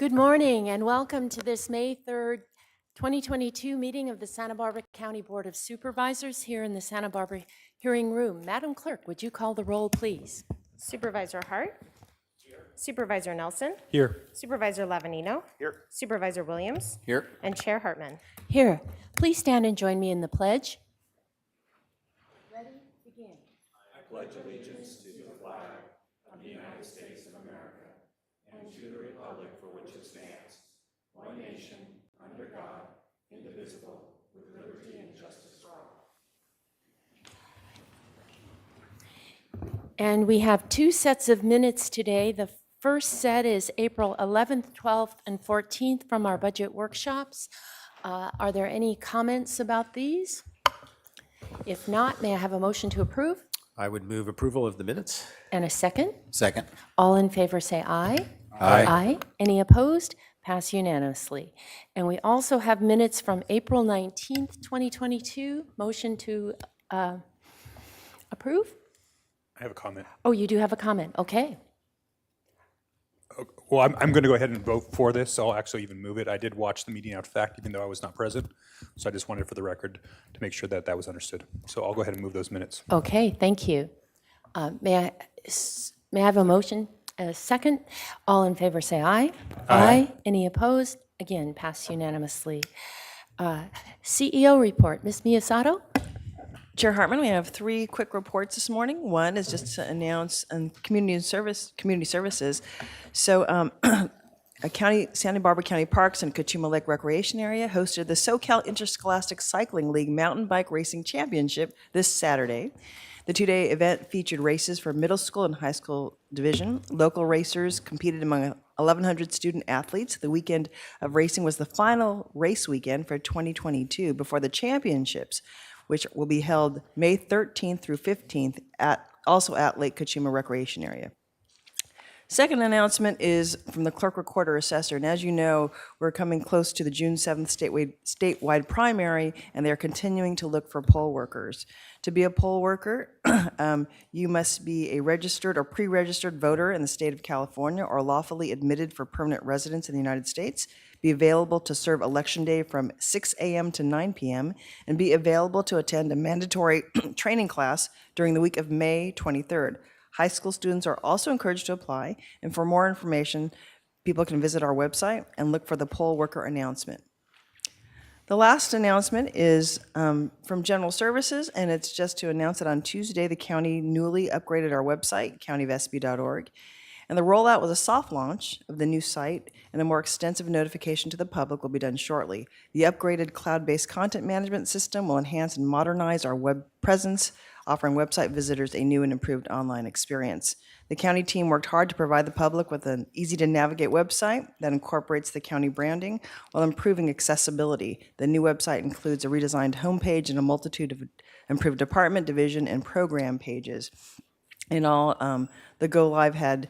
Good morning and welcome to this May 3rd, 2022 meeting of the Santa Barbara County Board of Supervisors here in the Santa Barbara hearing room. Madam Clerk, would you call the roll, please? Supervisor Hart? Here. Supervisor Nelson? Here. Supervisor Lavanino? Here. Supervisor Williams? Here. And Chair Hartman. Here. Please stand and join me in the pledge. Ready? Begin. I pledge allegiance to the flag of the United States of America and to the republic for which it stands, one nation, under God, indivisible, with liberty and justice for all. And we have two sets of minutes today. The first set is April 11th, 12th, and 14th from our budget workshops. Are there any comments about these? If not, may I have a motion to approve? I would move approval of the minutes. And a second? Second. All in favor say aye. Aye. Aye. Any opposed? Pass unanimously. And we also have minutes from April 19th, 2022. Motion to approve? I have a comment. Oh, you do have a comment. Okay. Well, I'm going to go ahead and vote for this, so I'll actually even move it. I did watch the meeting after the fact, even though I was not present, so I just wanted for the record to make sure that that was understood. So I'll go ahead and move those minutes. Okay, thank you. May I have a motion? A second? All in favor say aye. Aye. Any opposed? Again, passed unanimously. CEO report, Ms. Miyasato? Chair Hartman, we have three quick reports this morning. One is just to announce community services. So Santa Barbara County Parks and Cachuma Lake Recreation Area hosted the SoCal Interscholastic Cycling League Mountain Bike Racing Championship this Saturday. The two-day event featured races for middle school and high school division. Local racers competed among 1,100 student athletes. The weekend of racing was the final race weekend for 2022 before the championships, which will be held May 13th through 15th also at Lake Cachuma Recreation Area. Second announcement is from the Clerk Recorder Assessor, and as you know, we're coming close to the June 7th statewide primary, and they're continuing to look for poll workers. To be a poll worker, you must be a registered or pre-registered voter in the state of California or lawfully admitted for permanent residence in the United States, be available to serve Election Day from 6 a.m. to 9 p.m., and be available to attend a mandatory training class during the week of May 23rd. High school students are also encouraged to apply, and for more information, people can visit our website and look for the poll worker announcement. The last announcement is from General Services, and it's just to announce that on Tuesday, the county newly upgraded our website, countyvesby.org, and the rollout was a soft launch of the new site, and a more extensive notification to the public will be done shortly. The upgraded cloud-based content management system will enhance and modernize our web presence, offering website visitors a new and improved online experience. The county team worked hard to provide the public with an easy-to-navigate website that incorporates the county branding while improving accessibility. The new website includes a redesigned homepage and a multitude of improved department, division, and program pages. In all, the Go Live had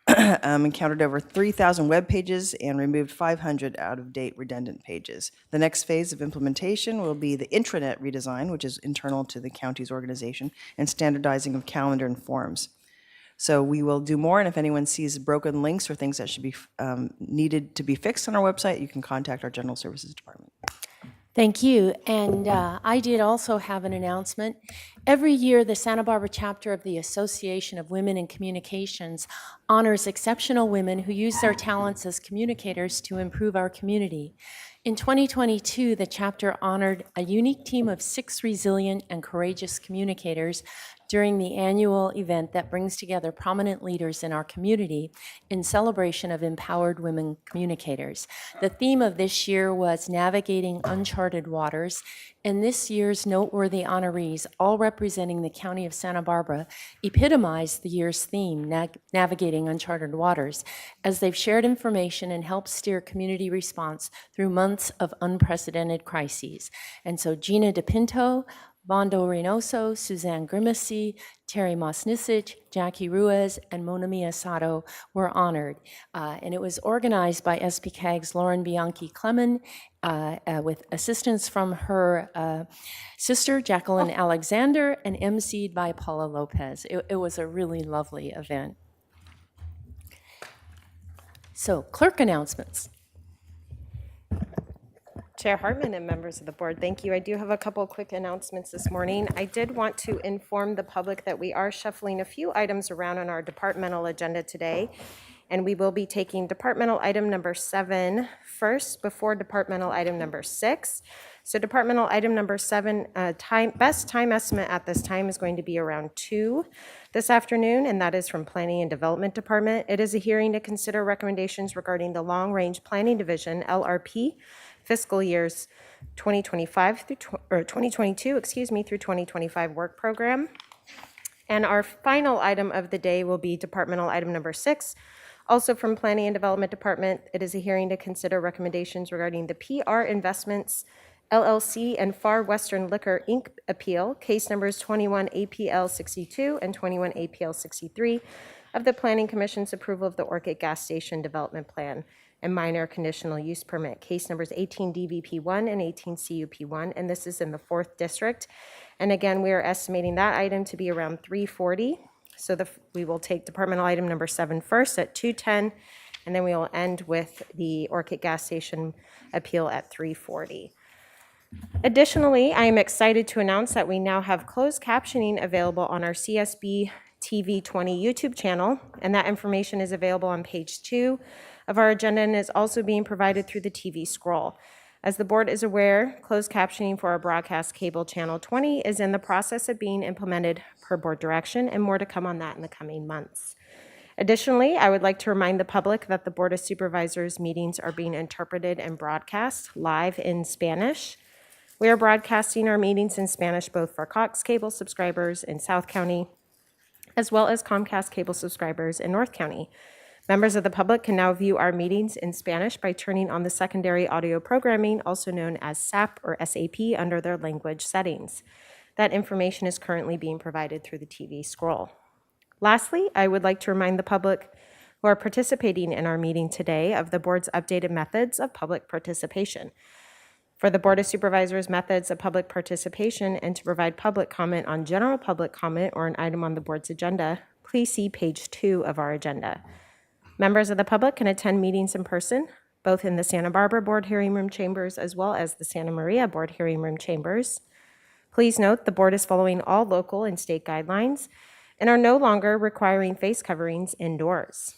encountered over 3,000 web pages and removed 500 out-of-date redundant pages. The next phase of implementation will be the intranet redesign, which is internal to the county's organization, and standardizing of calendar and forms. So we will do more, and if anyone sees broken links or things that should be needed to be fixed on our website, you can contact our General Services Department. Thank you. And I did also have an announcement. Every year, the Santa Barbara chapter of the Association of Women in Communications honors exceptional women who use their talents as communicators to improve our community. In 2022, the chapter honored a unique team of 6 resilient and courageous communicators during the annual event that brings together prominent leaders in our community in celebration of empowered women communicators. The theme of this year was Navigating Uncharted Waters, and this year's noteworthy honorees, all representing the County of Santa Barbara, epitomized the year's theme, Navigating Uncharted Waters, as they've shared information and helped steer community response through months of unprecedented crises. And so Gina DePinto, Bondo Reynoso, Suzanne Grimacy, Terry Mosnisic, Jackie Ruiz, and Mona Miyasato were honored. And it was organized by SPCAG's Lauren Bianchi Clemen with assistance from her sister, Jacqueline Alexander, and emceed by Paula Lopez. It was a really lovely event. So clerk announcements. Chair Hartman and members of the board, thank you. I do have a couple quick announcements this morning. I did want to inform the public that we are shuffling a few items around on our departmental agenda today, and we will be taking departmental item number 7 first before departmental item number 6. So departmental item number 7, best time estimate at this time is going to be around 2 this afternoon, and that is from Planning and Development Department. It is a hearing to consider recommendations regarding the Long Range Planning Division, LRP, fiscal years 2025 through 2022, through 2025 work program. And our final item of the day will be departmental item number 6, also from Planning and Development Department. It is a hearing to consider recommendations regarding the PR Investments LLC and Far Western Liquor Inc. appeal, case numbers 21 APL 62 and 21 APL 63 of the Planning Commission's approval of the Orchid Gas Station Development Plan and minor conditional use permit, case numbers 18 DVP1 and 18 CUP1, and this is in the 4th District. And again, we are estimating that item to be around 3:40. So we will take departmental item number 7 first at 2:10, and then we will end with the Orchid Gas Station appeal at 3:40. Additionally, I am excited to announce that we now have closed captioning available on our CSB TV 20 YouTube channel, and that information is available on page 2 of our agenda and is also being provided through the TV scroll. As the board is aware, closed captioning for our broadcast cable channel 20 is in the process of being implemented per board direction, and more to come on that in the coming months. Additionally, I would like to remind the public that the Board of Supervisors meetings are being interpreted and broadcast live in Spanish. We are broadcasting our meetings in Spanish both for Cox Cable subscribers in South County, as well as Comcast Cable subscribers in North County. Members of the public can now view our meetings in Spanish by turning on the secondary audio programming, also known as SAP or SAP, under their language settings. That information is currently being provided through the TV scroll. Lastly, I would like to remind the public who are participating in our meeting today of the board's updated methods of public participation. For the Board of Supervisors' methods of public participation and to provide public comment on general public comment or an item on the board's agenda, please see page 2 of our agenda. Members of the public can attend meetings in person, both in the Santa Barbara Board Hearing Room chambers as well as the Santa Maria Board Hearing Room chambers. Please note the board is following all local and state guidelines and are no longer requiring face coverings indoors.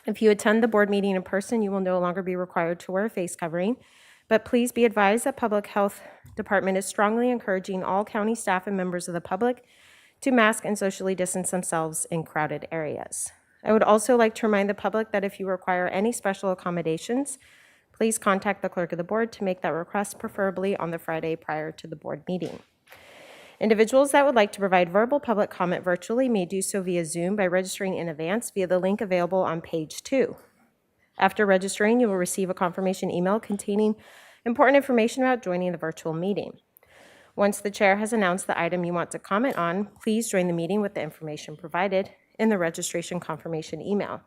If you attend the board meeting in person, you will no longer be required to wear a face covering, but please be advised that Public Health Department is strongly encouraging all county staff and members of the public to mask and socially distance themselves in crowded areas. I would also like to remind the public that if you require any special accommodations, please contact the clerk of the board to make that request, preferably on the Friday prior to the board meeting. Individuals that would like to provide verbal public comment virtually may do so via Zoom by registering in advance via the link available on page 2. After registering, you will receive a confirmation email containing important information about joining the virtual meeting. Once the chair has announced the item you want to comment on, please join the meeting with the information provided in the registration confirmation email.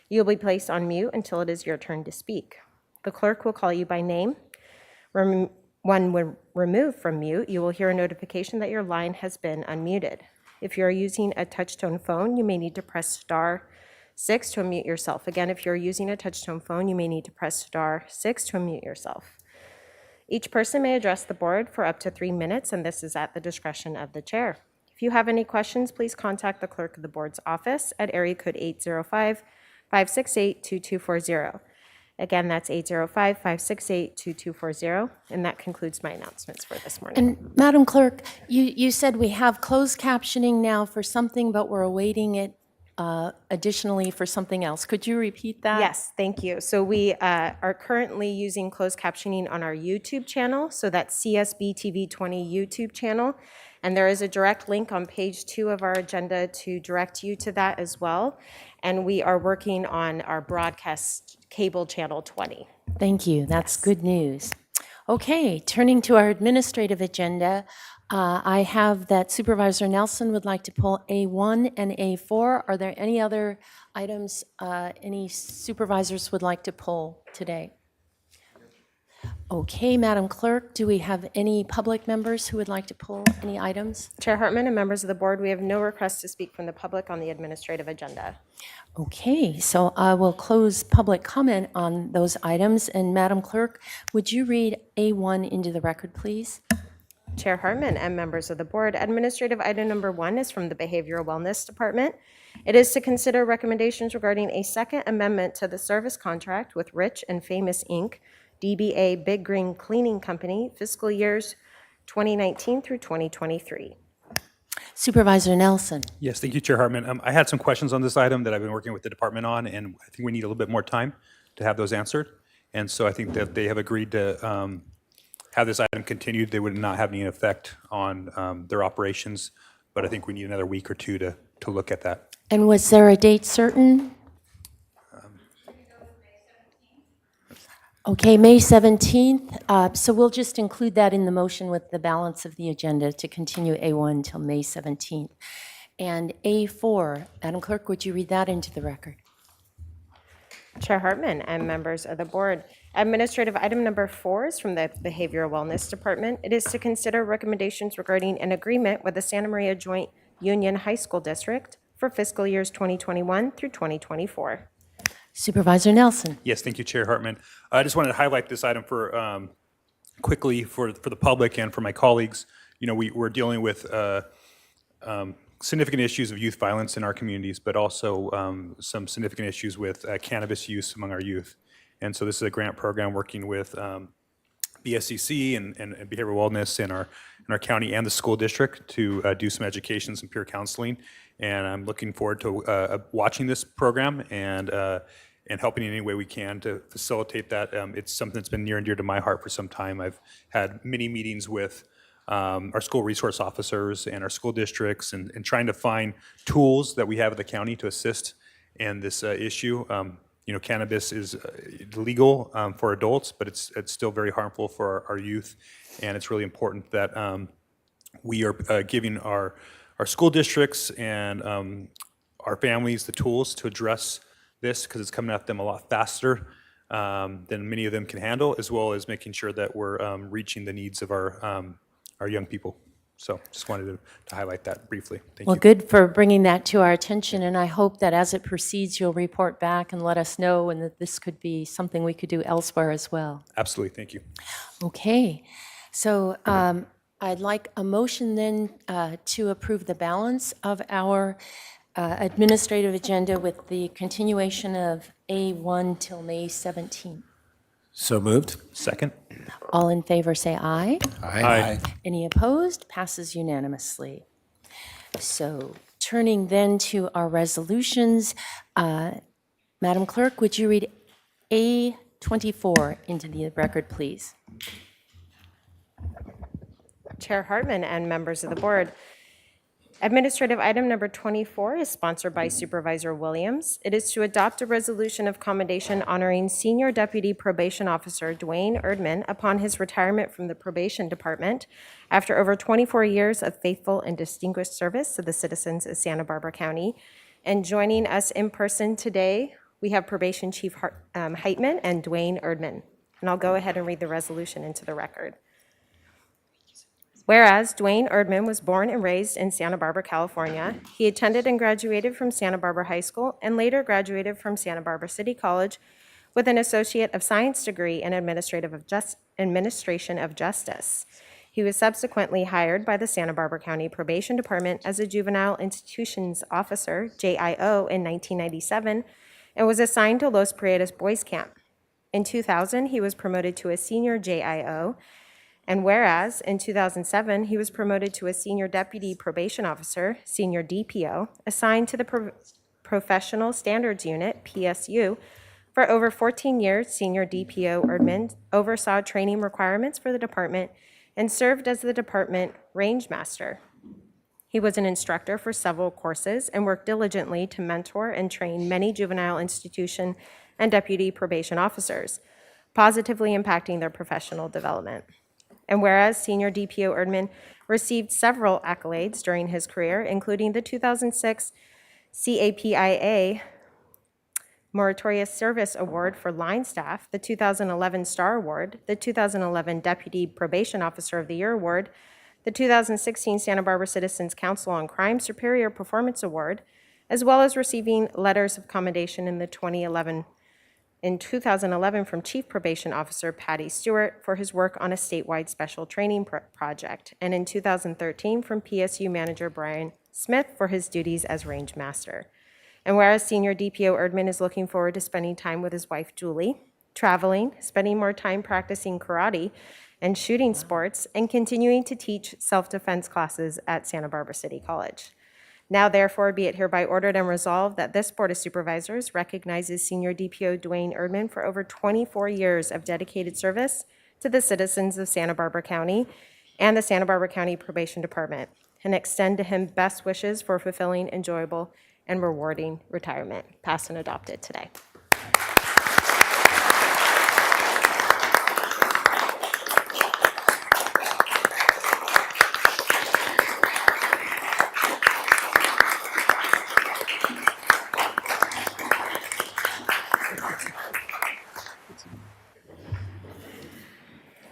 You will be placed on mute until it is your turn to speak. The clerk will call you by name. When removed from mute, you will hear a notification that your line has been unmuted. If you are using a touch-tone phone, you may need to press *6 to unmute yourself. Again, if you're using a touch-tone phone, you may need to press *6 to unmute yourself. Each person may address the board for up to 3 minutes, and this is at the discretion of the chair. If you have any questions, please contact the clerk of the board's office at area code 805-568-2240. Again, that's 805-568-2240, and that concludes my announcements for this morning. And Madam Clerk, you said we have closed captioning now for something, but we're awaiting it additionally for something else. Could you repeat that? Yes, thank you. So we are currently using closed captioning on our YouTube channel, so that's CSB TV 20 YouTube channel, and there is a direct link on page 2 of our agenda to direct you to that as well, and we are working on our broadcast cable channel 20. Thank you. That's good news. Okay, turning to our administrative agenda, I have that Supervisor Nelson would like to pull A1 and A4. Are there any other items any supervisors would like to pull today? Okay, Madam Clerk, do we have any public members who would like to pull any items? Chair Hartman and members of the board, we have no requests to speak from the public on the administrative agenda. Okay, so I will close public comment on those items. And Madam Clerk, would you read A1 into the record, please? Chair Hartman and members of the board, administrative item number 1 is from the Behavioral Wellness Department. It is to consider recommendations regarding a second amendment to the service contract with Rich and Famous Inc., DBA Big Green Cleaning Company, fiscal years 2019 through 2023. Supervisor Nelson. Yes, thank you, Chair Hartman. I had some questions on this item that I've been working with the department on, and I think we need a little bit more time to have those answered. And so I think that they have agreed to have this item continued. They would not have any effect on their operations, but I think we need another week or two to look at that. And was there a date certain? Okay, May 17th. So we'll just include that in the motion with the balance of the agenda to continue A1 until May 17th. And A4, Madam Clerk, would you read that into the record? Chair Hartman and members of the board, administrative item number 4 is from the Behavioral Wellness Department. It is to consider recommendations regarding an agreement with the Santa Maria Joint Union High School District for fiscal years 2021 through 2024. Supervisor Nelson. Yes, thank you, Chair Hartman. I just wanted to highlight this item for quickly for the public and for my colleagues. You know, we're dealing with significant issues of youth violence in our communities, but also some significant issues with cannabis use among our youth. And so this is a grant program working with BSCC and Behavioral Wellness in our county and the school district to do some education, some peer counseling. And I'm looking forward to watching this program and helping in any way we can to facilitate that. It's something that's been near and dear to my heart for some time. I've had many meetings with our school resource officers and our school districts and trying to find tools that we have at the county to assist in this issue. You know, cannabis is legal for adults, but it's still very harmful for our youth. And it's really important that we are giving our school districts and our families the tools to address this, because it's coming at them a lot faster than many of them can handle, as well as making sure that we're reaching the needs of our young people. So just wanted to highlight that briefly. Thank Well, you. good for bringing that to our attention, and I hope that as it proceeds, you'll report back and let us know, and that this could be something we could do elsewhere as well. Absolutely, thank you. Okay, so I'd like a motion then to approve the balance of our administrative agenda with the continuation of A1 till May 17th. So moved. Second? All in favor, say aye. Aye. Any opposed? Passes unanimously. So turning then to our resolutions, Madam Clerk, would you read A24 into the record, please? Chair Hartman and members of the board, administrative item number 24 is sponsored by Supervisor Williams. It is to adopt a resolution of commendation honoring Senior Deputy Probation Officer Dwayne Erdman upon his retirement from the Probation Department after over 24 years of faithful and distinguished service to the citizens of Santa Barbara County. And joining us in person today, we have Probation Chief Heitman and Dwayne Erdman. And I'll go ahead and read the resolution into the record. Whereas Dwayne Erdman was born and raised in Santa Barbara, California, he attended and graduated from Santa Barbara High School and later graduated from Santa Barbara City College with an Associate of Science degree in Administration of Justice. He was subsequently hired by the Santa Barbara County Probation Department as a Juvenile Institutions Officer, JIO, in 1997 and was assigned to Los Prietos Boys Camp. In 2000, he was promoted to a Senior JIO. And whereas in 2007, he was promoted to a Senior Deputy Probation Officer, Senior DPO, assigned to the Professional Standards Unit, PSU. For over 14 years, Senior DPO Erdman oversaw training requirements for the department and served as the department range master. He was an instructor for several courses and worked diligently to mentor and train many juvenile institution and deputy probation officers, positively impacting their professional development. And whereas Senior DPO Erdman received several accolades during his career, including the 2006 CAPIA Meritorious Service Award for line staff, the 2011 Star Award, the 2011 Deputy Probation Officer of the Year Award, the 2016 Santa Barbara Citizens Council on Crime Superior Performance Award, as well as receiving letters of commendation in 2011 from Chief Probation Officer Patty Stewart for his work on a statewide special training project, and in 2013 from PSU Manager Brian Smith for his duties as range master. And whereas Senior DPO Erdman is looking forward to spending time with his wife Julie, traveling, spending more time practicing karate and shooting sports, and continuing to teach self-defense classes at Santa Barbara City College. Now, therefore, be it hereby ordered and resolved that this Board of Supervisors recognizes Senior DPO Dwayne Erdman for over 24 years of dedicated service to the citizens of Santa Barbara County and the Santa Barbara County Probation Department, and extend to him best wishes for fulfilling, enjoyable, and rewarding retirement. Passed and adopted today.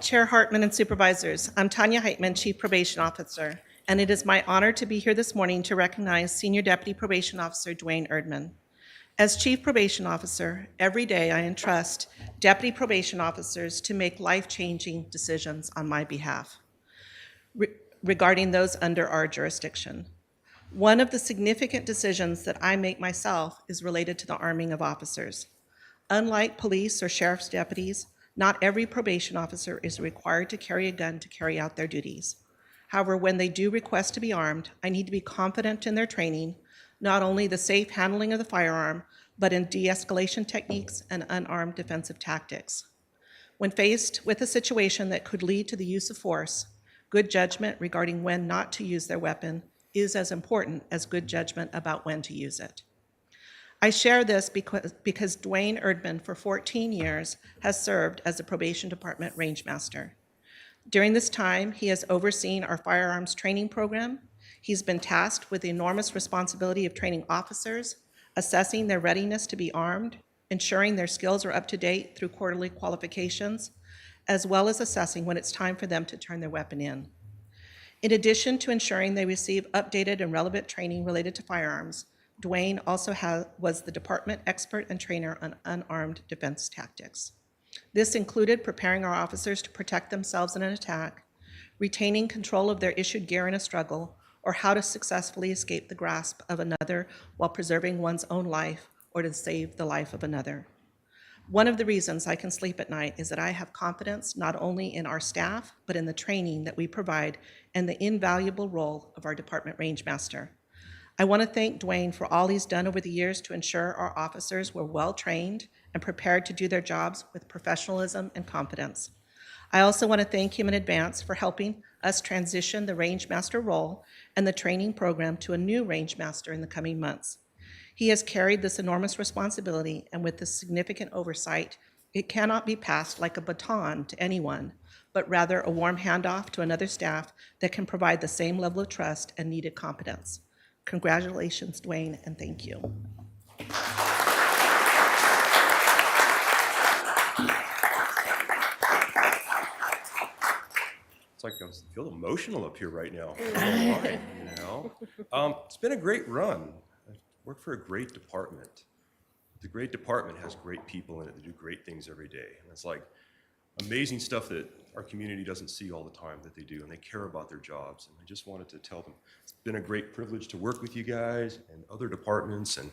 Chair Hartman and Supervisors, I'm Tanya Heitman, Chief Probation Officer, and it is my honor to be here this morning to recognize Senior Deputy Probation Officer Dwayne Erdman. As Chief Probation Officer, every day I entrust Deputy Probation Officers to make life-changing decisions on my behalf regarding those under our jurisdiction. One of the significant decisions that I make myself is related to the arming of officers. Unlike police or sheriff's deputies, not every probation officer is required to carry a gun to carry out their duties. However, when they do request to be armed, I need to be confident in their training, not only the safe handling of the firearm, but in de-escalation techniques and unarmed defensive tactics. When faced with a situation that could lead to the use of force, good judgment regarding when not to use their weapon is as important as good judgment about when to use it. I share this because Dwayne Erdman, for 14 years, has served as the Probation Department Range Master. During this time, he has overseen our firearms training program. He's been tasked with the enormous responsibility of training officers, assessing their readiness to be armed, ensuring their skills are up to date through quarterly qualifications, as well as assessing when it's time for them to turn their weapon in. In addition to ensuring they receive updated and relevant training related to firearms, Dwayne also was the department expert and trainer on unarmed defense tactics. This included preparing our officers to protect themselves in an attack, retaining control of their issued gear in a struggle, or how to successfully escape the grasp of another while preserving one's own life or to save the life of another. One of the reasons I can sleep at night is that I have confidence not only in our staff, but in the training that we provide and the invaluable role of our department range master. I want to thank Dwayne for all he's done over the years to ensure our officers were well trained and prepared to do their jobs with professionalism and confidence. I also want to thank him in advance for helping us transition the range master role and the training program to a new range master in the coming months. He has carried this enormous responsibility, and with this significant oversight, it cannot be passed like a baton to anyone, but rather a warm handoff to another staff that can provide the same level of trust and needed competence. Congratulations, Dwayne, and thank you. It's like I feel emotional up here right now. It's been a great run. I work for a great department. The great department has great people in it that do great things every day. And it's like amazing stuff that our community doesn't see all the time that they do, and they care about their jobs. And I just wanted to tell them it's been a great privilege to work with you guys and other departments, and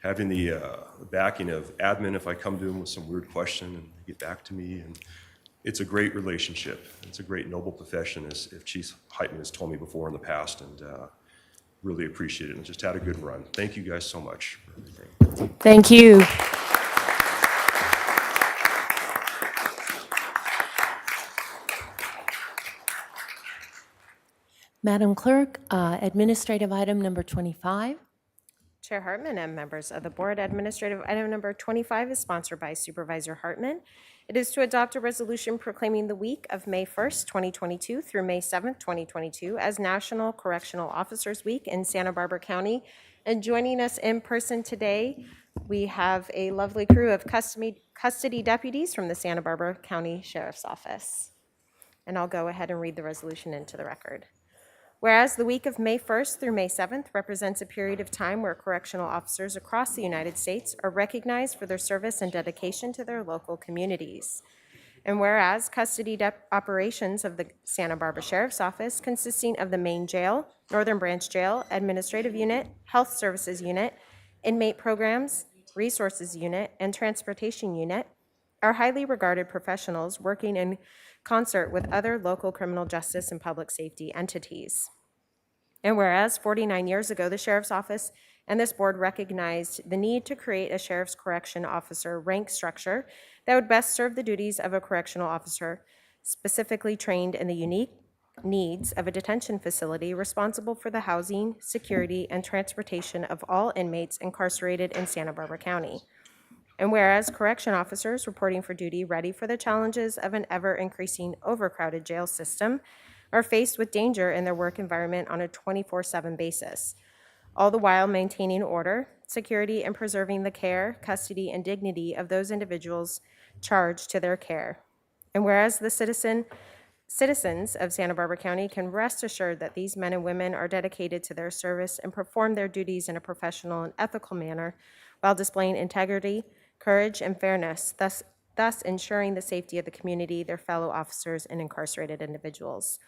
having the backing of admin if I come to them with some weird question and they get back to me. And it's a great relationship. It's a great noble profession, as if Chief Heitman has told me before in the past, and really appreciate it, and just had a good run. Thank you guys so much for everything. Thank you. Madam Clerk, administrative item number 25. Chair Hartman and members of the board, administrative item number 25 is sponsored by Supervisor Hartman. It is to adopt a resolution proclaiming the week of May 1st, 2022 through May 7th, 2022 as National Correctional Officers Week in Santa Barbara County. And joining us in person today, we have a lovely crew of custody deputies from the Santa Barbara County Sheriff's Office. And I'll go ahead and read the resolution into the record. Whereas the week of May 1st through May 7th represents a period of time where correctional officers across the United States are recognized for their service and dedication to their local communities. And whereas custody operations of the Santa Barbara Sheriff's Office, consisting of the main jail, Northern Branch Jail, Administrative Unit, Health Services Unit, Inmate Programs, Resources Unit, and Transportation Unit, are highly regarded professionals working in concert with other local criminal justice and public safety entities. And whereas 49 years ago, the Sheriff's Office and this board recognized the need to create a Sheriff's Correction Officer rank structure that would best serve the duties of a correctional officer, specifically trained in the unique needs of a detention facility responsible for the housing, security, and transportation of all inmates incarcerated in Santa Barbara County. And whereas correction officers reporting for duty ready for the challenges of an ever-increasing overcrowded jail system are faced with danger in their work environment on a 24/7 basis, all the while maintaining order, security, and preserving the care, custody, and dignity of those individuals charged to their care. And whereas the citizens of Santa Barbara County can rest assured that these men and women are dedicated to their service and perform their duties in a professional and ethical manner while displaying integrity, courage, and fairness, thus ensuring the safety of the community, their fellow officers, and incarcerated individuals.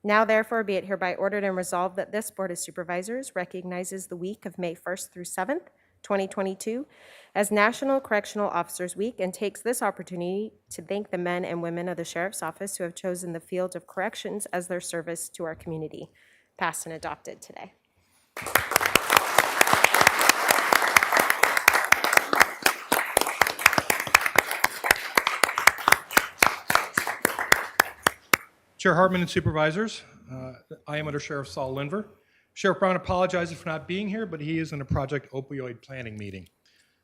Now, therefore, be it hereby ordered and resolved that this Board of Supervisors recognizes the week of May 1st through 7th, 2022, as National Correctional Officers Week, and takes this opportunity to thank the men and women of the Sheriff's Office who have chosen the field of corrections as their service to our community. Passed and adopted today. Chair Hartman and Supervisors, I am Under Sheriff Saul Linver. Sheriff Brown apologizes for not being here, but he is in a Project Opioid planning meeting.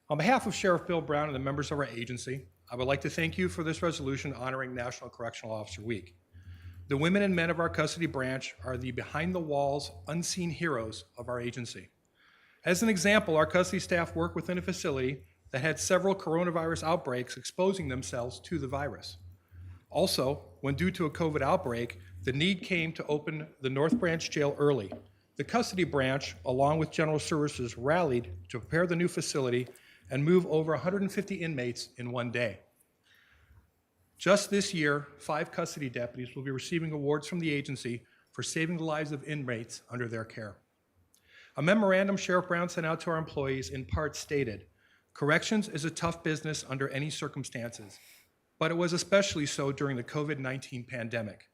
On behalf of Sheriff Bill Brown and the members of our agency, I would like to thank you for this resolution honoring National Correctional Officer Week. The women and men of our custody branch are the behind-the-walls, unseen heroes of our agency. As an example, our custody staff work within a facility that had several coronavirus outbreaks exposing themselves to the virus. Also, when due to a COVID outbreak, the need came to open the North Branch Jail early. The custody branch, along with General Services, rallied to prepare the new facility and move over 150 inmates in one day. Just this year, 5 custody deputies will be receiving awards from the agency for saving the lives of inmates under their care. A memorandum Sheriff Brown sent out to our employees in part stated, "Corrections is a tough business under any circumstances, but it was especially so during the COVID-19 pandemic.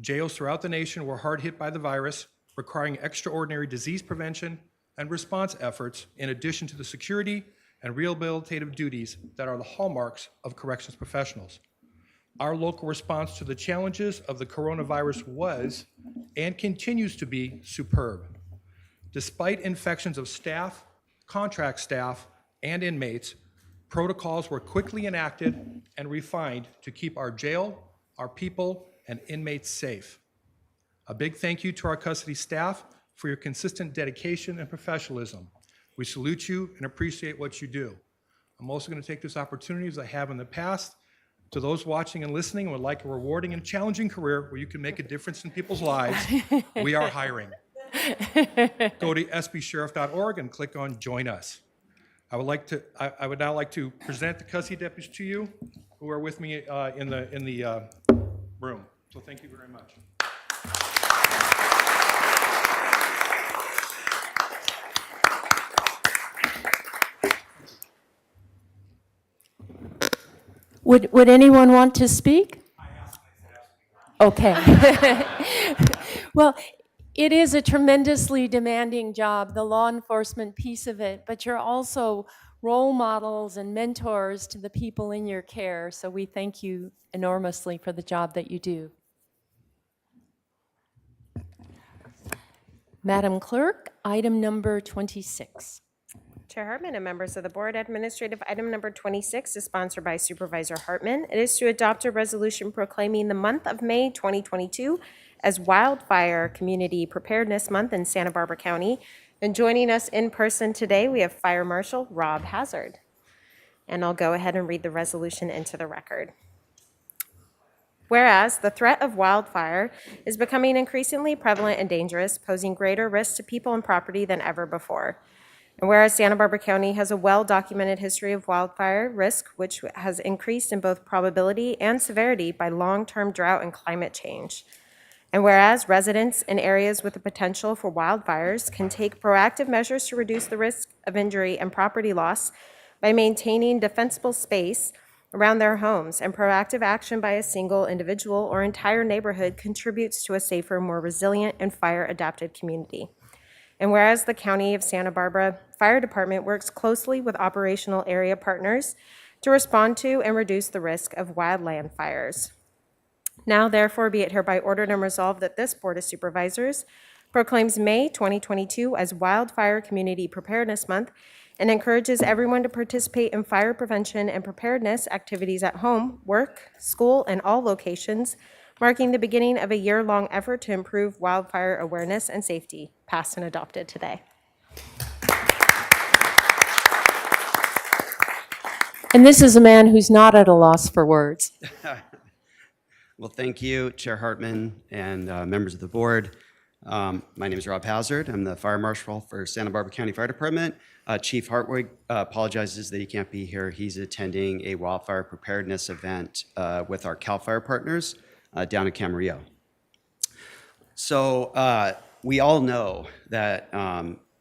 Jails throughout the nation were hard hit by the virus, requiring extraordinary disease prevention and response efforts in addition to the security and rehabilitative duties that are the hallmarks of corrections professionals. Our local response to the challenges of the coronavirus was and continues to be superb. Despite infections of staff, contract staff, and inmates, protocols were quickly enacted and refined to keep our jail, our people, and inmates safe. A big thank you to our custody staff for your consistent dedication and professionalism. We salute you and appreciate what you do. I'm also going to take this opportunity, as I have in the past, to those watching and listening and would like a rewarding and challenging career where you can make a difference in people's lives. We are hiring. Go to sbsheriff.org and click on Join Us. I would now like to present the custody deputies to you who are with me in the room. So thank you very much. Would anyone want to speak? Okay. Well, it is a tremendously demanding job, the law enforcement piece of it, but you're also role models and mentors to the people in your care, so we thank you enormously for the job that you do. Madam Clerk, item number 26. Chair Hartman and members of the board, administrative item number 26 is sponsored by Supervisor Hartman. It is to adopt a resolution proclaiming the month of May 2022 as Wildfire Community Preparedness Month in Santa Barbara County. And joining us in person today, we have Fire Marshal Rob Hazard. And I'll go ahead and read the resolution into the record. Whereas the threat of wildfire is becoming increasingly prevalent and dangerous, posing greater risks to people and property than ever before. And whereas Santa Barbara County has a well-documented history of wildfire risk, which has increased in both probability and severity by long-term drought and climate change. And whereas residents in areas with the potential for wildfires can take proactive measures to reduce the risk of injury and property loss by maintaining defensible space around their homes, and proactive action by a single individual or entire neighborhood contributes to a safer, more resilient, and fire-adapted community. And whereas the County of Santa Barbara Fire Department works closely with operational area partners to respond to and reduce the risk of wildland fires. Now, therefore, be it hereby ordered and resolved that this Board of Supervisors proclaims May 2022 as Wildfire Community Preparedness Month and encourages everyone to participate in fire prevention and preparedness activities at home, work, school, and all locations, marking the beginning of a year-long effort to improve wildfire awareness and safety, passed and adopted today. And this is a man who's not at a loss for words. Well, thank you, Chair Hartman and members of the board. My name is Rob Hazard. I'm the Fire Marshal for Santa Barbara County Fire Department. Chief Hartwig apologizes that he can't be here. He's attending a wildfire preparedness event with our CAL FIRE partners down in Camarillo. So we all know that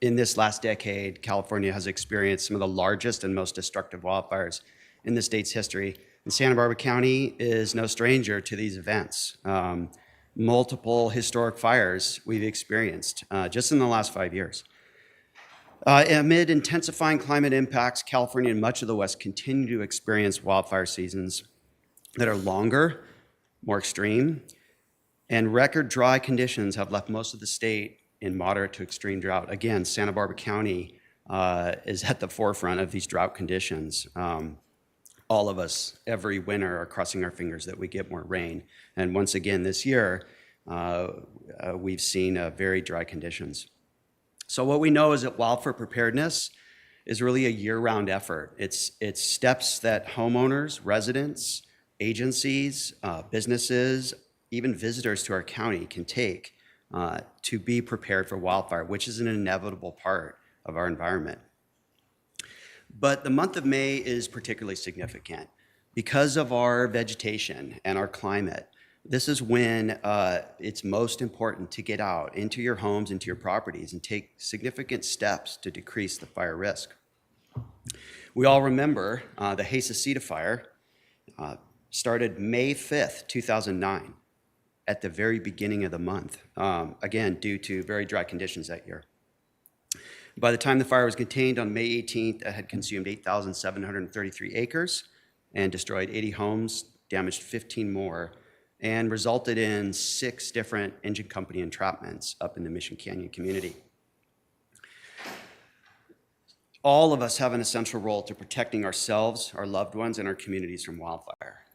in this last decade, California has experienced some of the largest and most destructive wildfires in the state's history. And Santa Barbara County is no stranger to these events. Multiple historic fires we've experienced just in the last 5 years. Amid intensifying climate impacts, California and much of the West continue to experience wildfire seasons that are longer, more extreme, and record dry conditions have left most of the state in moderate to extreme drought. Again, Santa Barbara County is at the forefront of these drought conditions. All of us every winter are crossing our fingers that we get more rain. And once again this year, we've seen very dry conditions. So what we know is that wildfire preparedness is really a year-round effort. It's steps that homeowners, residents, agencies, businesses, even visitors to our county can take to be prepared for wildfire, which is an inevitable part of our environment. But the month of May is particularly significant. Because of our vegetation and our climate, this is when it's most important to get out into your homes, into your properties, and take significant steps to decrease the fire risk. We all remember the Hasacita fire started May 5th, 2009, at the very beginning of the month, again, due to very dry conditions that year. By the time the fire was contained on May 18th, it had consumed 8,733 acres and destroyed 80 homes, damaged 15 more, and resulted in 6 different engine company entrapments up in the Mission Canyon community. All of us have an essential role to protecting ourselves, our loved ones, and our communities from wildfire.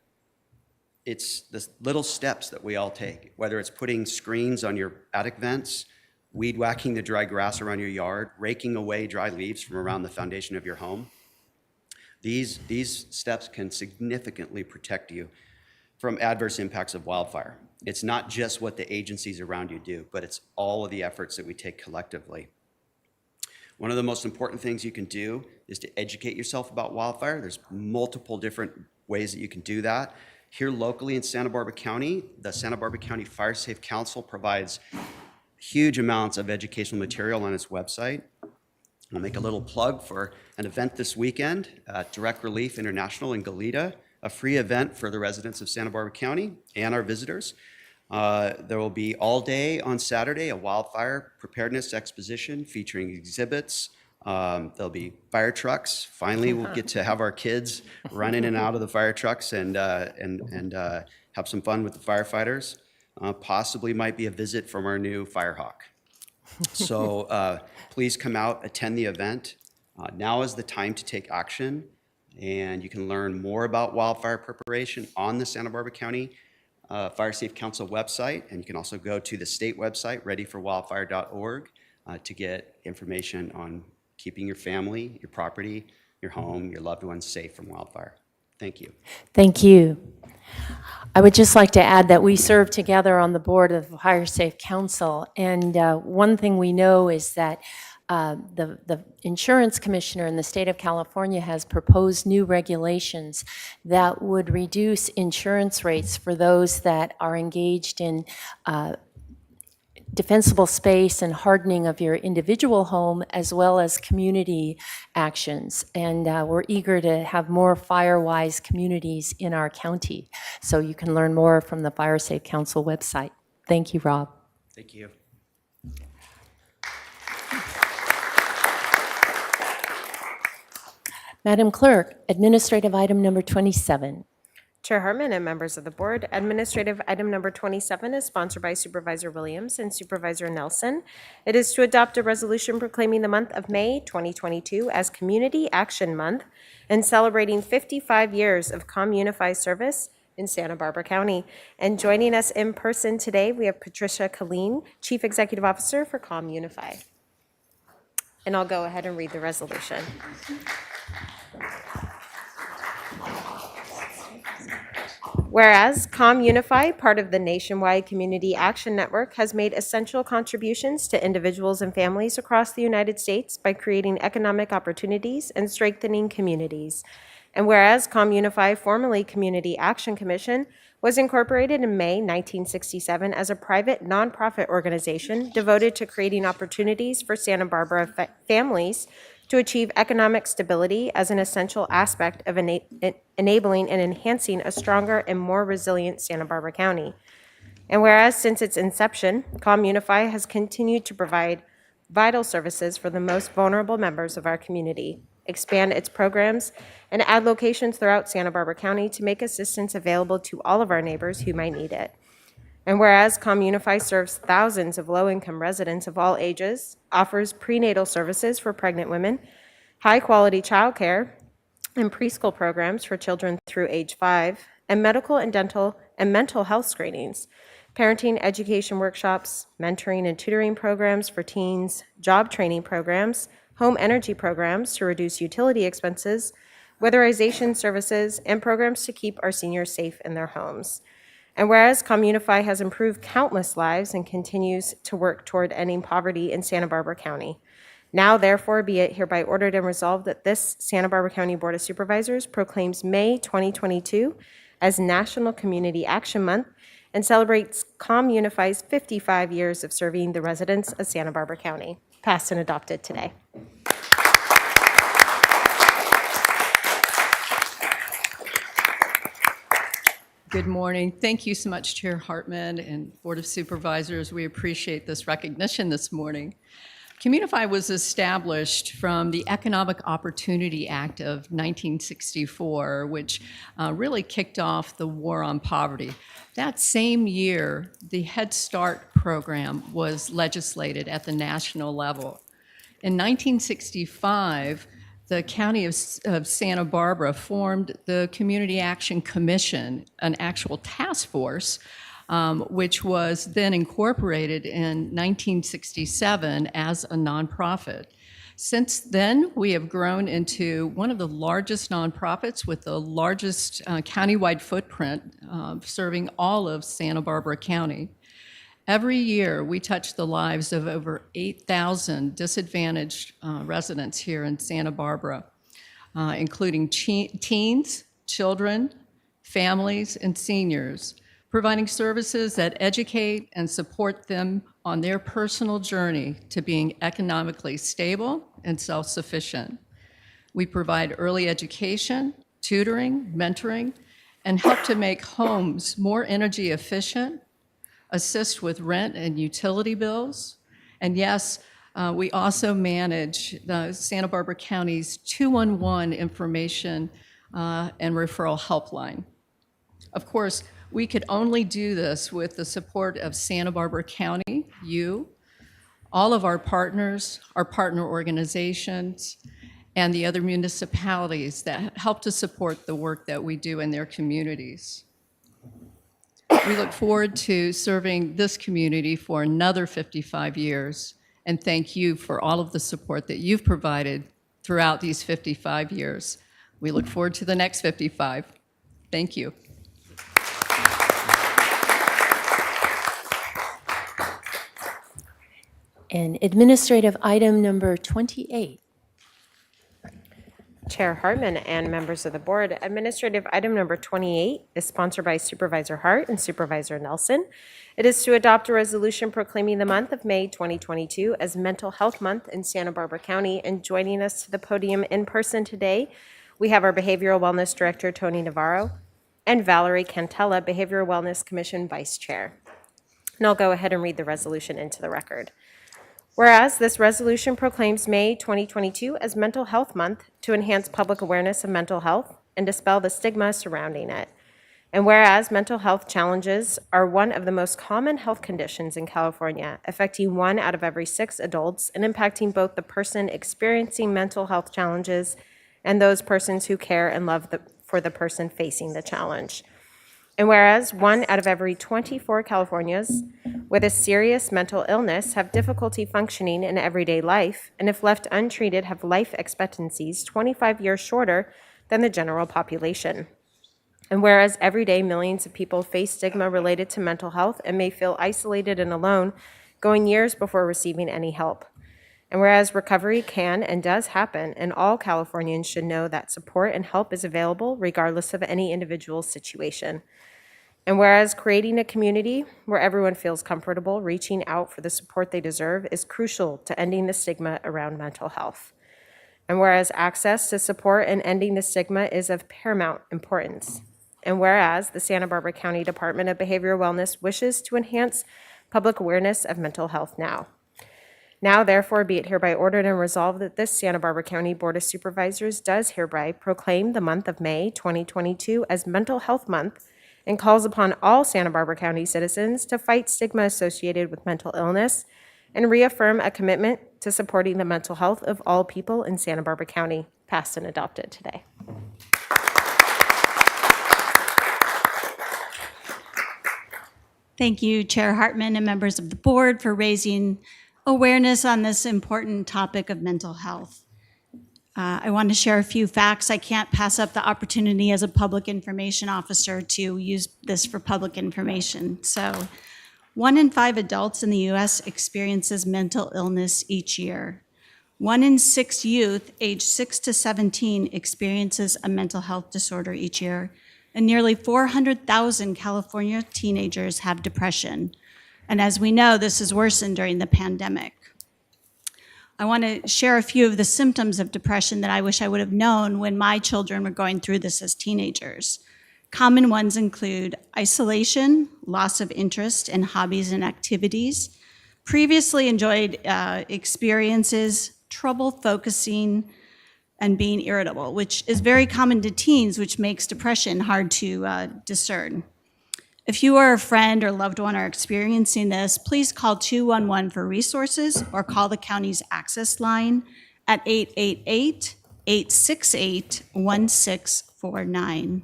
It's the little steps that we all take, whether it's putting screens on your attic vents, weed whacking the dry grass around your yard, raking away dry leaves from around the foundation of your home. These steps can significantly protect you from adverse impacts of wildfire. It's not just what the agencies around you do, but it's all of the efforts that we take collectively. One of the most important things you can do is to educate yourself about wildfire. There's multiple different ways that you can do that. Here locally in Santa Barbara County, the Santa Barbara County Fire Safe Council provides huge amounts of educational material on its website. I'll make a little plug for an event this weekend, Direct Relief International in Goleta, a free event for the residents of Santa Barbara County and our visitors. There will be all day on Saturday a wildfire preparedness exposition featuring exhibits. There'll be fire trucks. Finally, we'll get to have our kids run in and out of the fire trucks and have some fun with the firefighters. Possibly might be a visit from our new Firehawk. So please come out, attend the event. Now is the time to take action, and you can learn more about wildfire preparation on the Santa Barbara County Fire Safe Council website, and you can also go to the state website, readyforwildfire.org, to get information on keeping your family, your property, your home, your loved ones safe from wildfire. Thank you. Thank you. I would just like to add that we serve together on the board of Fire Safe Council, and one thing we know is that the insurance commissioner in the state of California has proposed new regulations that would reduce insurance rates for those that are engaged in defensible space and hardening of your individual home, as well as community actions. And we're eager to have more fire-wise communities in our county. So you can learn more from the Fire Safe Council website. Thank you, Rob. Thank you. Madam Clerk, administrative item number 27. Chair Hartman and members of the board, administrative item number 27 is sponsored by Supervisor Williams and Supervisor Nelson. It is to adopt a resolution proclaiming the month of May 2022 as Community Action Month and celebrating 55 years of ComUnify service in Santa Barbara County. And joining us in person today, we have Patricia Colleen, Chief Executive Officer for ComUnify. And I'll go ahead and read the resolution. Whereas ComUnify, part of the nationwide Community Action Network, has made essential contributions to individuals and families across the United States by creating economic opportunities and strengthening communities. And whereas ComUnify, formerly Community Action Commission, was incorporated in May 1967 as a private nonprofit organization devoted to creating opportunities for Santa Barbara families to achieve economic stability as an essential aspect of enabling and enhancing a stronger and more resilient Santa Barbara County. And whereas since its inception, ComUnify has continued to provide vital services for the most vulnerable members of our community, expand its programs, and add locations throughout Santa Barbara County to make assistance available to all of our neighbors who might need it. And whereas ComUnify serves thousands of low-income residents of all ages, offers prenatal services for pregnant women, high-quality childcare and preschool programs for children through age 5, and medical and dental and mental health screenings, parenting education workshops, mentoring and tutoring programs for teens, job training programs, home energy programs to reduce utility expenses, weatherization services, and programs to keep our seniors safe in their homes. And whereas ComUnify has improved countless lives and continues to work toward ending poverty in Santa Barbara County, now therefore be it hereby ordered and resolved that this Santa Barbara County Board of Supervisors proclaims May 2022 as National Community Action Month and celebrates ComUnify's 55 years of serving the residents of Santa Barbara County. Passed and adopted today. Good morning. Thank you so much, Chair Hartman and Board of Supervisors. We appreciate this recognition this morning. ComUnify was established from the Economic Opportunity Act of 1964, which really kicked off the war on poverty. That same year, the Head Start program was legislated at the national level. In 1965, the County of Santa Barbara formed the Community Action Commission, an actual task force, which was then incorporated in 1967 as a nonprofit. Since then, we have grown into one of the largest nonprofits with the largest countywide footprint, serving all of Santa Barbara County. Every year, we touch the lives of over 8,000 disadvantaged residents here in Santa Barbara, including teens, children, families, and seniors, providing services that educate and support them on their personal journey to being economically stable and self-sufficient. We provide early education, tutoring, mentoring, and help to make homes more energy efficient, assist with rent and utility bills, and yes, we also manage the Santa Barbara County's 211 information and referral helpline. Of course, we could only do this with the support of Santa Barbara County, you, all of our partners, our partner organizations, and the other municipalities that help to support the work that we do in their communities. We look forward to serving this community for another 55 years, and thank you for all of the support that you've provided throughout these 55 years. We look forward to the next 55. Thank you. And administrative item number 28. Chair Hartman and members of the board, administrative item number 28 is sponsored by Supervisor Hart and Supervisor Nelson. It is to adopt a resolution proclaiming the month of May 2022 as Mental Health Month in Santa Barbara County. And joining us to the podium in person today, we have our Behavioral Wellness Director, Tony Navarro, and Valerie Cantella, Behavioral Wellness Commission Vice Chair. And I'll go ahead and read the resolution into the record. Whereas this resolution proclaims May 2022 as Mental Health Month to enhance public awareness of mental health and dispel the stigma surrounding it. And whereas mental health challenges are one of the most common health conditions in California, affecting 1 out of every 6 adults and impacting both the person experiencing mental health challenges and those persons who care and love for the person facing the challenge. And whereas 1 out of every 24 Californians with a serious mental illness have difficulty functioning in everyday life, and if left untreated have life expectancies 25 years shorter than the general population. And whereas every day millions of people face stigma related to mental health and may feel isolated and alone, going years before receiving any help. And whereas recovery can and does happen, and all Californians should know that support and help is available regardless of any individual's situation. And whereas creating a community where everyone feels comfortable reaching out for the support they deserve is crucial to ending the stigma around mental health. And whereas access to support and ending the stigma is of paramount importance. And whereas the Santa Barbara County Department of Behavioral Wellness wishes to enhance public awareness of mental health now. Now, therefore, be it hereby ordered and resolved that this Santa Barbara County Board of Supervisors does hereby proclaim the month of May 2022 as Mental Health Month and calls upon all Santa Barbara County citizens to fight stigma associated with mental illness and reaffirm a commitment to supporting the mental health of all people in Santa Barbara County, passed and adopted today. Thank you, Chair Hartman and members of the board for raising awareness on this important topic of mental health. I want to share a few facts. I can't pass up the opportunity as a public information officer to use this for public information. So 1 in 5 adults in the U.S. experiences mental illness each year. 1 in 6 youth aged 6 to 17 experiences a mental health disorder each year. And nearly 400,000 California teenagers have depression. And as we know, this has worsened during the pandemic. I want to share a few of the symptoms of depression that I wish I would have known when my children were going through this as teenagers. Common ones include isolation, loss of interest in hobbies and activities, previously enjoyed experiences, trouble focusing, and being irritable, which is very common to teens, which makes depression hard to discern. If you or a friend or loved one are experiencing this, please call 211 for resources or call the county's access line at 888-868-1649.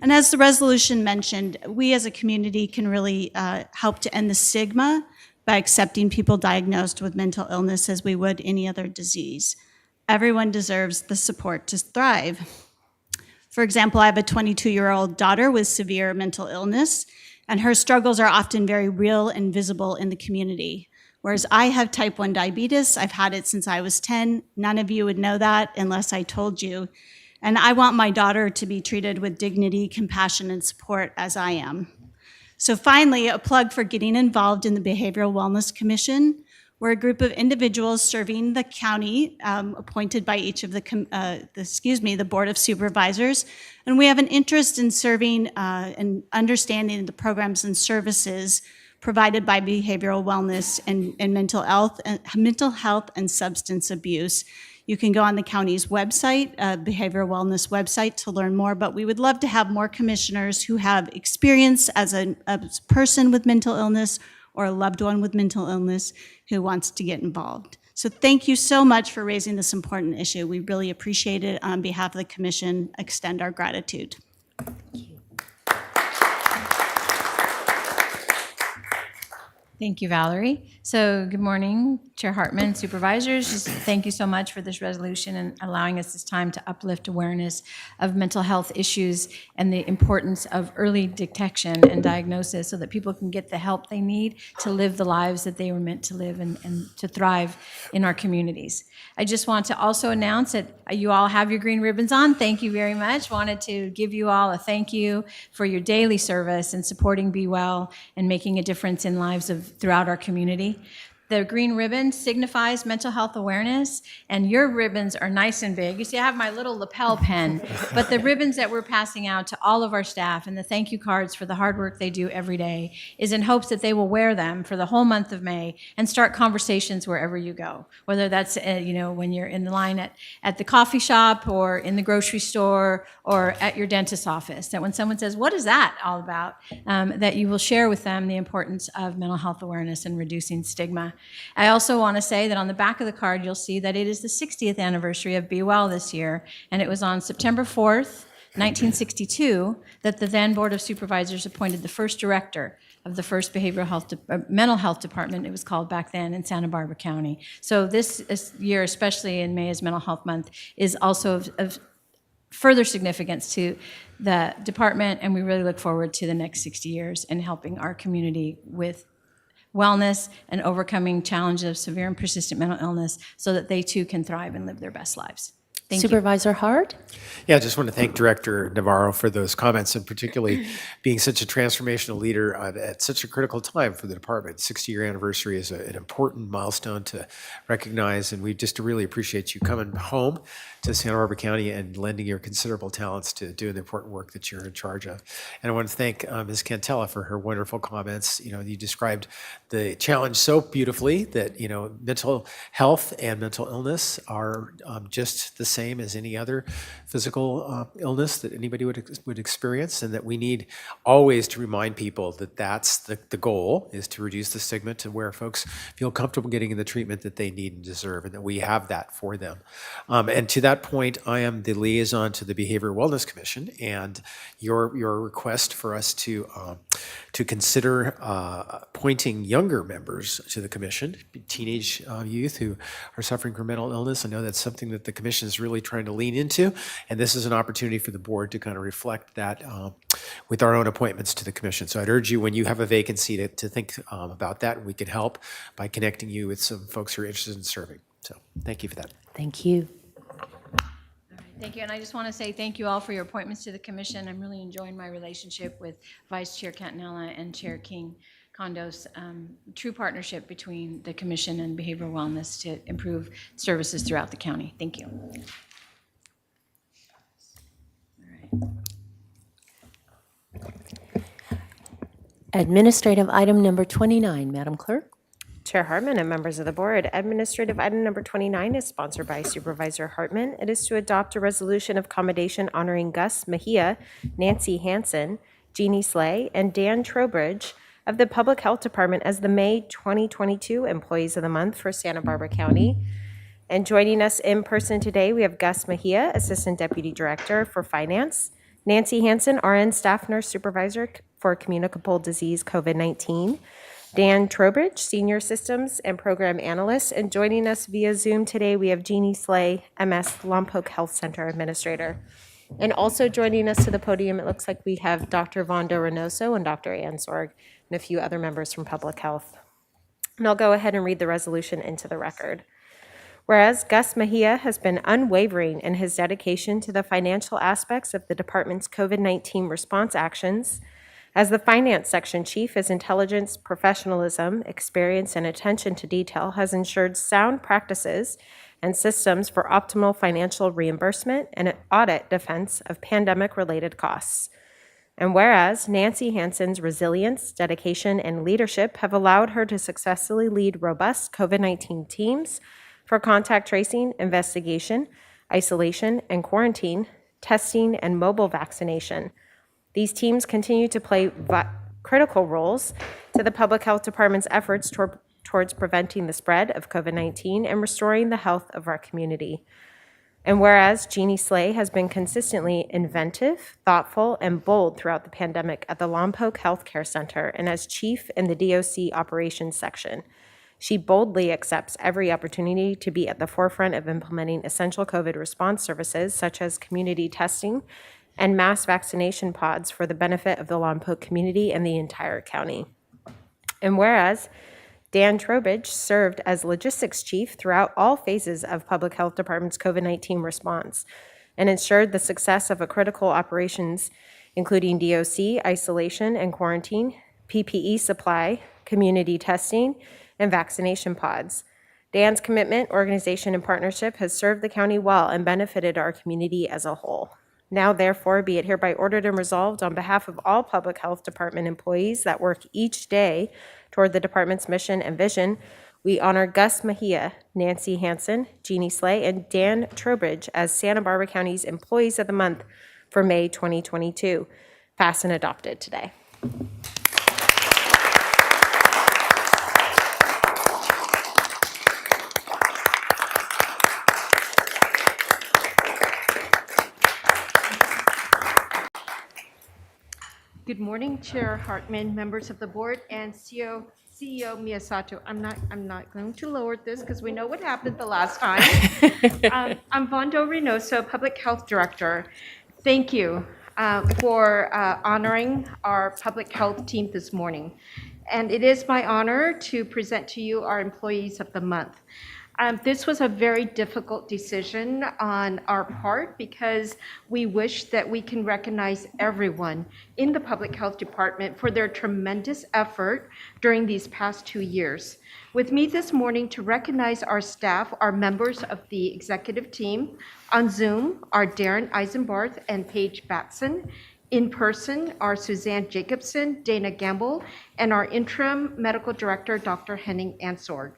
And as the resolution mentioned, we as a community can really help to end the stigma by accepting people diagnosed with mental illness as we would any other disease. Everyone deserves the support to thrive. For example, I have a 22-year-old daughter with severe mental illness, and her struggles are often very real and visible in the community. Whereas I have type 1 diabetes, I've had it since I was 10. None of you would know that unless I told you. And I want my daughter to be treated with dignity, compassion, and support as I am. So finally, a plug for getting involved in the Behavioral Wellness Commission. We're a group of individuals serving the county, appointed by each of the Board of Supervisors. And we have an interest in serving and understanding the programs and services provided by behavioral wellness and mental health and substance abuse. You can go on the county's website, behavioral wellness website, to learn more, but we would love to have more commissioners who have experience as a person with mental illness or a loved one with mental illness who wants to get involved. So thank you so much for raising this important issue. We really appreciate it. On behalf of the commission, extend our gratitude. Thank you, Valerie. So good morning, Chair Hartman, supervisors. Just thank you so much for this resolution and allowing us this time to uplift awareness of mental health issues and the importance of early detection and diagnosis so that people can get the help they need to live the lives that they were meant to live and to thrive in our communities. I just want to also announce that you all have your green ribbons on. Thank you very much. Wanted to give you all a thank you for your daily service and supporting Be Well and making a difference in lives of throughout our community. The green ribbon signifies mental health awareness, and your ribbons are nice and big. You see, I have my little lapel pin, but the ribbons that we're passing out to all of our staff and the thank you cards for the hard work they do every day is in hopes that they will wear them for the whole month of May and start conversations wherever you go, whether that's when you're in the line at the coffee shop or in the grocery store or at your dentist's office, that when someone says, what is that all about, that you will share with them the importance of mental health awareness and reducing stigma. I also want to say that on the back of the card, you'll see that it is the 60th anniversary of Be Well this year, and it was on September 4th, 1962, that the then Board of Supervisors appointed the first director of the first mental health department, it was called back then, in Santa Barbara County. So this year, especially in May as Mental Health Month, is also of further significance to the department, and we really look forward to the next 60 years in helping our community with wellness and overcoming challenges of severe and persistent mental illness so that they too can thrive and live their best lives. Thank you. Supervisor Hart? Yeah, I just want to thank Director Navarro for those comments and particularly being such a transformational leader at such a critical time for the department. 60-year anniversary is an important milestone to recognize, and we just really appreciate you coming home to Santa Barbara County and lending your considerable talents to do the important work that you're in charge of. And I want to thank Ms. Cantella for her wonderful comments. You described the challenge so beautifully that, mental health and mental illness are just the same as any other physical illness that anybody would experience, and that we need always to remind people that that's the goal, is to reduce the stigma to where folks feel comfortable getting the treatment that they need and deserve, and that we have that for them. And to that point, I am the liaison to the Behavioral Wellness Commission, and your request for us to consider appointing younger members to the commission, teenage youth who are suffering from mental illness. I know that's something that the commission is really trying to lean into, and this is an opportunity for the board to kind of reflect that with our own appointments to the commission. So I'd urge you, when you have a vacancy, to think about that, and we can help by connecting you with some folks who are interested in serving. So thank you for that. Thank you. Thank you, and I just want to say thank you all for your appointments to the commission. I'm really enjoying my relationship with Vice Chair Cantanella and Chair King-Condos. True partnership between the commission and behavioral wellness to improve services throughout the county. Thank you. Administrative item number 29, Madam Clerk. Chair Hartman and members of the board, administrative item number 29 is sponsored by Supervisor Hartman. It is to adopt a resolution of commendation honoring Gus Mejia, Nancy Hansen, Jeannie Slay, and Dan Trowbridge of the Public Health Department as the May 2022 Employees of the Month for Santa Barbara County. And joining us in person today, we have Gus Mejia, Assistant Deputy Director for Finance, Nancy Hansen, RN Staff Nurse Supervisor for Communicable Disease COVID-19, Dan Trowbridge, Senior Systems and Program Analyst, and joining us via Zoom today, we have Jeannie Slay, MS Lompoc Health Center Administrator. And also joining us to the podium, it looks like we have Dr. Vondo Reynoso and Dr. Ansorg and a few other members from Public Health. And I'll go ahead and read the resolution into the record. Whereas Gus Mejia has been unwavering in his dedication to the financial aspects of the department's COVID-19 response actions, as the Finance Section Chief, his intelligence, professionalism, experience, and attention to detail has ensured sound practices and systems for optimal financial reimbursement and audit defense of pandemic-related costs. And whereas Nancy Hansen's resilience, dedication, and leadership have allowed her to successfully lead robust COVID-19 teams for contact tracing, investigation, isolation, and quarantine, testing, and mobile vaccination. These teams continue to play critical roles to the Public Health Department's efforts toward towards preventing the spread of COVID-19 and restoring the health of our community. And whereas Jeannie Slay has been consistently inventive, thoughtful, and bold throughout the pandemic at the Lompoc Healthcare Center and as chief in the DOC operations section, she boldly accepts every opportunity to be at the forefront of implementing essential COVID response services such as community testing and mass vaccination pods for the benefit of the Lompoc community and the entire county. And whereas Dan Trowbridge served as logistics chief throughout all phases of Public Health Department's COVID-19 response and ensured the success of a critical operations, including DOC, isolation and quarantine, PPE supply, community testing, and vaccination pods. Dan's commitment, organization, and partnership has served the county well and benefited our community as a whole. Now, therefore, be it hereby ordered and resolved on behalf of all Public Health Department employees that work each day toward the department's mission and vision, we honor Gus Mejia, Nancy Hansen, Jeannie Slay, and Dan Trowbridge as Santa Barbara County's Employees of the Month for May 2022, passed and adopted today. Good morning, Chair Hartman, members of the board, and CEO Miyasato. I'm not going to lower this because we know what happened the last time. I'm Vondo Reynoso, Public Health Director. Thank you for honoring our public health team this morning. And it is my honor to present to you our Employees of the Month. This was a very difficult decision on our part because we wish that we can recognize everyone in the Public Health Department for their tremendous effort during these past 2 years. With me this morning to recognize our staff are members of the executive team. On Zoom are Darren Eisenbarth and Paige Batson. In person are Suzanne Jacobson, Dana Gamble, and our interim medical director, Dr. Henning Ansord.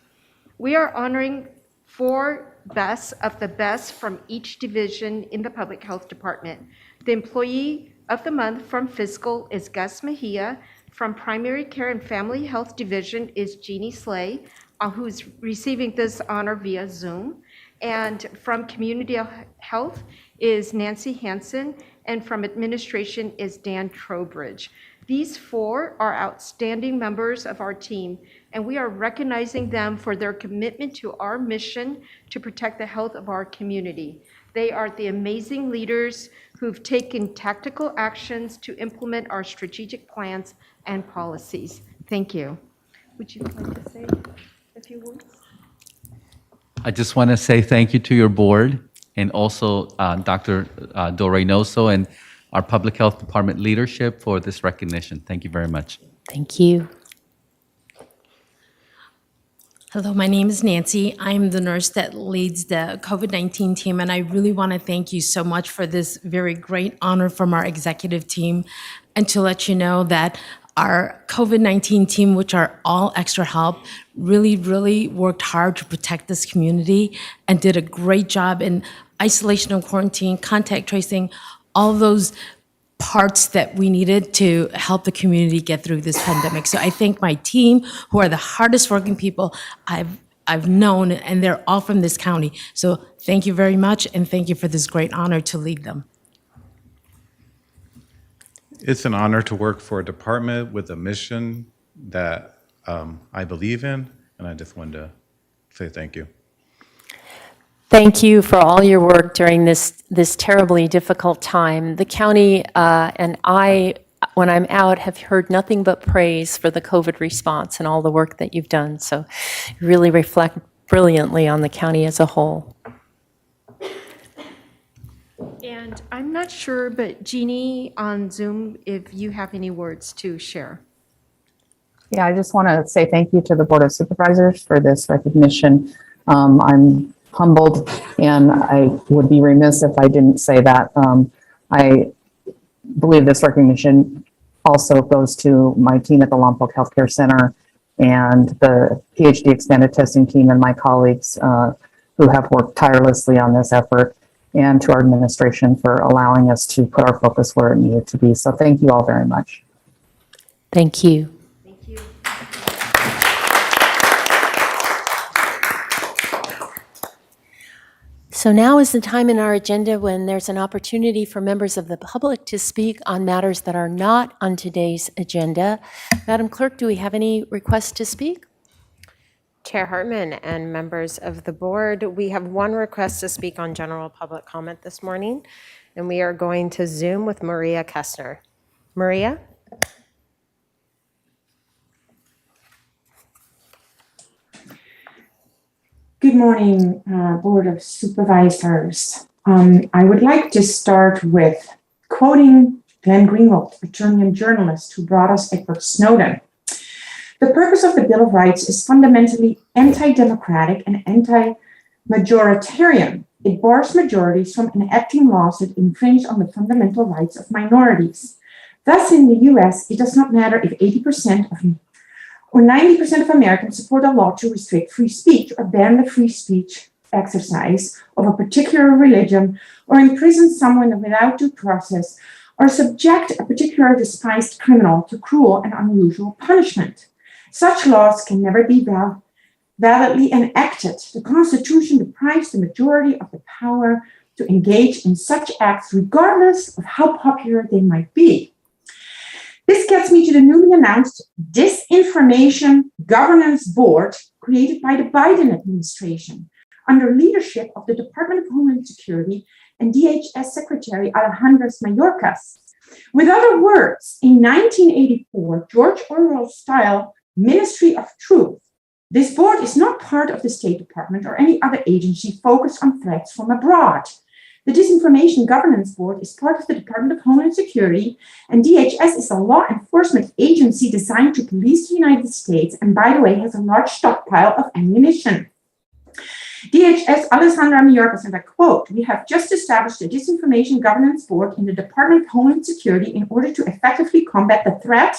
We are honoring 4 best of the best from each division in the Public Health Department. The Employee of the Month from Fiscal is Gus Mejia. From Primary Care and Family Health Division is Jeannie Slay, who's receiving this honor via Zoom. And from Community Health is Nancy Hansen, and from Administration is Dan Trowbridge. These 4 are outstanding members of our team, and we are recognizing them for their commitment to our mission to protect the health of our community. They are the amazing leaders who've taken tactical actions to implement our strategic plans and policies. Thank you. Would you like to say a few words? I just want to say thank you to your board and also Dr. Do Reynoso and our Public Health Department leadership for this recognition. Thank you very much. Thank you. Hello, my name is Nancy. I'm the nurse that leads the COVID-19 team, and I really want to thank you so much for this very great honor from our executive team, and to let you know that our COVID-19 team, which are all extra help, really worked hard to protect this community and did a great job in isolation and quarantine, contact tracing, all those parts that we needed to help the community get through this pandemic. So I thank my team, who are the hardest working people I've known, and they're all from this county. So thank you very much, and thank you for this great honor to lead them. It's an honor to work for a department with a mission that I believe in, and I just wanted to say thank you. Thank you for all your work during this terribly difficult time. The county and I, when I'm out, have heard nothing but praise for the COVID response and all the work that you've done. So you really reflect brilliantly on the county as a whole. And I'm not sure, but Jeannie on Zoom, if you have any words to share. Yeah, I just want to say thank you to the Board of Supervisors for this recognition. I'm humbled, and I would be remiss if I didn't say that. I believe this recognition also goes to my team at the Lompoc Healthcare Center and the PhD expanded testing team and my colleagues who have worked tirelessly on this effort, and to our administration for allowing us to put our focus where it needed to be. So thank you all very much. Thank you. Thank you. So now is the time in our agenda when there's an opportunity for members of the public to speak on matters that are not on today's agenda. Madam Clerk, do we have any requests to speak? Chair Hartman and members of the board, we have one request to speak on general public comment this morning, and we are going to Zoom with Maria Kessner. Maria? Good morning, Board of Supervisors. I would like to start with quoting Glenn Greenwald, attorney and journalist who brought us Edward Snowden. The purpose of the Bill of Rights is fundamentally anti-democratic and anti-majoritarian. It bars majorities from enacting laws that infringe on the fundamental rights of minorities. Thus, in the US, it does not matter if 80% or 90% of Americans support a law to restrict free speech or ban the free speech exercise of a particular religion or imprison someone without due process or subject a particular despised criminal to cruel and unusual punishment. Such laws can never be validly enacted. The Constitution deprives the majority of the power to engage in such acts regardless of how popular they might be. This gets me to the newly announced Disinformation Governance Board created by the Biden administration under leadership of the Department of Homeland Security and DHS Secretary Alejandro Mayorkas. With other words, in 1984, George Orwell-style Ministry of Truth, this board is not part of the State Department or any other agency focused on threats from abroad. The Disinformation Governance Board is part of the Department of Homeland Security, and DHS is a law enforcement agency designed to police the United States, and by the way, has a large stockpile of ammunition. DHS Alejandra Mayorkas, and I quote, "We have just established a Disinformation Governance Board in the Department of Homeland Security in order to effectively combat the threat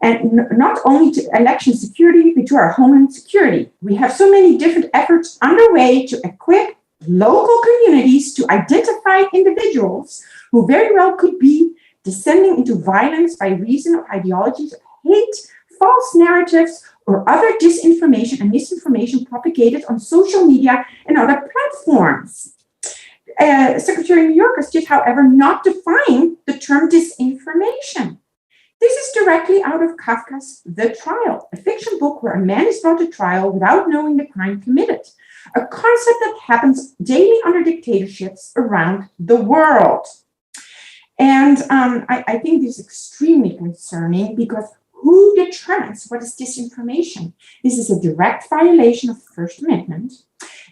and not only to election security, but to our homeland security. We have so many different efforts underway to equip local communities to identify individuals who very well could be descending into violence by reason of ideologies of hate, false narratives, or other disinformation and misinformation propagated on social media and other platforms." Secretary Mayorkas did, however, not define the term disinformation. This is directly out of Kafka's The Trial, a fiction book where a man is brought to trial without knowing the crime committed, a concept that happens daily under dictatorships around the world. And I think this is extremely concerning because who determines what is disinformation? This is a direct violation of the First Amendment.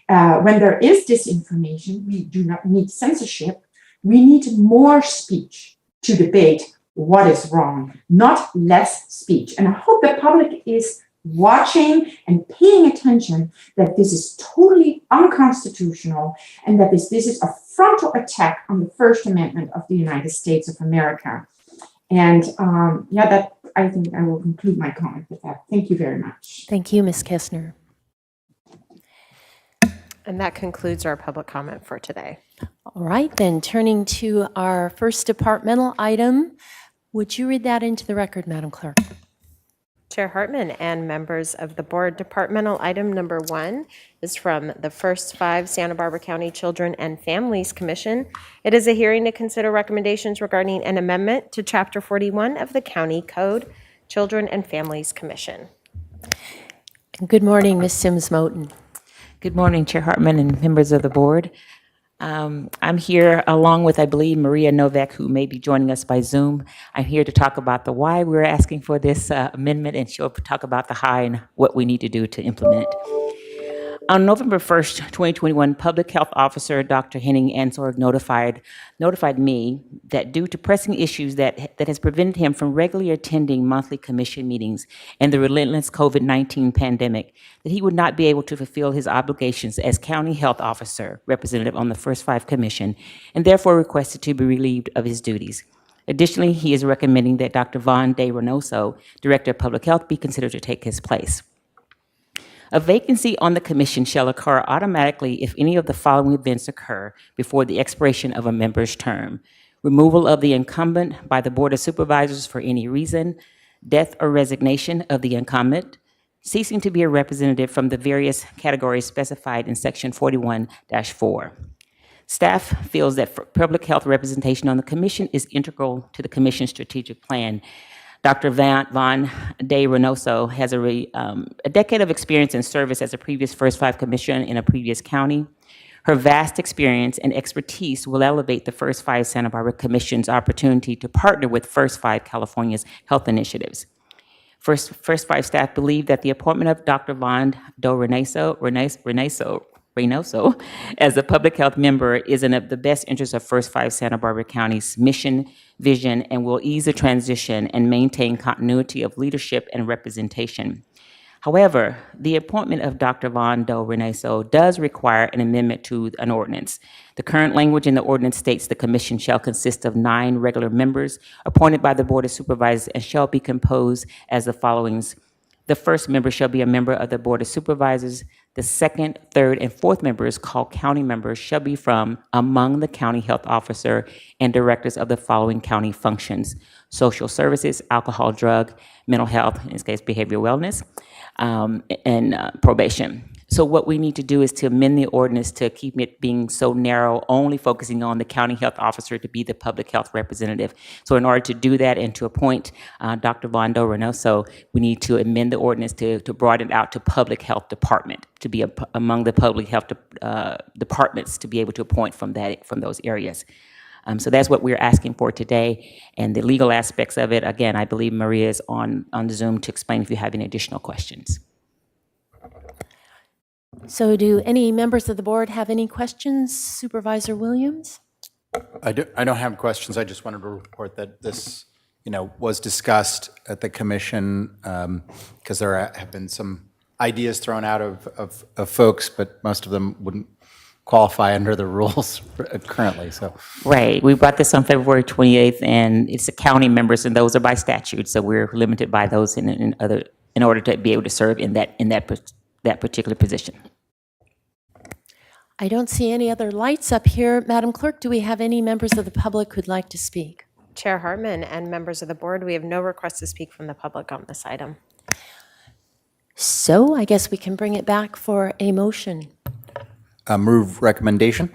When there is disinformation, we do not need censorship. We need more speech to debate what is wrong, not less speech. And I hope the public is watching and paying attention that this is totally unconstitutional and that this is a frontal attack on the First Amendment of the United States of America. And that I think I will conclude my comment with that. Thank you very much. Thank you, Ms. Kessner. And that concludes our public comment for today. All right, then turning to our first departmental item, would you read that into the record, Madam Clerk? Chair Hartman and members of the board, departmental item number 1 is from the First 5 Santa Barbara County Children and Families Commission. It is a hearing to consider recommendations regarding an amendment to Chapter 41 of the County Code, Children and Families Commission. Good morning, Ms. Sims-Moten. Good morning, Chair Hartman and members of the board. I'm here along with, I believe, Maria Novak, who may be joining us by Zoom. I'm here to talk about the why we're asking for this amendment, and she'll talk about the how and what we need to do to implement it. On November 1st, 2021, Public Health Officer Dr. Henning Ansor notified me that due to pressing issues that has prevented him from regularly attending monthly commission meetings and the relentless COVID-19 pandemic, that he would not be able to fulfill his obligations as County Health Officer representative on the First 5 Commission, and therefore requested to be relieved of his duties. Additionally, he is recommending that Dr. Von De Reynoso, Director of Public Health, be considered to take his place. A vacancy on the commission shall occur automatically if any of the following events occur before the expiration of a member's term: removal of the incumbent by the Board of Supervisors for any reason, death or resignation of the incumbent, ceasing to be a representative from the various categories specified in Section 41-4. Staff feels that public health representation on the commission is integral to the commission's strategic plan. Dr. Von De Reynoso has a decade of experience in service as a previous First Five commissioner in a previous county. Her vast experience and expertise will elevate the First Five Santa Barbara Commission's opportunity to partner with First Five California's health initiatives. First Five staff believe that the appointment of Dr. Von De Reynoso as a public health member is in the best interest of First Five Santa Barbara County's mission, vision, and will ease the transition and maintain continuity of leadership and representation. However, the appointment of Dr. Von De Reynoso does require an amendment to an ordinance. The current language in the ordinance states the commission shall consist of 9 regular members appointed by the Board of Supervisors and shall be composed as the followings. The first member shall be a member of the Board of Supervisors. The second, third, and fourth members, called county members, shall be from among the county health officer and directors of the following county functions: social services, alcohol, drug, mental health, in this case, behavioral wellness, and probation. So what we need to do is to amend the ordinance to keep it being so narrow, only focusing on the county health officer to be the public health representative. So in order to do that and to appoint Dr. Von De Reynoso, we need to amend the ordinance to broaden it out to public health department, to be among the public health departments to be able to appoint from those areas. So that's what we're asking for today. And the legal aspects of it, again, I believe Maria is on Zoom to explain if you have any additional questions. So do any members of the board have any questions? Supervisor Williams? I don't have questions. I just wanted to report that this, was discussed at the commission because there have been some ideas thrown out of folks, but most of them wouldn't qualify under the rules currently. So Right. We brought this on February 28th, and it's the county members, and those are by statute. So we're limited by those in order to be able to serve in that particular position. I don't see any other lights up here. Madam Clerk, do we have any members of the public who'd like to speak? Chair Hartman and members of the board, we have no requests to speak from the public on this item. So I guess we can bring it back for a motion. Move recommendation.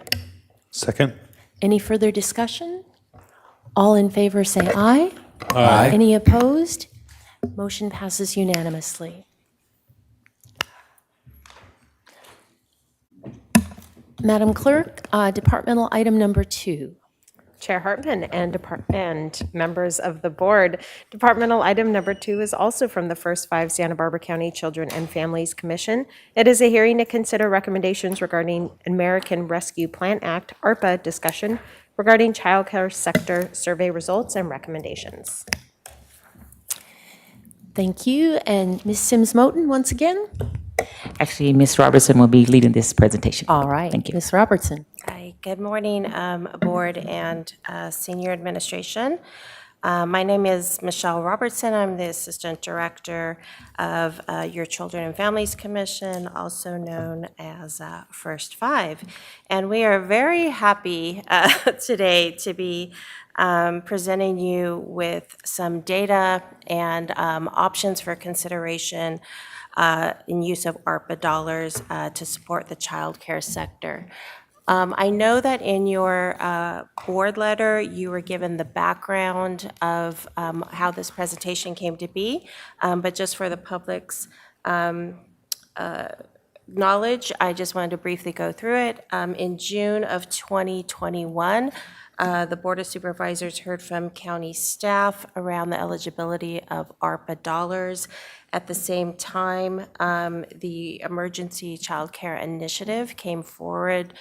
Second. Any further discussion? All in favor say aye. Aye. Any opposed? Motion passes unanimously. Madam Clerk, departmental item number 2. Chair Hartman and members of the board, departmental item number 2 is also from the First Five Santa Barbara County Children and Families Commission. It is a hearing to consider recommendations regarding American Rescue Plan Act, ARPA discussion regarding child care sector survey results and recommendations. Thank you. And Ms. Sims-Moten, once again. Actually, Ms. Robertson will be leading this presentation. All right. Thank you. Ms. Robertson. Hi, good morning, board and senior administration. My name is Michelle Robertson. I'm the Assistant Director of your Children and Families Commission, also known as First Five. And we are very happy today to be presenting you with some data and options for consideration in use of ARPA dollars to support the child care sector. I know that in your board letter, you were given the background of how this presentation came to be, but just for the public's knowledge, I just wanted to briefly go through it. In June of 2021, the Board of Supervisors heard from county staff around the eligibility of ARPA dollars. At the same time, the Emergency Child Care Initiative came forward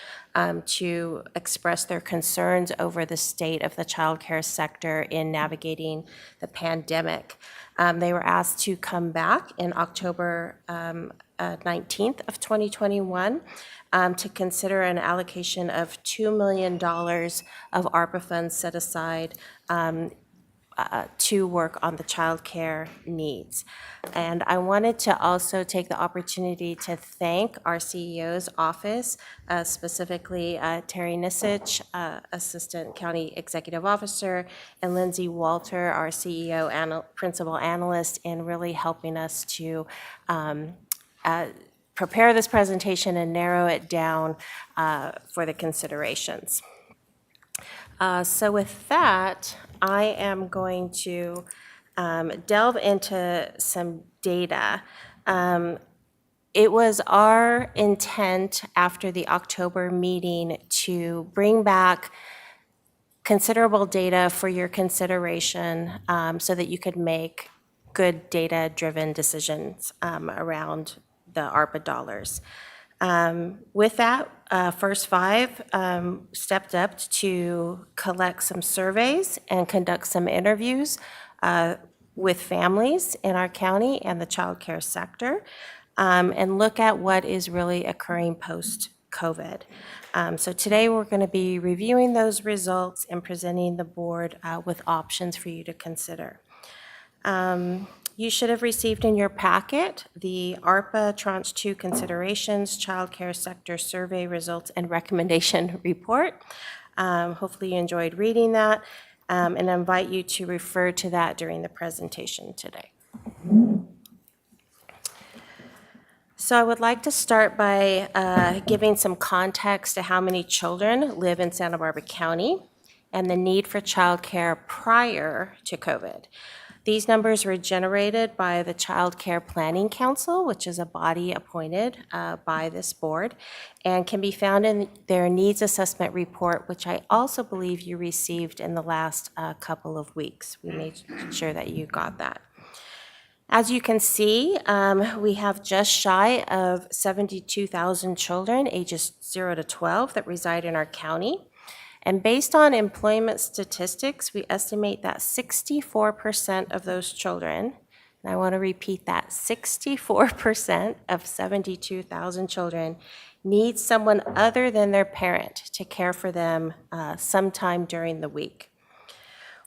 to express their concerns over the state of the child care sector in navigating the pandemic. They were asked to come back in October 19th of 2021 to consider an allocation of $2 million of ARPA funds set aside to work on the childcare needs. And I wanted to also take the opportunity to thank our CEO's office, specifically Terry Nisich, Assistant County Executive Officer, and Lindsay Walter, our CEO and Principal Analyst, in really helping us to prepare this presentation and narrow it down for the considerations. So with that, I am going to delve into some data. It was our intent after the October meeting to bring back considerable data for your consideration so that you could make good data-driven decisions around the ARPA dollars. With that, First Five stepped up to collect some surveys and conduct some interviews with families in our county and the child care sector, and look at what is really occurring post-COVID. So today we're going to be reviewing those results and presenting the board with options for you to consider. You should have received in your packet the ARPA Tranche 2 Considerations, Child Care Sector Survey Results and Recommendation Report. Hopefully you enjoyed reading that, and I invite you to refer to that during the presentation today. So I would like to start by giving some context to how many children live in Santa Barbara County and the need for childcare prior to COVID. These numbers were generated by the Child Care Planning Council, which is a body appointed by this board, and can be found in their needs assessment report, which I also believe you received in the last couple of weeks. We made sure that you got that. As you can see, we have just shy of 72,000 children ages 0 to 12 that reside in our county. And based on employment statistics, we estimate that 64% of those children, and I want to repeat that, 64% of 72,000 children need someone other than their parent to care for them sometime during the week.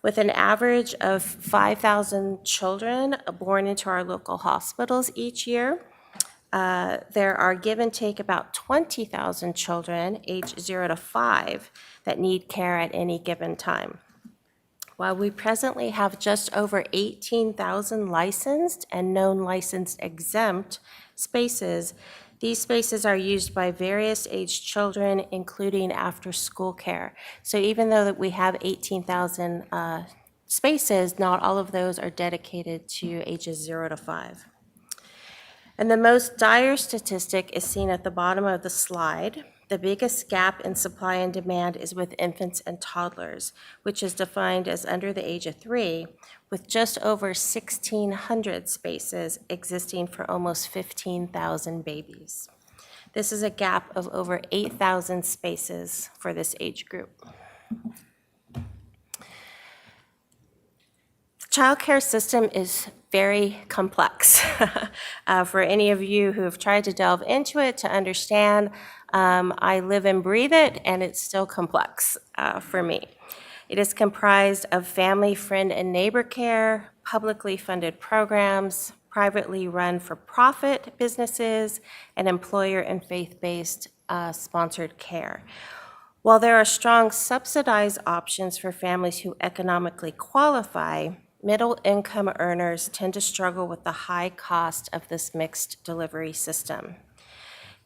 With an average of 5,000 children born into our local hospitals each year, there are give and take about 20,000 children aged 0 to 5 that need care at any given time. While we presently have just over 18,000 licensed and known licensed exempt spaces, these spaces are used by various age children, including after-school care. So even though that we have 18,000 spaces, not all of those are dedicated to ages 0 to 5. And the most dire statistic is seen at the bottom of the slide. The biggest gap in supply and demand is with infants and toddlers, which is defined as under the age of 3, with just over 1,600 spaces existing for almost 15,000 babies. This is a gap of over 8,000 spaces for this age group. The child care system is very complex. For any of you who have tried to delve into it to understand, I live and breathe it, and it's still complex for me. It is comprised of family, friend, and neighbor care, publicly funded programs, privately run for-profit businesses, and employer and faith-based sponsored care. While there are strong subsidized options for families who economically qualify, middle-income earners tend to struggle with the high cost of this mixed delivery system.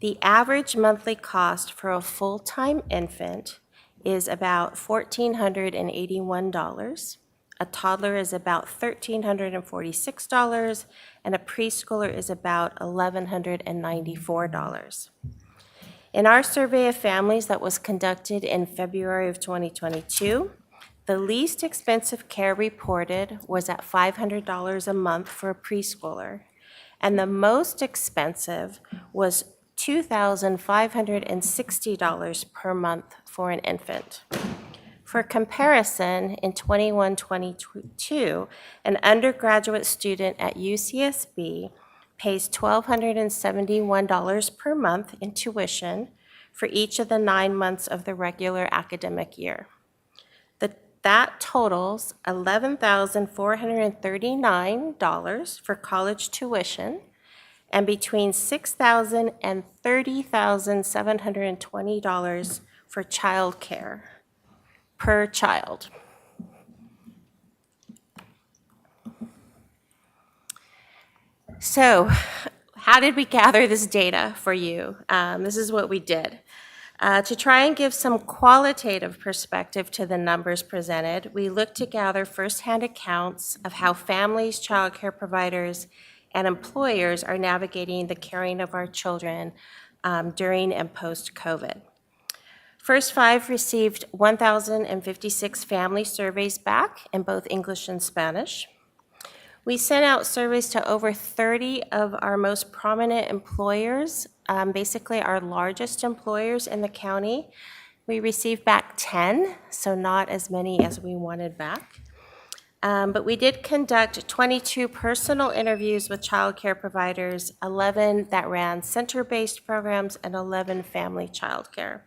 The average monthly cost for a full-time infant is about $1,481. A toddler is about $1,346, and a preschooler is about $1,194. In our survey of families that was conducted in February of 2022, the least expensive care reported was at $500 a month for a preschooler, and the most expensive was $2,560 per month for an infant. For comparison, in 21-22, an undergraduate student at UCSB pays $1,271 per month in tuition for each of the 9 months of the regular academic year. That totals $11,439 for college tuition and between $6,000 and $30,720 for childcare per child. So, how did we gather this data for you? This is what we did. To try and give some qualitative perspective to the numbers presented, we looked to gather firsthand accounts of how families, childcare providers, and employers are navigating the caring of our children during and post-COVID. First five received 1,056 family surveys back in both English and Spanish. We sent out surveys to over 30 of our most prominent employers, basically our largest employers in the county. We received back 10, so not as many as we wanted back. But we did conduct 22 personal interviews with childcare providers, 11 that ran center-based programs, and 11 family childcare.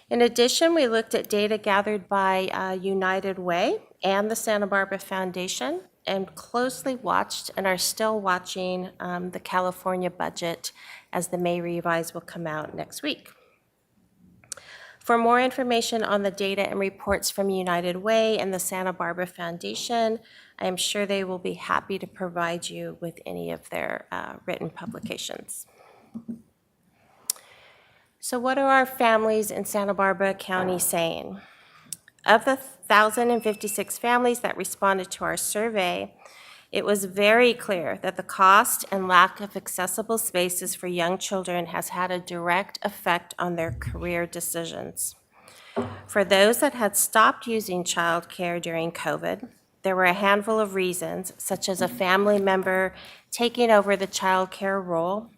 In addition, we looked at data gathered by United Way and the Santa Barbara Foundation and closely watched and are still watching the California budget as the May revise will come out next week. For more information on the data and reports from United Way and the Santa Barbara Foundation, I am sure they will be happy to provide you with any of their written publications. So what are our families in Santa Barbara County saying? Of the 1,056 families that responded to our survey, it was very clear that the cost and lack of accessible spaces for young children has had a direct effect on their career decisions. For those that had stopped using childcare during COVID, there were a handful of reasons, such as a family member taking over the childcare role,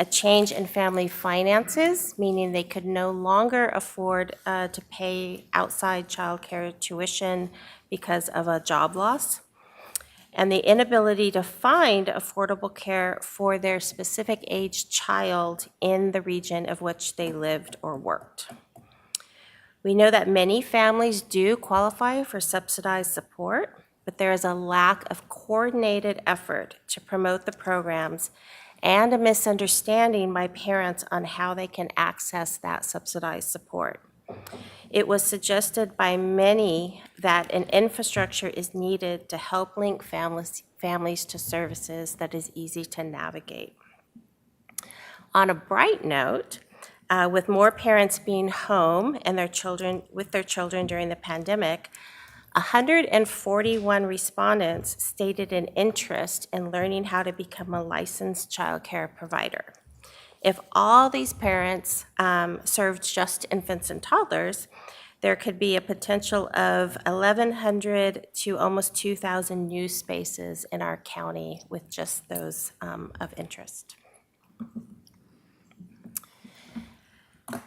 a change in family finances, meaning they could no longer afford to pay outside childcare tuition because of a job loss, and the inability to find affordable care for their specific age child in the region of which they lived or worked. We know that many families do qualify for subsidized support, but there is a lack of coordinated effort to promote the programs and a misunderstanding by parents on how they can access that subsidized support. It was suggested by many that an infrastructure is needed to help link families to services that is easy to navigate. On a bright note, with more parents being home and with their children during the pandemic, 141 respondents stated an interest in learning how to become a licensed childcare provider. If all these parents served just infants and toddlers, there could be a potential of 1,100 to almost 2,000 new spaces in our county with just those of interest.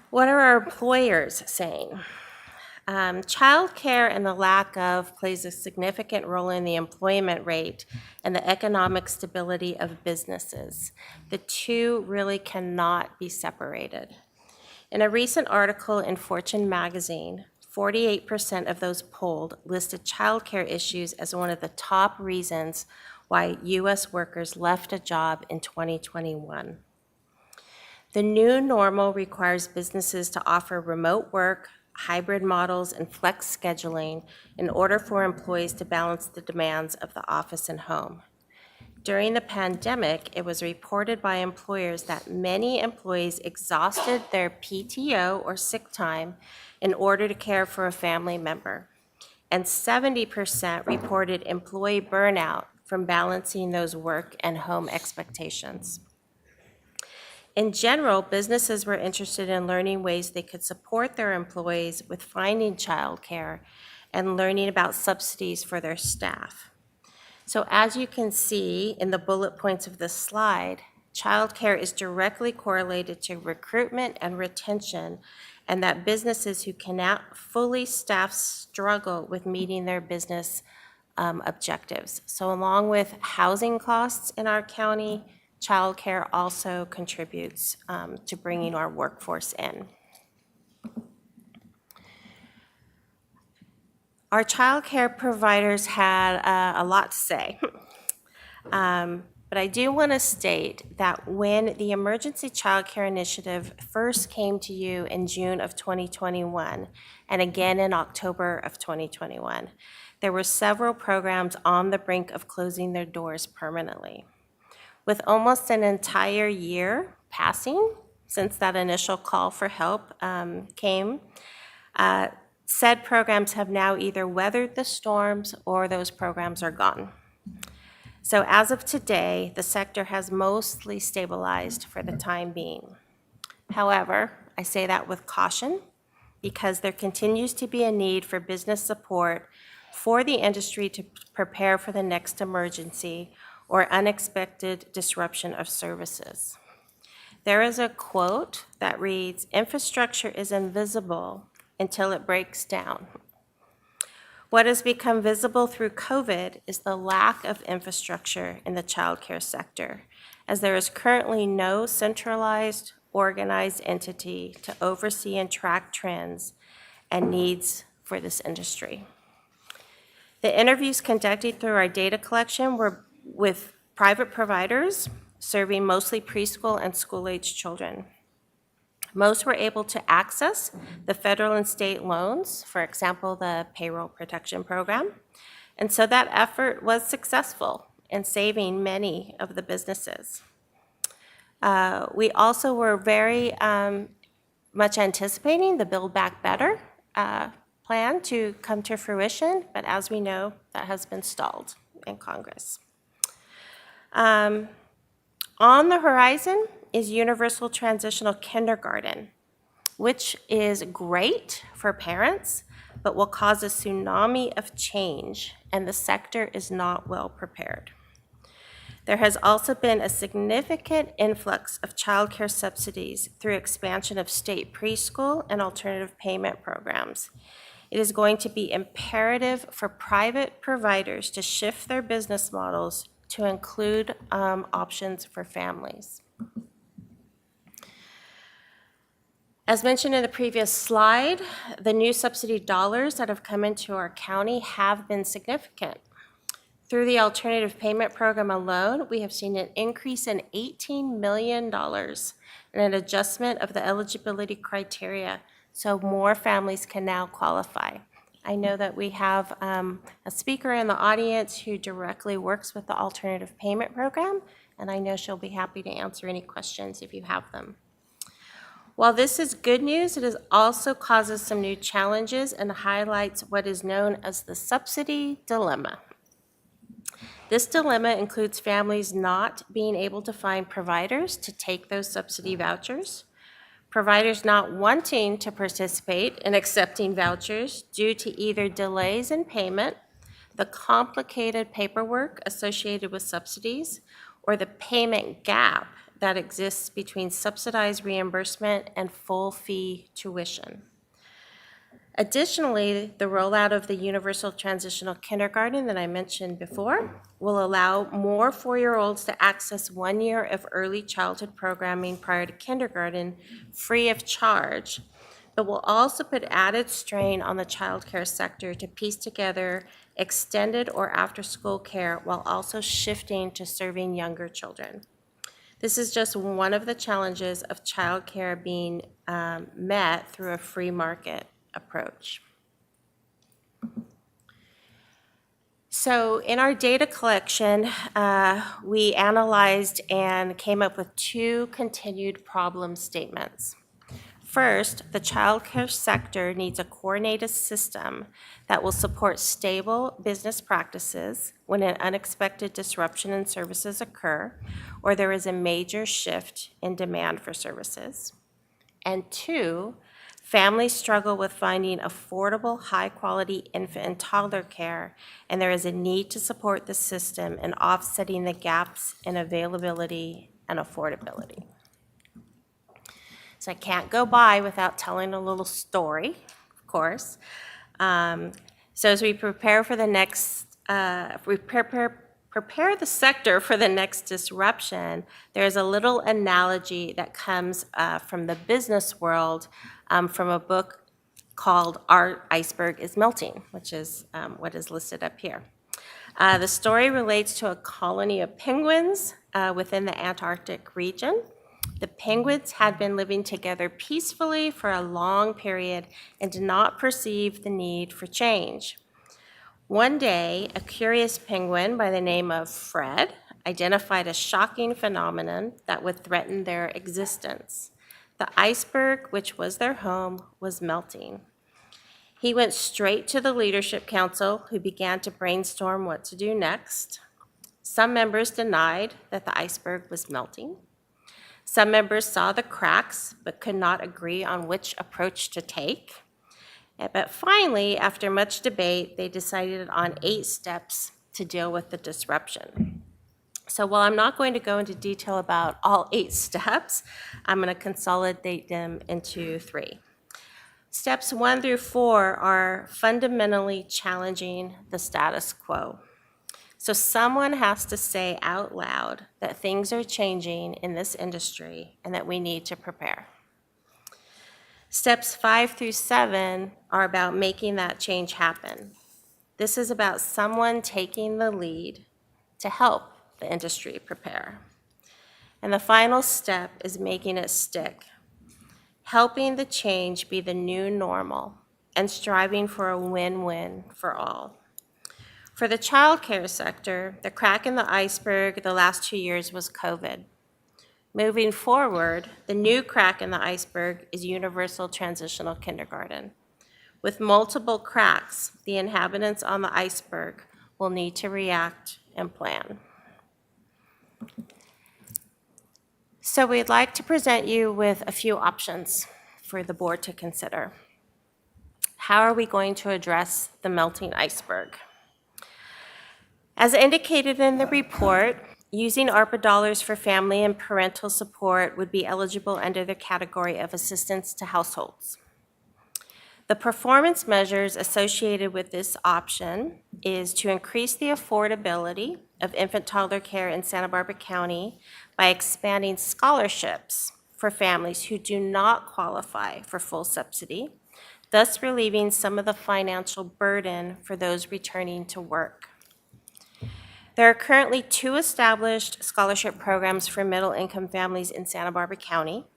What are our employers saying? Childcare and the lack of plays a significant role in the employment rate and the economic stability of businesses. The two really cannot be separated. In a recent article in Fortune magazine, 48% of those polled listed childcare issues as one of the top reasons why U.S. workers left a job in 2021. The new normal requires businesses to offer remote work, hybrid models, and flex scheduling in order for employees to balance the demands of the office and home. During the pandemic, it was reported by employers that many employees exhausted their PTO or sick time in order to care for a family member, and 70% reported employee burnout from balancing those work and home expectations. In general, businesses were interested in learning ways they could support their employees with finding childcare and learning about subsidies for their staff. So as you can see in the bullet points of this slide, childcare is directly correlated to recruitment and retention, and that businesses who cannot fully staff struggle with meeting their business objectives. So along with housing costs in our county, childcare also contributes to bringing our workforce in. Our child care providers had a lot to say. But I do want to state that when the Emergency Child Care Initiative first came to you in June of 2021, and again in October of 2021, there were several programs on the brink of closing their doors permanently. With almost an entire year passing since that initial call for help came, said programs have now either weathered the storms or those programs are gone. So as of today, the sector has mostly stabilized for the time being. However, I say that with caution because there continues to be a need for business support for the industry to prepare for the next emergency or unexpected disruption of services. There is a quote that reads, "Infrastructure is invisible until it breaks down." What has become visible through COVID is the lack of infrastructure in the childcare sector, as there is currently no centralized, organized entity to oversee and track trends and needs for this industry. The interviews conducted through our data collection were with private providers serving mostly preschool and school-age children. Most were able to access the federal and state loans, for example, the Payroll Protection Program. And so that effort was successful in saving many of the businesses. We also were very much anticipating the Build Back Better plan to come to fruition, but as we know, that has been stalled in Congress. On the horizon is Universal Transitional Kindergarten, which is great for parents, but will cause a tsunami of change, and the sector is not well prepared. There has also been a significant influx of childcare subsidies through expansion of state preschool and alternative payment programs. It is going to be imperative for private providers to shift their business models to include options for families. As mentioned in the previous slide, the new subsidy dollars that have come into our county have been significant. Through the alternative payment program alone, we have seen an increase in $18 million and an adjustment of the eligibility criteria, so more families can now qualify. I know that we have a speaker in the audience who directly works with the alternative payment program, and I know she'll be happy to answer any questions if you have them. While this is good news, it also causes some new challenges and highlights what is known as the subsidy dilemma. This dilemma includes families not being able to find providers to take those subsidy vouchers, providers not wanting to participate in accepting vouchers due to either delays in payment, the complicated paperwork associated with subsidies, or the payment gap that exists between subsidized reimbursement and full fee tuition. Additionally, the rollout of the Universal Transitional Kindergarten that I mentioned before will allow more 4-year-olds to access 1 year of early childhood programming prior to kindergarten free of charge, but will also put added strain on the childcare sector to piece together extended or after-school care while also shifting to serving younger children. This is just one of the challenges of childcare being met through a free market approach. So in our data collection, we analyzed and came up with 2 continued problem statements. First, the childcare sector needs a coordinated system that will support stable business practices when an unexpected disruption in services occur or there is a major shift in demand for services. And 2, families struggle with finding affordable, high-quality infant and toddler care, and there is a need to support the system in offsetting the gaps in availability and affordability. So I can't go by without telling a little story, of course. So as we prepare for the next, prepare the sector for the next disruption, there's a little analogy that comes from the business world from a book called Our Iceberg is Melting, which is what is listed up here. The story relates to a colony of penguins within the Antarctic region. The penguins had been living together peacefully for a long period and did not perceive the need for change. One day, a curious penguin by the name of Fred identified a shocking phenomenon that would threaten their existence. The iceberg, which was their home, was melting. He went straight to the Leadership Council, who began to brainstorm what to do next. Some members denied that the iceberg was melting. Some members saw the cracks but could not agree on which approach to take. But finally, after much debate, they decided on 8 steps to deal with the disruption. So while I'm not going to go into detail about all 8 steps, I'm going to consolidate them into 3. Steps 1 through 4 are fundamentally challenging the status quo. So someone has to say out loud that things are changing in this industry and that we need to prepare. Steps 5 through 7 are about making that change happen. This is about someone taking the lead to help the industry prepare. And the final step is making it stick, helping the change be the new normal and striving for a win-win for all. For the childcare sector, the crack in the iceberg the last 2 years was COVID. Moving forward, the new crack in the iceberg is universal transitional kindergarten. With multiple cracks, the inhabitants on the iceberg will need to react and plan. So we'd like to present you with a few options for the board to consider. How are we going to address the melting iceberg? As indicated in the report, using ARPA dollars for family and parental support would be eligible under the category of assistance to households. The performance measures associated with this option is to increase the affordability of infant toddler care in Santa Barbara County by expanding scholarships for families who do not qualify for full subsidy, thus relieving some of the financial burden for those returning to work. There are currently 2 established scholarship programs for middle-income families in Santa Barbara County: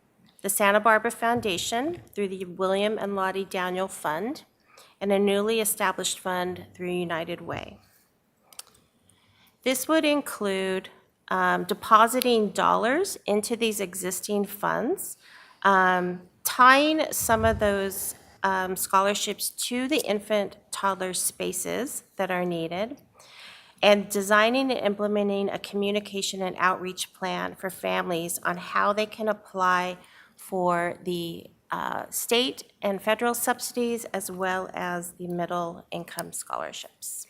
the Santa Barbara Foundation through the William and Lottie Daniel Fund, and a newly established fund through United Way. This would include depositing dollars into these existing funds, tying some of those scholarships to the infant toddler spaces that are needed, and designing and implementing a communication and outreach plan for families on how they can apply for the state and federal subsidies as well as the middle income scholarships.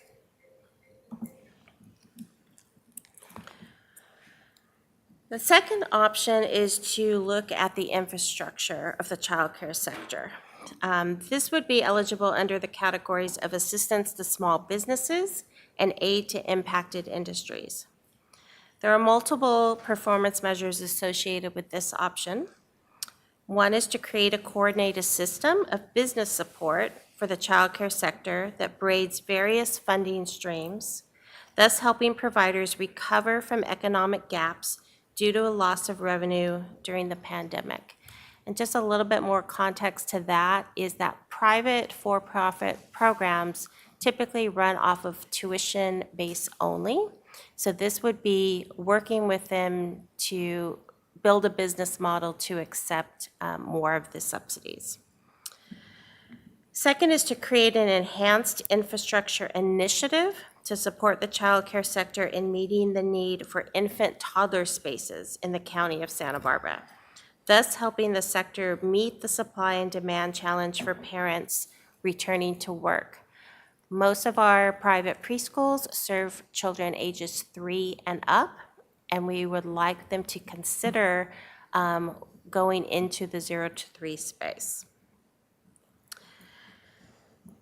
The second option is to look at the infrastructure of the childcare sector. This would be eligible under the categories of assistance to small businesses and aid to impacted industries. There are multiple performance measures associated with this option. One is to create a coordinated system of business support for the childcare sector that braids various funding streams, thus helping providers recover from economic gaps due to a loss of revenue during the pandemic. And just a little bit more context to that is that private for-profit programs typically run off of tuition base only. So this would be working with them to build a business model to accept more of the subsidies. Second is to create an enhanced infrastructure initiative to support the childcare sector in meeting the need for infant toddler spaces in the county of Santa Barbara, thus helping the sector meet the supply and demand challenge for parents returning to work. Most of our private preschools serve children ages 3 and up, and we would like them to consider going into the 0 to 3 space.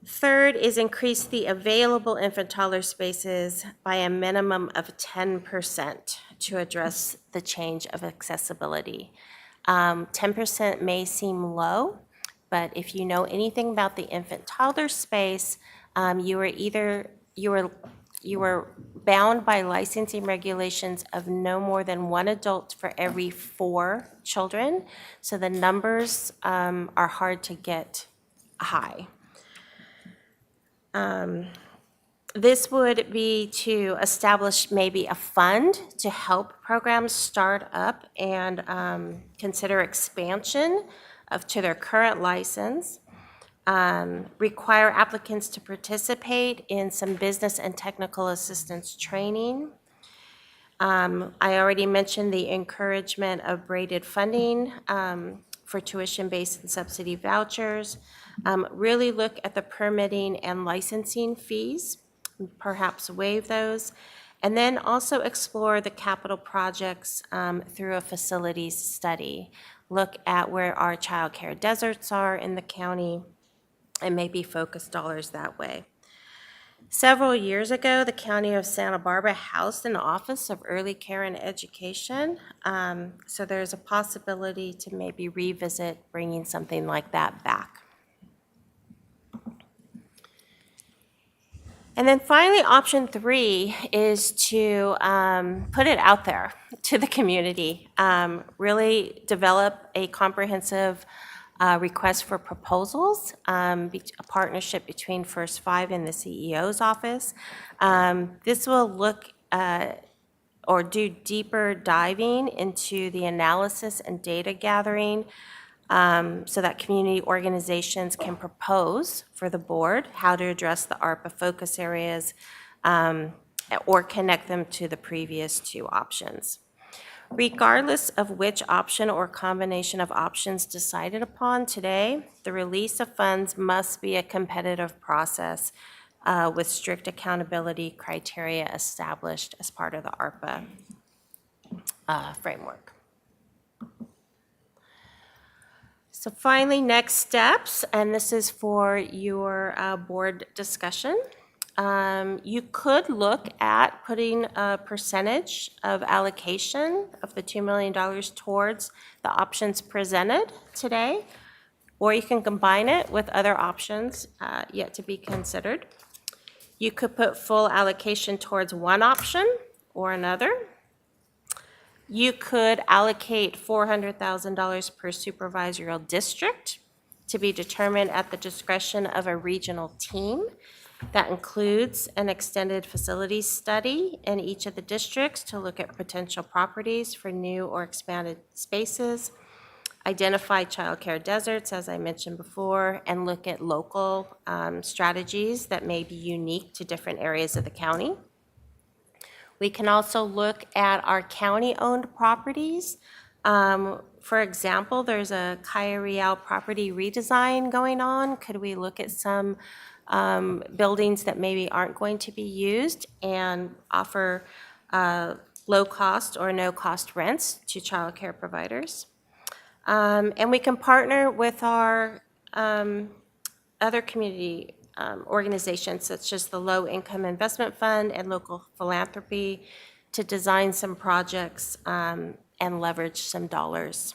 Third is increase the available infant toddler spaces by a minimum of 10% to address the change of accessibility. 10% may seem low, but if you know anything about the infant toddler space, you were bound by licensing regulations of no more than one adult for every 4 children. So the numbers are hard to get high. This would be to establish maybe a fund to help programs start up and consider expansion to their current license. Require applicants to participate in some business and technical assistance training. I already mentioned the encouragement of braided funding for tuition-based and subsidy vouchers. Really look at the permitting and licensing fees, perhaps waive those, and then also explore the capital projects through a facilities study. Look at where our child care deserts are in the county and maybe focus dollars that way. Several years ago, the County of Santa Barbara housed an Office of Early Care and Education, so there's a possibility to maybe revisit bringing something like that back. And then finally, option 3 is to put it out there to the community. Really develop a comprehensive request for proposals, a partnership between First 5 and the CEO's office. This will look or do deeper diving into the analysis and data gathering so that community organizations can propose for the board how to address the ARPA focus areas or connect them to the previous 2 options. Regardless of which option or combination of options decided upon today, the release of funds must be a competitive process with strict accountability criteria established as part of the ARPA framework. So finally, next steps, and this is for your board discussion. You could look at putting a percentage of allocation of the $2 million towards the options presented today, or you can combine it with other options yet to be considered. You could put full allocation towards one option or another. You could allocate $400,000 per supervisorial district to be determined at the discretion of a regional team. That includes an extended facilities study in each of the districts to look at potential properties for new or expanded spaces, identify child care deserts, as I mentioned before, and look at local strategies that may be unique to different areas of the county. We can also look at our county-owned properties. For example, there's a Cayo Real property redesign going on. Could we look at some buildings that maybe aren't going to be used and offer low-cost or no-cost rents to child care providers? And we can partner with our other community organizations, such as the Low Income Investment Fund and local philanthropy, to design some projects and leverage some dollars.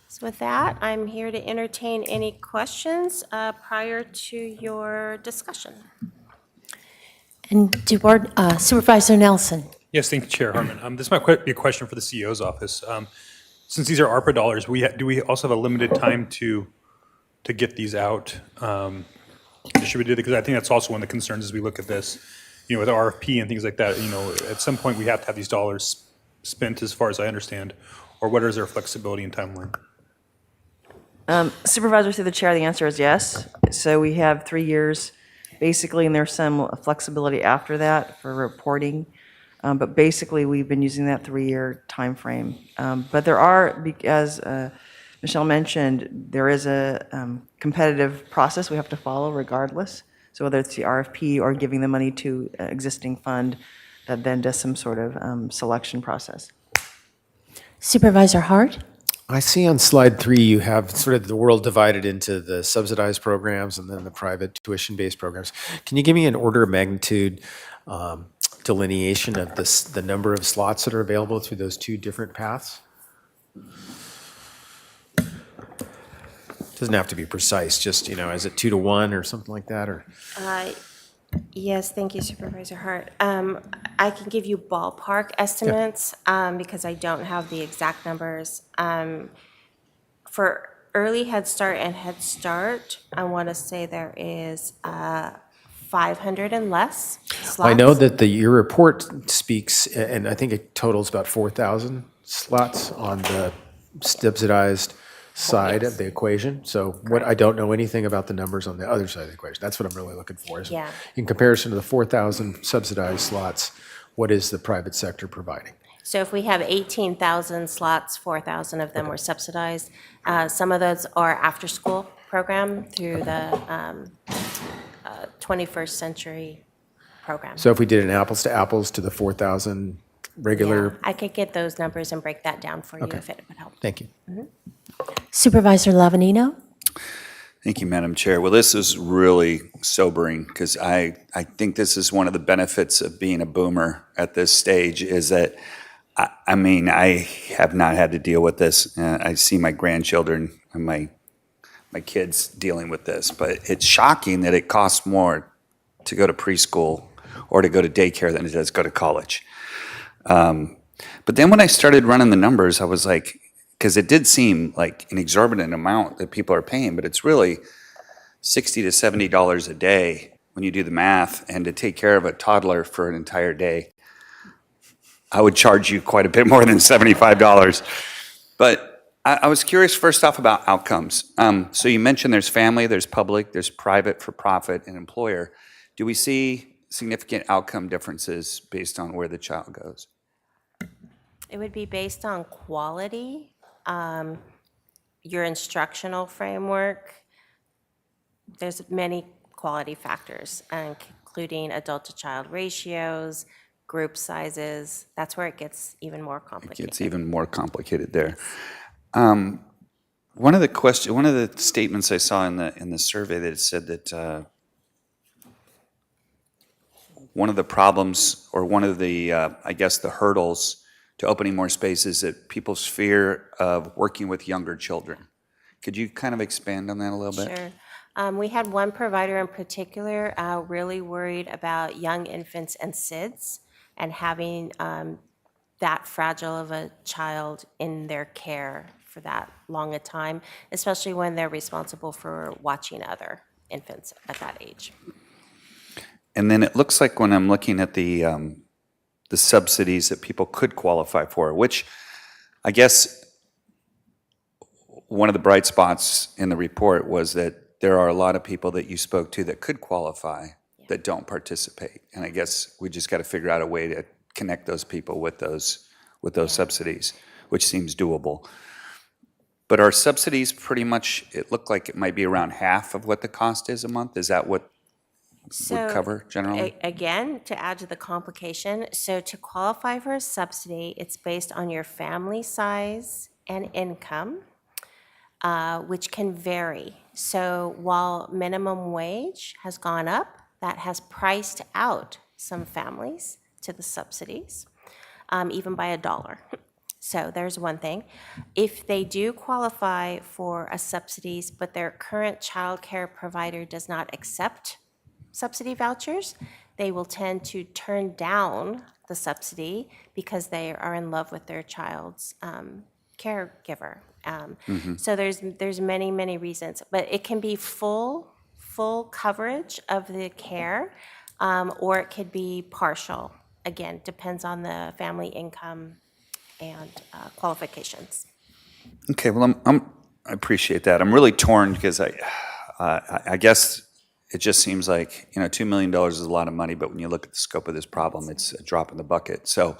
So with that, I'm here to entertain any questions prior to your discussion. And to Board Supervisor Nelson. Yes, thank you, Chair Hartman. This might be a question for the CEO's office. Since these are ARPA dollars, do we also have a limited time to get these out distributed? Because I think that's also one of the concerns as we look at this, with RFP and things like that. At some point we have to have these dollars spent, as far as I understand, or what is their flexibility and timeline? Supervisor, through the chair, the answer is yes. So we have 3 years, basically, and there's some flexibility after that for reporting. But basically, we've been using that 3-year timeframe. But there are, as Michelle mentioned, there is a competitive process we have to follow regardless. So whether it's the RFP or giving the money to an existing fund that then does some sort of selection process. Supervisor Hart? I see on slide 3 you have sort of the world divided into the subsidized programs and then the private tuition-based programs. Can you give me an order of magnitude delineation of the number of slots that are available through those 2 different paths? Doesn't have to be precise, just, is it 2 to 1 or something like that, or? Yes, thank you, Supervisor Hart. I can give you ballpark estimates because I don't have the exact numbers. For early Head Start and Head Start, I want to say there is 500 and less slots. I know that your report speaks, and I think it totals about 4,000 slots on the subsidized side of the equation. So I don't know anything about the numbers on the other side of the equation. That's what I'm really looking for. Is Yeah. In comparison to the 4,000 subsidized slots, what is the private sector providing? So if we have 18,000 slots, 4,000 of them were subsidized. Some of those are after-school program through the 21st century program. So if we did an apples to apples to the 4,000 regular. Yeah, I could get those numbers and break that down for you if it would help. Thank you. Supervisor Lavanino? Thank you, Madam Chair. Well, this is really sobering because I think this is one of the benefits of being a boomer at this stage is that, I have not had to deal with this. I see my grandchildren and my kids dealing with this, but it's shocking that it costs more to go to preschool or to go to daycare than it does go to college. But then when I started running the numbers, I was like, because it did seem like an exorbitant amount that people are paying, but it's really $60 to $70 a day when you do the math. And to take care of a toddler for an entire day, I would charge you quite a bit more than $75. But I was curious first off about outcomes. So you mentioned there's family, there's public, there's private, for profit, and employer. Do we see significant outcome differences based on where the child goes? It would be based on quality, your instructional framework. There's many quality factors, including adult-to-child ratios, group sizes. That's where it gets even more complicated. It's even more complicated there. One of the statements I saw in the survey that it said that one of the problems, or one of the the hurdles to opening more space is that people's fear of working with younger children. Could you kind of expand on that a little bit? Sure. We had one provider in particular really worried about young infants and SIDS and having that fragile of a child in their care for that long a time, especially when they're responsible for watching other infants at that age. And then it looks like when I'm looking at the subsidies that people could qualify for, which I guess one of the bright spots in the report was that there are a lot of people that you spoke to that could qualify that don't participate. And I guess we just got to figure out a way to connect those people with those subsidies, which seems doable. But are subsidies pretty much, it looked like it might be around half of what the cost is a month? Is that what would cover generally? Again, to add to the complication, so to qualify for a subsidy, it's based on your family size and income, which can vary. So while minimum wage has gone up, that has priced out some families to the subsidies, even by $1. So there's one thing. If they do qualify for a subsidies, but their current childcare provider does not accept subsidy vouchers, they will tend to turn down the subsidy because they are in love with their child's caregiver. So there's many reasons, but it can be full coverage of the care, or it could be partial. Again, depends on the family income and qualifications. Okay, well, I appreciate that. I'm really torn because I guess it just seems like, $2 million is a lot of money, but when you look at the scope of this problem, it's a drop in the bucket. So,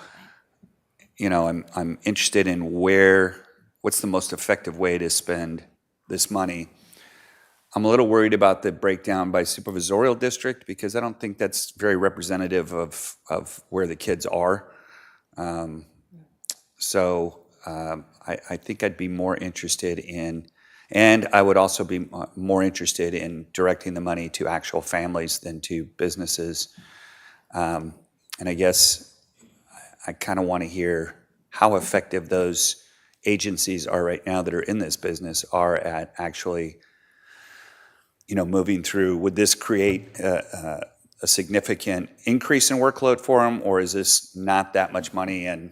I'm interested in what's the most effective way to spend this money. I'm a little worried about the breakdown by supervisorial district because I don't think that's very representative of where the kids are. So I think I'd be more interested in, and I would also be more interested in directing the money to actual families than to businesses. And I guess I kind of want to hear how effective those agencies are right now that are in this business are at actually moving through, would this create a significant increase in workload for them, or is this not that much money and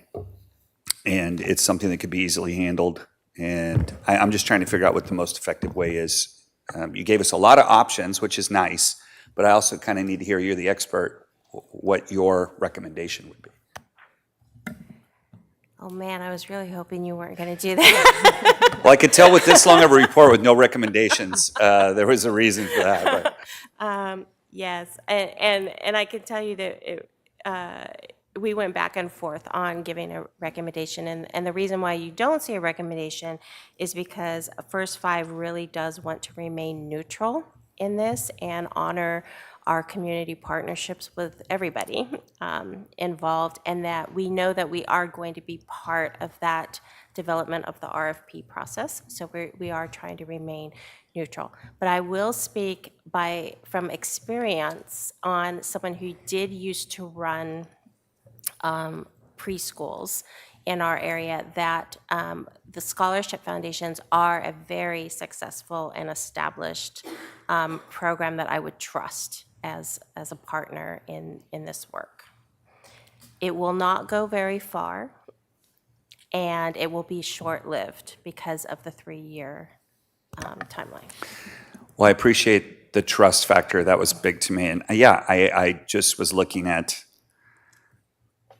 it's something that could be easily handled? And I'm just trying to figure out what the most effective way is. You gave us a lot of options, which is nice, but I also kind of need to hear, you're the expert, what your recommendation would be. Oh, man, I was really hoping you weren't going to do that. Well, I could tell with this long of a report with no recommendations, there was a reason for that. But. Yes, and I can tell you that we went back and forth on giving a recommendation, and the reason why you don't see a recommendation is because First Five really does want to remain neutral in this and honor our community partnerships with everybody involved, and that we know that we are going to be part of that development of the RFP process. So we are trying to remain neutral. But I will speak from experience on someone who did used to run preschools in our area, that the scholarship foundations are a very successful and established program that I would trust as a partner in this work. It will not go very far, and it will be short-lived because of the 3-year timeline. Well, I appreciate the trust factor. That was big to me. And yeah, I just was looking at,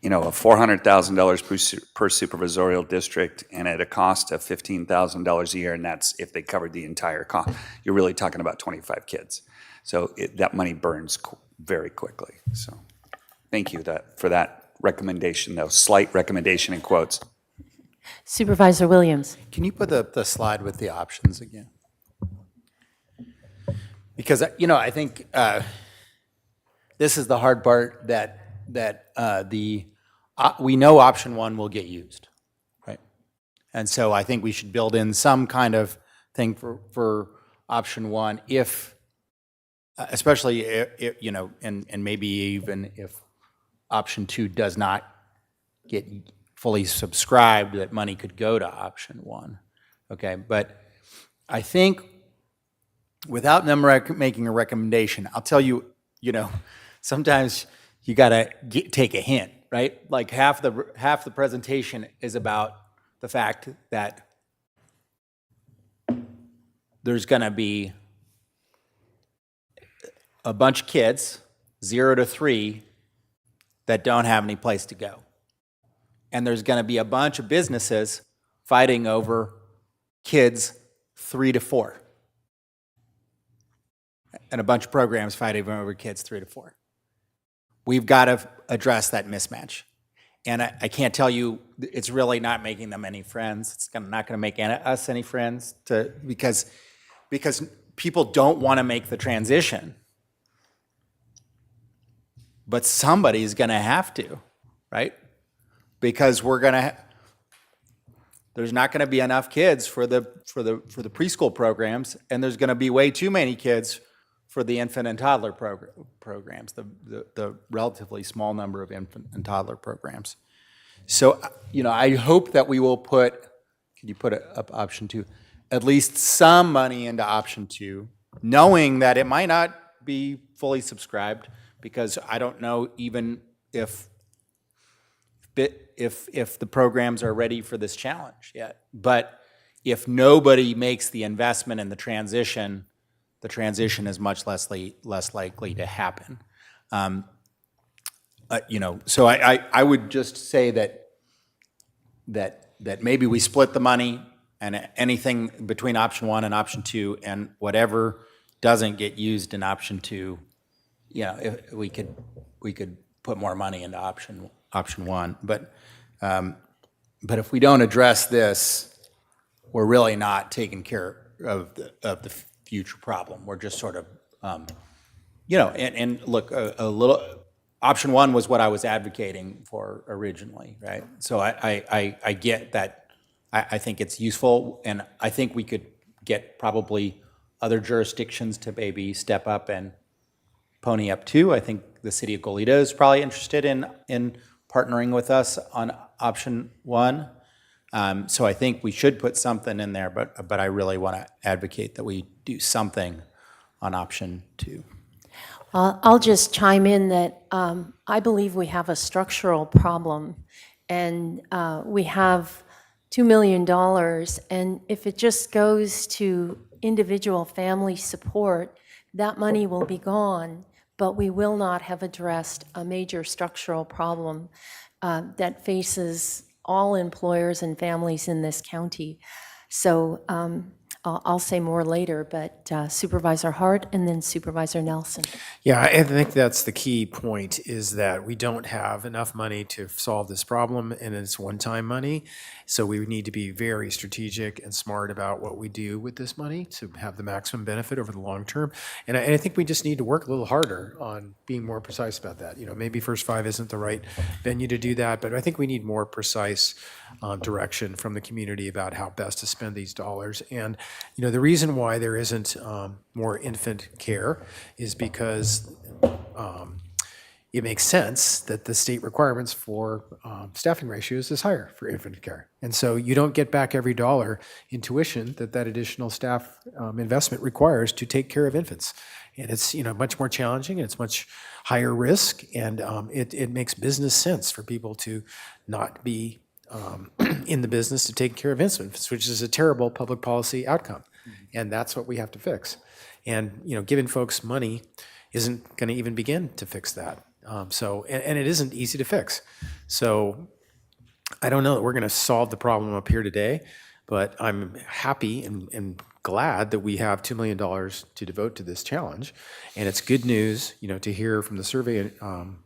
a $400,000 per supervisorial district, and at a cost of $15,000 a year, and that's if they covered the entire cost. You're really talking about 25 kids. So that money burns very quickly. So thank you for that recommendation, though, slight recommendation in quotes. Supervisor Williams. Can you put the slide with the options again? Because, I think this is the hard part, that we know option one will get used, right? And so I think we should build in some kind of thing for option one, especially if, and maybe even if option two does not get fully subscribed, that money could go to option one, okay? But I think without them making a recommendation, I'll tell you, sometimes you gotta take a hint, right? Like half the presentation is about the fact that there's gonna be a bunch of kids, 0 to 3, that don't have any place to go. And there's gonna be a bunch of businesses fighting over kids 3 to 4. And a bunch of programs fighting over kids 3 to 4. We've got to address that mismatch. And I can't tell you, it's really not making them any friends. It's not going to make us any friends because people don't want to make the transition. But somebody's going to have to, right? Because there's not going to be enough kids for the preschool programs, and there's going to be way too many kids for the infant and toddler programs, the relatively small number of infant and toddler programs. So, I hope that we will can you put up option two, at least some money into option two, knowing that it might not be fully subscribed, because I don't know even if the programs are ready for this challenge yet. But if nobody makes the investment in the transition is much less likely to happen. So I would just say that maybe we split the money, and anything between option one and option two, and whatever doesn't get used in option two, if we could put more money into option one. But if we don't address this, we're really not taking care of the future problem. We're just sort of, and look, a little, option one was what I was advocating for originally, right? So I get that. I think it's useful, and I think we could get probably other jurisdictions to maybe step up and pony up too. I think the city of Goleta is probably interested in partnering with us on option one. So I think we should put something in there, but I really want to advocate that we do something on option 2. I'll just chime in that I believe we have a structural problem, and we have $2 million, and if it just goes to individual family support, that money will be gone, but we will not have addressed a major structural problem that faces all employers and families in this county. So I'll say more later, but Supervisor Hart and then Supervisor Nelson. Yeah, I think that's the key point, is that we don't have enough money to solve this problem, and it's one-time money. So we need to be very strategic and smart about what we do with this money to have the maximum benefit over the long term. And I think we just need to work a little harder on being more precise about that. You know, maybe First Five isn't the right venue to do that, but I think we need more precise direction from the community about how best to spend these dollars. And you know, the reason why there isn't more infant care is because it makes sense that the state requirements for staffing ratios is higher for infant care. And so you don't get back every dollar in tuition that additional staff investment requires to take care of infants. And it's, you know, much more challenging, and it's much higher risk, and it makes business sense for people to not be in the business to take care of infants, which is a terrible public policy outcome. And that's what we have to fix. And, you know, giving folks money isn't going to even begin to fix that. And it isn't easy to fix. So I don't know that we're going to solve the problem up here today, but I'm happy and glad that we have $2 million to devote to this challenge. And it's good news, you know, to hear from the survey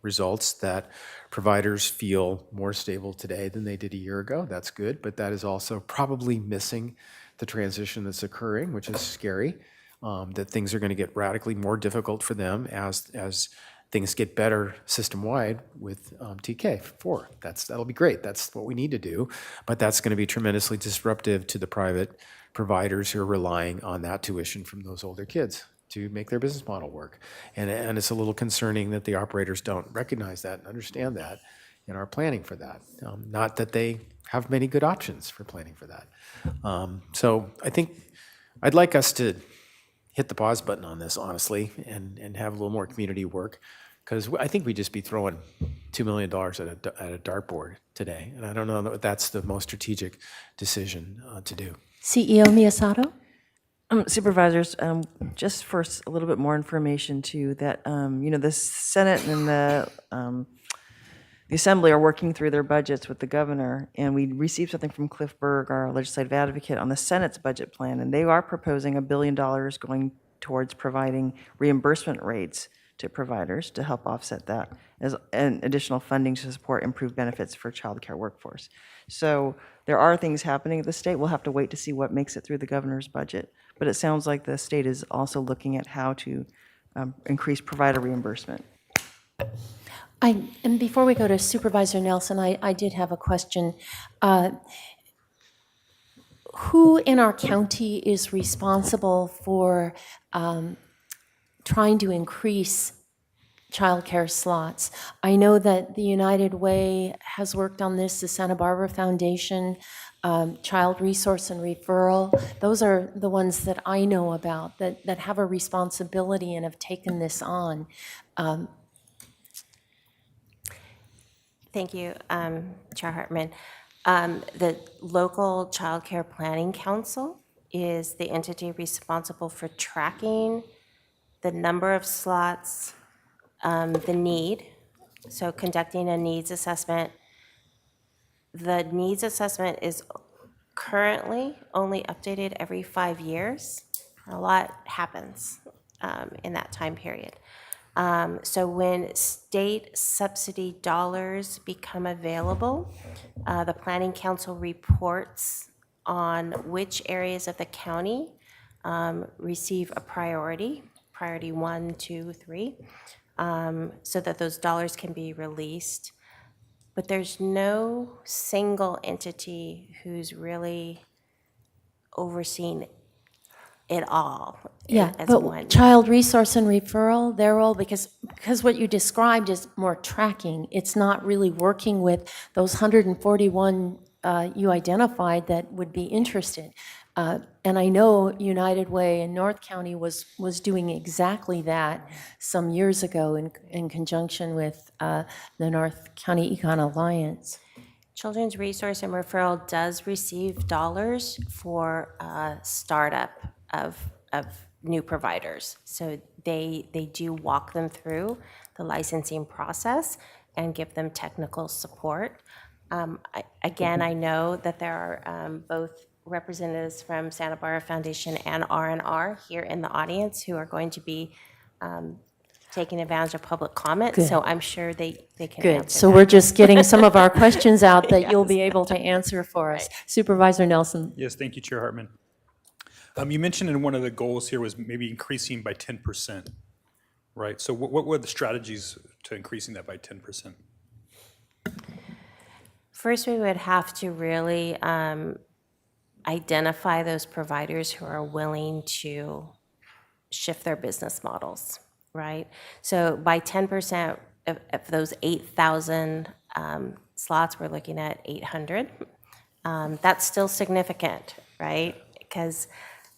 results that providers feel more stable today than they did a year ago. That's good, but that is also probably missing the transition that's occurring, which is scary, that things are going to get radically more difficult for them as things get better system-wide with TK4. That'll be great. That's what we need to do, but that's going to be tremendously disruptive to the private providers who are relying on that tuition from those older kids to make their business model work. And it's a little concerning that the operators don't recognize that and understand that and are planning for that. Not that they have many good options for planning for that. So I think I'd like us to hit the pause button on this, honestly, and have a little more community work, because I think we'd just be throwing $2 million at a dartboard today. And I don't know that that's the most strategic decision to do. CEO Miyasato? Supervisors, just for a little bit more information too, that, you know, the Senate and the Assembly are working through their budgets with the governor, and we received something from Cliff Berg, our legislative advocate, on the Senate's budget plan, and they are proposing $1 billion going towards providing reimbursement rates to providers to help offset that, and additional funding to support improved benefits for child care workforce. So there are things happening at the state. We'll have to wait to see what makes it through the governor's budget. But it sounds like the state is also looking at how to increase provider reimbursement. And before we go to Supervisor Nelson, I did have a question. Who in our county is responsible for trying to increase childcare slots? I know that the United Way has worked on this, the Santa Barbara Foundation, Child Resource and Referral. Those are the ones that I know about that have a responsibility and have taken this on. Thank you, Chair Hartman. The local Child Care Planning Council is the entity responsible for tracking the number of slots, the need, so conducting a needs assessment. The needs assessment is currently only updated every 5 years. A lot happens in that time period. So when state subsidy dollars become available, the Planning Council reports on which areas of the county receive a priority 1, 2, 3, so that those dollars can be released. But there's no single entity who's really overseeing it all. Yeah, as but one. Child Resource and Referral, their role, because what you described is more tracking. It's not really working with those 141 you identified that would be interested. And I know United Way in North County was doing exactly that some years ago in conjunction with the North County Econ Alliance. Children's Resource and Referral does receive dollars for startup of new providers. So they do walk them through the licensing process and give them technical support. Again, I know that there are both representatives from Santa Barbara Foundation and R&R here in the audience who are going to be taking advantage of public comment, Good. so I'm sure they can Good. answer So that. we're just getting some of our questions out that you'll Yes. be able to answer for us. Supervisor Nelson. Yes, thank you, Chair Hartman. You mentioned in one of the goals here was maybe increasing by 10%, right? So what were the strategies to increasing that by 10%? First, we would have to really identify those providers who are willing to shift their business models, right? So by 10% of those 8,000 slots, we're looking at 800. That's still significant, right? Because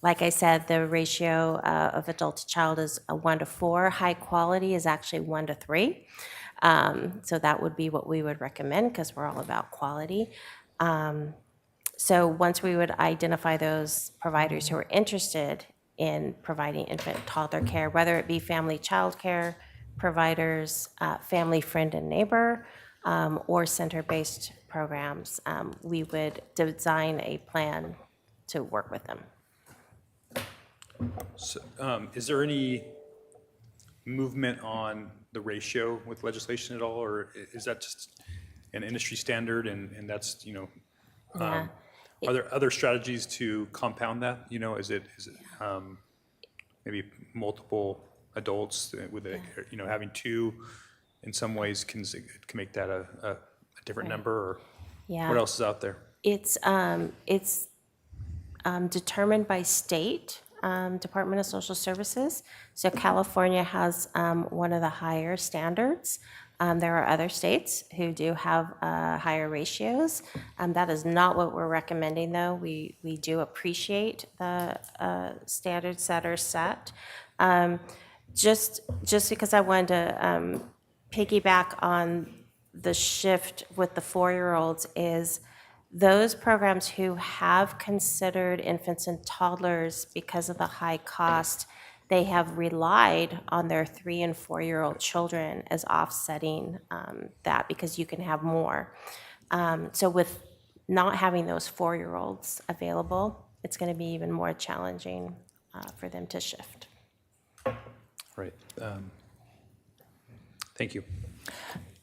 like I said, the ratio of adult to child is a 1 to 4. High quality is actually 1 to 3. So that would be what we would recommend because we're all about quality. So once we would identify those providers who are interested in providing infant and toddler care, whether it be family child care providers, family friend and neighbor, or center-based programs, we would design a plan to work with them. So, is there any movement on the ratio with legislation at all, or is that just an industry standard and that's, you know, Yeah. Are there other strategies to compound that? You know, is it maybe multiple adults with a, you know, having two in some ways can make that a different number, or Yeah. what else is out there? It's determined by state, Department of Social Services. So California has one of the higher standards. There are other states who do have higher ratios. That is not what we're recommending, though. We do appreciate the standards that are set. Just because I wanted to piggyback on the shift with the 4-year-olds is those programs who have considered infants and toddlers because of the high cost, they have relied on their 3- and 4-year-old children as offsetting that because you can have more. So with not having those 4-year-olds available, it's going to be even more challenging for them to shift. Right. Thank you.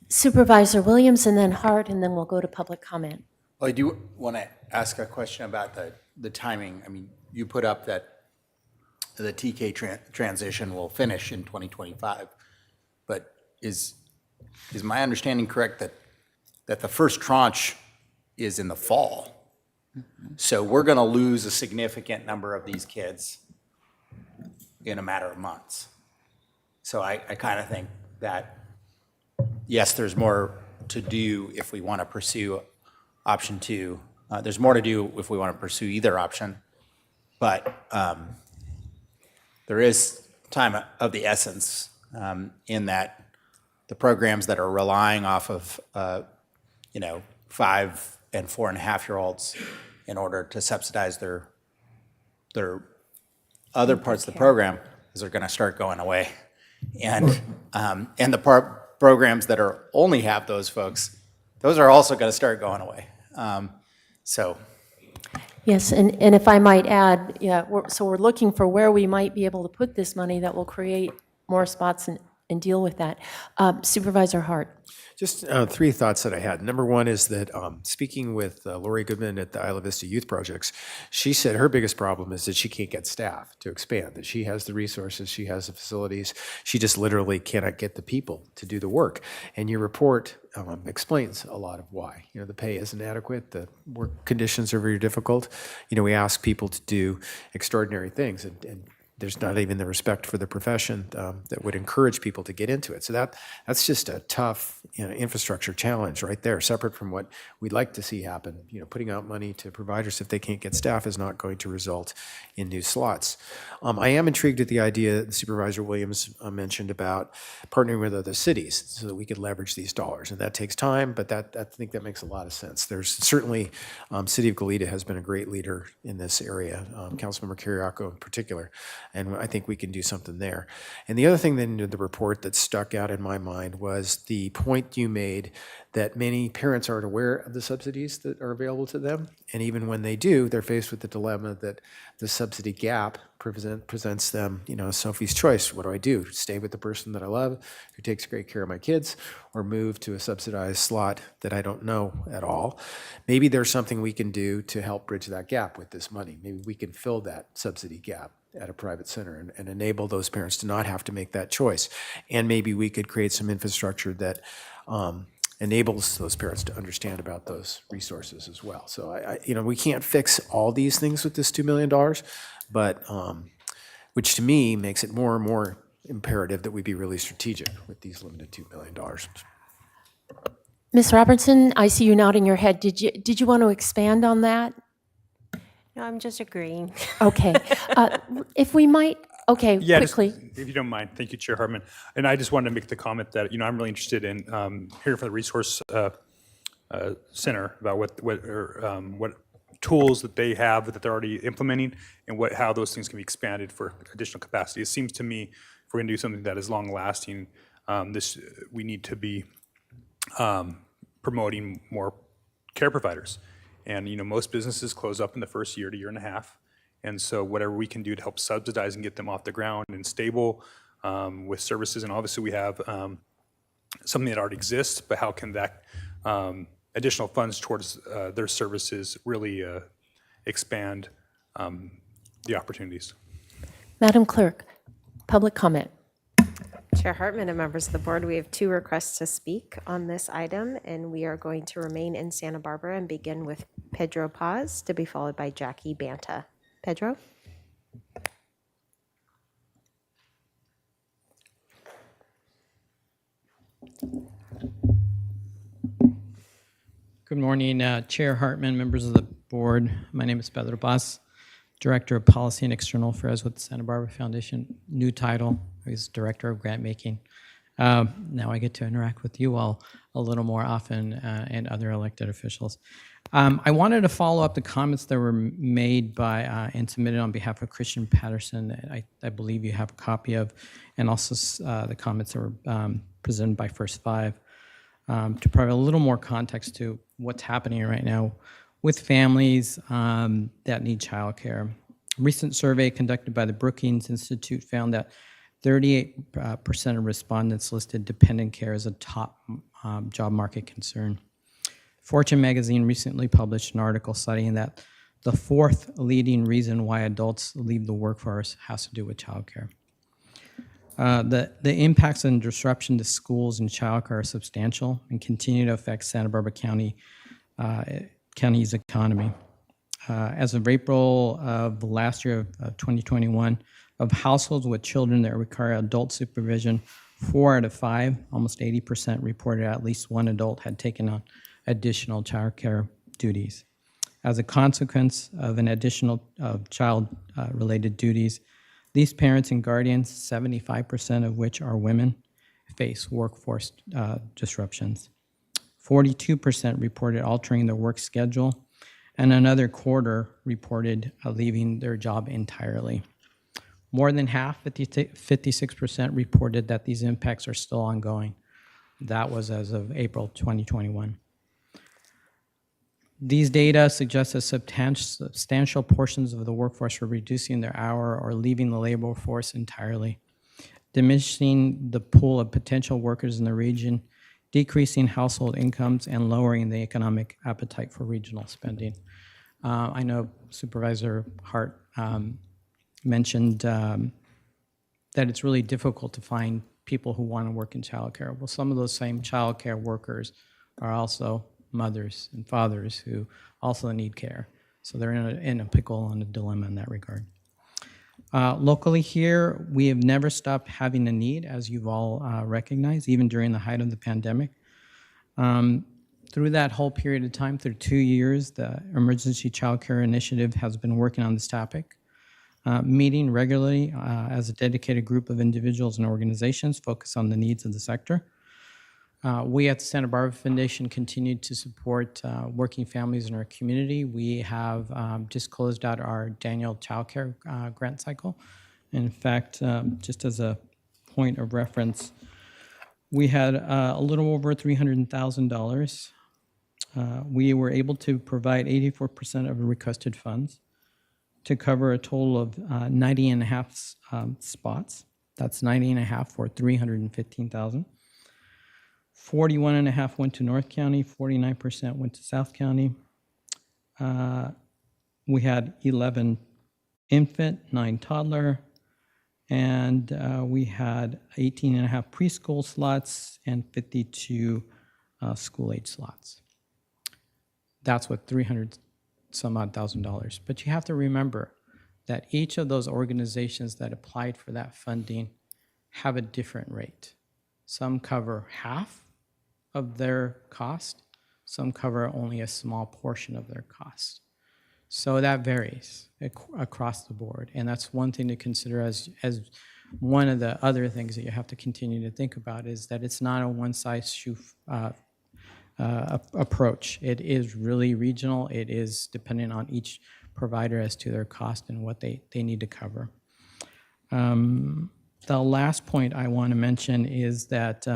Supervisor Williams and then Hart, and then we'll go to public comment. Well, I do want to ask a question about the timing. I mean, you put up that the TK transition will finish in 2025, but is my understanding correct that the first tranche is in the fall? So we're going to lose a significant number of these kids in a matter of months. So I kind of think that, yes, there's more to do if we want to pursue option 2. There's more to do if we want to pursue either option, but there is time of the essence in that the programs that are relying off of, 5 and 4.5-year-olds in order to subsidize their other parts of the program are going to start going away. And the programs that are only have those folks, those are also going to start going away. Yes, and if I might add, we're looking for where we might be able to put this money that will create more spots and deal with that. Supervisor Hart. Just 3 thoughts that I had. Number one is that speaking with Lori Goodman at the Isla Vista Youth Projects, she said her biggest problem is that she can't get staff to expand, that she has the resources, she has the facilities, she just literally cannot get the people to do the work. And your report explains a lot of why. You know, the pay isn't adequate, the work conditions are very difficult. You know, we ask people to do extraordinary things, and there's not even the respect for the profession that would encourage people to get into it. So that's just a tough infrastructure challenge right there, separate from what we'd like to see happen. Putting out money to providers if they can't get staff is not going to result in new slots. I am intrigued at the idea that Supervisor Williams mentioned about partnering with other cities so that we could leverage these dollars. And that takes time, but I think that makes a lot of sense. There's certainly, City of Goleta has been a great leader in this area, Councilmember Kiriakou in particular, and I think we can do something there. And the other thing then in the report that stuck out in my mind was the point you made that many parents aren't aware of the subsidies that are available to them. And even when they do, they're faced with the dilemma that the subsidy gap presents them, Sophie's choice. What do I do? Stay with the person that I love, who takes great care of my kids, or move to a subsidized slot that I don't know at all? Maybe there's something we can do to help bridge that gap with this money. Maybe we can fill that subsidy gap at a private center and enable those parents to not have to make that choice. And maybe we could create some infrastructure that enables those parents to understand about those resources as well. So we can't fix all these things with this $2 million, but which to me makes it more and more imperative that we be really strategic with these limited $2 million. Ms. Robertson, I see you nodding your head. Did you want to expand on that? No, I'm just agreeing. Okay. If we might, okay, Yeah, quickly. if you don't mind. Thank you, Chair Hartman. And I just wanted to make the comment that, I'm really interested in hearing from the Resource Center about what tools that they have that they're already implementing and how those things can be expanded for additional capacity. It seems to me if we're going to do something that is long-lasting, we need to be promoting more care providers. And most businesses close up in the first year to year and a half. And so whatever we can do to help subsidize and get them off the ground and stable with services, and obviously we have something that already exists, but how can that additional funds towards their services really expand the opportunities? Madam Clerk, public comment. Chair Hartman and members of the board, we have 2 requests to speak on this item, and we are going to remain in Santa Barbara and begin with Pedro Paz, to be followed by Jackie Banta. Pedro? Good morning, Chair Hartman, members of the board. My name is Pedro Paz, Director of Policy and External Affairs with the Santa Barbara Foundation. New title is Director of Grant Making. Now I get to interact with you all a little more often and other elected officials. I wanted to follow up the comments that were made by and submitted on behalf of Christian Patterson. I believe you have a copy of, and also the comments that were presented by First Five to provide a little more context to what's happening right now with families that need childcare. A recent survey conducted by the Brookings Institute found that 38% of respondents listed dependent care as a top job market concern. Fortune magazine recently published an article citing that the 4th leading reason why adults leave the workforce has to do with childcare. The impacts and disruption to schools and childcare are substantial and continue to affect Santa Barbara County's economy. As of April of last year of 2021, of households with children that require adult supervision, 4 out of 5, almost 80%, reported at least one adult had taken on additional childcare duties. As a consequence of an additional child-related duties, these parents and guardians, 75% of which are women, face workforce disruptions. 42% reported altering their work schedule, and another quarter reported leaving their job entirely. More than half, 56%, reported that these impacts are still ongoing. That was as of April 2021. These data suggest that substantial portions of the workforce are reducing their hour or leaving the labor force entirely, diminishing the pool of potential workers in the region, decreasing household incomes, and lowering the economic appetite for regional spending. I know Supervisor Hart mentioned that it's really difficult to find people who want to work in childcare. Well, some of those same childcare workers are also mothers and fathers who also need care. So they're in a pickle and a dilemma in that regard. Locally here, we have never stopped having a need, as you've all recognized, even during the height of the pandemic. Through that whole period of time, through 2 years, the Emergency Child Care Initiative has been working on this topic, meeting regularly as a dedicated group of individuals and organizations focused on the needs of the sector. We at the Santa Barbara Foundation continue to support working families in our community. We have just closed out our Daniel Child Care grant cycle. In fact, just as a point of reference, we had a little over $300,000. We were able to provide 84% of the requested funds to cover a total of 90 and a half spots. That's 90 and a half for 315,000. 41 and a half went to North County, 49% went to South County. We had 11 infant, 9 toddler, and we had 18 and a half preschool slots and 52 school-age slots. That's what $300,000. But you have to remember that each of those organizations that applied for that funding have a different rate. Some cover half of their cost, some cover only a small portion of their cost. So that varies across the board, and that's one thing to consider as one of the other things that you have to continue to think about is that it's not a one-size-shoe approach. It is really regional. It is dependent on each provider as to their cost and what they need to cover. The last point I want to mention is that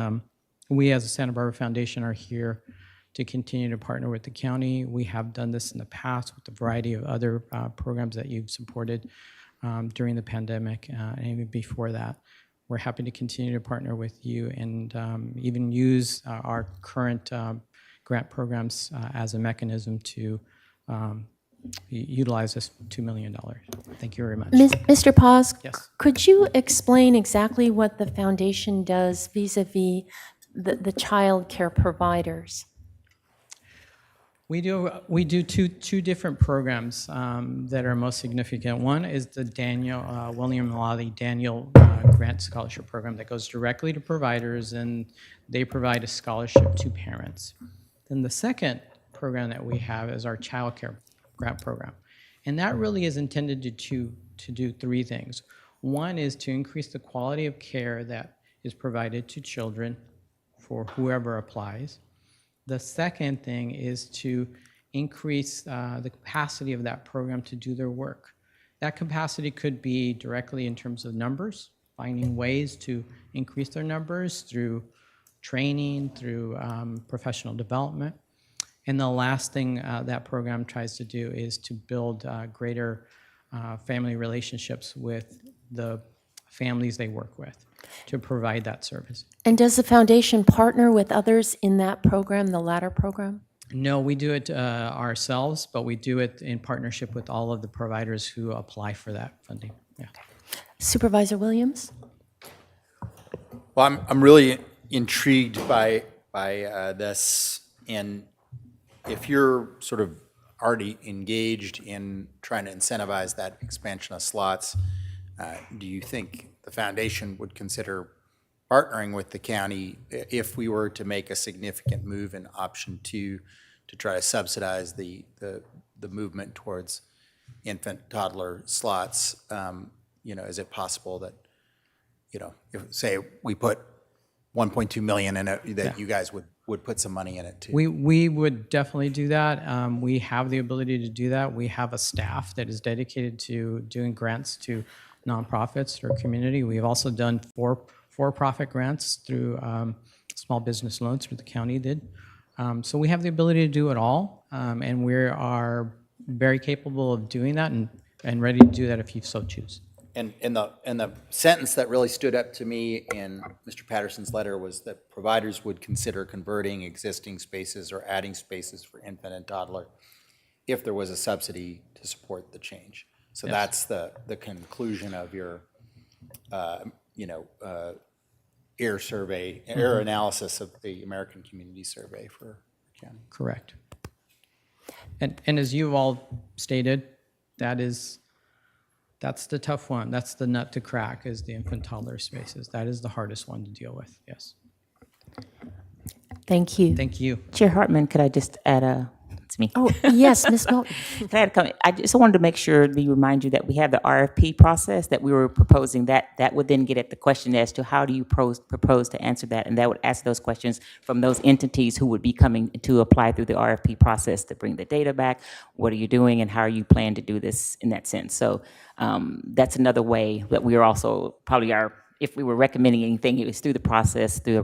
we as the Santa Barbara Foundation are here to continue to partner with the county. We have done this in the past with a variety of other programs that you've supported during the pandemic and even before that. We're happy to continue to partner with you and even use our current grant programs as a mechanism to utilize this $2 million. Thank you very much. Mr. Paz, Yes. could you explain exactly what the foundation does vis-a-vis the child care providers? We do two different programs that are most significant. One is the William Lally Daniel Grant Scholarship Program that goes directly to providers, and they provide a scholarship to parents. Then the second program that we have is our Child Care Grant Program, and that really is intended to do 3 things. One is to increase the quality of care that is provided to children for whoever applies. The second thing is to increase the capacity of that program to do their work. That capacity could be directly in terms of numbers, finding ways to increase their numbers through training, through professional development. And the last thing that program tries to do is to build greater family relationships with the families they work with to provide that service. And does the foundation partner with others in that program, the latter program? No, we do it ourselves, but we do it in partnership with all of the providers who apply for that funding. Yeah. Supervisor Williams? Well, I'm really intrigued by this, and if you're sort of already engaged in trying to incentivize that expansion of slots, do you think the foundation would consider partnering with the county if we were to make a significant move in option 2 to try to subsidize the movement towards infant toddler slots? Is it possible that, if, say, we put 1.2 million in it, that you guys would put some money in it too? We would definitely do that. We have the ability to do that. We have a staff that is dedicated to doing grants to nonprofits or community. We've also done for-profit grants through small business loans through the county did. So we have the ability to do it all, and we are very capable of doing that and ready to do that if you so choose. And the sentence that really stood up to me in Mr. Patterson's letter was that providers would consider converting existing spaces or adding spaces for infant and toddler if there was a subsidy to support the change. So Yes. that's the conclusion of your, ear survey, ear analysis of the American Community Survey for county. Correct. And as you've all stated, that is That's the tough one. That's the nut to crack, is the infant toddler spaces. That is the hardest one to deal with, yes. Thank you. Thank you. Chair Hartman, could I just add it's me. Oh, yes, Ms. Milton. Can I add a comment? I just wanted to make sure we remind you that we have the RFP process that we were proposing. That would then get at the question as to how do you propose to answer that, and that would ask those questions from those entities who would be coming to apply through the RFP process to bring the data back. What are you doing, and how are you planning to do this in that sense? So that's another way that we are also probably if we were recommending anything, it was through the process, through the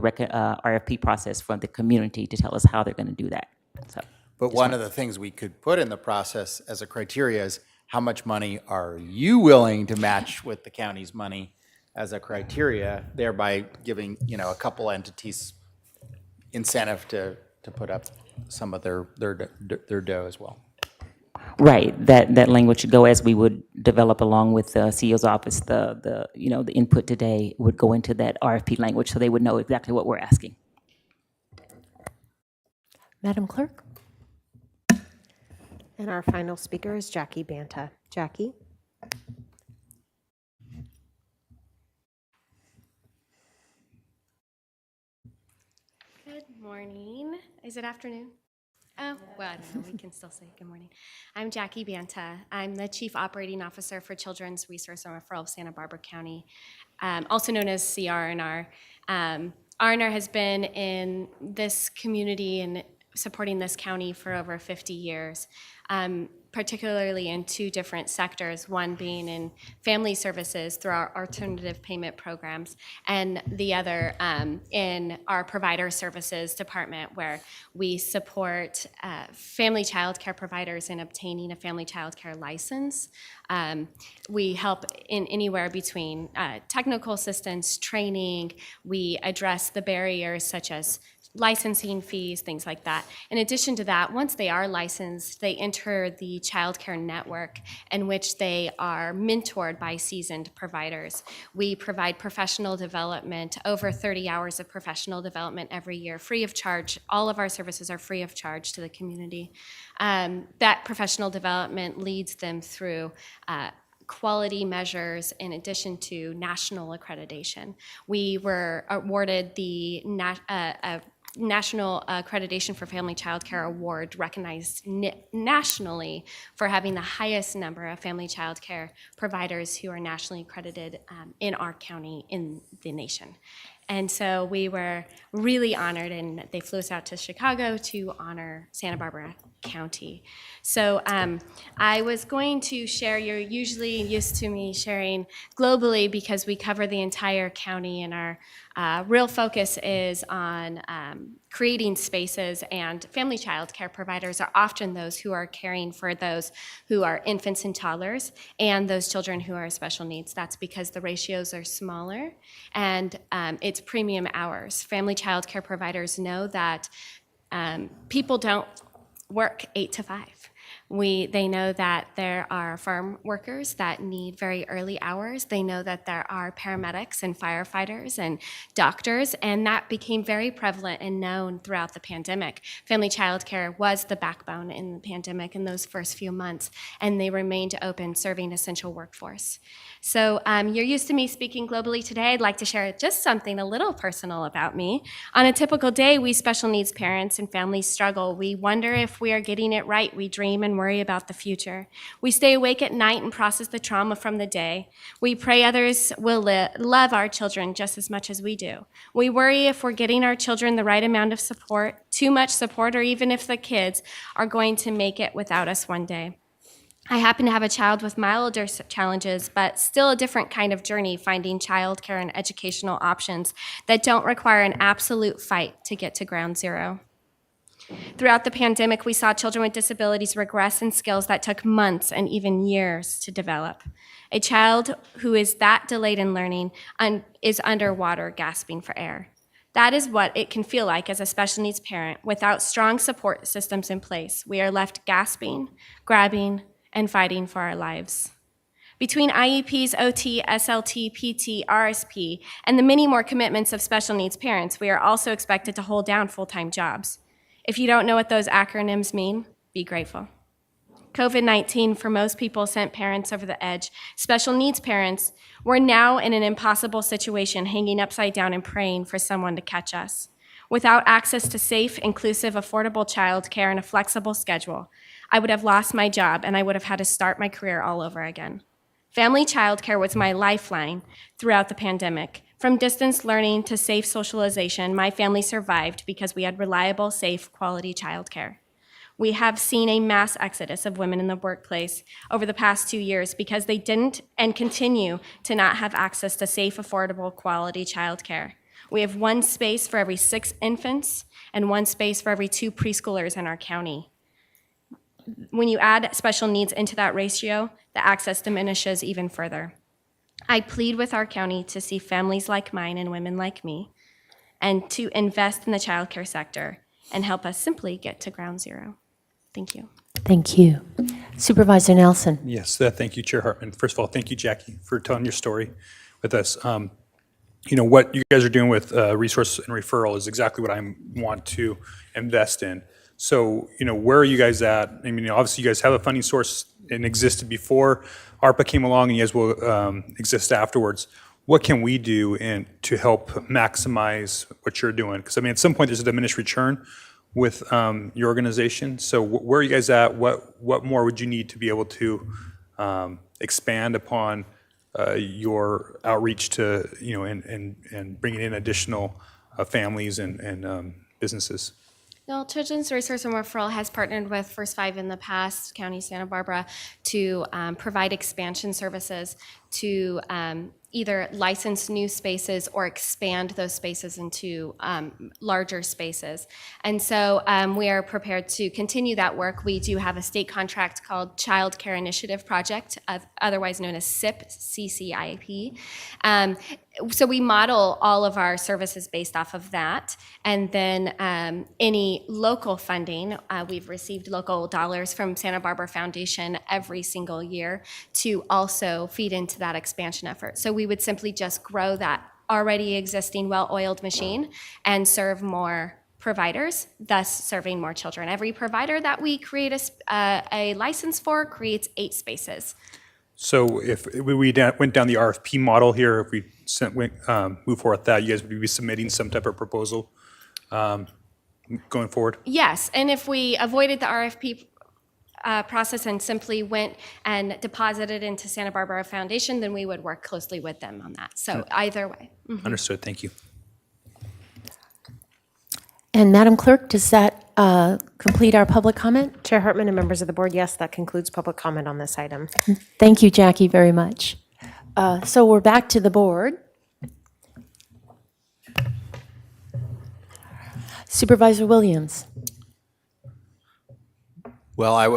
RFP process from the community to tell us how they're going to do that. So. But one of the things we could put in the process as a criteria is how much money are you willing to match with the county's money as a criteria, thereby giving, a couple entities incentive to put up some of their dough as well. Right, that language should go as we would develop along with the CEO's office. The input today would go into that RFP language, so they would know exactly what we're asking. Madam Clerk? And our final speaker is Jackie Banta. Jackie? Good morning. Is it afternoon? Oh, well, I don't know. We can still say good morning. I'm Jackie Banta. I'm the Chief Operating Officer for Children's Resource and Referral of Santa Barbara County, also known as CRNR. RNR has been in this community and supporting this county for over 50 years, particularly in two different sectors, one being in family services through our alternative payment programs, and the other in our provider services department, where we support family child care providers in obtaining a family child care license. We help in anywhere between technical assistance, training. We address the barriers such as licensing fees, things like that. In addition to that, once they are licensed, they enter the child care network in which they are mentored by seasoned providers. We provide professional development, over 30 hours of professional development every year, free of charge. All of our services are free of charge to the community. That professional development leads them through quality measures in addition to national accreditation. We were awarded the National Accreditation for Family Child Care Award, recognized nationally for having the highest number of family child care providers who are nationally accredited in our county, in the nation. And so we were really honored, and they flew us out to Chicago to honor Santa Barbara County. So I was going to share, you're usually used to me sharing globally because we cover the entire county, and our real focus is on creating spaces, and family child care providers are often those who are caring for those who are infants and toddlers and those children who are special needs. That's because the ratios are smaller, and it's premium hours. Family child care providers know that people don't work 8 to 5. They know that there are farm workers that need very early hours. They know that there are paramedics and firefighters and doctors, and that became very prevalent and known throughout the pandemic. Family child care was the backbone in the pandemic in those first few months, and they remained open, serving essential workforce. So you're used to me speaking globally today. I'd like to share just something a little personal about me. On a typical day, we special needs parents and families struggle. We wonder if we are getting it right. We dream and worry about the future. We stay awake at night and process the trauma from the day. We pray others will love our children just as much as we do. We worry if we're getting our children the right amount of support, too much support, or even if the kids are going to make it without us one day. I happen to have a child with milder challenges, but still a different kind of journey, finding childcare and educational options that don't require an absolute fight to get to ground zero. Throughout the pandemic, we saw children with disabilities regress in skills that took months and even years to develop. A child who is that delayed in learning is underwater, gasping for air. That is what it can feel like as a special needs parent without strong support systems in place. We are left gasping, grabbing, and fighting for our lives. Between IEPs, OT, SLT, PT, RSP, and the many more commitments of special needs parents, we are also expected to hold down full-time jobs. If you don't know what those acronyms mean, be grateful. COVID-19 for most people sent parents over the edge. Special needs parents were now in an impossible situation, hanging upside down and praying for someone to catch us. Without access to safe, inclusive, affordable childcare and a flexible schedule, I would have lost my job and I would have had to start my career all over again. Family childcare was my lifeline throughout the pandemic. From distance learning to safe socialization, my family survived because we had reliable, safe, quality childcare. We have seen a mass exodus of women in the workplace over the past 2 years because they didn't and continue to not have access to safe, affordable, quality childcare. We have 1 space for every 6 infants and 1 space for every 2 preschoolers in our county. When you add special needs into that ratio, the access diminishes even further. I plead with our county to see families like mine and women like me and to invest in the childcare sector and help us simply get to ground zero. Thank you. Thank you. Supervisor Nelson. Yes, thank you, Chair Hartman. First of all, thank you, Jackie, for telling your story with us. What you guys are doing with resource and referral is exactly what I want to invest in. So, where are you guys at? I mean, obviously you guys have a funding source and existed before ARPA came along, and you guys will exist afterwards. What can we do to help maximize what you're doing? Because, at some point there's a diminished return with your organization. So where are you guys at? What more would you need to be able to expand upon your outreach to, and bringing in additional families and businesses? Well, Children's Resource and Referral has partnered with First Five in the past, County Santa Barbara, to provide expansion services to either license new spaces or expand those spaces into larger spaces. And so we are prepared to continue that work. We do have a state contract called Child Care Initiative Project, otherwise known as CIP, CCIP. So we model all of our services based off of that. And then any local funding, we've received local dollars from Santa Barbara Foundation every single year to also feed into that expansion effort. So we would simply just grow that already existing well-oiled machine and serve more providers, thus serving more children. Every provider that we create a license for creates 8 spaces. So if we went down the RFP model here, if we move forward with that, you guys would be submitting some type of proposal going forward? Yes, and if we avoided the RFP process and simply went and deposited into Santa Barbara Foundation, then we would work closely with them on that. So either way. Mhm. Understood, thank you. And Madam Clerk, does that complete our public comment? Chair Hartman and members of the board, yes, that concludes public comment on this item. Thank you, Jackie, very much. So we're back to the board. Supervisor Williams. Well, I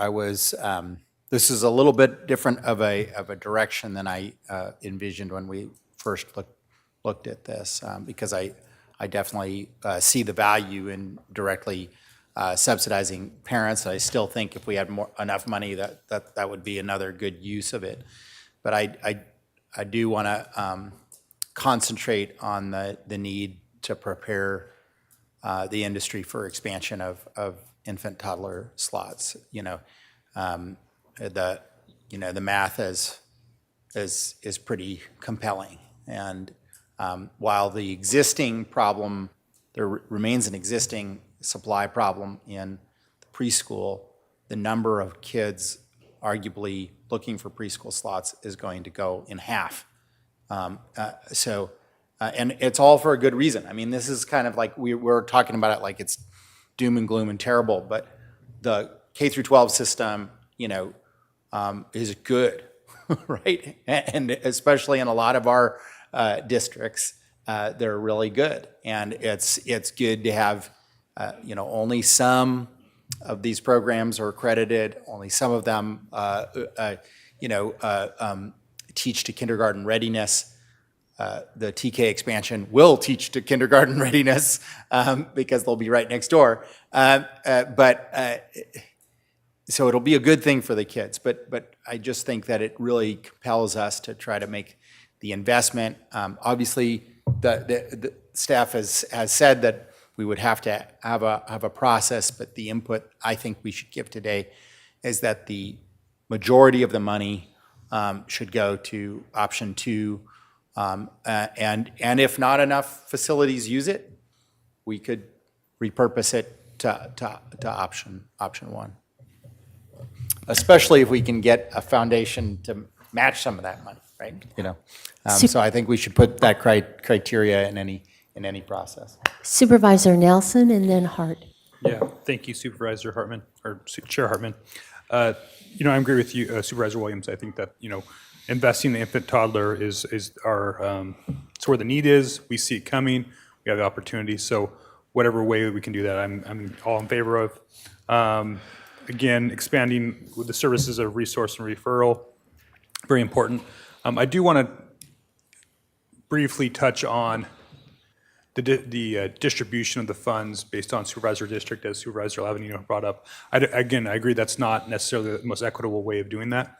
was, this is a little bit different of a direction than I envisioned when we first looked at this, because I definitely see the value in directly subsidizing parents. I still think if we had enough money, that would be another good use of it. But I do want to concentrate on the need to prepare the industry for expansion of infant toddler slots. The math is pretty compelling, and while the existing problem, there remains an existing supply problem in the preschool, the number of kids arguably looking for preschool slots is going to go in half. And it's all for a good reason. I mean, this is kind of like we're talking about it like it's doom and gloom and terrible, but the K through 12 system, is good, right? And especially in a lot of our districts, they're really good. And it's good to have, only some of these programs are accredited, only some of them, teach to kindergarten readiness. The TK expansion will teach to kindergarten readiness because they'll be right next door. So it'll be a good thing for the kids. But I just think that it really compels us to try to make the investment. Obviously, the staff has said that we would have to have a process, but the input I think we should give today is that the majority of the money should go to option 2. And if not enough facilities use it, we could repurpose it to option 1. Especially if we can get a foundation to match some of that money, right? So I think we should put that criteria in any process. Supervisor Nelson and then Hart. Yeah, thank you, Supervisor Hartman, or Chair Hartman. I agree with you, Supervisor Williams. I think that, investing in the infant toddler is our, it's where the need is. We see it coming. We have the opportunity. So whatever way we can do that, I'm all in favor of. Again, expanding with the services of resource and referral, very important. I do want to briefly touch on the distribution of the funds based on supervisor district, as Supervisor Lavanino brought up. I agree that's not necessarily the most equitable way of doing that.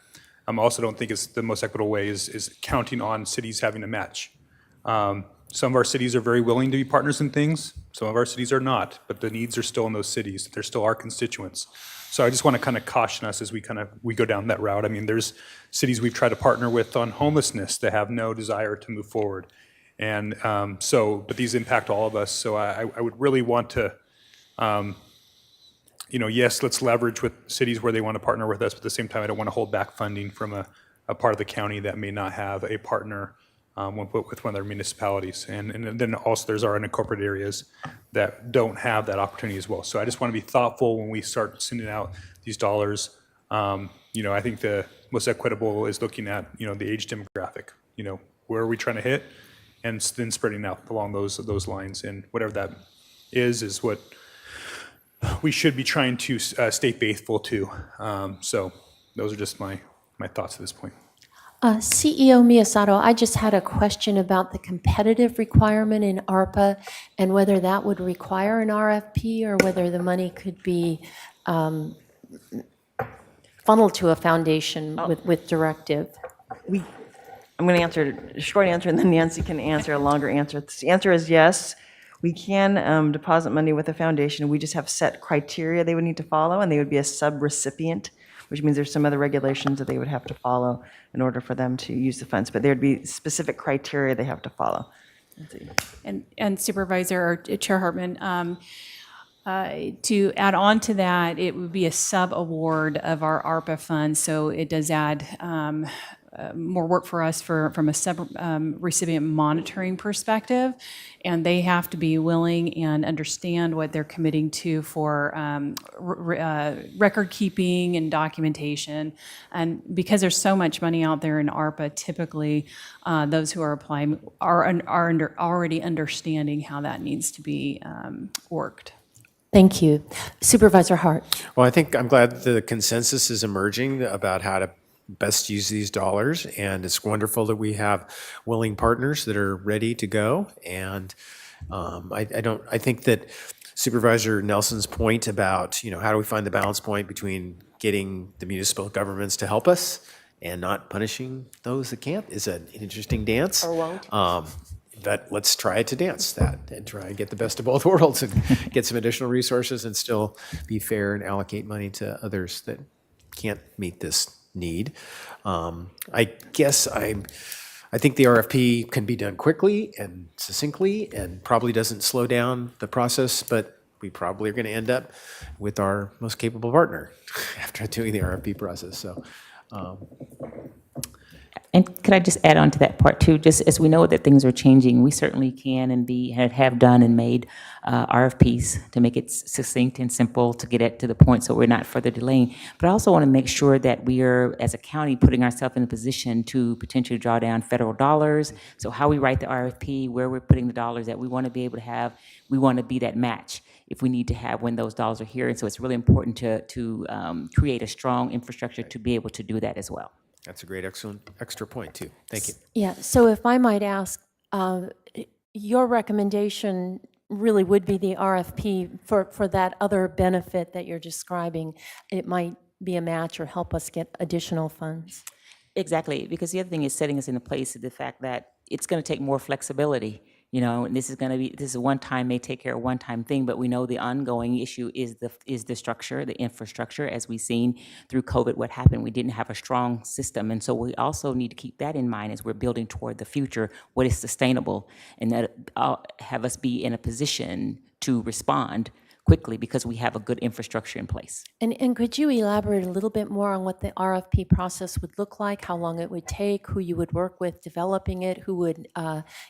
I also don't think it's the most equitable way is counting on cities having a match. Some of our cities are very willing to be partners in things. Some of our cities are not, but the needs are still in those cities. They're still our constituents. So I just want to kind of caution us as we go down that route. I mean, there's cities we've tried to partner with on homelessness that have no desire to move forward. And but these impact all of us. So I would really want to, yes, let's leverage with cities where they want to partner with us, but at the same time, I don't want to hold back funding from a part of the county that may not have a partner with one of their municipalities. And then also there's our unincorporated areas that don't have that opportunity as well. So I just want to be thoughtful when we start sending out these dollars. I think the most equitable is looking at, the age demographic, where are we trying to hit? And then spreading out along those lines. And whatever that is what we should be trying to stay faithful to. So those are just my thoughts at this point. CEO Miyasato, I just had a question about the competitive requirement in ARPA and whether that would require an RFP or whether the money could be funneled to a foundation with directive. I'm going to answer a short answer, and then Nancy can answer a longer answer. The answer is yes. We can deposit money with a foundation. We just have set criteria they would need to follow, and they would be a sub-recipient, which means there's some other regulations that they would have to follow in order for them to use the funds. But there would be specific criteria they have to follow. And Supervisor or Chair Hartman, to add on to that, it would be a sub-award of our ARPA funds, so it does add more work for us from a sub-recipient monitoring perspective, and they have to be willing and understand what they're committing to for record keeping and documentation. And because there's so much money out there in ARPA, typically those who are applying are already understanding how that needs to be worked. Thank you. Supervisor Hart. Well, I think I'm glad the consensus is emerging about how to best use these dollars, and it's wonderful that we have willing partners that are ready to go. And I think that Supervisor Nelson's point about, how do we find the balance point between getting the municipal governments to help us and not punishing those that can't is an interesting dance. Or won't. But let's try to dance that and try and get the best of both worlds and get some additional resources and still be fair and allocate money to others that can't meet this need. I guess I think the RFP can be done quickly and succinctly and probably doesn't slow down the process, but we probably are going to end up with our most capable partner after doing the RFP process. So. And could I just add on to that part too? Just as we know that things are changing, we certainly can and have done and made RFPs to make it succinct and simple to get it to the point so we're not further delaying. But I also want to make sure that we are, as a county, putting ourselves in a position to potentially draw down federal dollars. So how we write the RFP, where we're putting the dollars that we want to be able to have, we want to be that match if we need to have when those dollars are here. And so it's really important to create a strong infrastructure to be able to do that as well. That's a great, excellent extra point too. Thank you. Yeah, so if I might ask, your recommendation really would be the RFP for that other benefit that you're describing. It might be a match or help us get additional funds. Exactly, because the other thing is setting us in a place of the fact that it's going to take more flexibility You know, and this is a one-time, may take care of a one-time thing, but we know the ongoing issue is the structure, the infrastructure. As we've seen through COVID, what happened, we didn't have a strong system. And so we also need to keep that in mind as we're building toward the future, what is sustainable, and that have us be in a position to respond quickly because we have a good infrastructure in place. And could you elaborate a little bit more on what the RFP process would look like, how long it would take, who you would work with developing it, who would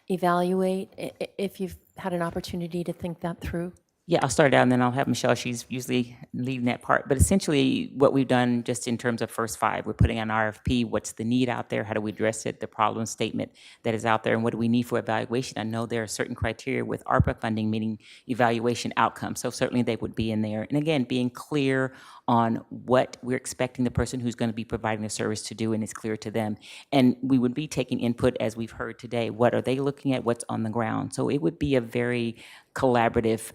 evaluate, if you've had an opportunity to think that through? Yeah, I'll start out and then I'll have Michelle. She's usually leading that part. But essentially, what we've done just in terms of first five, we're putting an RFP. What's the need out there? How do we address it? The problem statement that is out there, and what do we need for evaluation? I know there are certain criteria with ARPA funding, meaning evaluation outcomes. So certainly they would be in there. And again, being clear on what we're expecting the person who's going to be providing the service to do, and it's clear to them. And we would be taking input, as we've heard today. What are they looking at? What's on the ground? So it would be a very collaborative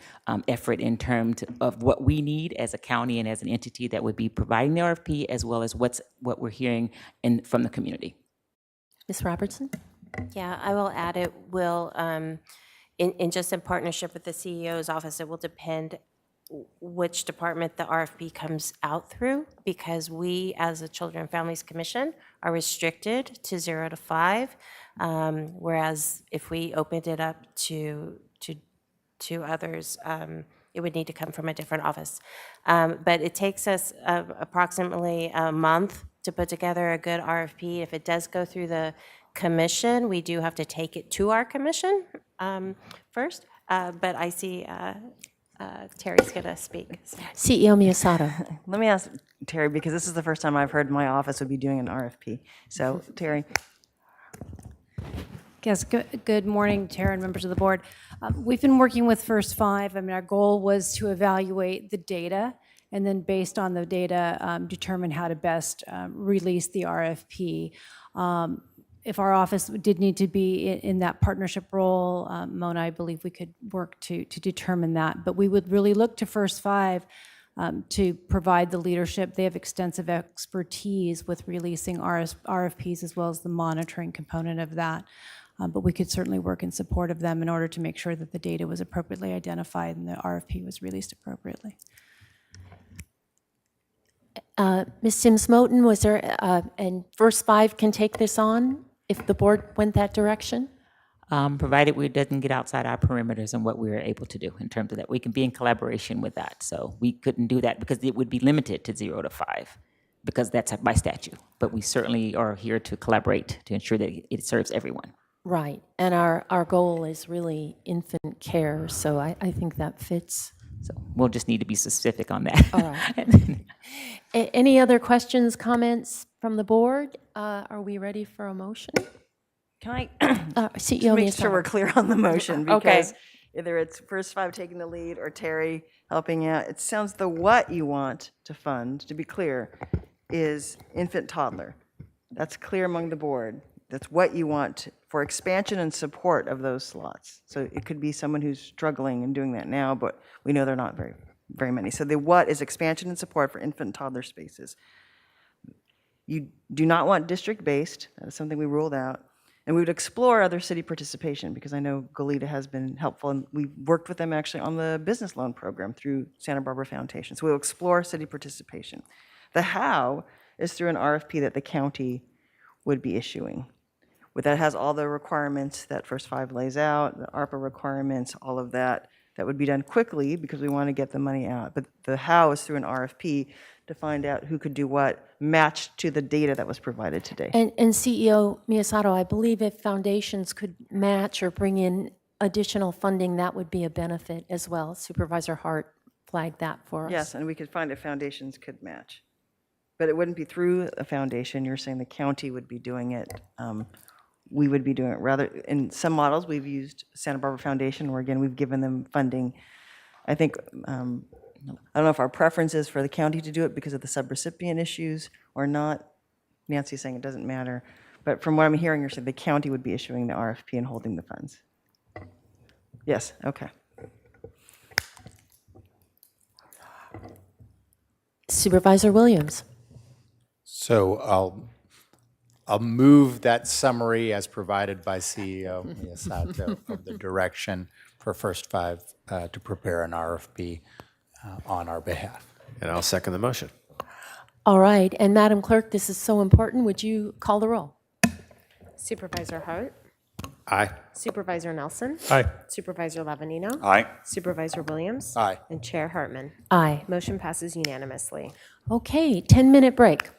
effort in terms of what we need as a county and as an entity that would be providing the RFP, as well as what we're hearing from the community. Ms. Robertson? Yeah, I will add it will, in partnership with the CEO's office, it will depend which department the RFP comes out through, because we, as a Children and Families Commission, are restricted to 0 to 5, whereas if we opened it up to others, it would need to come from a different office. But it takes us approximately a month to put together a good RFP. If it does go through the commission, we do have to take it to our commission first. But I see Terry's going to speak. So. CEO Miyasato. Let me ask Terry, because this is the first time I've heard my office would be doing an RFP. So, Terry. Yes, good morning, Chair and members of the board. We've been working with First Five. I mean, our goal was to evaluate the data, and then based on the data, determine how to best release the RFP. If our office did need to be in that partnership role, Mona, I believe we could work to determine that. But we would really look to First Five to provide the leadership. They have extensive expertise with releasing RFPs as well as the monitoring component of that. But we could certainly work in support of them in order to make sure that the data was appropriately identified and the RFP was released appropriately. Ms. Sims-Moten, was there, and First Five can take this on if the board went that direction? Provided we doesn't get outside our perimeters and what we were able to do in terms of that. We can be in collaboration with that. So we couldn't do that because it would be limited to 0 to 5, because that's by statute. But we certainly are here to collaborate to ensure that it serves everyone. Right, and our goal is really infant care, so I think that fits. So we'll just need to be specific on that. All right. Any other questions, comments from the board? Are we ready for a motion? Can I CEO just make sure we're clear on the motion? Okay. Because either it's First Five taking the lead or Terry helping out. It sounds the what you want to fund, to be clear, is infant toddler. That's clear among the board. That's what you want for expansion and support of those slots. So it could be someone who's struggling and doing that now, but we know they're not very many. So the what is expansion and support for infant and toddler spaces. You do not want district-based. That is something we ruled out. And we would explore other city participation, because I know Goleta has been helpful, and we worked with them actually on the business loan program through Santa Barbara Foundation. So we'll explore city participation. The how is through an RFP that the county would be issuing. That has all the requirements that First Five lays out, the ARPA requirements, all of that. That would be done quickly because we want to get the money out. But the how is through an RFP to find out who could do what, matched to the data that was provided today. And CEO Miyasato, I believe if foundations could match or bring in additional funding, that would be a benefit as well. Supervisor Hart flagged that for us. Yes, and we could find if foundations could match. But it wouldn't be through a foundation. You're saying the county would be doing it. We would be doing it rather, in some models, we've used Santa Barbara Foundation, where again, we've given them funding. I think, I don't know if our preference is for the county to do it because of the subrecipient issues or not. Nancy's saying it doesn't matter. But from what I'm hearing, you're saying the county would be issuing the RFP and holding the funds. Yes, okay. Supervisor Williams. So I'll move that summary as provided by CEO Miyasato of the direction for First Five to prepare an RFP on our behalf. And I'll second the motion. All right, and Madam Clerk, this is so important. Would you call the roll? Supervisor Hart? Aye. Supervisor Nelson? Aye. Supervisor Lavanino? Aye. Supervisor Williams? Aye. And Chair Hartman? Aye. Motion passes unanimously. Okay, 10-minute break.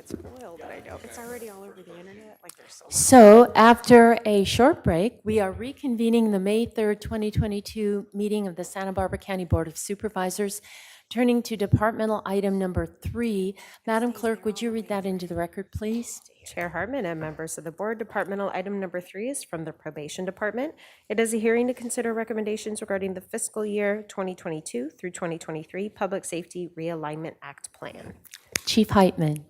It's spoiled, I know. It's already all over the internet, like there's so. So after a short break, we are reconvening the May 3rd, 2022 meeting of the Santa Barbara County Board of Supervisors. Turning to departmental item number 3. Madam Clerk, would you read that into the record, please? Chair Hartman and members of the board, departmental item number 3 is from the Probation Department. It is a hearing to consider recommendations regarding the fiscal year 2022 through 2023 Public Safety Realignment Act Plan. Chief Heitman.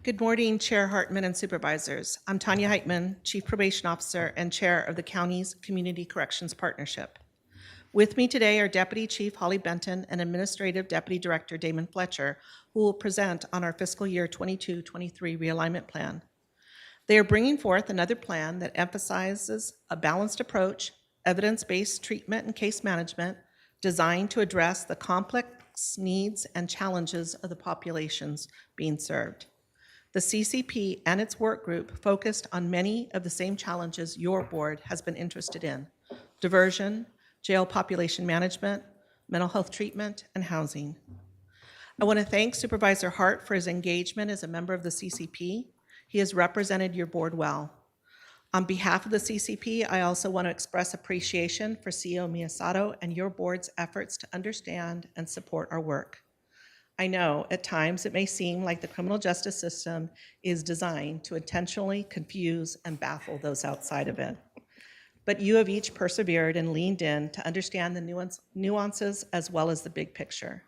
Good morning, Chair Hartman and Supervisors. I'm Tanya Heitman, Chief Probation Officer and Chair of the County's Community Corrections Partnership. With me today are Deputy Chief Holly Benton and Administrative Deputy Director Damon Fletcher, who will present on our fiscal year 22-23 realignment plan. They are bringing forth another plan that emphasizes a balanced approach, evidence-based treatment and case management designed to address the complex needs and challenges of the populations being served. The CCP and its work group focused on many of the same challenges your board has been interested in: diversion, jail population management, mental health treatment, and housing. I want to thank Supervisor Hart for his engagement as a member of the CCP. He has represented your board well. On behalf of the CCP, I also want to express appreciation for CEO Miyasato and your board's efforts to understand and support our work. I know at times it may seem like the criminal justice system is designed to intentionally confuse and baffle those outside of it. But you have each persevered and leaned in to understand the nuances as well as the big picture.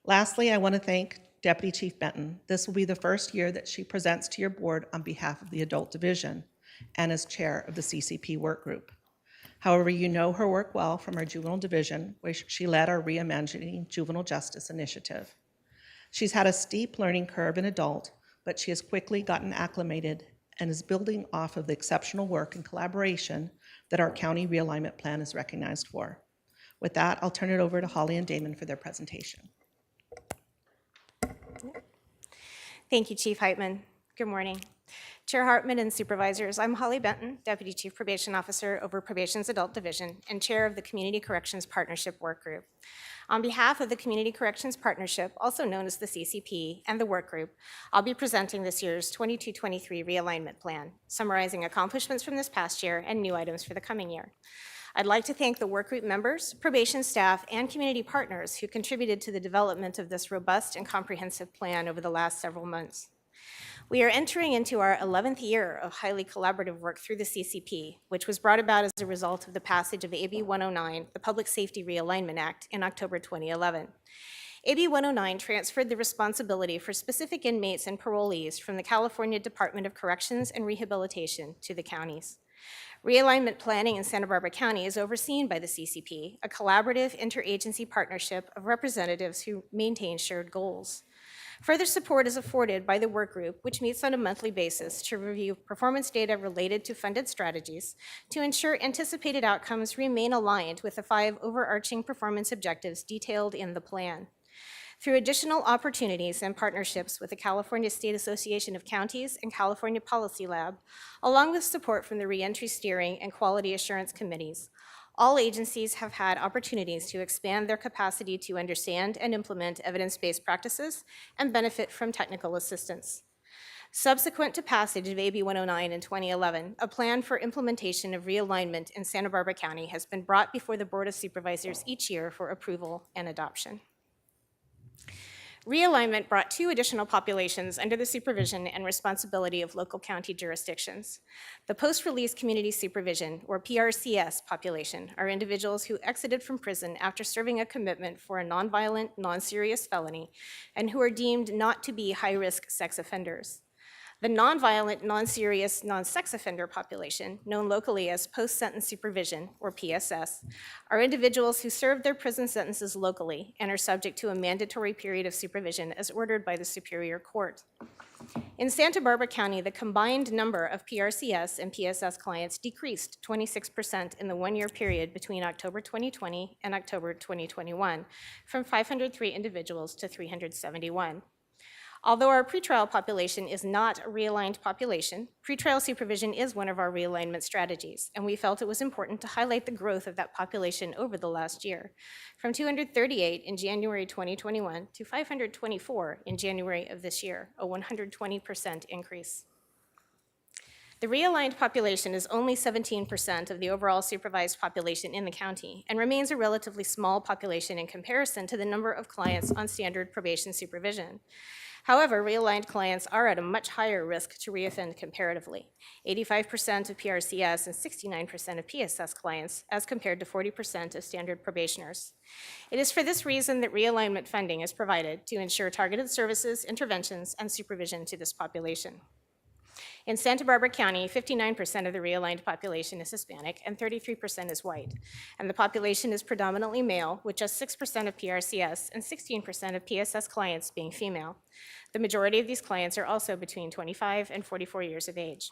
Lastly, I want to thank Deputy Chief Benton. This will be the first year that she presents to your board on behalf of the Adult Division and as chair of the CCP work group. However, you know her work well from our Juvenile Division, where she led our Reimagining Juvenile Justice initiative. She's had a steep learning curve in adult, but she has quickly gotten acclimated and is building off of the exceptional work and collaboration that our county realignment plan is recognized for. With that, I'll turn it over to Holly and Damon for their presentation. Thank you, Chief Heitman. Good morning. Chair Hartman and Supervisors, I'm Holly Benton, Deputy Chief Probation Officer over Probation's Adult Division and Chair of the Community Corrections Partnership Work Group. On behalf of the Community Corrections Partnership, also known as the CCP, and the work group, I'll be presenting this year's 22-23 realignment plan, summarizing accomplishments from this past year and new items for the coming year. I'd like to thank the work group members, probation staff, and community partners who contributed to the development of this robust and comprehensive plan over the last several months. We are entering into our 11th year of highly collaborative work through the CCP, which was brought about as a result of the passage of AB 109, the Public Safety Realignment Act, in October 2011. AB 109 transferred the responsibility for specific inmates and parolees from the California Department of Corrections and Rehabilitation to the counties. Realignment planning in Santa Barbara County is overseen by the CCP, a collaborative interagency partnership of representatives who maintain shared goals. Further support is afforded by the work group, which meets on a monthly basis to review performance data related to funded strategies to ensure anticipated outcomes remain aligned with the 5 overarching performance objectives detailed in the plan. Through additional opportunities and partnerships with the California State Association of Counties and California Policy Lab, along with support from the Reentry Steering and Quality Assurance Committees, all agencies have had opportunities to expand their capacity to understand and implement evidence-based practices and benefit from technical assistance. Subsequent to passage of AB 109 in 2011, a plan for implementation of realignment in Santa Barbara County has been brought before the Board of Supervisors each year for approval and adoption. Realignment brought 2 additional populations under the supervision and responsibility of local county jurisdictions. The post-release community supervision, or PRCS population, are individuals who exited from prison after serving a commitment for a nonviolent, non-serious felony, and who are deemed not to be high-risk sex offenders. The nonviolent, non-serious, non-sex offender population, known locally as post-sentence supervision, or PSS, are individuals who served their prison sentences locally and are subject to a mandatory period of supervision as ordered by the Superior Court. In Santa Barbara County, the combined number of PRCS and PSS clients decreased 26% in the 1-year period between October 2020 and October 2021, from 503 individuals to 371. Although our pretrial population is not a realigned population, pretrial supervision is one of our realignment strategies, and we felt it was important to highlight the growth of that population over the last year, from 238 in January 2021 to 524 in January of this year, a 120% increase. The realigned population is only 17% of the overall supervised population in the county and remains a relatively small population in comparison to the number of clients on standard probation supervision. However, realigned clients are at a much higher risk to reoffend comparatively, 85% of PRCS and 69% of PSS clients, as compared to 40% of standard probationers. It is for this reason that realignment funding is provided to ensure targeted services, interventions, and supervision to this population. In Santa Barbara County, 59% of the realigned population is Hispanic and 33% is white, and the population is predominantly male, with just 6% of PRCS and 16% of PSS clients being female. The majority of these clients are also between 25 and 44 years of age.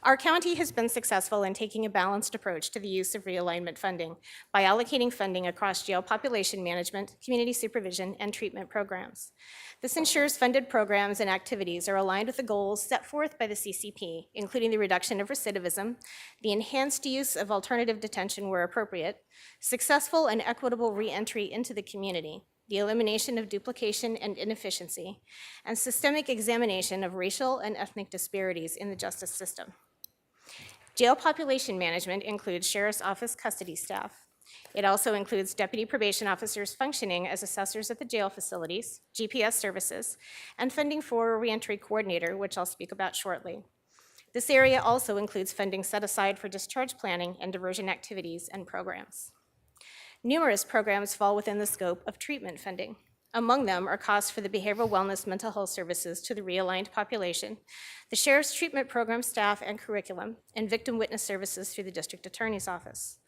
Our county has been successful in taking a balanced approach to the use of realignment funding by allocating funding across jail population management, community supervision, and treatment programs. This ensures funded programs and activities are aligned with the goals set forth by the CCP, including the reduction of recidivism, the enhanced use of alternative detention where appropriate, successful and equitable reentry into the community, the elimination of duplication and inefficiency, and systemic examination of racial and ethnic disparities in the justice system. Jail population management includes Sheriff's Office custody staff. It also includes deputy probation officers functioning as assessors at the jail facilities, GPS services, and funding for a reentry coordinator, which I'll speak about shortly. This area also includes funding set aside for discharge planning and diversion activities and programs. Numerous programs fall within the scope of treatment funding. Among them are costs for the behavioral wellness mental health services to the realigned population, the Sheriff's Treatment Program staff and curriculum, and victim witness services through the District Attorney's Office.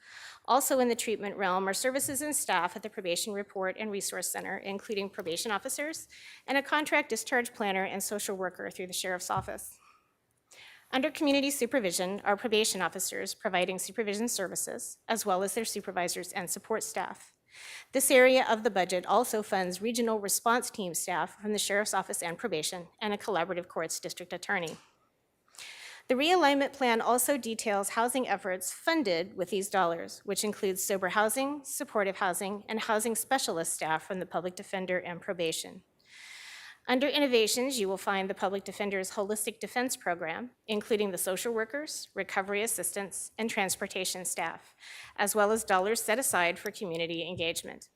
Also in the treatment realm are services and staff at the Probation Report and Resource Center, including probation officers and a contract discharge planner and social worker through the Sheriff's Office. Under community supervision are probation officers providing supervision services, as well as their supervisors and support staff. This area of the budget also funds regional response team staff from the Sheriff's Office and probation, and a collaborative courts district attorney. The realignment plan also details housing efforts funded with these dollars, which includes sober housing, supportive housing, and housing specialist staff from the public defender and probation. Under innovations, you will find the Public Defender's Holistic Defense Program, including the social workers, recovery assistants, and transportation staff, as well as dollars set aside for community engagement.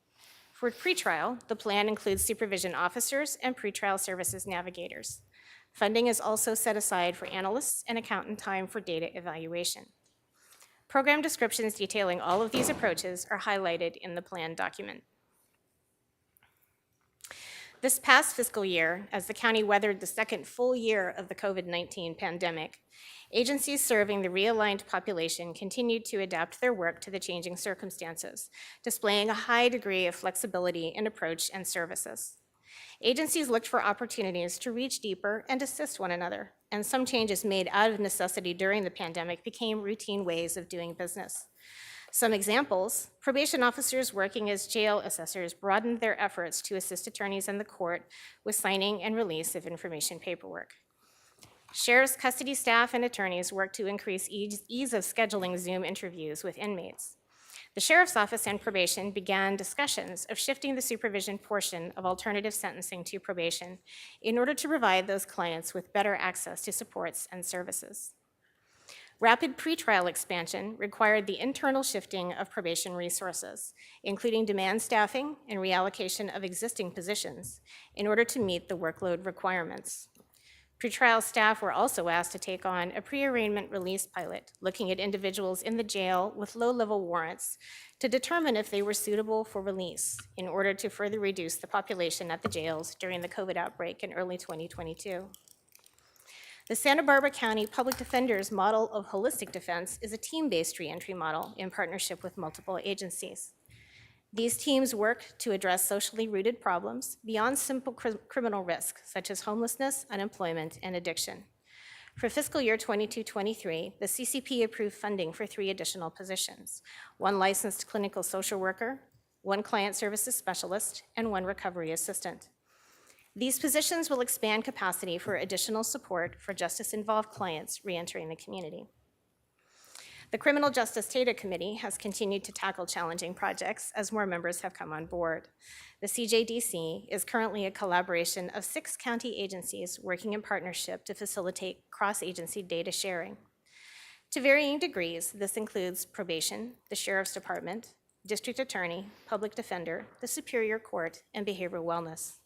For pretrial, the plan includes supervision officers and pretrial services navigators. Funding is also set aside for analysts and accountant time for data evaluation. Program descriptions detailing all of these approaches are highlighted in the plan document. This past fiscal year, as the county weathered the second full year of the COVID-19 pandemic, agencies serving the realigned population continued to adapt their work to the changing circumstances, displaying a high degree of flexibility in approach and services. Agencies looked for opportunities to reach deeper and assist one another, and some changes made out of necessity during the pandemic became routine ways of doing business. Some examples: probation officers working as jail assessors broadened their efforts to assist attorneys in the court with signing and release of information paperwork. Sheriff's custody staff and attorneys worked to increase ease of scheduling Zoom interviews with inmates. The Sheriff's Office and probation began discussions of shifting the supervision portion of alternative sentencing to probation in order to provide those clients with better access to supports and services. Rapid pretrial expansion required the internal shifting of probation resources, including demand staffing and reallocation of existing positions, in order to meet the workload requirements. Pretrial staff were also asked to take on a pre-arraignment release pilot, looking at individuals in the jail with low-level warrants to determine if they were suitable for release in order to further reduce the population at the jails during the COVID outbreak in early 2022. The Santa Barbara County Public Defender's model of holistic defense is a team-based reentry model in partnership with multiple agencies. These teams work to address socially rooted problems beyond simple criminal risk, such as homelessness, unemployment, and addiction. For fiscal year 22-23, the CCP approved funding for 3 additional positions: 1 licensed clinical social worker, 1 client services specialist, and 1 recovery assistant. These positions will expand capacity for additional support for justice-involved clients reentering the community. The Criminal Justice Data Committee has continued to tackle challenging projects as more members have come on board. The CJDC is currently a collaboration of 6 county agencies working in partnership to facilitate cross-agency data sharing. To varying degrees, this includes probation, the Sheriff's Department, District Attorney, Public Defender, the Superior Court, and behavioral wellness.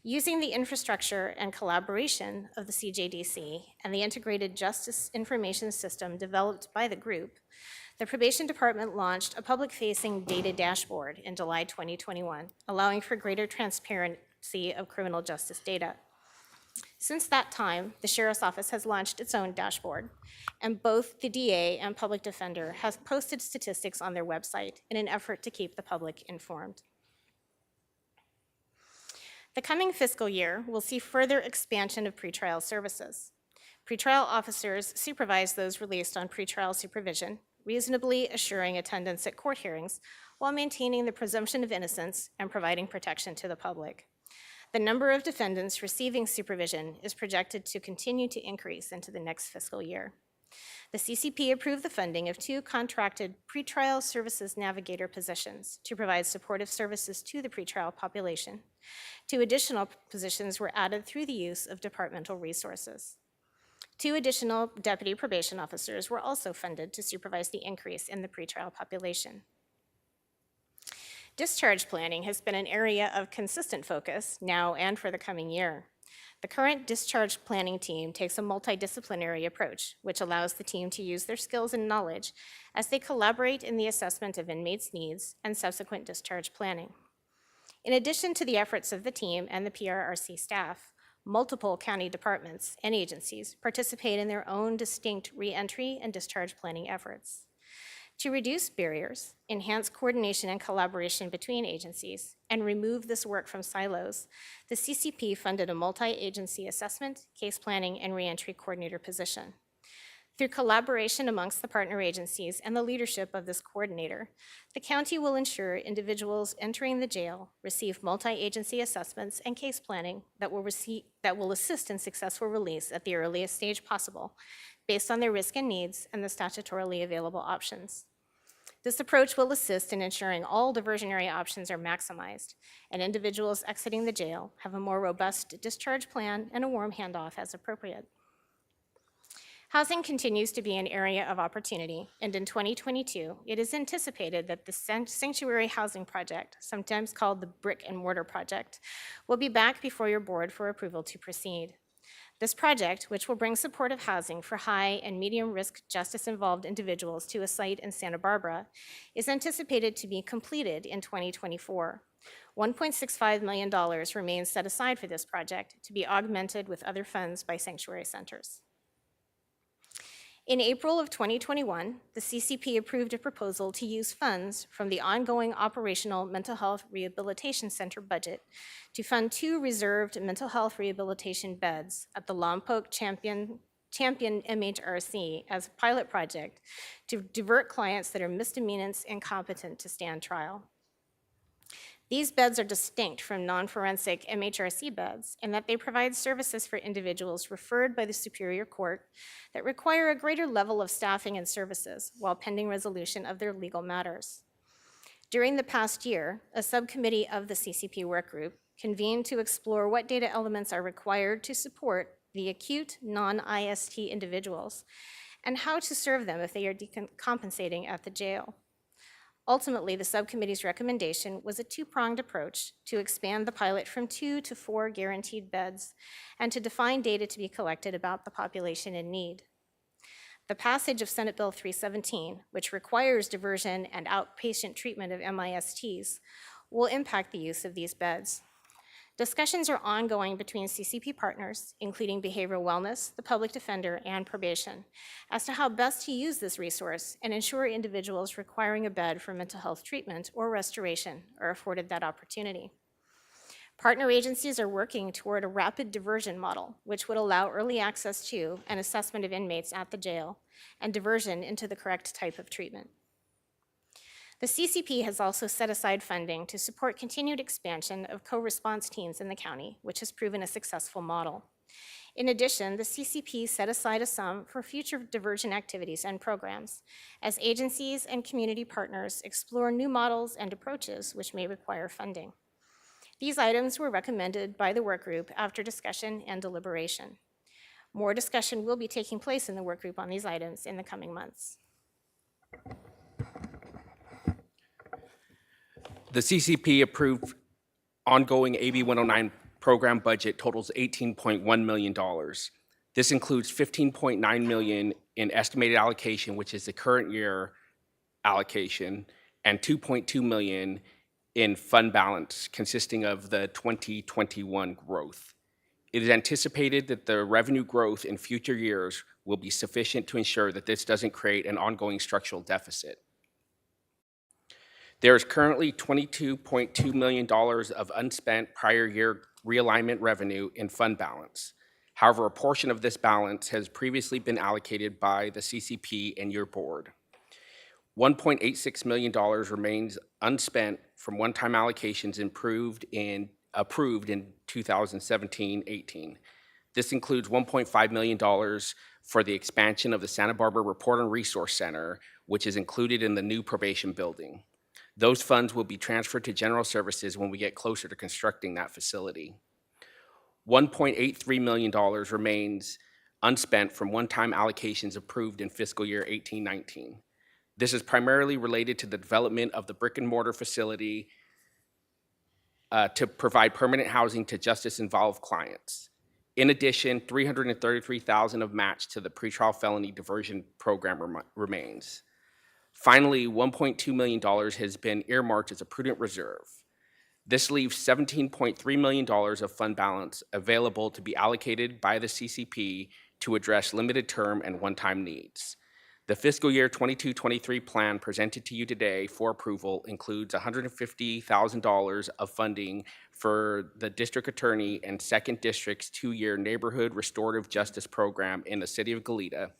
Using the infrastructure and collaboration of the CJDC and the Integrated Justice Information System developed by the group, the Probation Department launched a public-facing data dashboard in July 2021, allowing for greater transparency of criminal justice data. Since that time, the Sheriff's Office has launched its own dashboard, and both the DA and Public Defender have posted statistics on their website in an effort to keep the public informed. The coming fiscal year will see further expansion of pretrial services. Pretrial officers supervise those released on pretrial supervision, reasonably assuring attendance at court hearings while maintaining the presumption of innocence and providing protection to the public. The number of defendants receiving supervision is projected to continue to increase into the next fiscal year. The CCP approved the funding of 2 contracted pretrial services navigator positions to provide supportive services to the pretrial population. 2 additional positions were added through the use of departmental resources. 2 additional deputy probation officers were also funded to supervise the increase in the pretrial population. Discharge planning has been an area of consistent focus now and for the coming year. The current discharge planning team takes a multidisciplinary approach, which allows the team to use their skills and knowledge as they collaborate in the assessment of inmates' needs and subsequent discharge planning. In addition to the efforts of the team and the PRRC staff, multiple county departments and agencies participate in their own distinct reentry and discharge planning efforts. To reduce barriers, enhance coordination and collaboration between agencies, and remove this work from silos, the CCP funded a multi-agency assessment, case planning, and reentry coordinator position. Through collaboration amongst the partner agencies and the leadership of this coordinator, the county will ensure individuals entering the jail receive multi-agency assessments and case planning that will assist in successful release at the earliest stage possible, based on their risk and needs and the statutorily available options. This approach will assist in ensuring all diversionary options are maximized and individuals exiting the jail have a more robust discharge plan and a warm handoff as appropriate. Housing continues to be an area of opportunity, and in 2022, it is anticipated that the Sanctuary Housing Project, sometimes called the Brick and Mortar Project, will be back before your board for approval to proceed. This project, which will bring supportive housing for high and medium risk justice-involved individuals to a site in Santa Barbara, is anticipated to be completed in 2024. $1.65 million remains set aside for this project to be augmented with other funds by sanctuary centers. In April of 2021, the CCP approved a proposal to use funds from the ongoing operational mental health rehabilitation center budget to fund 2 reserved mental health rehabilitation beds at the Lompoc Champion MHRC as a pilot project to divert clients that are misdemeanants incompetent to stand trial. These beds are distinct from non-forensic MHRC beds in that they provide services for individuals referred by the Superior Court that require a greater level of staffing and services while pending resolution of their legal matters. During the past year, a subcommittee of the CCP work group convened to explore what data elements are required to support the acute non-IST individuals and how to serve them if they are decompensating at the jail. Ultimately, the subcommittee's recommendation was a 2-pronged approach to expand the pilot from 2 to 4 guaranteed beds and to define data to be collected about the population in need. The passage of Senate Bill 317, which requires diversion and outpatient treatment of MISTs, will impact the use of these beds. Discussions are ongoing between CCP partners, including behavioral wellness, the public defender, and probation, as to how best to use this resource and ensure individuals requiring a bed for mental health treatment or restoration are afforded that opportunity. Partner agencies are working toward a rapid diversion model, which would allow early access to and assessment of inmates at the jail and diversion into the correct type of treatment. The CCP has also set aside funding to support continued expansion of co-response teams in the county, which has proven a successful model. In addition, the CCP set aside a sum for future diversion activities and programs as agencies and community partners explore new models and approaches which may require funding. These items were recommended by the work group after discussion and deliberation. More discussion will be taking place in the work group on these items in the coming months. The CCP approved ongoing AB 109 program budget totals $18.1 million. This includes $15.9 million in estimated allocation, which is the current year allocation, and $2.2 million in fund balance consisting of the 2021 growth. It is anticipated that the revenue growth in future years will be sufficient to ensure that this doesn't create an ongoing structural deficit. There is currently $22.2 million of unspent prior year realignment revenue in fund balance. However, a portion of this balance has previously been allocated by the CCP and your board. $1.86 million remains unspent from one-time allocations approved in 2017-18. This includes $1.5 million for the expansion of the Santa Barbara Report and Resource Center, which is included in the new probation building. Those funds will be transferred to general services when we get closer to constructing that facility. $1.83 million remains unspent from one-time allocations approved in fiscal year 18-19. This is primarily related to the development of the brick and mortar facility to provide permanent housing to justice-involved clients. In addition, $333,000 of match to the pretrial felony diversion program remains. Finally, $1.2 million has been earmarked as a prudent reserve. This leaves $17.3 million of fund balance available to be allocated by the CCP to address limited term and one-time needs. The fiscal year 22-23 plan presented to you today for approval includes $150,000 of funding for the district attorney and second district's 2-year neighborhood restorative justice program in the city of Goleta,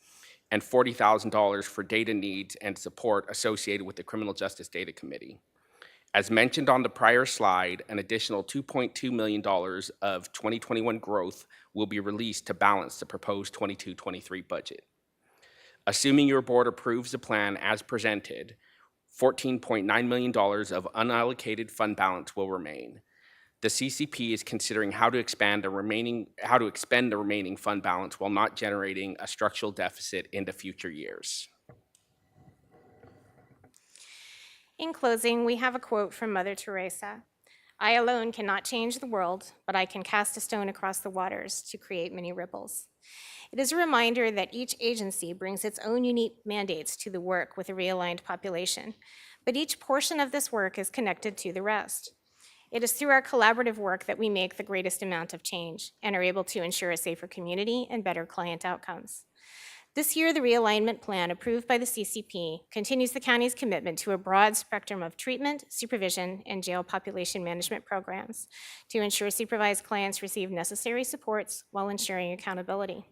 and $40,000 for data needs and support associated with the Criminal Justice Data Committee. As mentioned on the prior slide, an additional $2.2 million of 2021 growth will be released to balance the proposed 22-23 budget. Assuming your board approves the plan as presented, $14.9 million of unallocated fund balance will remain. The CCP is considering how to expend the remaining fund balance while not generating a structural deficit into future years. In closing, we have a quote from Mother Teresa. "I alone cannot change the world, but I can cast a stone across the waters to create many ripples." It is a reminder that each agency brings its own unique mandates to the work with a realigned population, but each portion of this work is connected to the rest. It is through our collaborative work that we make the greatest amount of change and are able to ensure a safer community and better client outcomes. This year, the realignment plan approved by the CCP continues the county's commitment to a broad spectrum of treatment, supervision, and jail population management programs to ensure supervised clients receive necessary supports while ensuring accountability.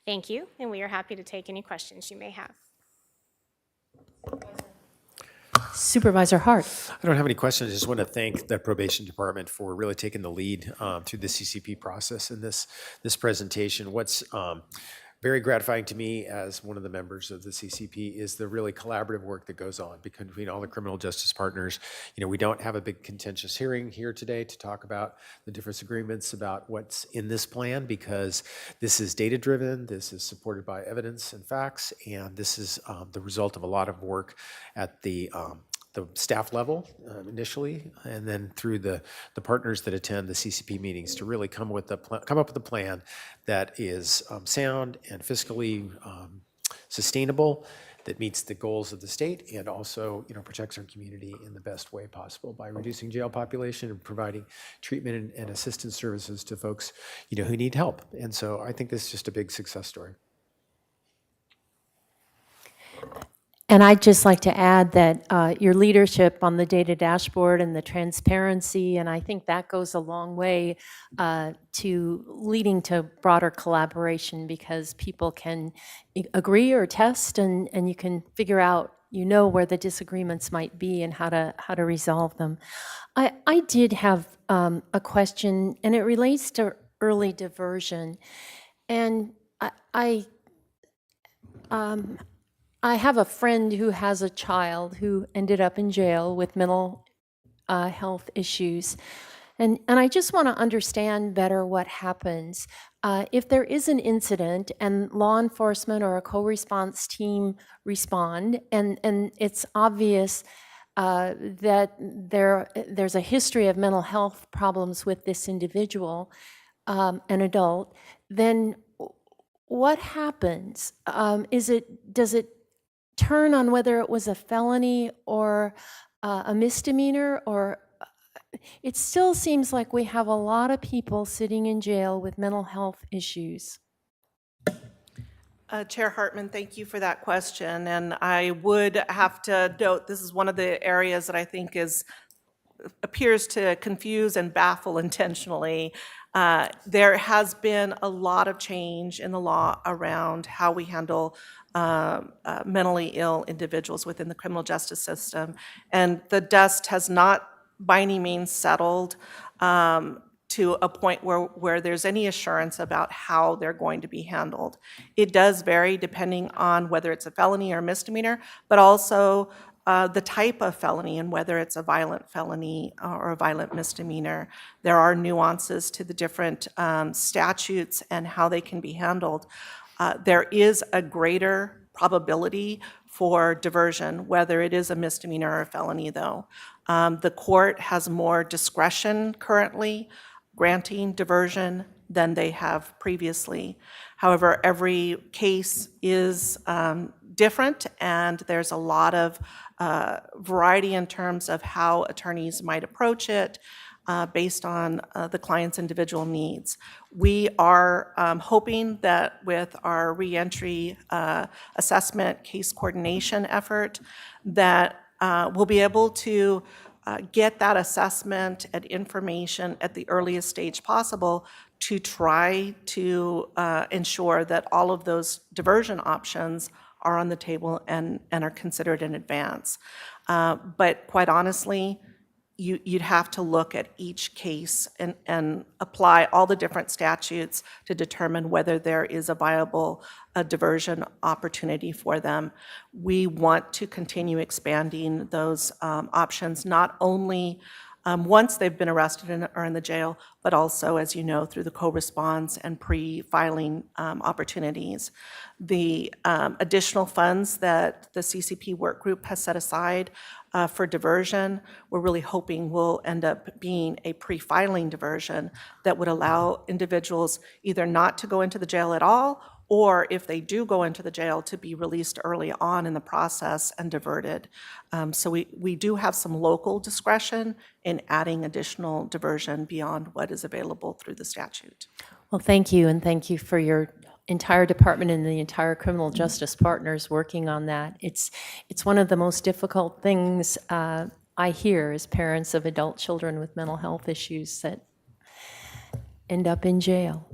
Thank you, and we are happy to take any questions you may have. Supervisor Hart. I don't have any questions. I just want to thank the probation department for really taking the lead through the CCP process in this presentation. What's very gratifying to me as one of the members of the CCP is the really collaborative work that goes on between all the criminal justice partners. You know, we don't have a big contentious hearing here today to talk about the different agreements about what's in this plan, because this is data-driven, this is supported by evidence and facts, and this is the result of a lot of work at the staff level initially, and then through the partners that attend the CCP meetings to really come up with a plan that is sound and fiscally sustainable, that meets the goals of the state, and also protects our community in the best way possible by reducing jail population and providing treatment and assistance services to folks who need help. And so I think this is just a big success story. And I'd just like to add that your leadership on the data dashboard and the transparency, and I think that goes a long way to leading to broader collaboration, because people can agree or test, and you can figure out you know where the disagreements might be and how to resolve them. I did have a question, and it relates to early diversion. And I have a friend who has a child who ended up in jail with mental health issues. And I just want to understand better what happens. If there is an incident and law enforcement or a co-response team respond, and it's obvious that there's a history of mental health problems with this individual, an adult, then what happens? Does it turn on whether it was a felony or a misdemeanor, or it still seems like we have a lot of people sitting in jail with mental health issues. Chair Hartman, thank you for that question. And I would have to note, this is one of the areas that I think appears to confuse and baffle intentionally. There has been a lot of change in the law around how we handle mentally ill individuals within the criminal justice system. And the dust has not by any means settled to a point where there's any assurance about how they're going to be handled. It does vary depending on whether it's a felony or misdemeanor, but also the type of felony and whether it's a violent felony or a violent misdemeanor. There are nuances to the different statutes and how they can be handled. There is a greater probability for diversion, whether it is a misdemeanor or a felony, though. The court has more discretion currently granting diversion than they have previously. However, every case is different, and there's a lot of variety in terms of how attorneys might approach it based on the client's individual needs. We are hoping that with our reentry assessment case coordination effort that we'll be able to get that assessment and information at the earliest stage possible to try to ensure that all of those diversion options are on the table and are considered in advance. But quite honestly, you'd have to look at each case and apply all the different statutes to determine whether there is a viable diversion opportunity for them. We want to continue expanding those options, not only once they've been arrested and are in the jail, but also, as you know, through the co-response and pre-filing opportunities. The additional funds that the CCP work group has set aside for diversion, we're really hoping will end up being a pre-filing diversion that would allow individuals either not to go into the jail at all, or if they do go into the jail, to be released early on in the process and diverted. So we do have some local discretion in adding additional diversion beyond what is available through the statute. Well, thank you, and thank you for your entire department and the entire criminal justice partners working on that. It's one of the most difficult things I hear as parents of adult children with mental health issues that end up in jail.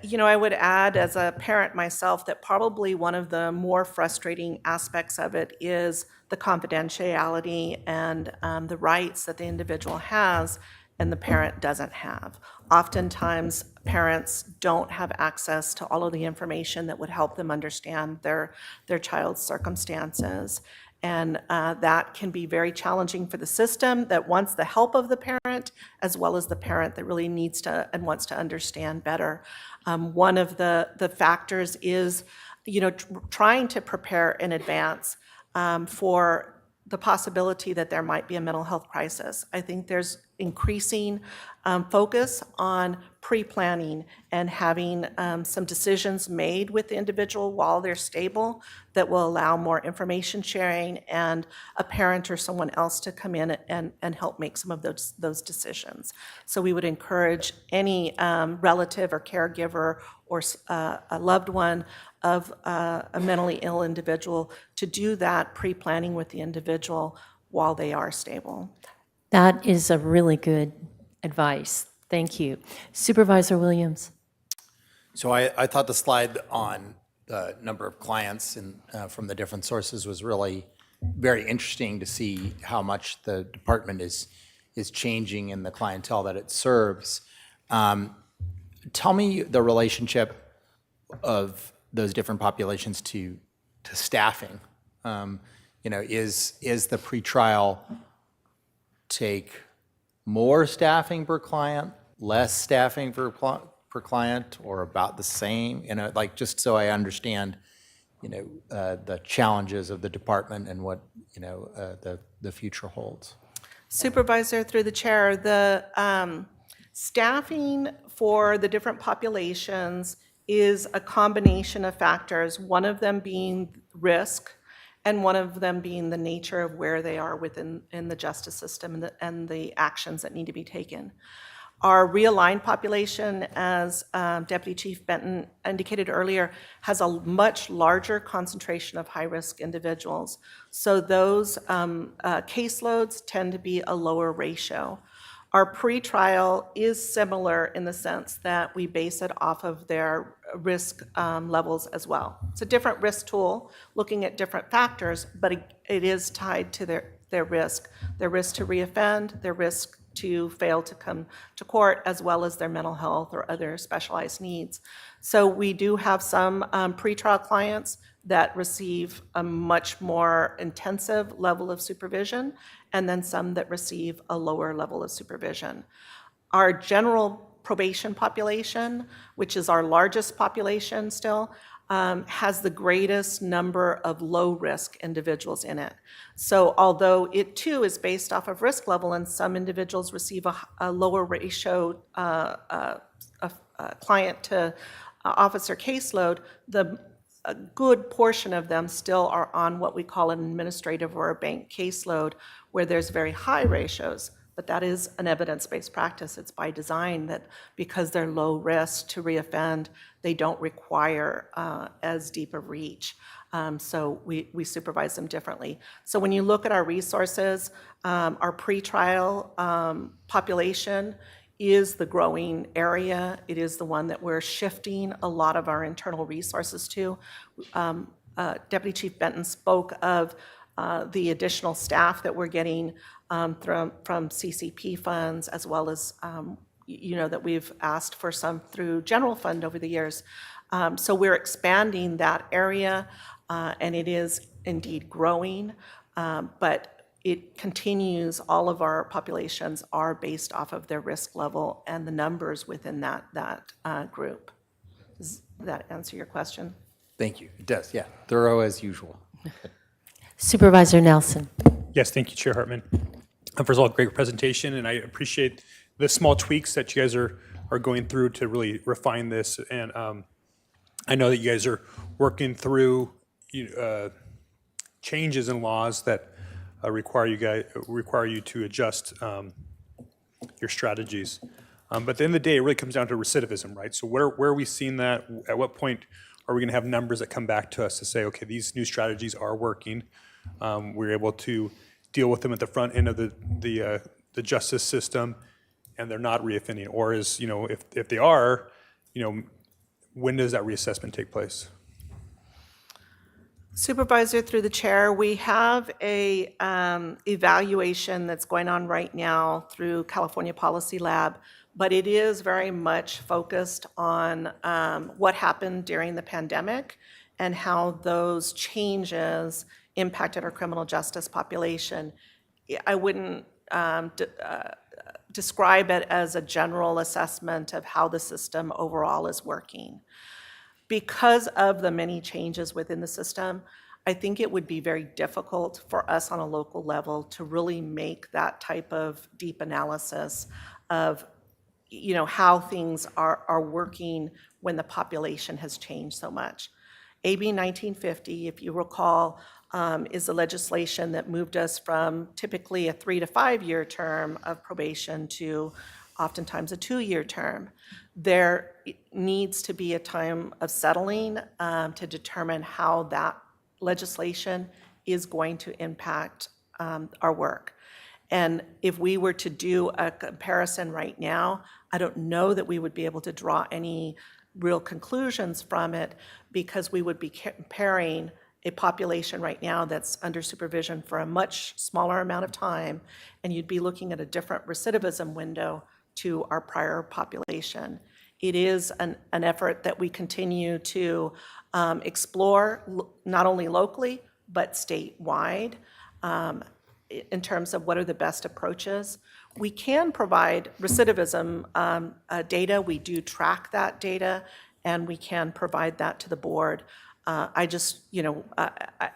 You know, I would add as a parent myself that probably one of the more frustrating aspects of it is the confidentiality and the rights that the individual has and the parent doesn't have. Oftentimes, parents don't have access to all of the information that would help them understand their child's circumstances. And that can be very challenging for the system that wants the help of the parent, as well as the parent that really needs to and wants to understand better. One of the factors is, you know, trying to prepare in advance for the possibility that there might be a mental health crisis. I think there's increasing focus on pre-planning and having some decisions made with the individual while they're stable that will allow more information sharing and a parent or someone else to come in and help make some of those decisions. So we would encourage any relative or caregiver or a loved one of a mentally ill individual to do that pre-planning with the individual while they are stable. That is a really good advice. Thank you. Supervisor Williams. So I thought the slide on the number of clients and from the different sources was really very interesting to see how much the department is changing in the clientele that it serves. Tell me the relationship of those different populations to staffing. Is the pretrial take more staffing per client, less staffing per client, or about the same? Like, just so I understand, the challenges of the department and what, the future holds. Supervisor, through the chair, the staffing for the different populations is a combination of factors, one of them being risk, and one of them being the nature of where they are within the justice system and the actions that need to be taken. Our realigned population, as Deputy Chief Benton indicated earlier, has a much larger concentration of high-risk individuals. So those caseloads tend to be a lower ratio. Our pretrial is similar in the sense that we base it off of their risk levels as well. It's a different risk tool, looking at different factors, but it is tied to their risk to reoffend, their risk to fail to come to court, as well as their mental health or other specialized needs. So we do have some pretrial clients that receive a much more intensive level of supervision, and then some that receive a lower level of supervision. Our general probation population, which is our largest population still, has the greatest number of low-risk individuals in it. So although it too is based off of risk level, and some individuals receive a lower ratio client to officer caseload, a good portion of them still are on what we call an administrative or a bank caseload, where there's very high ratios. But that is an evidence-based practice. It's by design that because they're low risk to reoffend, they don't require as deep a reach. So we supervise them differently. So when you look at our resources, our pretrial population is the growing area. It is the one that we're shifting a lot of our internal resources to. Deputy Chief Benton spoke of the additional staff that we're getting from CCP funds, as well as that we've asked for some through general fund over the years. So we're expanding that area, and it is indeed growing, but it continues. All of our populations are based off of their risk level and the numbers within that group. Does that answer your question? Thank you. It does, yeah. Thorough as usual. Supervisor Nelson. Yes, thank you, Chair Hartman. First of all, great presentation, and I appreciate the small tweaks that you guys are going through to really refine this. And I know that you guys are working through changes in laws that require you to adjust your strategies. But at the end of the day, it really comes down to recidivism, right? So where are we seeing that? At what point are we going to have numbers that come back to us to say, okay, these new strategies are working? We're able to deal with them at the front end of the justice system, and they're not reoffending. Or is, if they are, when does that reassessment take place? Supervisor, through the chair, we have a evaluation that's going on right now through California Policy Lab, but it is very much focused on what happened during the pandemic and how those changes impacted our criminal justice population. I wouldn't describe it as a general assessment of how the system overall is working. Because of the many changes within the system, I think it would be very difficult for us on a local level to really make that type of deep analysis of how things are working when the population has changed so much. AB 1950, if you recall, is the legislation that moved us from typically a 3 to 5 year term of probation to oftentimes a 2-year term. There needs to be a time of settling to determine how that legislation is going to impact our work. And if we were to do a comparison right now, I don't know that we would be able to draw any real conclusions from it, because we would be comparing a population right now that's under supervision for a much smaller amount of time, and you'd be looking at a different recidivism window to our prior population. It is an effort that we continue to explore, not only locally, but statewide, in terms of what are the best approaches. We can provide recidivism data. We do track that data, and we can provide that to the board. I just,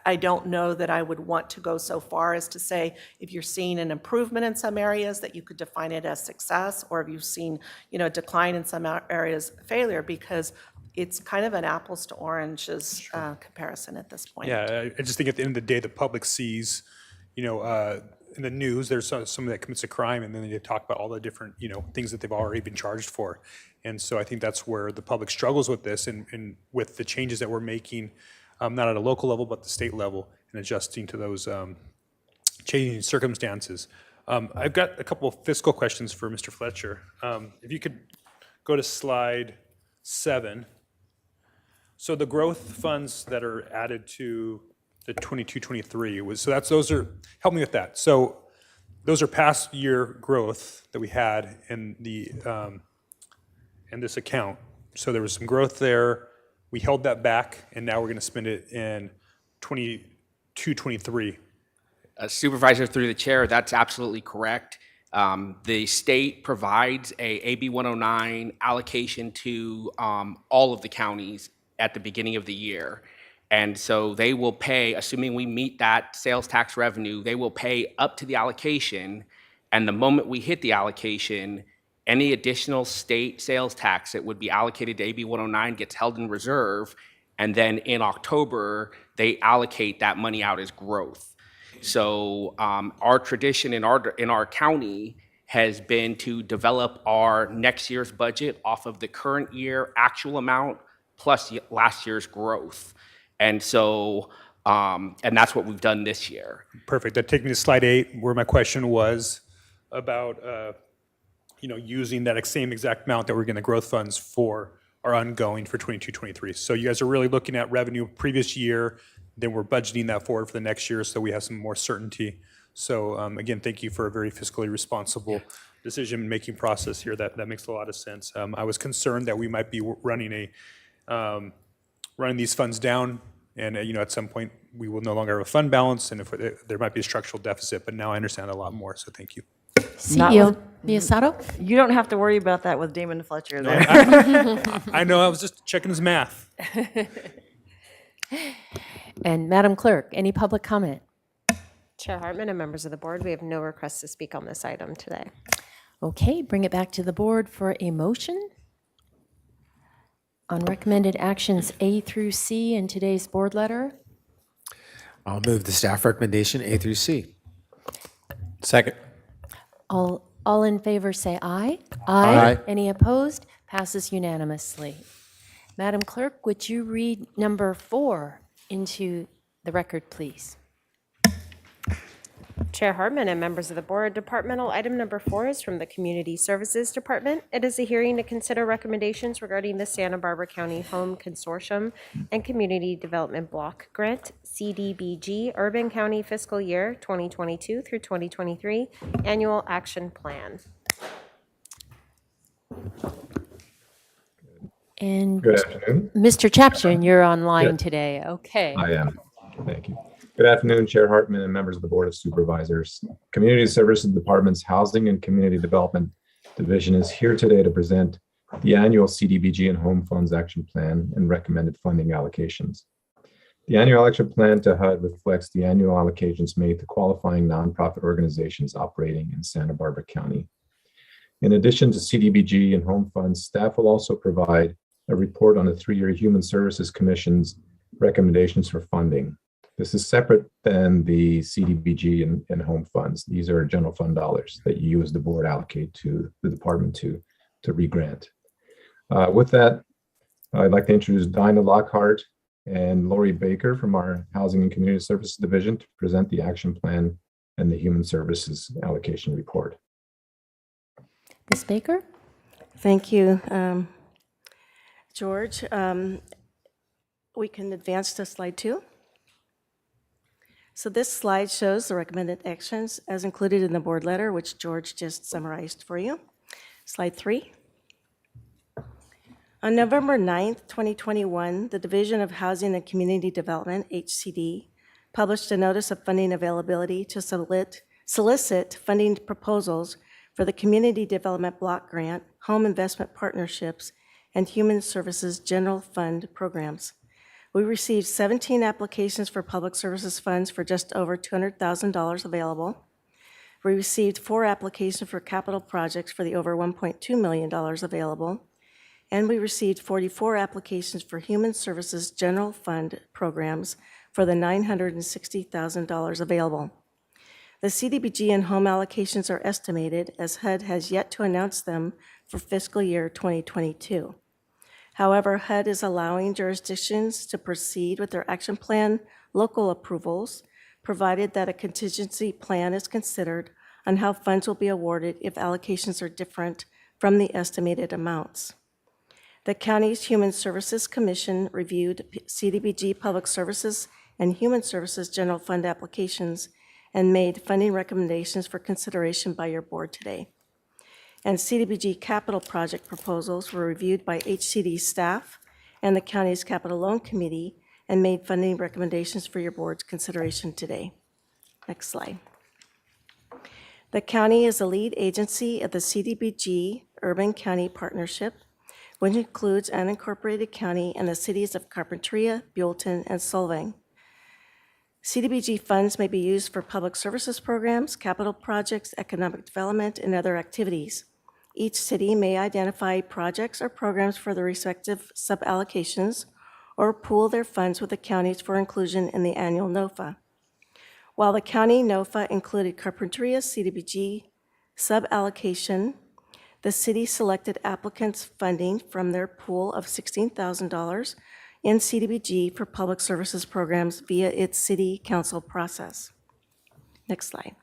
I don't know that I would want to go so far as to say if you're seeing an improvement in some areas that you could define it as success, or if you've seen, a decline in some areas, failure, because it's kind of an apples to oranges comparison at this point. Yeah, I just think at the end of the day, the public sees, in the news, there's somebody that commits a crime, and then they talk about all the different, things that they've already been charged for. And so I think that's where the public struggles with this, and with the changes that we're making, not at a local level, but the state level, and adjusting to those changing circumstances. I've got a couple of fiscal questions for Mr. Fletcher. If you could go to slide 7. So the growth funds that are added to the 22-23 those are, help me with that. So those are past year growth that we had in the in this account. So there was some growth there. We held that back, and now we're going to spend it in 22-23. Supervisor, through the chair, that's absolutely correct. The state provides a AB 109 allocation to all of the counties at the beginning of the year. And so they will pay, assuming we meet that sales tax revenue, they will pay up to the allocation. And the moment we hit the allocation, any additional state sales tax that would be allocated to AB 109 gets held in reserve. And then in October, they allocate that money out as growth. So our tradition in our county has been to develop our next year's budget off of the current year actual amount plus last year's growth. And so, and that's what we've done this year. Perfect. That takes me to slide 8, where my question was about, using that same exact amount that we're getting the growth funds for our ongoing for 22-23. So you guys are really looking at revenue previous year, then we're budgeting that forward for the next year so we have some more certainty. So again, thank you for a very fiscally responsible decision-making process here. That makes a lot of sense. I was concerned that we might be running these funds down, and at some point we will no longer have a fund balance, and if there might be a structural deficit. But now I understand a lot more. So thank you. CEO Miyasato? You don't have to worry about that with Damon Fletcher there. I know, I was just checking his math. And Madam Clerk, any public comment? Chair Hartman and members of the board, we have no requests to speak on this item today. Okay, bring it back to the board for a motion on recommended actions A through C in today's board letter. I'll move the staff recommendation A through C. Second. All in favor say aye. Aye. Any opposed? Passes unanimously. Madam Clerk, would you read number 4 into the record, please? Chair Hartman and members of the board, departmental item number 4 is from the Community Services Department. It is a hearing to consider recommendations regarding the Santa Barbara County Home Consortium and Community Development Block Grant, CDBG, Urban County Fiscal Year 2022 through 2023 Annual Action Plan. And Good afternoon. Mr. Chapchin, you're online Yeah. today. Okay. I am. Thank you. Good afternoon, Chair Hartman and members of the Board of Supervisors. Community Services Department's Housing and Community Development Division is here today to present the annual CDBG and Home Funds Action Plan and recommended funding allocations. The annual action plan to HUD reflects the annual allocations made to qualifying nonprofit organizations operating in Santa Barbara County. In addition to CDBG and home funds, staff will also provide a report on the 3-year Human Services Commission's recommendations for funding. This is separate than the CDBG and home funds. These are general fund dollars that you as the board allocate to the department to re-grant. With that, I'd like to introduce Dinah Lockhart and Lori Baker from our Housing and Community Services Division to present the action plan and the Human Services Allocation Report. Ms. Baker? Thank you, George. We can advance to slide 2. So this slide shows the recommended actions as included in the board letter, which George just summarized for you. Slide 3. On November 9th, 2021, the Division of Housing and Community Development, HCD, published a notice of funding availability to solicit funding proposals for the Community Development Block Grant, Home Investment Partnerships, and Human Services General Fund programs. We received 17 applications for public services funds for just over $200,000 available. We received 4 applications for capital projects for the over $1.2 million available. And we received 44 applications for Human Services General Fund programs for the $960,000 available. The CDBG and home allocations are estimated, as HUD has yet to announce them for fiscal year 2022. However, HUD is allowing jurisdictions to proceed with their action plan local approvals, provided that a contingency plan is considered on how funds will be awarded if allocations are different from the estimated amounts. The county's Human Services Commission reviewed CDBG Public Services and Human Services General Fund applications and made funding recommendations for consideration by your board today. And CDBG capital project proposals were reviewed by HCD staff and the county's Capital Loan Committee and made funding recommendations for your board's consideration today. Next slide. The county is the lead agency of the CDBG Urban County Partnership, which includes unincorporated county and the cities of Carpinteria, Buellton, and Solvang. CDBG funds may be used for public services programs, capital projects, economic development, and other activities. Each city may identify projects or programs for the respective suballocations or pool their funds with the counties for inclusion in the annual NOFA. While the county NOFA included Carpinteria's CDBG suballocation, the city selected applicants' funding from their pool of $16,000 in CDBG for public services programs via its city council process. Next slide.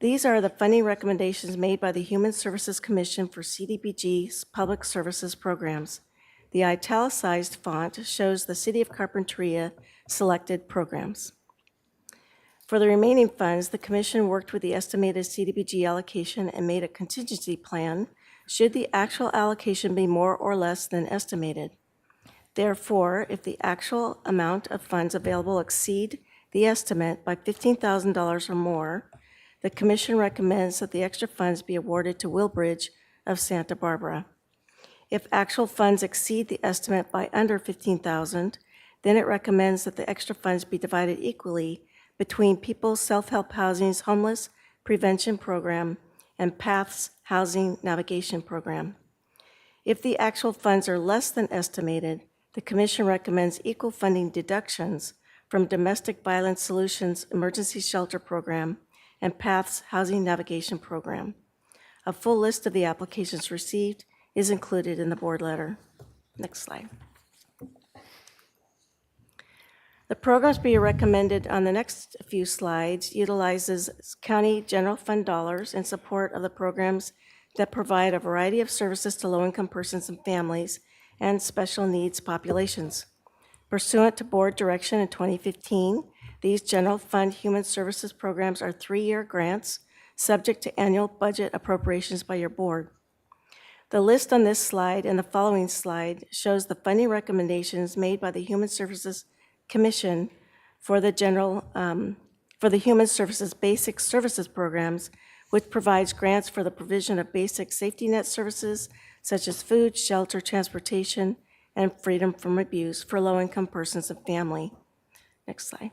These are the funding recommendations made by the Human Services Commission for CDBG's public services programs. The italicized font shows the City of Carpinteria selected programs. For the remaining funds, the Commission worked with the estimated CDBG allocation and made a contingency plan should the actual allocation be more or less than estimated. Therefore, if the actual amount of funds available exceed the estimate by $15,000 or more, the Commission recommends that the extra funds be awarded to Willbridge of Santa Barbara. If actual funds exceed the estimate by under $15,000, then it recommends that the extra funds be divided equally between People's Self-Help Housing's Homeless Prevention Program and PATH's Housing Navigation Program. If the actual funds are less than estimated, the Commission recommends equal funding deductions from Domestic Violence Solutions Emergency Shelter Program and PATH's Housing Navigation Program. A full list of the applications received is included in the board letter. Next slide. The programs being recommended on the next few slides utilizes county general fund dollars in support of the programs that provide a variety of services to low-income persons and families and special needs populations. Pursuant to board direction in 2015, these general fund human services programs are 3-year grants subject to annual budget appropriations by your board. The list on this slide and the following slide shows the funding recommendations made by the Human Services Commission for the Human Services Basic Services Programs, which provides grants for the provision of basic safety net services such as food, shelter, transportation, and freedom from abuse for low-income persons and family. Next slide.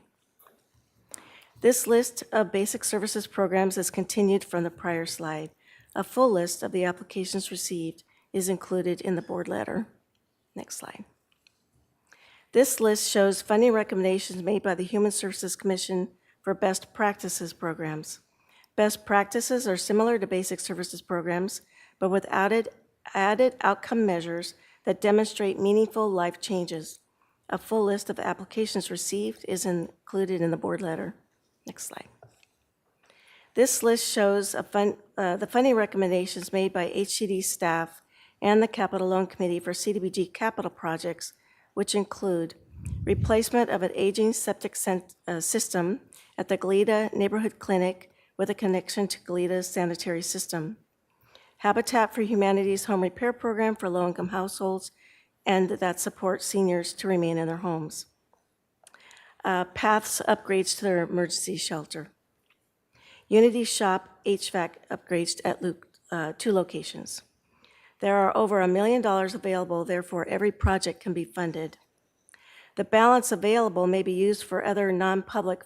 This list of basic services programs is continued from the prior slide. A full list of the applications received is included in the board letter. Next slide. This list shows funding recommendations made by the Human Services Commission for best practices programs. Best practices are similar to basic services programs, but with added outcome measures that demonstrate meaningful life changes. A full list of applications received is included in the board letter. Next slide. This list shows the funding recommendations made by HCD staff and the Capital Loan Committee for CDBG capital projects, which include replacement of an aging septic system at the Goleta Neighborhood Clinic with a connection to Goleta's sanitary system, Habitat for Humanity's home repair program for low-income households and that support seniors to remain in their homes, Paths upgrades to their emergency shelter, Unity Shop HVAC upgrades at 2 locations. There are over $1 million available, therefore every project can be funded. The balance available may be used for other non-public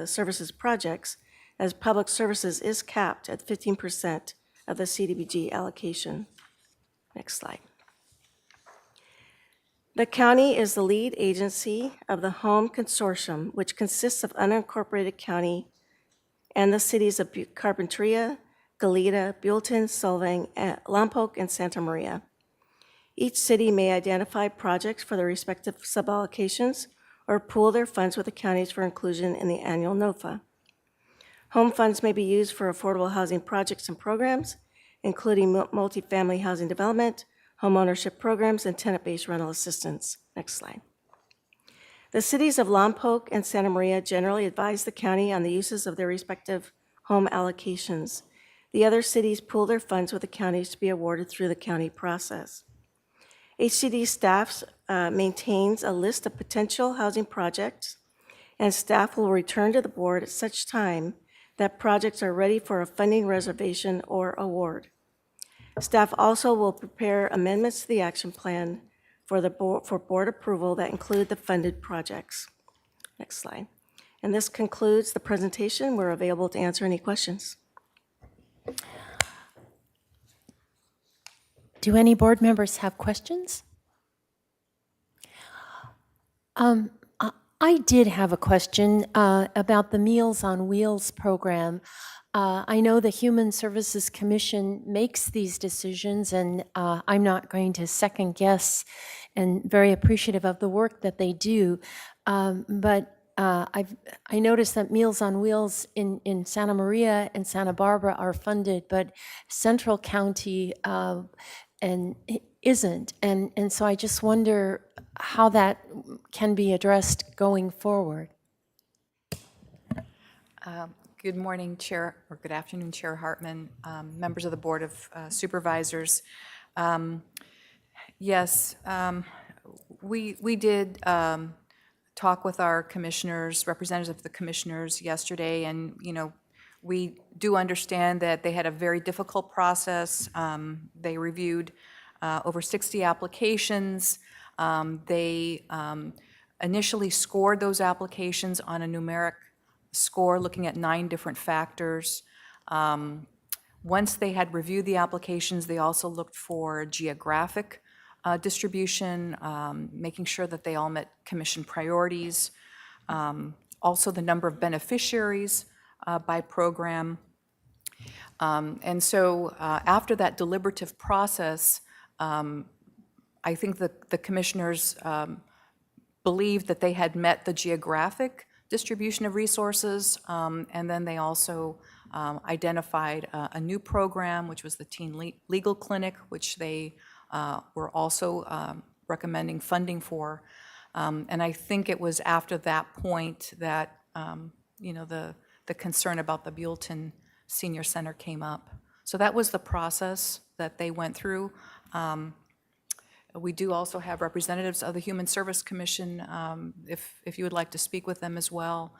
services projects, as public services is capped at 15% of the CDBG allocation. Next slide. The county is the lead agency of the Home Consortium, which consists of unincorporated county and the cities of Carpinteria, Goleta, Buellton, Solvang, Lompoc, and Santa Maria. Each city may identify projects for their respective suballocations or pool their funds with the counties for inclusion in the annual NOFA. Home funds may be used for affordable housing projects and programs, including multifamily housing development, home ownership programs, and tenant-based rental assistance. Next slide. The cities of Lompoc and Santa Maria generally advise the county on the uses of their respective home allocations. The other cities pool their funds with the counties to be awarded through the county process. HCD staff maintains a list of potential housing projects, and staff will return to the board at such time that projects are ready for a funding reservation or award. Staff also will prepare amendments to the action plan for board approval that include the funded projects. Next slide. And this concludes the presentation. We're available to answer any questions. Do any board members have questions? I did have a question about the Meals on Wheels program. I know the Human Services Commission makes these decisions, and I'm not going to second guess, and very appreciative of the work that they do. But I noticed that Meals on Wheels in Santa Maria and Santa Barbara are funded, but Central County and isn't. And so I just wonder how that can be addressed going forward. Good morning, Chair, or good afternoon, Chair Hartman, members of the Board of Supervisors. Yes, we did talk with our commissioners, representatives of the commissioners yesterday, and we do understand that they had a very difficult process. They reviewed over 60 applications. They initially scored those applications on a numeric score looking at 9 different factors. Once they had reviewed the applications, they also looked for geographic distribution, making sure that they all met commission priorities, also the number of beneficiaries by program. And so after that deliberative process, I think the commissioners believed that they had met the geographic distribution of resources, and then they also identified a new program, which was the Teen Legal Clinic, which they were also recommending funding for. And I think it was after that point that the concern about the Buellton Senior Center came up. So that was the process that they went through. We do also have representatives of the Human Service Commission, if you would like to speak with them as well.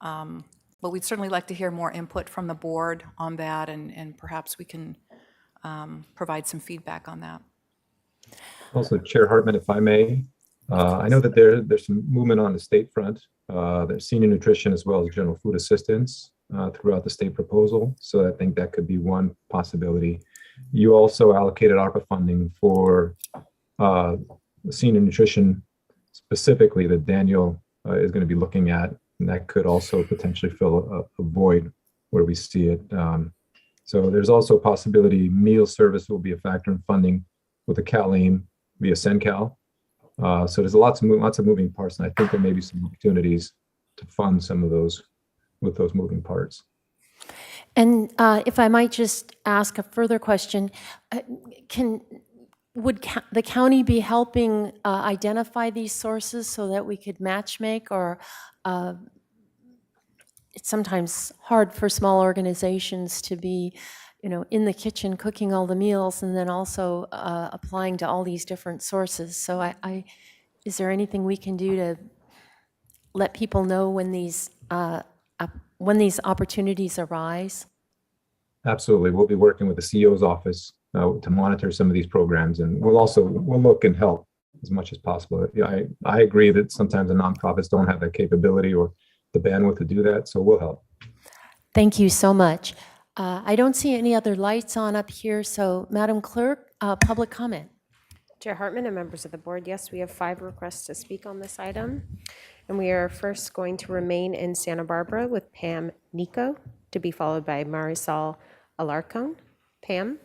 But we'd certainly like to hear more input from the board on that, and perhaps we can provide some feedback on that. Also, Chair Hartman, if I may, I know that there's some movement on the state front. There's senior nutrition as well as general food assistance throughout the state proposal. So I think that could be one possibility. You also allocated ARPA funding for senior nutrition specifically that Daniel is going to be looking at, and that could also potentially fill a void where we see it. So there's also a possibility meal service will be a factor in funding with the CalAIM via SenCal. So there's lots of moving parts, and I think there may be some opportunities to fund some of those with those moving parts. And if I might just ask a further question, would the county be helping identify these sources so that we could match make, or it's sometimes hard for small organizations to be, in the kitchen cooking all the meals and then also applying to all these different sources. So is there anything we can do to let people know when these opportunities arise? Absolutely. We'll be working with the CEO's office to monitor some of these programs, and we'll look and help as much as possible. Yeah, I agree that sometimes the nonprofits don't have the capability or the bandwidth to do that, so we'll help. Thank you so much. I don't see any other lights on up here, so Madam Clerk, public comment. Chair Hartman and members of the board, yes, we have 5 requests to speak on this item. And we are first going to remain in Santa Barbara with Pam Nico, to be followed by Marisol Alarcon. Pam?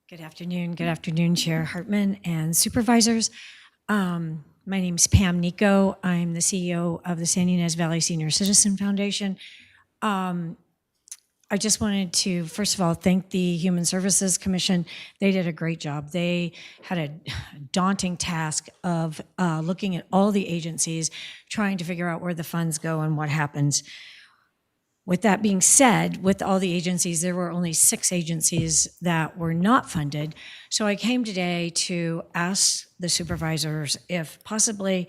Good afternoon, Chair Hartman and supervisors. My name is Pam Nico. I'm the CEO of the San Ynez Valley Senior Citizen Foundation. I just wanted to, first of all, thank the Human Services Commission. They did a great job. They had a daunting task of looking at all the agencies, trying to figure out where the funds go and what happens. With that being said, with all the agencies, there were only 6 agencies that were not funded. So I came today to ask the supervisors if possibly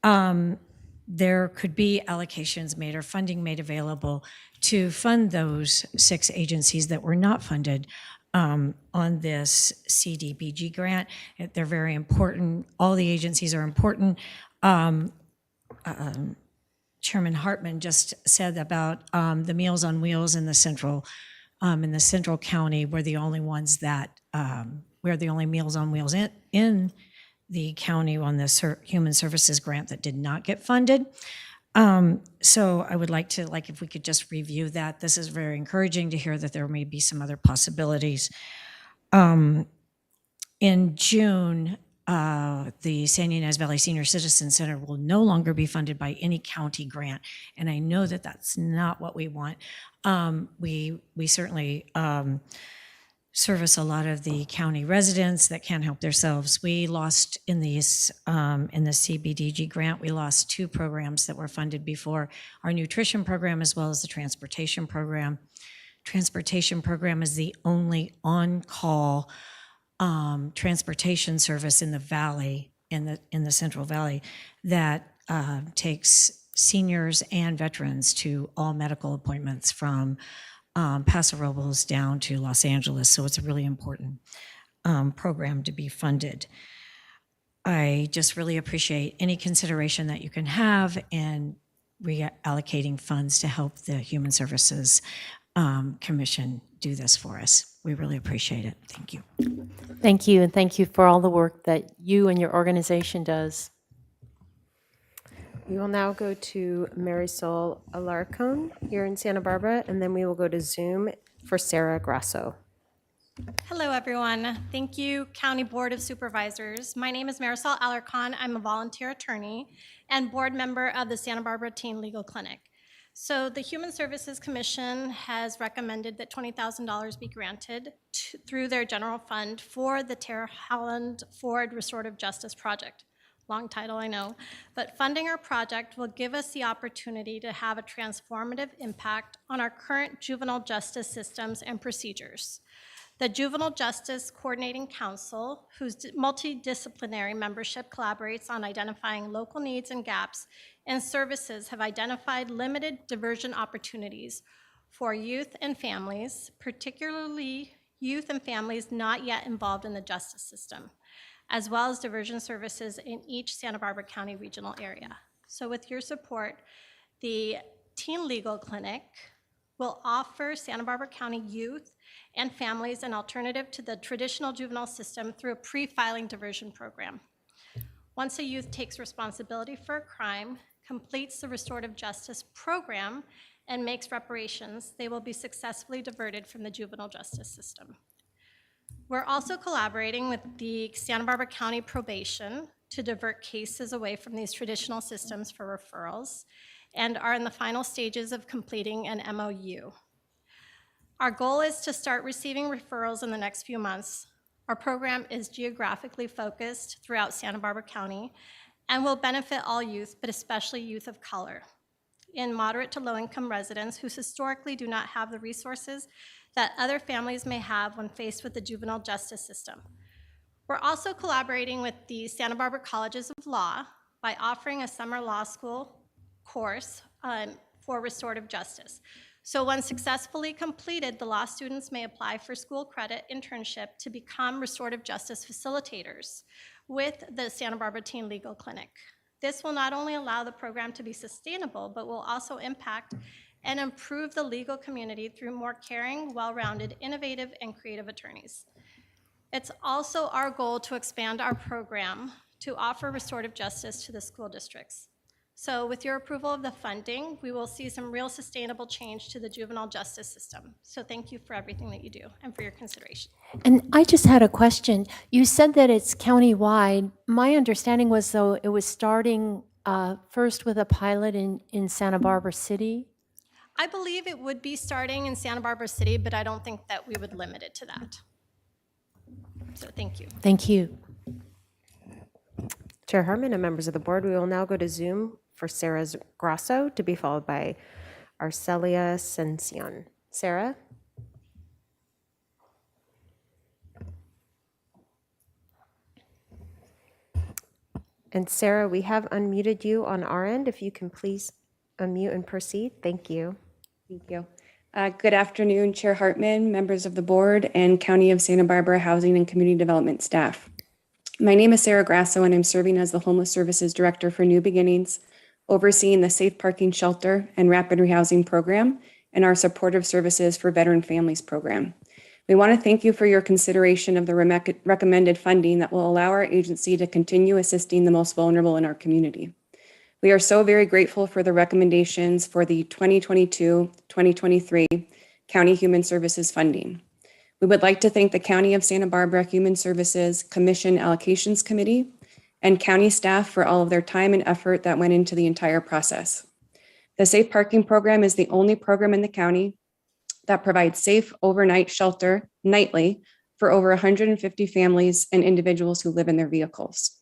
there could be allocations made or funding made available to fund those 6 agencies that were not funded on this CDBG grant. They're very important. All the agencies are important. Chairman Hartman just said about the Meals on Wheels in the central county. We're the only ones that we're the only Meals on Wheels in the county on the Human Services grant that did not get funded. So I would like to, if we could just review that. This is very encouraging to hear that there may be some other possibilities. In June, the San Ynez Valley Senior Citizen Center will no longer be funded by any county grant, and I know that that's not what we want. We certainly service a lot of the county residents that can't help themselves. We lost in the CBDG grant, we lost 2 programs that were funded before, our nutrition program as well as the transportation program. Transportation program is the only on-call transportation service in the valley, in the Central Valley, that takes seniors and veterans to all medical appointments from Paso Robles down to Los Angeles. So it's a really important program to be funded. I just really appreciate any consideration that you can have in reallocating funds to help the Human Services Commission do this for us. We really appreciate it. Thank you. Thank you, and thank you for all the work that you and your organization does. We will now go to Marisol Alarcon here in Santa Barbara, and then we will go to Zoom for Sarah Grasso. Hello, everyone. Thank you, County Board of Supervisors. My name is Marisol Alarcon. I'm a volunteer attorney and board member of the Santa Barbara Teen Legal Clinic. So the Human Services Commission has recommended that $20,000 be granted through their general fund for the Tara Holland Ford Restorative Justice Project. Long title, I know, but funding our project will give us the opportunity to have a transformative impact on our current juvenile justice systems and procedures. The Juvenile Justice Coordinating Council, whose multidisciplinary membership collaborates on identifying local needs and gaps in services, have identified limited diversion opportunities for youth and families, particularly youth and families not yet involved in the justice system, as well as diversion services in each Santa Barbara County regional area. So with your support, the Teen Legal Clinic will offer Santa Barbara County youth and families an alternative to the traditional juvenile system through a pre-filing diversion program. Once a youth takes responsibility for a crime, completes the restorative justice program, and makes reparations, they will be successfully diverted from the juvenile justice system. We're also collaborating with the Santa Barbara County Probation to divert cases away from these traditional systems for referrals. and are in the final stages of completing an MOU. Our goal is to start receiving referrals in the next few months. Our program is geographically focused throughout Santa Barbara County and will benefit all youth, but especially youth of color, in moderate to low-income residents who historically do not have the resources that other families may have when faced with the juvenile justice system. We're also collaborating with the Santa Barbara Colleges of Law by offering a summer law school course for restorative justice. So when successfully completed, the law students may apply for school credit internship to become restorative justice facilitators with the Santa Barbara Teen Legal Clinic. This will not only allow the program to be sustainable, but will also impact and improve the legal community through more caring, well-rounded, innovative, and creative attorneys. It's also our goal to expand our program to offer restorative justice to the school districts. So with your approval of the funding, we will see some real sustainable change to the juvenile justice system. So thank you for everything that you do and for your consideration. And I just had a question. You said that it's countywide. My understanding was, though, it was starting first with a pilot in Santa Barbara City. I believe it would be starting in Santa Barbara City, but I don't think that we would limit it to that. So thank you. Thank you. Chair Hartman and members of the board, we will now go to Zoom for Sarah Grasso, to be followed by Arcelia Sencion. Sarah? And Sarah, we have unmuted you on our end. If you can please unmute and proceed. Thank you. Thank you. Good afternoon, Chair Hartman, members of the board, and County of Santa Barbara Housing and Community Development staff. My name is Sarah Grasso, and I'm serving as the Homeless Services Director for New Beginnings, overseeing the Safe Parking Shelter and Rapid Rehousing Program and our Supportive Services for Veteran Families program. We want to thank you for your consideration of the recommended funding that will allow our agency to continue assisting the most vulnerable in our community. We are so very grateful for the recommendations for the 2022-2023 County Human Services funding. We would like to thank the County of Santa Barbara Human Services Commission Allocations Committee and county staff for all of their time and effort that went into the entire process. The Safe Parking Program is the only program in the county that provides safe overnight shelter nightly for over 150 families and individuals who live in their vehicles.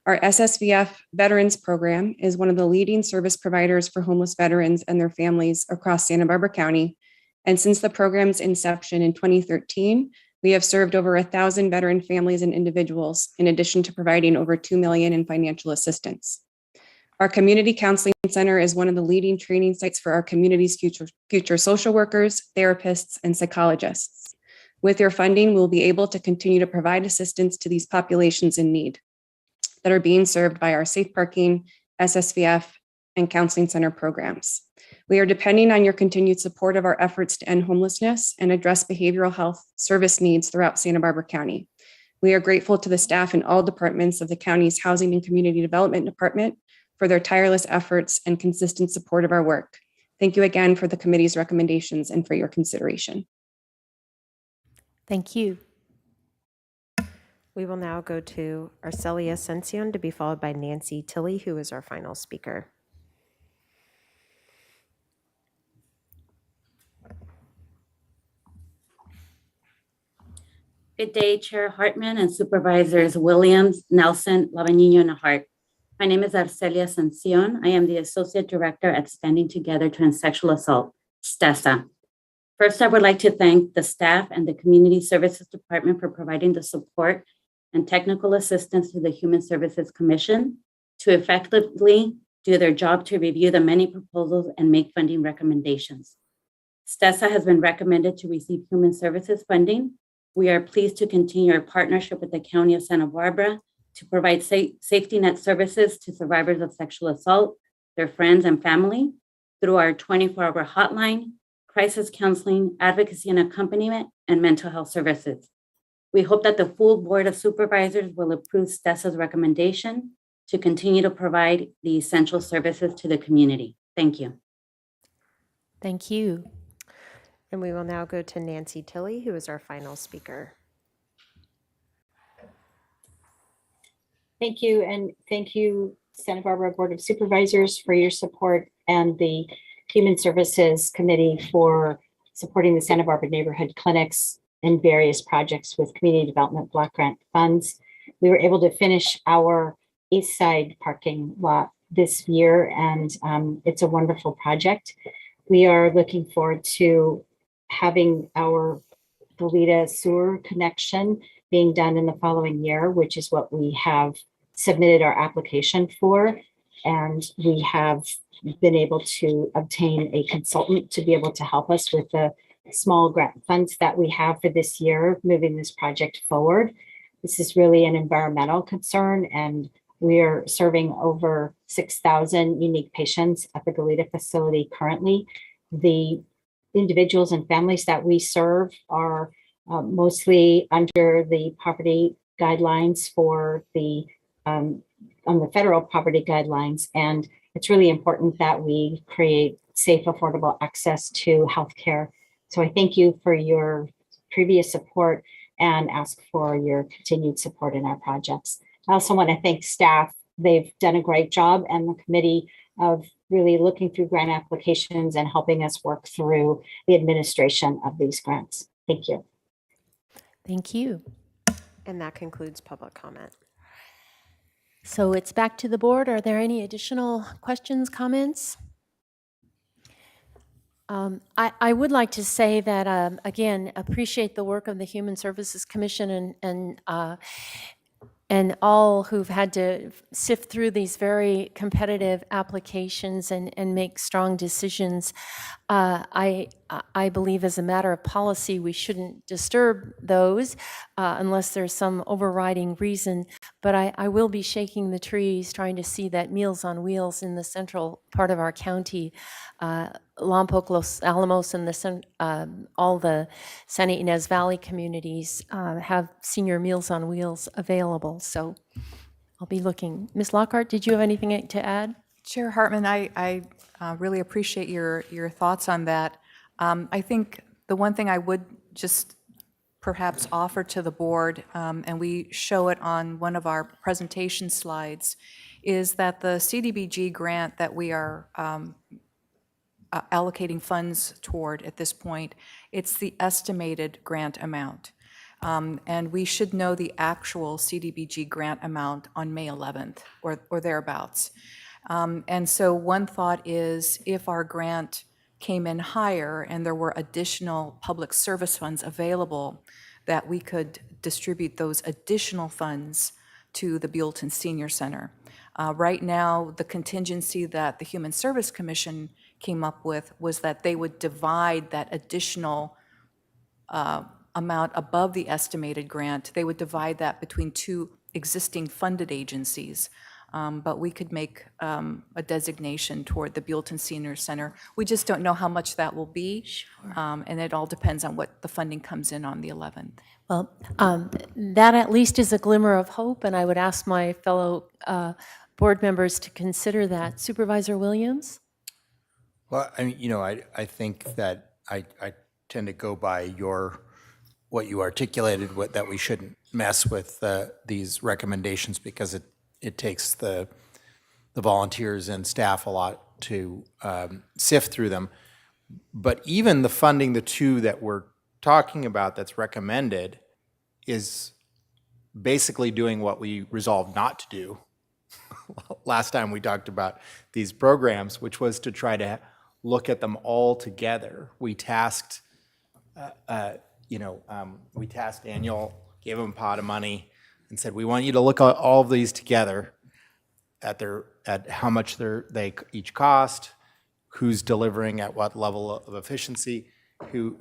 Our SSVF Veterans Program is one of the leading service providers for homeless veterans and their families across Santa Barbara County. And since the program's inception in 2013, we have served over 1,000 veteran families and individuals, in addition to providing over $2 million in financial assistance. Our Community Counseling Center is one of the leading training sites for our community's future social workers, therapists, and psychologists. With your funding, we'll be able to continue to provide assistance to these populations in need that are being served by our Safe Parking, SSVF, and Counseling Center programs. We are depending on your continued support of our efforts to end homelessness and address behavioral health service needs throughout Santa Barbara County. We are grateful to the staff in all departments of the county's Housing and Community Development Department for their tireless efforts and consistent support of our work. Thank you again for the committee's recommendations and for your consideration. Thank you. We will now go to Arcelia Sencion, to be followed by Nancy Tilley, who is our final speaker. Good day, Chair Hartman and Supervisors Williams, Nelson, Lavanino, and Hart. My name is Arcelia Sencion. I am the Associate Director at Standing Together to End Sexual Assault, STESA. First, I would like to thank the staff and the Community Services Department for providing the support and technical assistance to the Human Services Commission to effectively do their job to review the many proposals and make funding recommendations. STESA has been recommended to receive human services funding. We are pleased to continue our partnership with the County of Santa Barbara to provide safety net services to survivors of sexual assault, their friends and family through our 24-hour hotline, crisis counseling, advocacy and accompaniment, and mental health services. We hope that the full Board of Supervisors will approve STESA's recommendation to continue to provide the essential services to the community. Thank you. Thank you. And we will now go to Nancy Tilley, who is our final speaker. Thank you, and thank you, Santa Barbara Board of Supervisors, for your support and the Human Services Committee for supporting the Santa Barbara neighborhood clinics and various projects with community development block grant funds. We were able to finish our east side parking lot this year, and it's a wonderful project. We are looking forward to having our Goleta sewer connection being done in the following year, which is what we have submitted our application for. And we have been able to obtain a consultant to be able to help us with the small grant funds that we have for this year, moving this project forward. This is really an environmental concern, and we are serving over 6,000 unique patients at the Goleta facility currently. The individuals and families that we serve are mostly under the poverty guidelines for the on the federal poverty guidelines, and it's really important that we create safe, affordable access to healthcare. So I thank you for your previous support and ask for your continued support in our projects. I also want to thank staff. They've done a great job, and the committee of really looking through grant applications and helping us work through the administration of these grants. Thank you. Thank you. And that concludes public comment. So it's back to the board. Are there any additional questions, comments? I would like to say that, again, appreciate the work of the Human Services Commission and all who've had to sift through these very competitive applications and make strong decisions. I believe as a matter of policy, we shouldn't disturb those unless there's some overriding reason. But I will be shaking the trees trying to see that Meals on Wheels in the central part of our county, Lompoc, Los Alamos, and all the Santa Ynez Valley communities have senior Meals on Wheels available. So I'll be looking. Ms. Lockhart, did you have anything to add? Chair Hartman, I really appreciate your thoughts on that. I think the one thing I would just perhaps offer to the board, and we show it on one of our presentation slides, is that the CDBG grant that we are allocating funds toward at this point, it's the estimated grant amount. And we should know the actual CDBG grant amount on May 11th or thereabouts. And so one thought is if our grant came in higher and there were additional public service funds available, that we could distribute those additional funds to the Buellton Senior Center. Right now, the contingency that the Human Service Commission came up with was that they would divide that additional amount above the estimated grant. They would divide that between two existing funded agencies. But we could make a designation toward the Buellton Senior Center. We just don't know how much that will be. Sure. And it all depends on what the funding comes in on the 11th. Well, that at least is a glimmer of hope, and I would ask my fellow board members to consider that. Supervisor Williams? Well, I mean, I think that I tend to go by what you articulated, that we shouldn't mess with these recommendations because it takes the volunteers and staff a lot to sift through them. But even the funding, the two that we're talking about that's recommended, is basically doing what we resolved not to do last time we talked about these programs, which was to try to look at them all together. We tasked, Daniel, gave him a pot of money, and said, we want you to look at all of these together at how much they each cost, who's delivering at what level of efficiency, who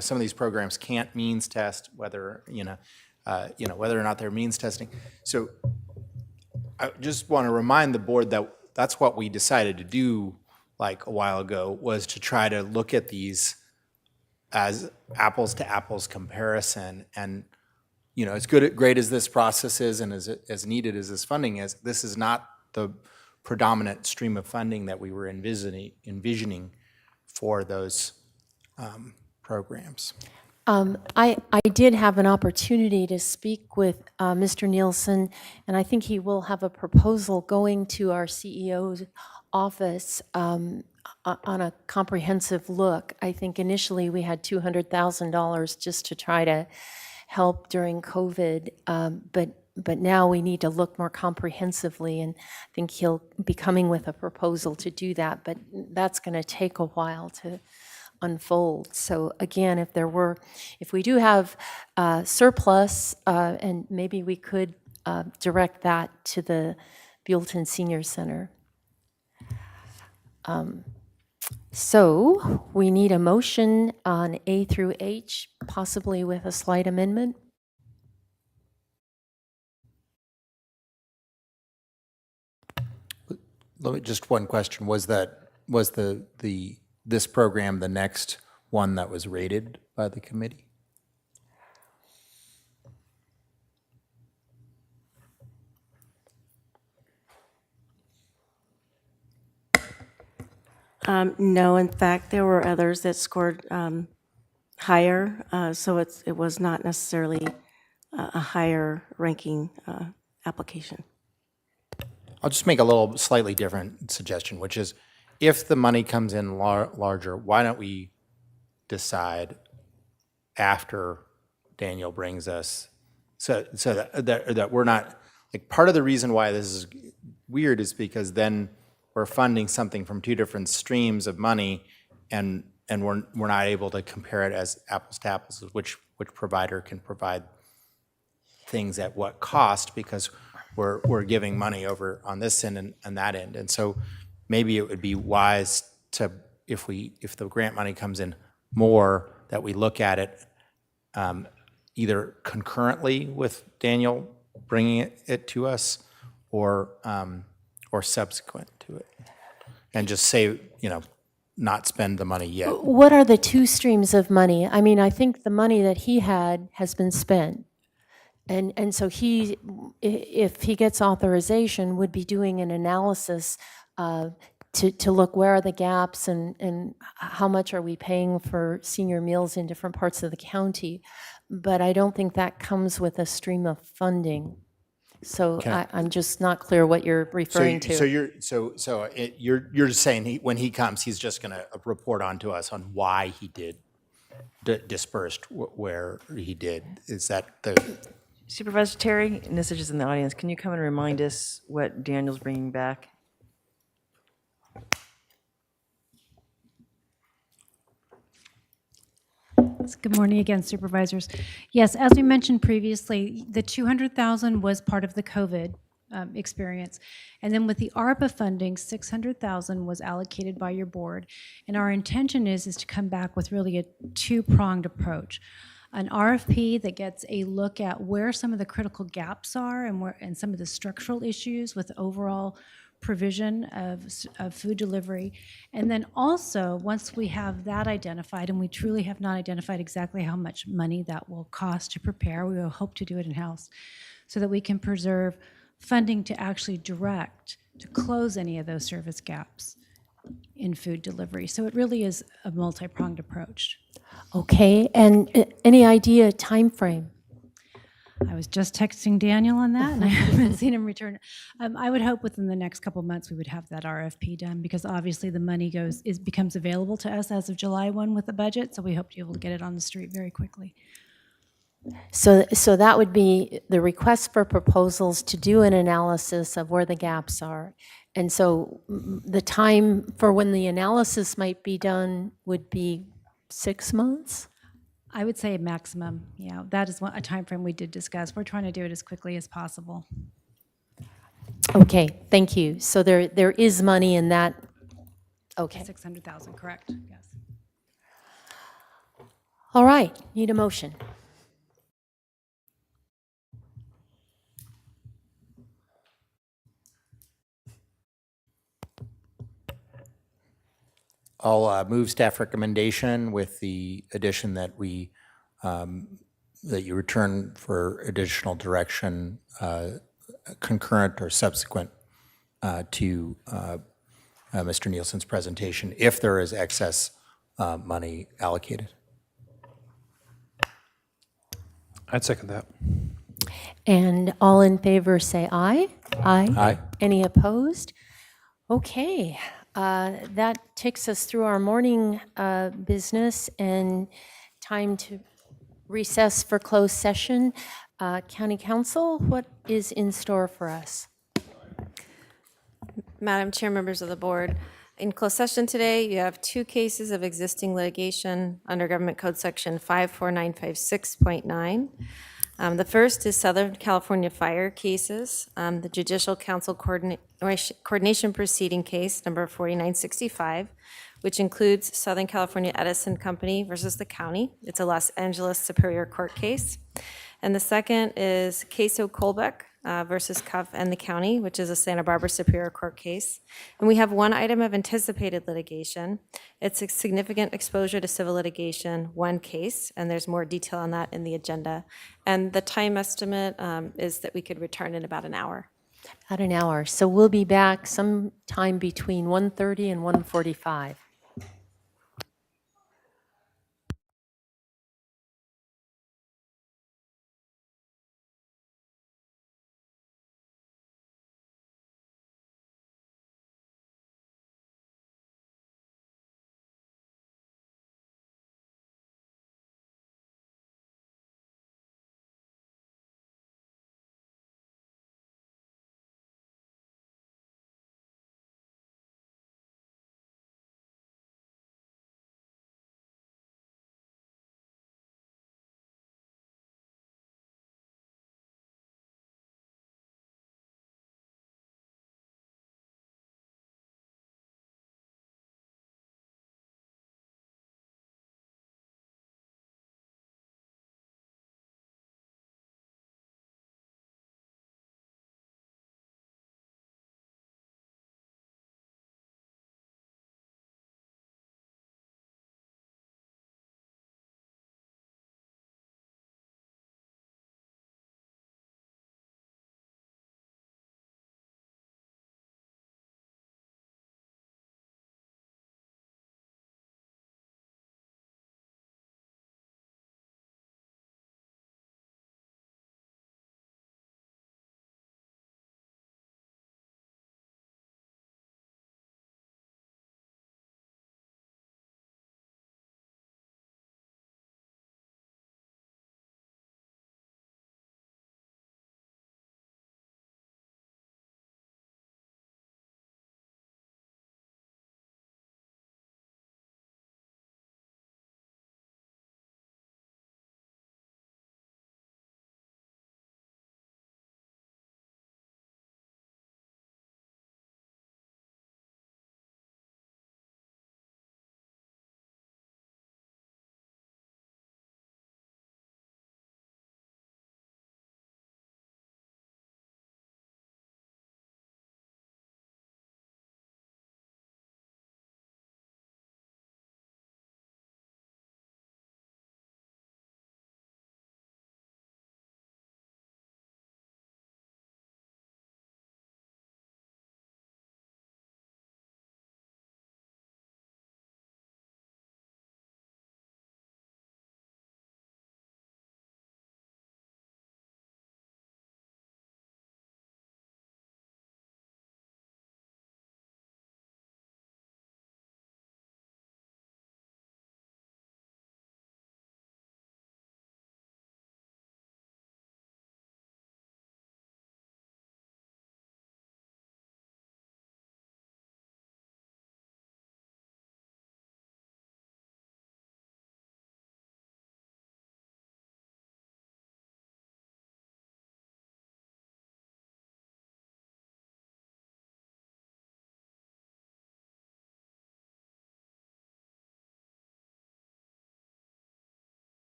some of these programs can't means test whether or not they're means testing. So I just want to remind the board that that's what we decided to do like a while ago, was to try to look at these as apples to apples comparison. And as great as this process is and as needed as this funding is, this is not the predominant stream of funding that we were envisioning for those programs. I did have an opportunity to speak with Mr. Nielsen, and I think he will have a proposal going to our CEO's office on a comprehensive look. I think initially we had $200,000 just to try to help during COVID, but now we need to look more comprehensively, and I think he'll be coming with a proposal to do that, but that's going to take a while to unfold. So again, if we do have surplus, and maybe we could direct that to the Buellton Senior Center. So we need a motion on A through H, possibly with a slight amendment. Just one question, was this program the next one that was rated by the committee? No, in fact, there were others that scored higher, so it was not necessarily a higher ranking application. I'll just make a little slightly different suggestion, which is if the money comes in larger, why don't we decide after Daniel brings us, so that we're not, like, part of the reason why this is weird is because then we're funding something from two different streams of money, and we're not able to compare it as apples to apples, which provider can provide things at what cost, because we're giving money over on this end and that end. And so maybe it would be wise to, if the grant money comes in more, that we look at it either concurrently with Daniel bringing it to us, or subsequent to it, and just say, not spend the money yet. What are the two streams of money? I mean, I think the money that he had has been spent. And so if he gets authorization, would be doing an analysis to look where are the gaps and how much are we paying for senior meals in different parts of the county. But I don't think that comes with a stream of funding. So Okay. I'm just not clear what you're referring to. So you're just saying when he comes, he's just going to report on to us on why he did dispersed where he did. Is that the? Supervisor Terry, and this is just in the audience, can you come and remind us what Daniel's bringing back? Good morning again, supervisors. Yes, as we mentioned previously, the 200,000 was part of the COVID experience. And then with the ARPA funding, 600,000 was allocated by your board. And our intention is to come back with really a two-pronged approach. An RFP that gets a look at where some of the critical gaps are and some of the structural issues with overall provision of food delivery. And then also, once we have that identified, and we truly have not identified exactly how much money that will cost to prepare, we will hope to do it in-house, so that we can preserve funding to actually direct to close any of those service gaps in food delivery. So it really is a multi-pronged approach. Okay, and any idea time frame? I was just texting Daniel on that, and I haven't seen him return. I would hope within the next couple months we would have that RFP done, because obviously the money becomes available to us as of July 1 with the budget, so we hope to be able to get it on the street very quickly. So that would be the request for proposals to do an analysis of where the gaps are. And so the time for when the analysis might be done would be 6 months? I would say a maximum, yeah. That is a time frame we did discuss. We're trying to do it as quickly as possible. Okay, thank you. So there is money in that, okay. 600,000, correct, yes. All right, need a motion. I'll move staff recommendation with the addition that that you return for additional direction concurrent or subsequent to Mr. Nielsen's presentation, if there is excess money allocated. I'd second that. And all in favor say aye. Aye. Aye. Any opposed? Okay, that takes us through our morning business and time to recess for closed session. County Council, what is in store for us? Madam Chair, members of the board, in closed session today, you have two cases of existing litigation under Government Code Section 54956.9. The first is Southern California fire cases, the Judicial Council Coordination Proceeding Case number 4965, which includes Southern California Edison Company versus the county. It's a Los Angeles Superior Court case. And the second is Queso Colbeck versus Cuff and the county, which is a Santa Barbara Superior Court case. And we have one item of anticipated litigation. It's a significant exposure to civil litigation, one case, and there's more detail on that in the agenda. And the time estimate is that we could return in about an hour. About an hour. So we'll be back sometime between 1:30 and 1:45.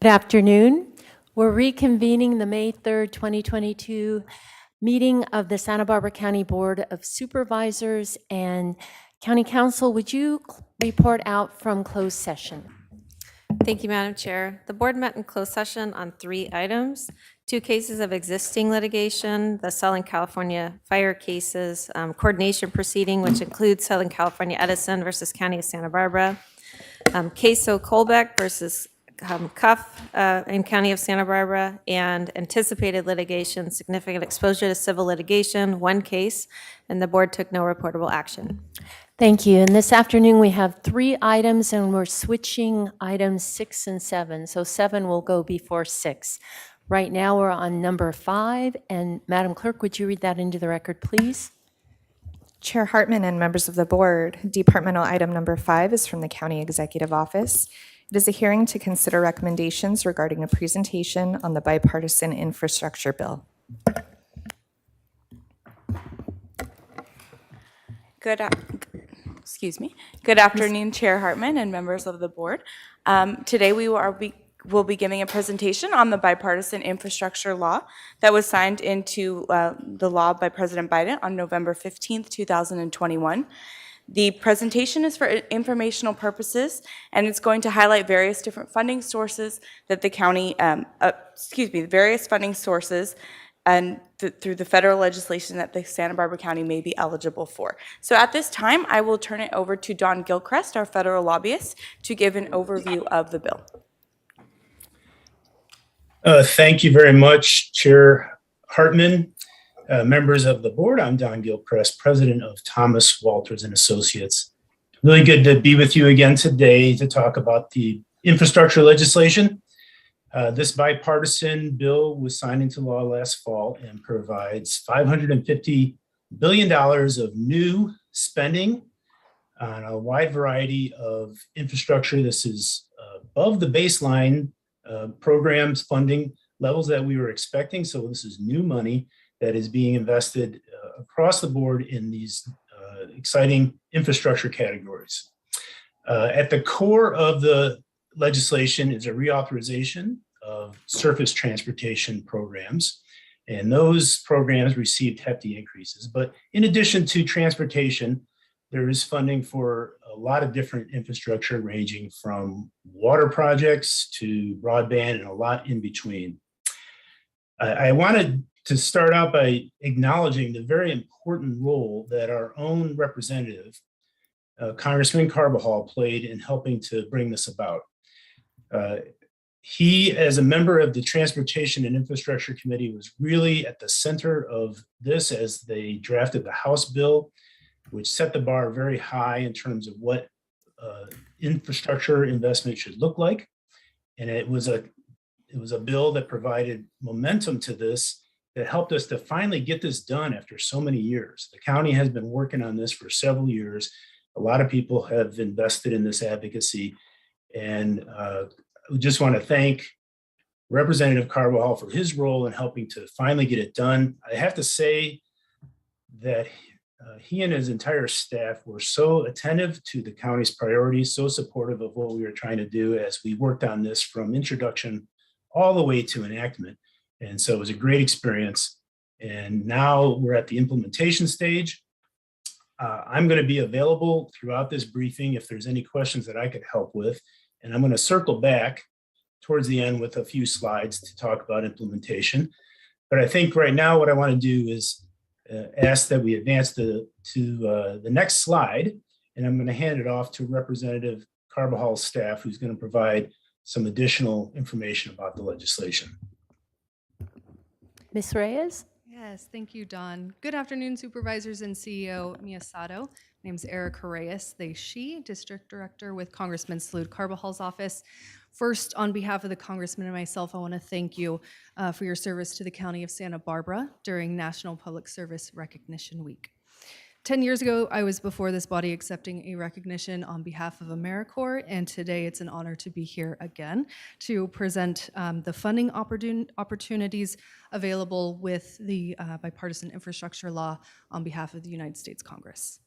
Good afternoon. We're reconvening the May 3rd, 2022 meeting of the Santa Barbara County Board of Supervisors and County Council. Would you report out from closed session? Thank you, Madam Chair. The board met in closed session on 3 items, 2 cases of existing litigation, the Southern California fire cases, coordination proceeding, which includes Southern California Edison versus County of Santa Barbara, Queso Colbeck versus Cuff in County of Santa Barbara, and anticipated litigation, significant exposure to civil litigation, 1 case, and the board took no reportable action. Thank you. And this afternoon, we have 3 items, and we're switching items 6 and 7. So 7 will go before 6. Right now, we're on number 5. And Madam Clerk, would you read that into the record, please? Chair Hartman and members of the board, departmental item number 5 is from the County Executive Office. It is a hearing to consider recommendations regarding a presentation on the bipartisan infrastructure bill. Good afternoon, Chair Hartman and members of the board. Today we will be giving a presentation on the bipartisan infrastructure law that was signed into the law by President Biden on November 15th, 2021. The presentation is for informational purposes, and it's going to highlight various different funding sources that the county, various funding sources and through the federal legislation that the Santa Barbara County may be eligible for. So at this time, I will turn it over to Don Gilchrist, our federal lobbyist, to give an overview of the bill. Thank you very much, Chair Hartman. Members of the board, I'm Don Gilchrist, president of Thomas Walters and Associates. Really good to be with you again today to talk about the infrastructure legislation. This bipartisan bill was signed into law last fall and provides $550 billion of new spending on a wide variety of infrastructure. This is above the baseline programs funding levels that we were expecting. So this is new money that is being invested across the board in these exciting infrastructure categories. At the core of the legislation is a reauthorization of surface transportation programs, and those programs received hefty increases. But in addition to transportation, there is funding for a lot of different infrastructure ranging from water projects to broadband and a lot in between. I wanted to start out by acknowledging the very important role that our own representative, Congressman Carbajal, played in helping to bring this about. He, as a member of the Transportation and Infrastructure Committee, was really at the center of this as they drafted the House bill, which set the bar very high in terms of what infrastructure investment should look like. And it was a bill that provided momentum to this that helped us to finally get this done after so many years. The county has been working on this for several years. A lot of people have invested in this advocacy. And we just want to thank Representative Carbajal for his role in helping to finally get it done. I have to say that he and his entire staff were so attentive to the county's priorities, so supportive of what we were trying to do as we worked on this from introduction all the way to enactment. And so it was a great experience. And now we're at the implementation stage. I'm going to be available throughout this briefing if there's any questions that I could help with. And I'm going to circle back towards the end with a few slides to talk about implementation. But I think right now what I want to do is ask that we advance to the next slide. And I'm going to hand it off to Representative Carbajal's staff, who's going to provide some additional information about the legislation. Ms. Reyes? Yes, thank you, Don. Good afternoon, Supervisors and CEO Miyasato. My name is Erica Reyes, the she District Director with Congressman Salud Carbajal's office. First, on behalf of the Congressman and myself, I want to thank you for your service to the County of Santa Barbara during National Public Service Recognition Week. 10 years ago, I was before this body accepting a recognition on behalf of AmeriCorps, and today it's an honor to be here again to present the funding opportunities available with the bipartisan infrastructure law on behalf of the United States Congress.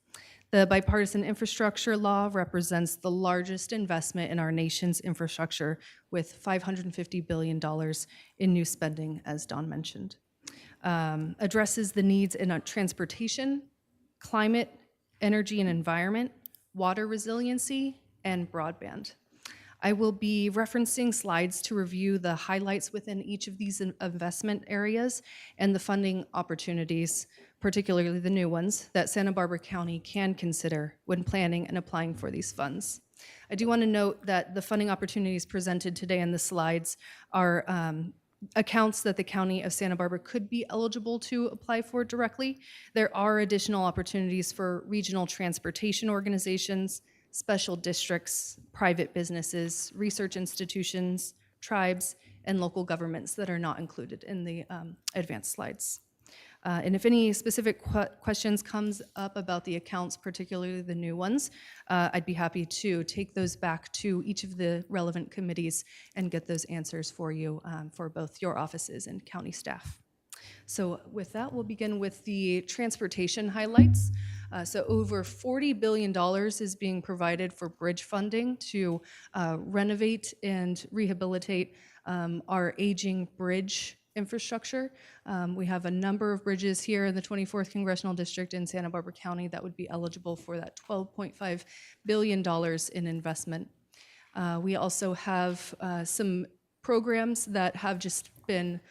The bipartisan infrastructure law represents the largest investment in our nation's infrastructure with $550 billion in new spending, as Don mentioned. Addresses the needs in transportation, climate, energy and environment, water resiliency, and broadband. I will be referencing slides to review the highlights within each of these investment areas and the funding opportunities, particularly the new ones, that Santa Barbara County can consider when planning and applying for these funds. I do want to note that the funding opportunities presented today in the slides are accounts that the County of Santa Barbara could be eligible to apply for directly. There are additional opportunities for regional transportation organizations, special districts, private businesses, research institutions, tribes, and local governments that are not included in the advanced slides. And if any specific questions comes up about the accounts, particularly the new ones, I'd be happy to take those back to each of the relevant committees and get those answers for you for both your offices and county staff. So with that, we'll begin with the transportation highlights. So over $40 billion is being provided for bridge funding to renovate and rehabilitate our aging bridge infrastructure. We have a number of bridges here in the 24th Congressional District in Santa Barbara County that would be eligible for that $12.5 billion in investment. We also have some programs that have just been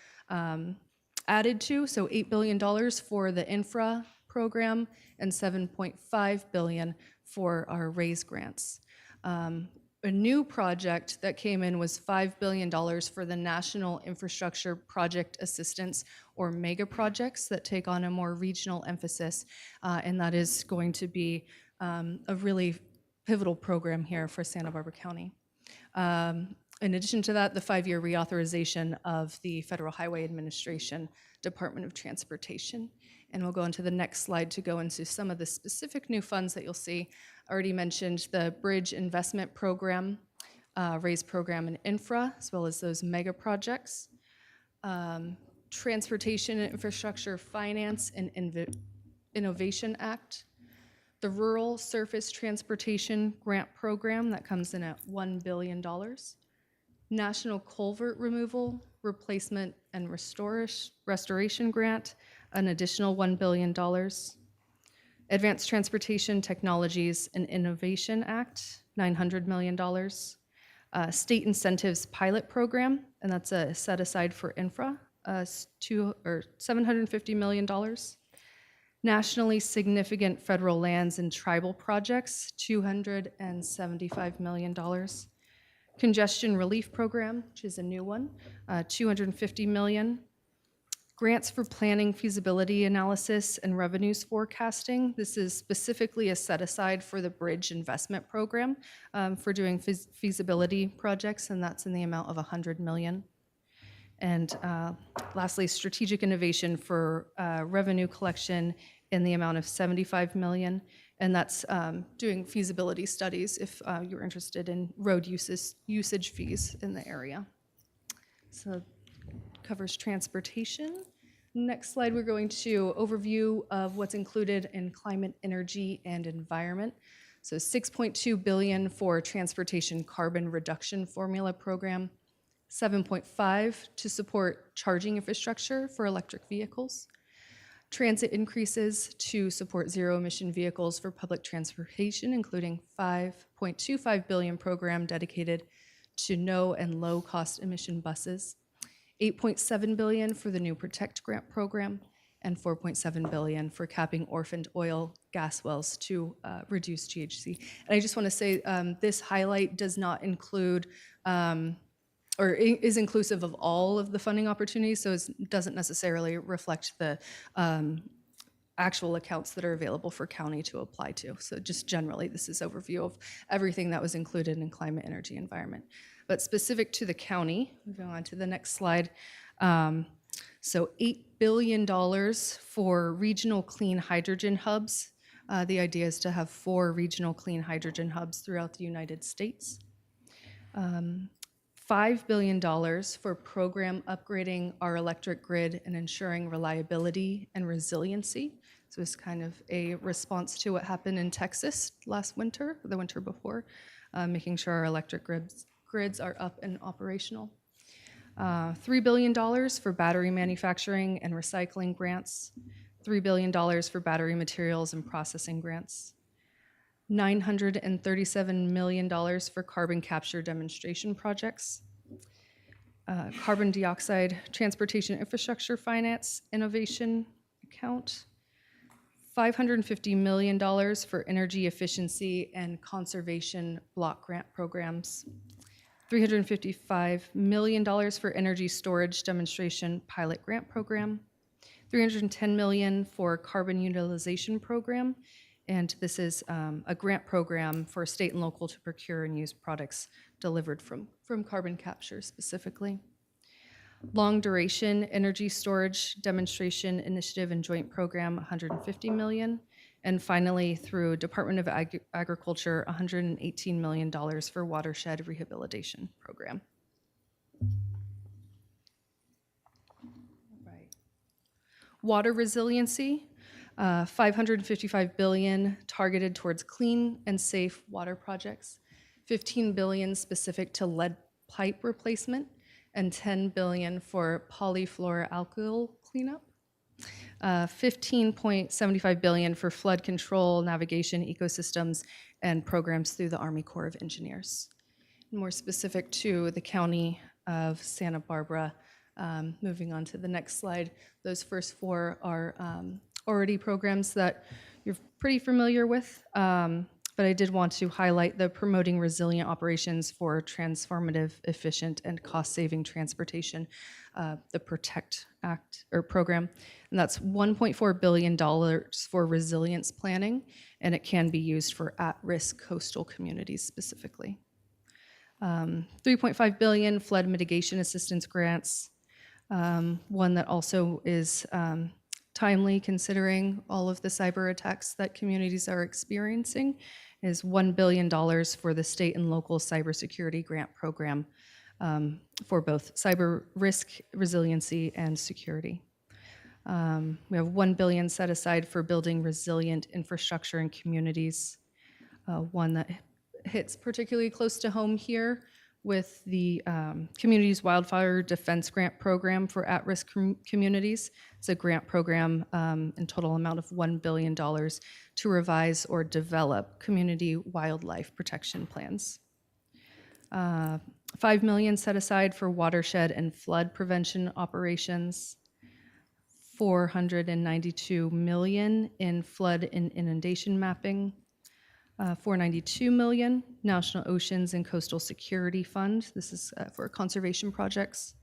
added to, so $8 billion for the infra program and $7.5 billion for our RAISE grants. A new project that came in was $5 billion for the National Infrastructure Project Assistance, or mega projects that take on a more regional emphasis, and that is going to be a really pivotal program here for Santa Barbara County. In addition to that, the 5-year reauthorization of the Federal Highway Administration Department of Transportation. And we'll go into the next slide to go into some of the specific new funds that you'll see. I already mentioned the Bridge Investment Program, RAISE program and infra, as well as those mega projects. Transportation and Infrastructure Finance and Innovation Act. The Rural Surface Transportation Grant Program that comes in at $1 billion. National Culvert Removal, Replacement and Restoration Grant, an additional $1 billion. Advanced Transportation Technologies and Innovation Act, $900 million. State Incentives Pilot Program, and that's a set aside for infra, $750 million. Nationally significant federal lands and tribal projects, $275 million. Congestion Relief Program, which is a new one, $250 million. Grants for planning, feasibility analysis, and revenues forecasting. This is specifically a set aside for the Bridge Investment Program for doing feasibility projects, and that's in the amount of $100 million. And lastly, strategic innovation for revenue collection in the amount of $75 million. And that's doing feasibility studies if you're interested in road usage fees in the area. So covers transportation. Next slide, we're going to overview of what's included in climate, energy, and environment. So $6.2 billion for transportation carbon reduction formula program, $7.5 to support charging infrastructure for electric vehicles. Transit increases to support zero-emission vehicles for public transportation, including $5.25 billion program dedicated to no and low-cost emission buses, $8.7 billion for the new Protect Grant program, and $4.7 billion for capping orphaned oil gas wells to reduce GHG. And I just want to say this highlight does not include or is inclusive of all of the funding opportunities, so it doesn't necessarily reflect the actual accounts that are available for county to apply to. So just generally, this is overview of everything that was included in climate, energy, environment. But specific to the county, moving on to the next slide. So $8 billion for regional clean hydrogen hubs. The idea is to have 4 regional clean hydrogen hubs throughout the United States. $5 billion for program upgrading our electric grid and ensuring reliability and resiliency. So it's kind of a response to what happened in Texas last winter, the winter before, making sure our electric grids are up and operational. $3 billion for battery manufacturing and recycling grants, $3 billion for battery materials and processing grants, $937 million for carbon capture demonstration projects, carbon dioxide transportation infrastructure finance innovation account, $550 million for energy efficiency and conservation block grant programs, $355 million for energy storage demonstration pilot grant program, $310 million for carbon utilization program, and this is a grant program for state and local to procure and use products delivered from carbon capture specifically. Long duration energy storage demonstration initiative and joint program, $150 million. And finally, through Department of Agriculture, $118 million for watershed rehabilitation program. Right. Water resiliency, $555 billion targeted towards clean and safe water projects, $15 billion specific to lead pipe replacement, and $10 billion for polyfluoroalkyl cleanup. $15.75 billion for flood control, navigation, ecosystems, and programs through the Army Corps of Engineers. More specific to the County of Santa Barbara, moving on to the next slide, those first four are already programs that you're pretty familiar with, but I did want to highlight the Promoting Resilient Operations for Transformative, Efficient, and Cost-Saving Transportation, the PROTECT Act or program, and that's $1.4 billion for resilience planning, and it can be used for at-risk coastal communities specifically. $3.5 billion flood mitigation assistance grants, one that also is timely considering all of the cyber attacks that communities are experiencing, is $1 billion for the state and local cybersecurity grant program for both cyber risk, resiliency, and security. We have $1 billion set aside for building resilient infrastructure in communities, one that hits particularly close to home here with the Communities Wildfire Defense Grant Program for at-risk communities. It's a grant program in total amount of $1 billion to revise or develop community wildlife protection plans. $5 million set aside for watershed and flood prevention operations. $492 million in flood and inundation mapping. $492 million, National Oceans and Coastal Security Fund. This is for conservation projects.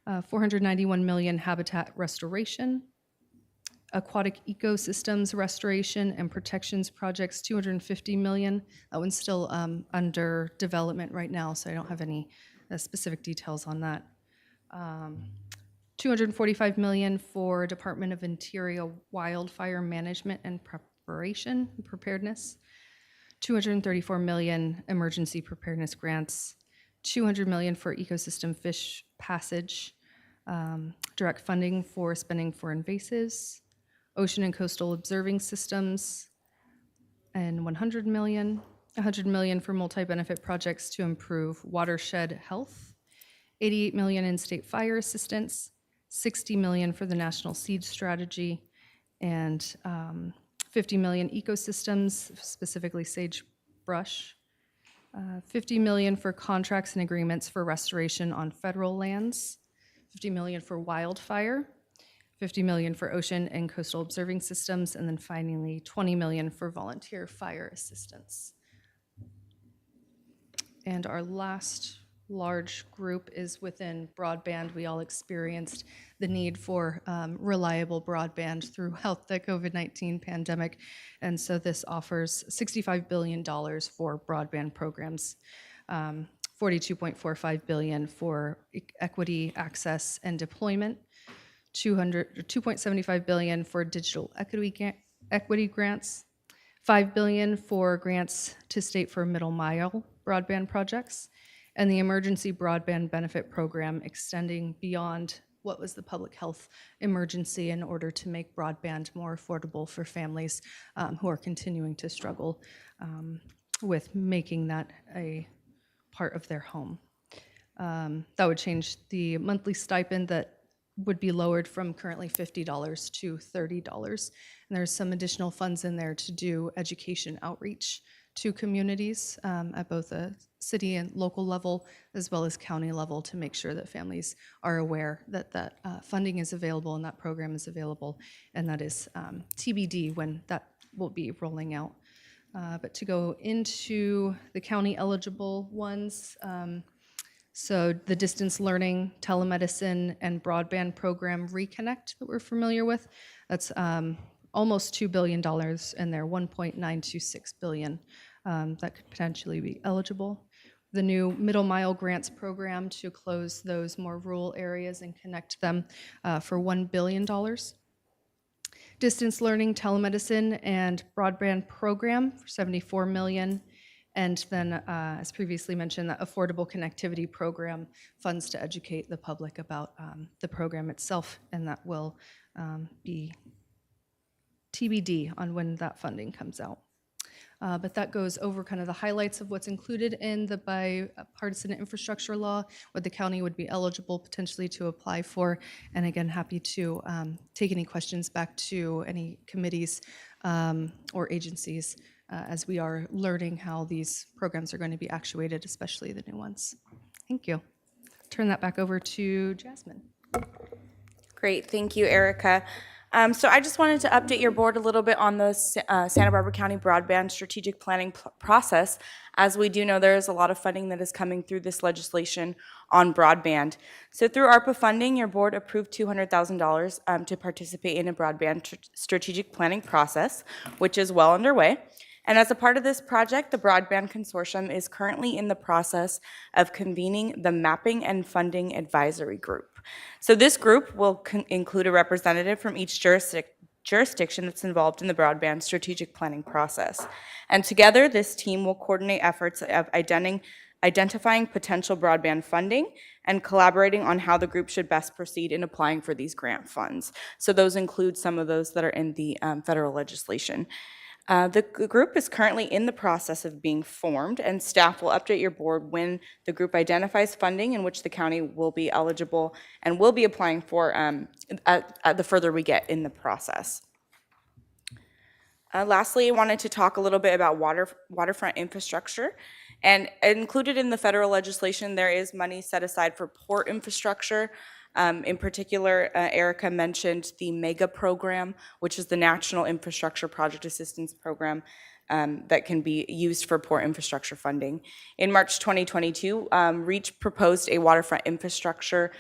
$491 million habitat restoration. Aquatic ecosystems restoration and protections projects, $250 million. That one's still under development right now, so I don't have any specific details on that. $245 million for Department of Interior wildfire management and preparedness. $234 million emergency preparedness grants, $200 million for ecosystem fish passage, direct funding for spending for invasives, ocean and coastal observing systems, and $100 million for multi-benefit projects to improve watershed health, $88 million in state fire assistance, $60 million for the National Seed Strategy, and $50 million ecosystems, specifically sagebrush, $50 million for contracts and agreements for restoration on federal lands, $50 million for wildfire, $50 million for ocean and coastal observing systems, and then finally $20 million for volunteer fire assistance. And our last large group is within broadband. We all experienced the need for reliable broadband throughout the COVID-19 pandemic, and so this offers $65 billion for broadband programs, $42.45 billion for equity access and deployment, $2.75 billion for digital equity grants, $5 billion for grants to state for middle mile broadband projects, and the Emergency Broadband Benefit Program extending beyond what was the public health emergency in order to make broadband more affordable for families who are continuing to struggle with making that a part of their home. That would change the monthly stipend that would be lowered from currently $50 to $30. And there's some additional funds in there to do education outreach to communities at both a city and local level, as well as county level, to make sure that families are aware that that funding is available and that program is available, and that is TBD when that will be rolling out. But to go into the county eligible ones, so the distance learning, telemedicine, and broadband program Reconnect that we're familiar with, that's almost $2 billion in there, $1.926 billion that could potentially be eligible. The new middle mile grants program to close those more rural areas and connect them for $1 billion. Distance learning, telemedicine, and broadband program for $74 million. And then, as previously mentioned, the Affordable Connectivity Program funds to educate the public about the program itself, and that will be TBD on when that funding comes out. But that goes over kind of the highlights of what's included in the bipartisan infrastructure law, what the county would be eligible potentially to apply for. And again, happy to take any questions back to any committees or agencies as we are learning how these programs are going to be actuated, especially the new ones. Thank you. Turn that back over to Jasmine. Great, thank you, Erica. So I just wanted to update your board a little bit on the Santa Barbara County Broadband Strategic Planning process. As we do know, there is a lot of funding that is coming through this legislation on broadband. So through ARPA funding, your board approved $200,000 to participate in a broadband strategic planning process, which is well underway. And as a part of this project, the Broadband Consortium is currently in the process of convening the Mapping and Funding Advisory Group. So this group will include a representative from each jurisdiction that's involved in the broadband strategic planning process. And together, this team will coordinate efforts of identifying potential broadband funding and collaborating on how the group should best proceed in applying for these grant funds. So those include some of those that are in the federal legislation. The group is currently in the process of being formed, and staff will update your board when the group identifies funding in which the county will be eligible and will be applying for the further we get in the process. Lastly, I wanted to talk a little bit about waterfront infrastructure. And included in the federal legislation, there is money set aside for port infrastructure. In particular, Erica mentioned the MEGA program, which is the National Infrastructure Project Assistance Program that can be used for port infrastructure funding. In March 2022, REACH proposed a waterfront infrastructure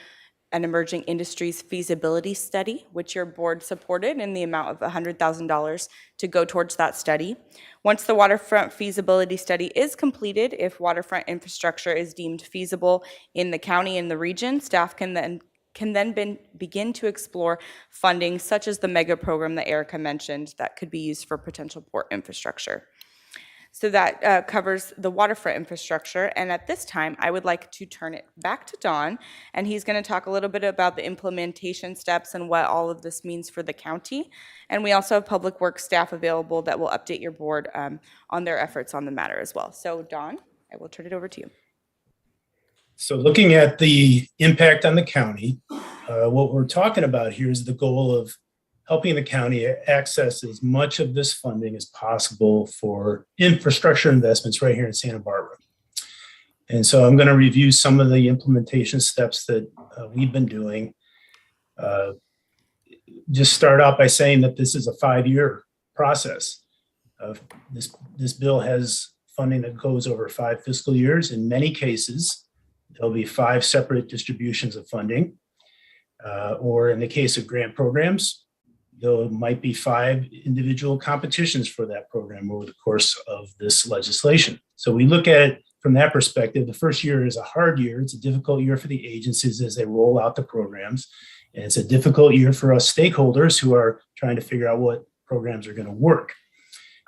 and emerging industries feasibility study, which your board supported in the amount of $100,000 to go towards that study. Once the waterfront feasibility study is completed, if waterfront infrastructure is deemed feasible in the county and the region, staff can then begin to explore funding such as the MEGA program that Erica mentioned that could be used for potential port infrastructure. So that covers the waterfront infrastructure. And at this time, I would like to turn it back to Don, and he's going to talk a little bit about the implementation steps and what all of this means for the county. And we also have public works staff available that will update your board on their efforts on the matter as well. So Don, I will turn it over to you. So looking at the impact on the county, what we're talking about here is the goal of helping the county access as much of this funding as possible for infrastructure investments right here in Santa Barbara. And so I'm going to review some of the implementation steps that we've been doing. Just start out by saying that this is a 5-year process. This bill has funding that goes over 5 fiscal years. In many cases, there'll be 5 separate distributions of funding. Or in the case of grant programs, there might be 5 individual competitions for that program over the course of this legislation. So we look at it from that perspective. The first year is a hard year. It's a difficult year for the agencies as they roll out the programs. And it's a difficult year for us stakeholders who are trying to figure out what programs are going to work.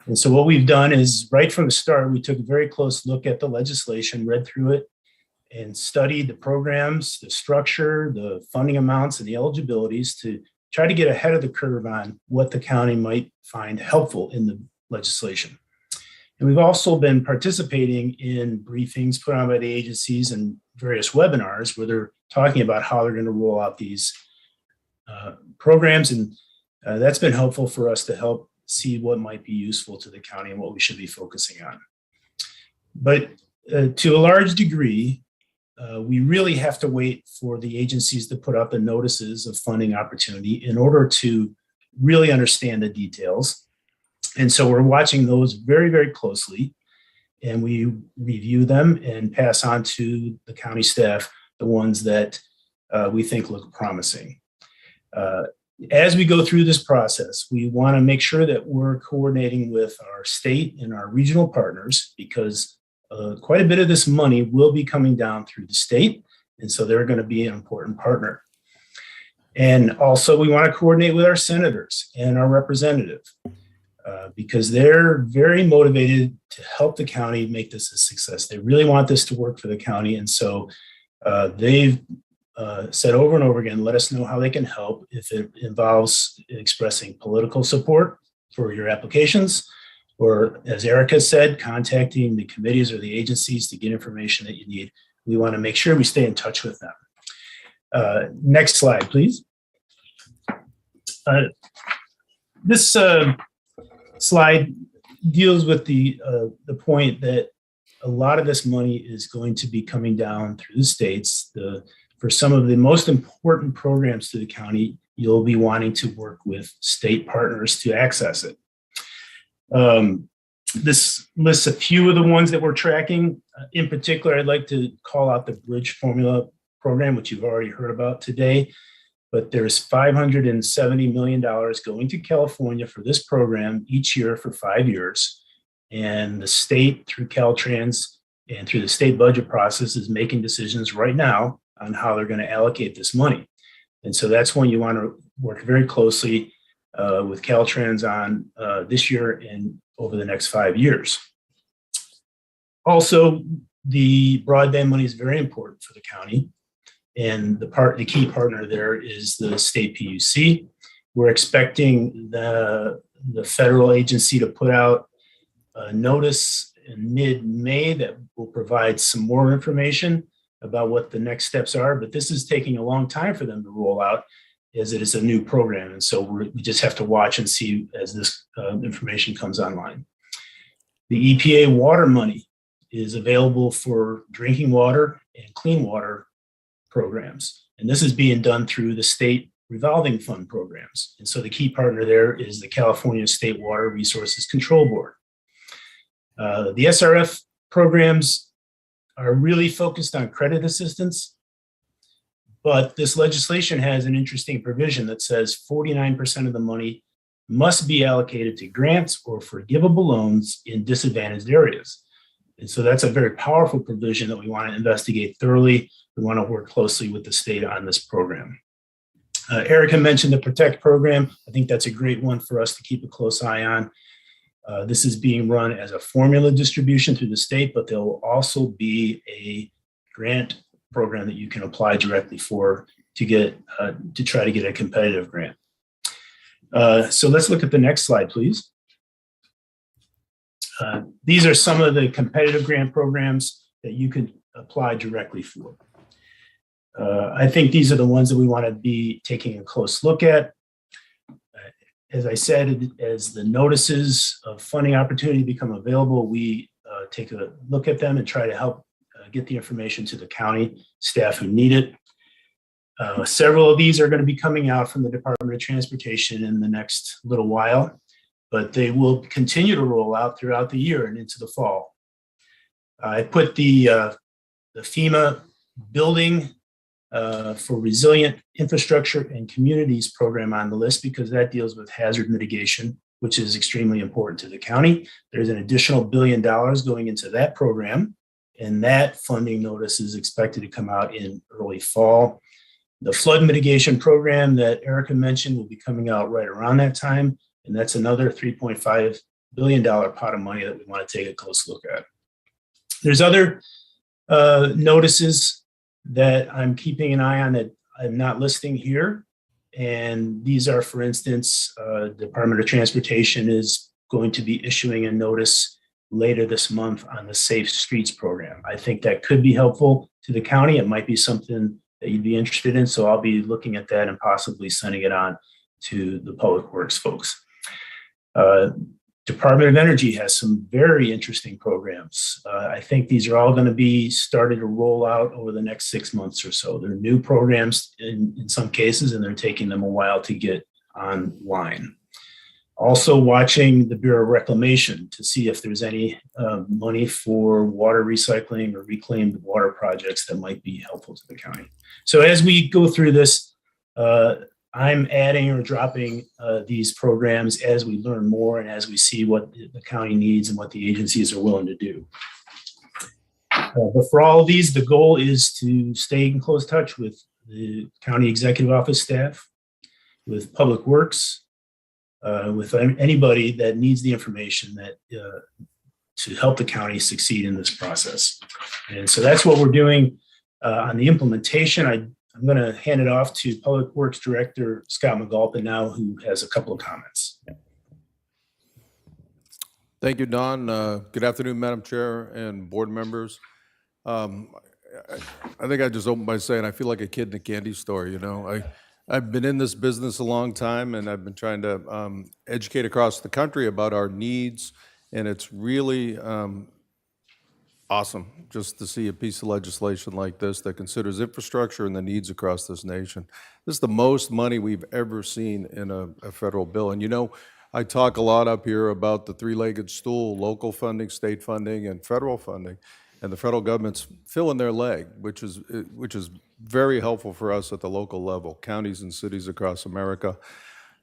And so what we've done is right from the start, we took a very close look at the legislation, read through it, and studied the programs, the structure, the funding amounts, and the eligibilities to try to get ahead of the curve on what the county might find helpful in the legislation. And we've also been participating in briefings put on by the agencies and various webinars where they're talking about how they're going to roll out these programs. And that's been helpful for us to help see what might be useful to the county and what we should be focusing on. But to a large degree, we really have to wait for the agencies to put out the notices of funding opportunity in order to really understand the details. And so we're watching those very, very closely, and we review them and pass on to the county staff the ones that we think look promising. As we go through this process, we want to make sure that we're coordinating with our state and our regional partners, because quite a bit of this money will be coming down through the state, and so they're going to be an important partner. And also, we want to coordinate with our senators and our representative, because they're very motivated to help the county make this a success. They really want this to work for the county, and so they've said over and over again, let us know how they can help if it involves expressing political support for your applications, or as Erica said, contacting the committees or the agencies to get information that you need. We want to make sure we stay in touch with them. Next slide, please. This slide deals with the point that a lot of this money is going to be coming down through the states. For some of the most important programs to the county, you'll be wanting to work with state partners to access it. This lists a few of the ones that we're tracking. In particular, I'd like to call out the Bridge Formula program, which you've already heard about today. But there's $570 million going to California for this program each year for 5 years. And the state, through Caltrans and through the state budget process, is making decisions right now on how they're going to allocate this money. And so that's when you want to work very closely with Caltrans on this year and over the next 5 years. Also, the broadband money is very important for the county. And the key partner there is the state PUC. We're expecting the federal agency to put out a notice in mid-May that will provide some more information about what the next steps are. But this is taking a long time for them to roll out, as it is a new program. And so we just have to watch and see as this information comes online. The EPA water money is available for drinking water and clean water programs. And this is being done through the state revolving fund programs. And so the key partner there is the California State Water Resources Control Board. The SRF programs are really focused on credit assistance, but this legislation has an interesting provision that says 49% of the money must be allocated to grants or forgivable loans in disadvantaged areas. And so that's a very powerful provision that we want to investigate thoroughly. We want to work closely with the state on this program. Erica mentioned the PROTECT program. I think that's a great one for us to keep a close eye on. This is being run as a formula distribution through the state, but there will also be a grant program that you can apply directly for to try to get a competitive grant. So let's look at the next slide, please. These are some of the competitive grant programs that you can apply directly for. I think these are the ones that we want to be taking a close look at. As I said, as the notices of funding opportunity become available, we take a look at them and try to help get the information to the county staff who need it. Several of these are going to be coming out from the Department of Transportation in the next little while, but they will continue to roll out throughout the year and into the fall. I put the FEMA Building for Resilient Infrastructure and Communities program on the list because that deals with hazard mitigation, which is extremely important to the county. There's an additional $1 billion going into that program, and that funding notice is expected to come out in early fall. The flood mitigation program that Erica mentioned will be coming out right around that time, and that's another $3.5 billion pot of money that we want to take a close look at. There's other notices that I'm keeping an eye on that I'm not listing here. And these are, for instance, Department of Transportation is going to be issuing a notice later this month on the Safe Streets program. I think that could be helpful to the county. It might be something that you'd be interested in. So I'll be looking at that and possibly sending it on to the Public Works folks. Department of Energy has some very interesting programs. I think these are all going to be started to roll out over the next 6 months or so. They're new programs in some cases, and they're taking them a while to get online. Also watching the Bureau of Reclamation to see if there's any money for water recycling or reclaimed water projects that might be helpful to the county. So as we go through this, I'm adding or dropping these programs as we learn more and as we see what the county needs and what the agencies are willing to do. But for all of these, the goal is to stay in close touch with the county executive office staff, with Public Works, with anybody that needs the information that to help the county succeed in this process. And so that's what we're doing on the implementation. I'm going to hand it off to Public Works Director Scott McAlpin now, who has a couple of comments. Thank you, Don. Good afternoon, Madam Chair and board members. I think I just opened by saying I feel like a kid in a candy store. You know, I've been in this business a long time, and I've been trying to educate across the country about our needs, and it's really awesome just to see a piece of legislation like this that considers infrastructure and the needs across this nation. This is the most money we've ever seen in a federal bill. And you know, I talk a lot up here about the three-legged stool: local funding, state funding, and federal funding. And the federal government's filling their leg, which is very helpful for us at the local level, counties and cities across America.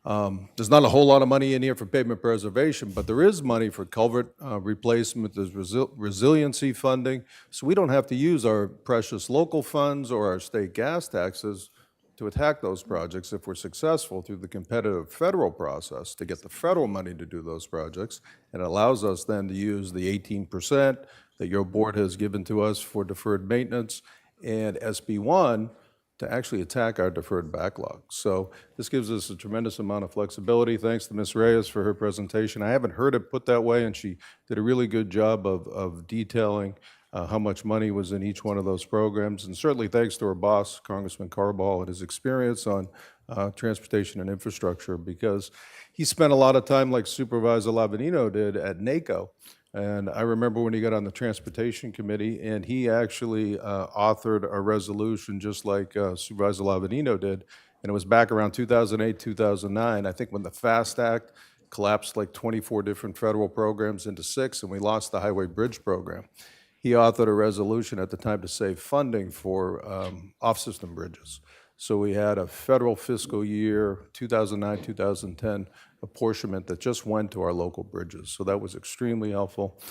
There's not a whole lot of money in here for pavement preservation, but there is money for culvert replacement. There's resiliency funding, so we don't have to use our precious local funds or our state gas taxes to attack those projects if we're successful through the competitive federal process to get the federal money to do those projects. It allows us then to use the 18% that your board has given to us for deferred maintenance and SB1 to actually attack our deferred backlog. So this gives us a tremendous amount of flexibility. Thanks to Ms. Reyes for her presentation. I haven't heard it put that way, and she did a really good job of detailing how much money was in each one of those programs. And certainly thanks to our boss, Congressman Carball, and his experience on transportation and infrastructure, because he spent a lot of time, like Supervisor Lavanino did, at NACO. And I remember when he got on the Transportation Committee, and he actually authored a resolution just like Supervisor Lavanino did, and it was back around 2008, 2009, I think, when the FAST Act collapsed like 24 different federal programs into 6, and we lost the Highway Bridge Program. He authored a resolution at the time to save funding for off-system bridges. So we had a federal fiscal year, 2009, 2010, apportionment that just went to our local bridges. So that was extremely helpful.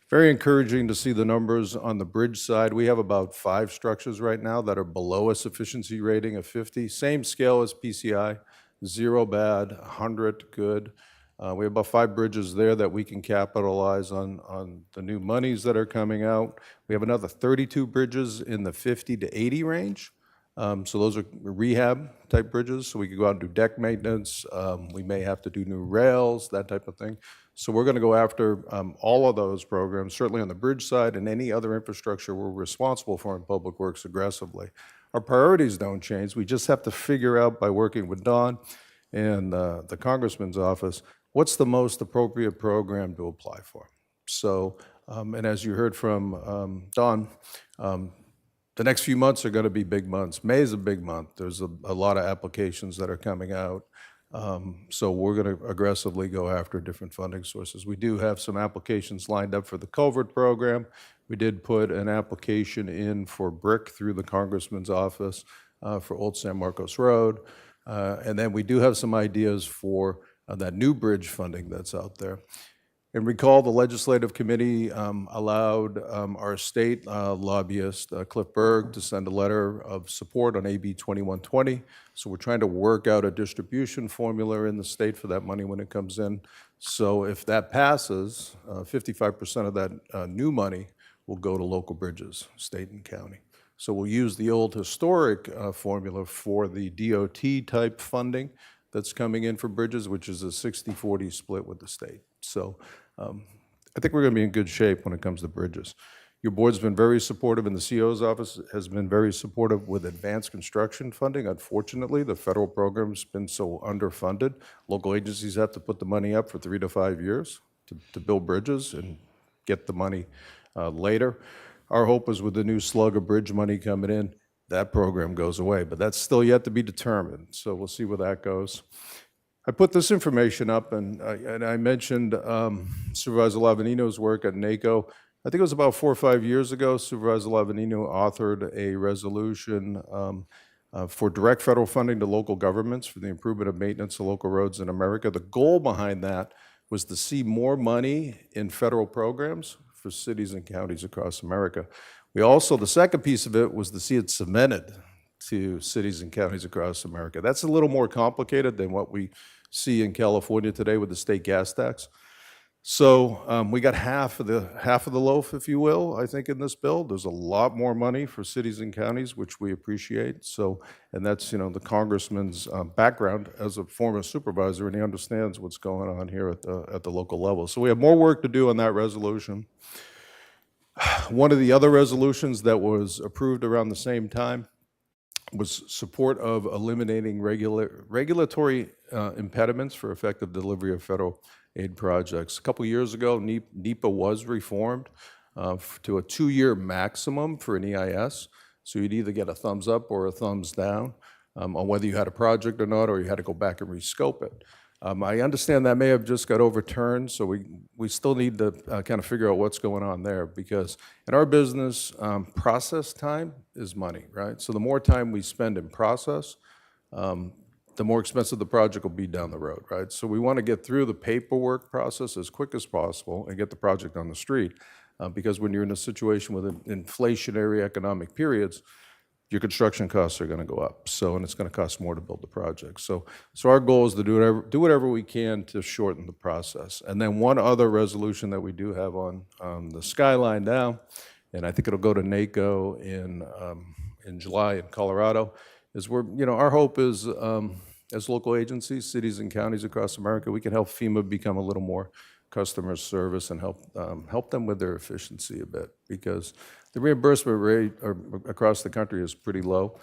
Very encouraging to see the numbers on the bridge side. We have about 5 structures right now that are below a sufficiency rating of 50. Same scale as PCI, 0 bad, 100 good. We have about 5 bridges there that we can capitalize on the new monies that are coming out. We have another 32 bridges in the 50 to 80 range. So those are rehab type bridges, so we could go out and do deck maintenance. We may have to do new rails, that type of thing. So we're going to go after all of those programs, certainly on the bridge side and any other infrastructure we're responsible for in Public Works aggressively. Our priorities don't change. We just have to figure out, by working with Don and the Congressman's office, what's the most appropriate program to apply for. So, and as you heard from Don, the next few months are going to be big months. May is a big month. There's a lot of applications that are coming out. So we're going to aggressively go after different funding sources. We do have some applications lined up for the culvert program. We did put an application in for brick through the Congressman's office for Old San Marcos Road. And then we do have some ideas for that new bridge funding that's out there. And recall, the Legislative Committee allowed our state lobbyist, Cliff Berg, to send a letter of support on AB 2120. So we're trying to work out a distribution formula in the state for that money when it comes in. So if that passes, 55% of that new money will go to local bridges, state and county. So we'll use the old historic formula for the DOT type funding that's coming in for bridges, which is a 60-40 split with the state. So I think we're going to be in good shape when it comes to bridges. Your board's been very supportive, and the CO's office has been very supportive with advanced construction funding. Unfortunately, the federal program's been so underfunded. Local agencies have to put the money up for 3 to 5 years to build bridges and get the money later. Our hope is with the new slug of bridge money coming in, that program goes away, but that's still yet to be determined. So we'll see where that goes. I put this information up, and I mentioned Supervisor Lavanino's work at NACO. I think it was about 4 or 5 years ago, Supervisor Lavanino authored a resolution for direct federal funding to local governments for the improvement of maintenance of local roads in America. The goal behind that was to see more money in federal programs for cities and counties across America. We also, the second piece of it was to see it cemented to cities and counties across America. That's a little more complicated than what we see in California today with the state gas tax. So we got half of the loaf, if you will, I think, in this bill. There's a lot more money for cities and counties, which we appreciate. So, and that's, you know, the congressman's background as a former supervisor, and he understands what's going on here at the local level. So we have more work to do on that resolution. One of the other resolutions that was approved around the same time was support of eliminating regulatory impediments for effective delivery of federal aid projects. A couple years ago, NEPA was reformed to a 2-year maximum for an EIS. So you'd either get a thumbs up or a thumbs down on whether you had a project or not, or you had to go back and rescope it. I understand that may have just got overturned, so we still need to kind of figure out what's going on there, because in our business, process time is money, right? So the more time we spend in process, the more expensive the project will be down the road, right? So we want to get through the paperwork process as quick as possible and get the project on the street, because when you're in a situation with inflationary economic periods, your construction costs are going to go up. So, and it's going to cost more to build the project. So our goal is to do whatever we can to shorten the process. And then one other resolution that we do have on the skyline now, and I think it'll go to NACO in July in Colorado, is our hope is as local agencies, cities and counties across America, we can help FEMA become a little more customer service and help them with their efficiency a bit, because the reimbursement rate across the country is pretty low,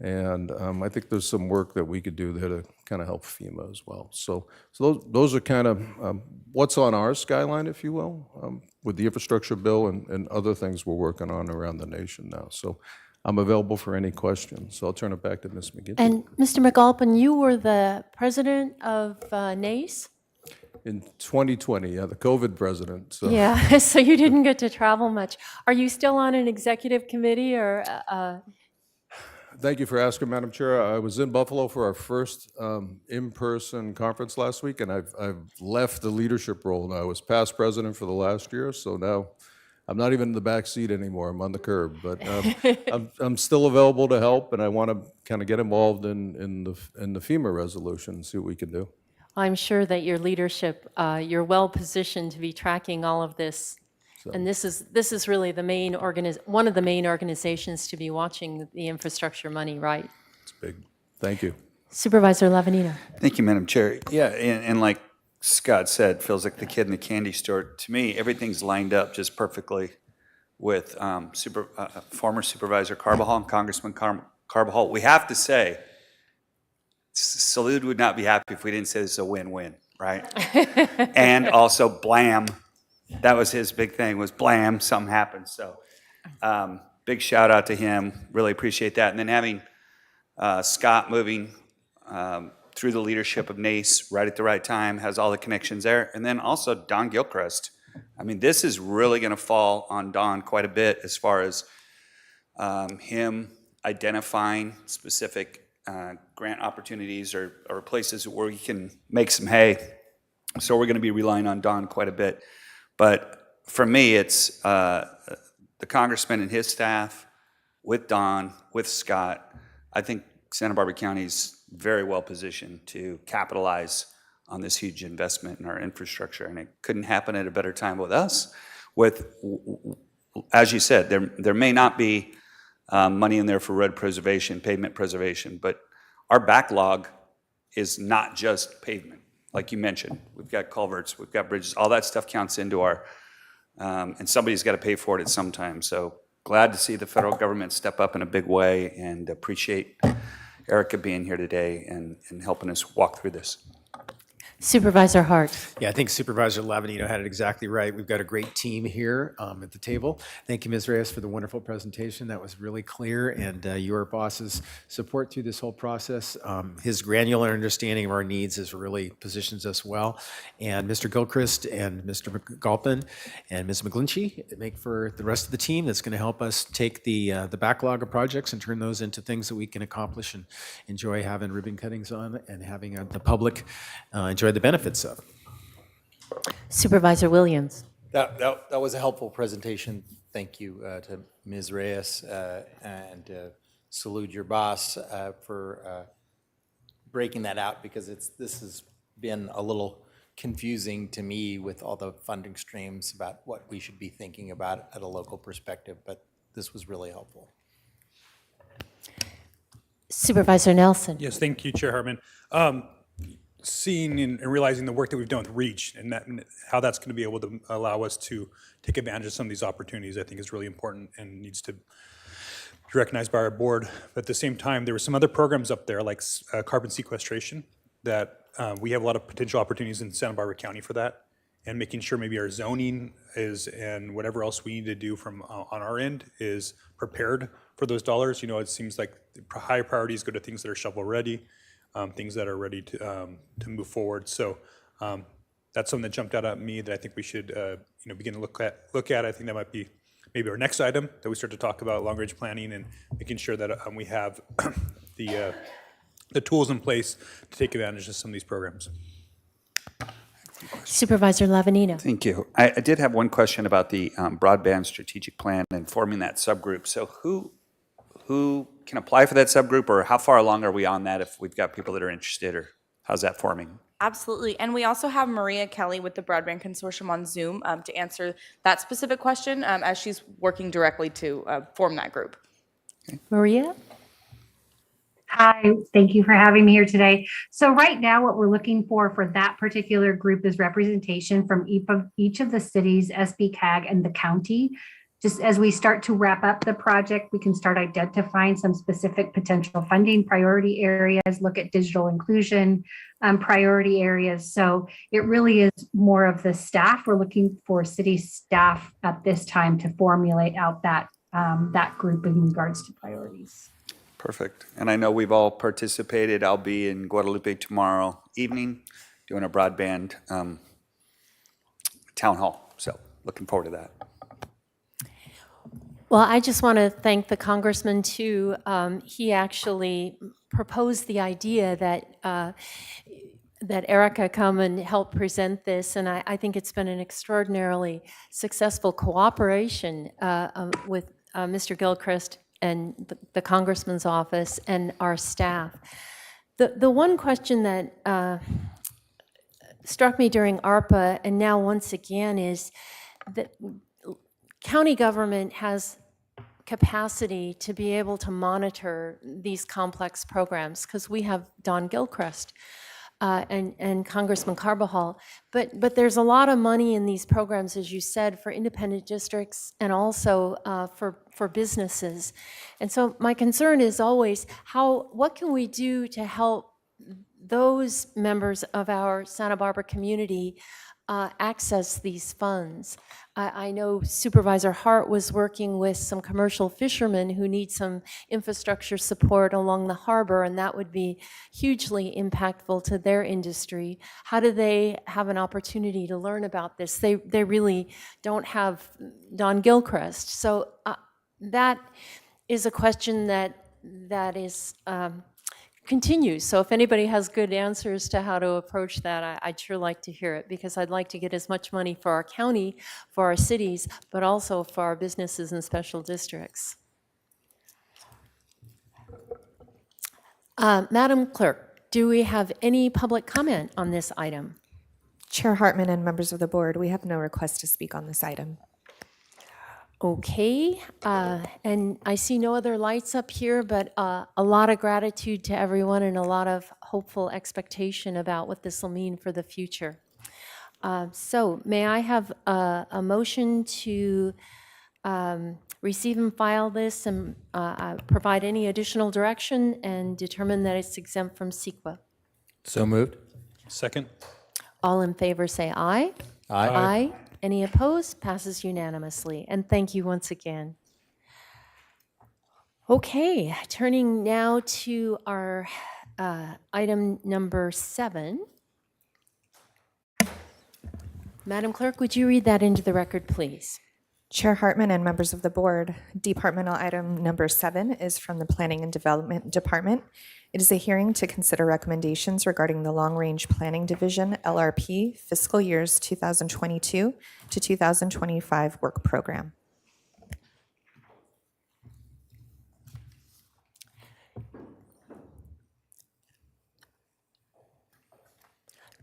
and I think there's some work that we could do there to kind of help FEMA as well. So those are kind of what's on our skyline, if you will, with the infrastructure bill and other things we're working on around the nation now. So I'm available for any questions. So I'll turn it back to Ms. McGinty. And Mr. McAlpin, you were the president of NACE? In 2020, yeah, the COVID president. So. Yeah, so you didn't get to travel much. Are you still on an executive committee or? Thank you for asking, Madam Chair. I was in Buffalo for our first in-person conference last week, and I've left the leadership role now. I was past president for the last year, so now I'm not even in the back seat anymore. I'm on the curb, but I'm still available to help, and I want to kind of get involved in the FEMA resolution and see what we can do. I'm sure that your leadership, you're well positioned to be tracking all of this. So. And this is really the main one of the main organizations to be watching the infrastructure money, right? It's big. Thank you. Supervisor Lavanino. Thank you, Madam Chair. Yeah, and like Scott said, feels like the kid in the candy store. To me, everything's lined up just perfectly with former Supervisor Carbajal and Congressman Carbajal. We have to say, Salud would not be happy if we didn't say this is a win-win, right? And also blam, that was his big thing, was blam, something happened. So big shout out to him, really appreciate that. And then having Scott moving through the leadership of NACE right at the right time, has all the connections there. And then also Don Gilchrist. I mean, this is really gonna fall on Don quite a bit as far as him identifying specific grant opportunities or places where we can make some hay. So we're going to be relying on Don quite a bit. But for me, it's the congressman and his staff with Don, with Scott. I think Santa Barbara County is very well positioned to capitalize on this huge investment in our infrastructure. And it couldn't happen at a better time with us, with as you said, there may not be money in there for road preservation, pavement preservation, but our backlog is not just pavement. Like you mentioned, we've got culverts, we've got bridges, all that stuff counts into our, and somebody's got to pay for it at some time. So glad to see the federal government step up in a big way, and appreciate Erica being here today and helping us walk through this. Supervisor Hart. Yeah, I think Supervisor Lavanino had it exactly right. We've got a great team here at the table. Thank you, Ms. Reyes, for the wonderful presentation. That was really clear, and your boss's support through this whole process. His granular understanding of our needs has really positions us well. And Mr. Gilchrist and Mr. McGalpin and Ms. McGlinchey make for the rest of the team that's going to help us take the backlog of projects and turn those into things that we can accomplish and enjoy having ribbon cuttings on and having the public enjoy the benefits of. Supervisor Williams. That was a helpful presentation. Thank you to Ms. Reyes, and salute your boss for breaking that out, because this has been a little confusing to me with all the funding streams about what we should be thinking about at a local perspective, but this was really helpful. Supervisor Nelson. Yes, thank you, Chair Hartman. Seeing and realizing the work that we've done with REACH and how that's going to be able to allow us to take advantage of some of these opportunities, I think is really important and needs to be recognized by our board. But at the same time, there were some other programs up there like carbon sequestration that we have a lot of potential opportunities in Santa Barbara County for that, and making sure maybe our zoning is, and whatever else we need to do from on our end is prepared for those dollars. You know, it seems like high priorities go to things that are shovel ready. Things that are ready to move forward. So that's something that jumped out at me that I think we should begin to look at. I think that might be maybe our next item that we start to talk about long range planning and making sure that we have the tools in place to take advantage of some of these programs. Supervisor Lavanino. Thank you. I did have one question about the broadband strategic plan and forming that subgroup. So who can apply for that subgroup, or how far along are we on that if we've got people that are interested, or how's that forming? Absolutely. And we also have Maria Kelly with the Broadband Consortium on Zoom to answer that specific question, as she's working directly to form that group. Maria? Hi, thank you for having me here today. So right now, what we're looking for that particular group is representation from each of the cities, SBCAG, and the county. Just as we start to wrap up the project, we can start identifying some specific potential funding priority areas, look at digital inclusion priority areas. So it really is more of the staff. We're looking for city staff at this time to formulate out that group in regards to priorities. Perfect. And I know we've all participated. I'll be in Guadalupe tomorrow evening doing a broadband town hall. So looking forward to that. Well, I just want to thank the congressman too. He actually proposed the idea that Erica come and help present this, and I think it's been an extraordinarily successful cooperation with Mr. Gilchrist and the congressman's office and our staff. The one question that struck me during ARPA and now once again is that county government has capacity to be able to monitor these complex programs because we have Don Gilchrist and Congressman Carbajal, but there's a lot of money in these programs, as you said, for independent districts and also for businesses. And so my concern is always what can we do to help those members of our Santa Barbara community access these funds. I know Supervisor Hart was working with some commercial fishermen who need some infrastructure support along the harbor, and that would be hugely impactful to their industry. How do they have an opportunity to learn about this? They really don't have Don Gilchrist. So that is a question that is continues. So if anybody has good answers to how to approach that, I'd sure like to hear it, because I'd like to get as much money for our county, for our cities, but also for our businesses and special districts. Madam Clerk, do we have any public comment on this item? Chair Hartman and members of the board, we have no request to speak on this item. Okay, and I see no other lights up here, but a lot of gratitude to everyone and a lot of hopeful expectation about what this will mean for the future. So may I have a motion to receive and file this and provide any additional direction and determine that it's exempt from CEQA? So moved. Second? All in favor say aye. Aye. Aye. Any opposed? Passes unanimously. And thank you once again. Okay, turning now to our item number 7. Madam Clerk, would you read that into the record, please? Chair Hartman and members of the board, departmental item number 7 is from the Planning and Development Department. It is a hearing to consider recommendations regarding the Long Range Planning Division, LRP, fiscal years 2022 to 2025 work program.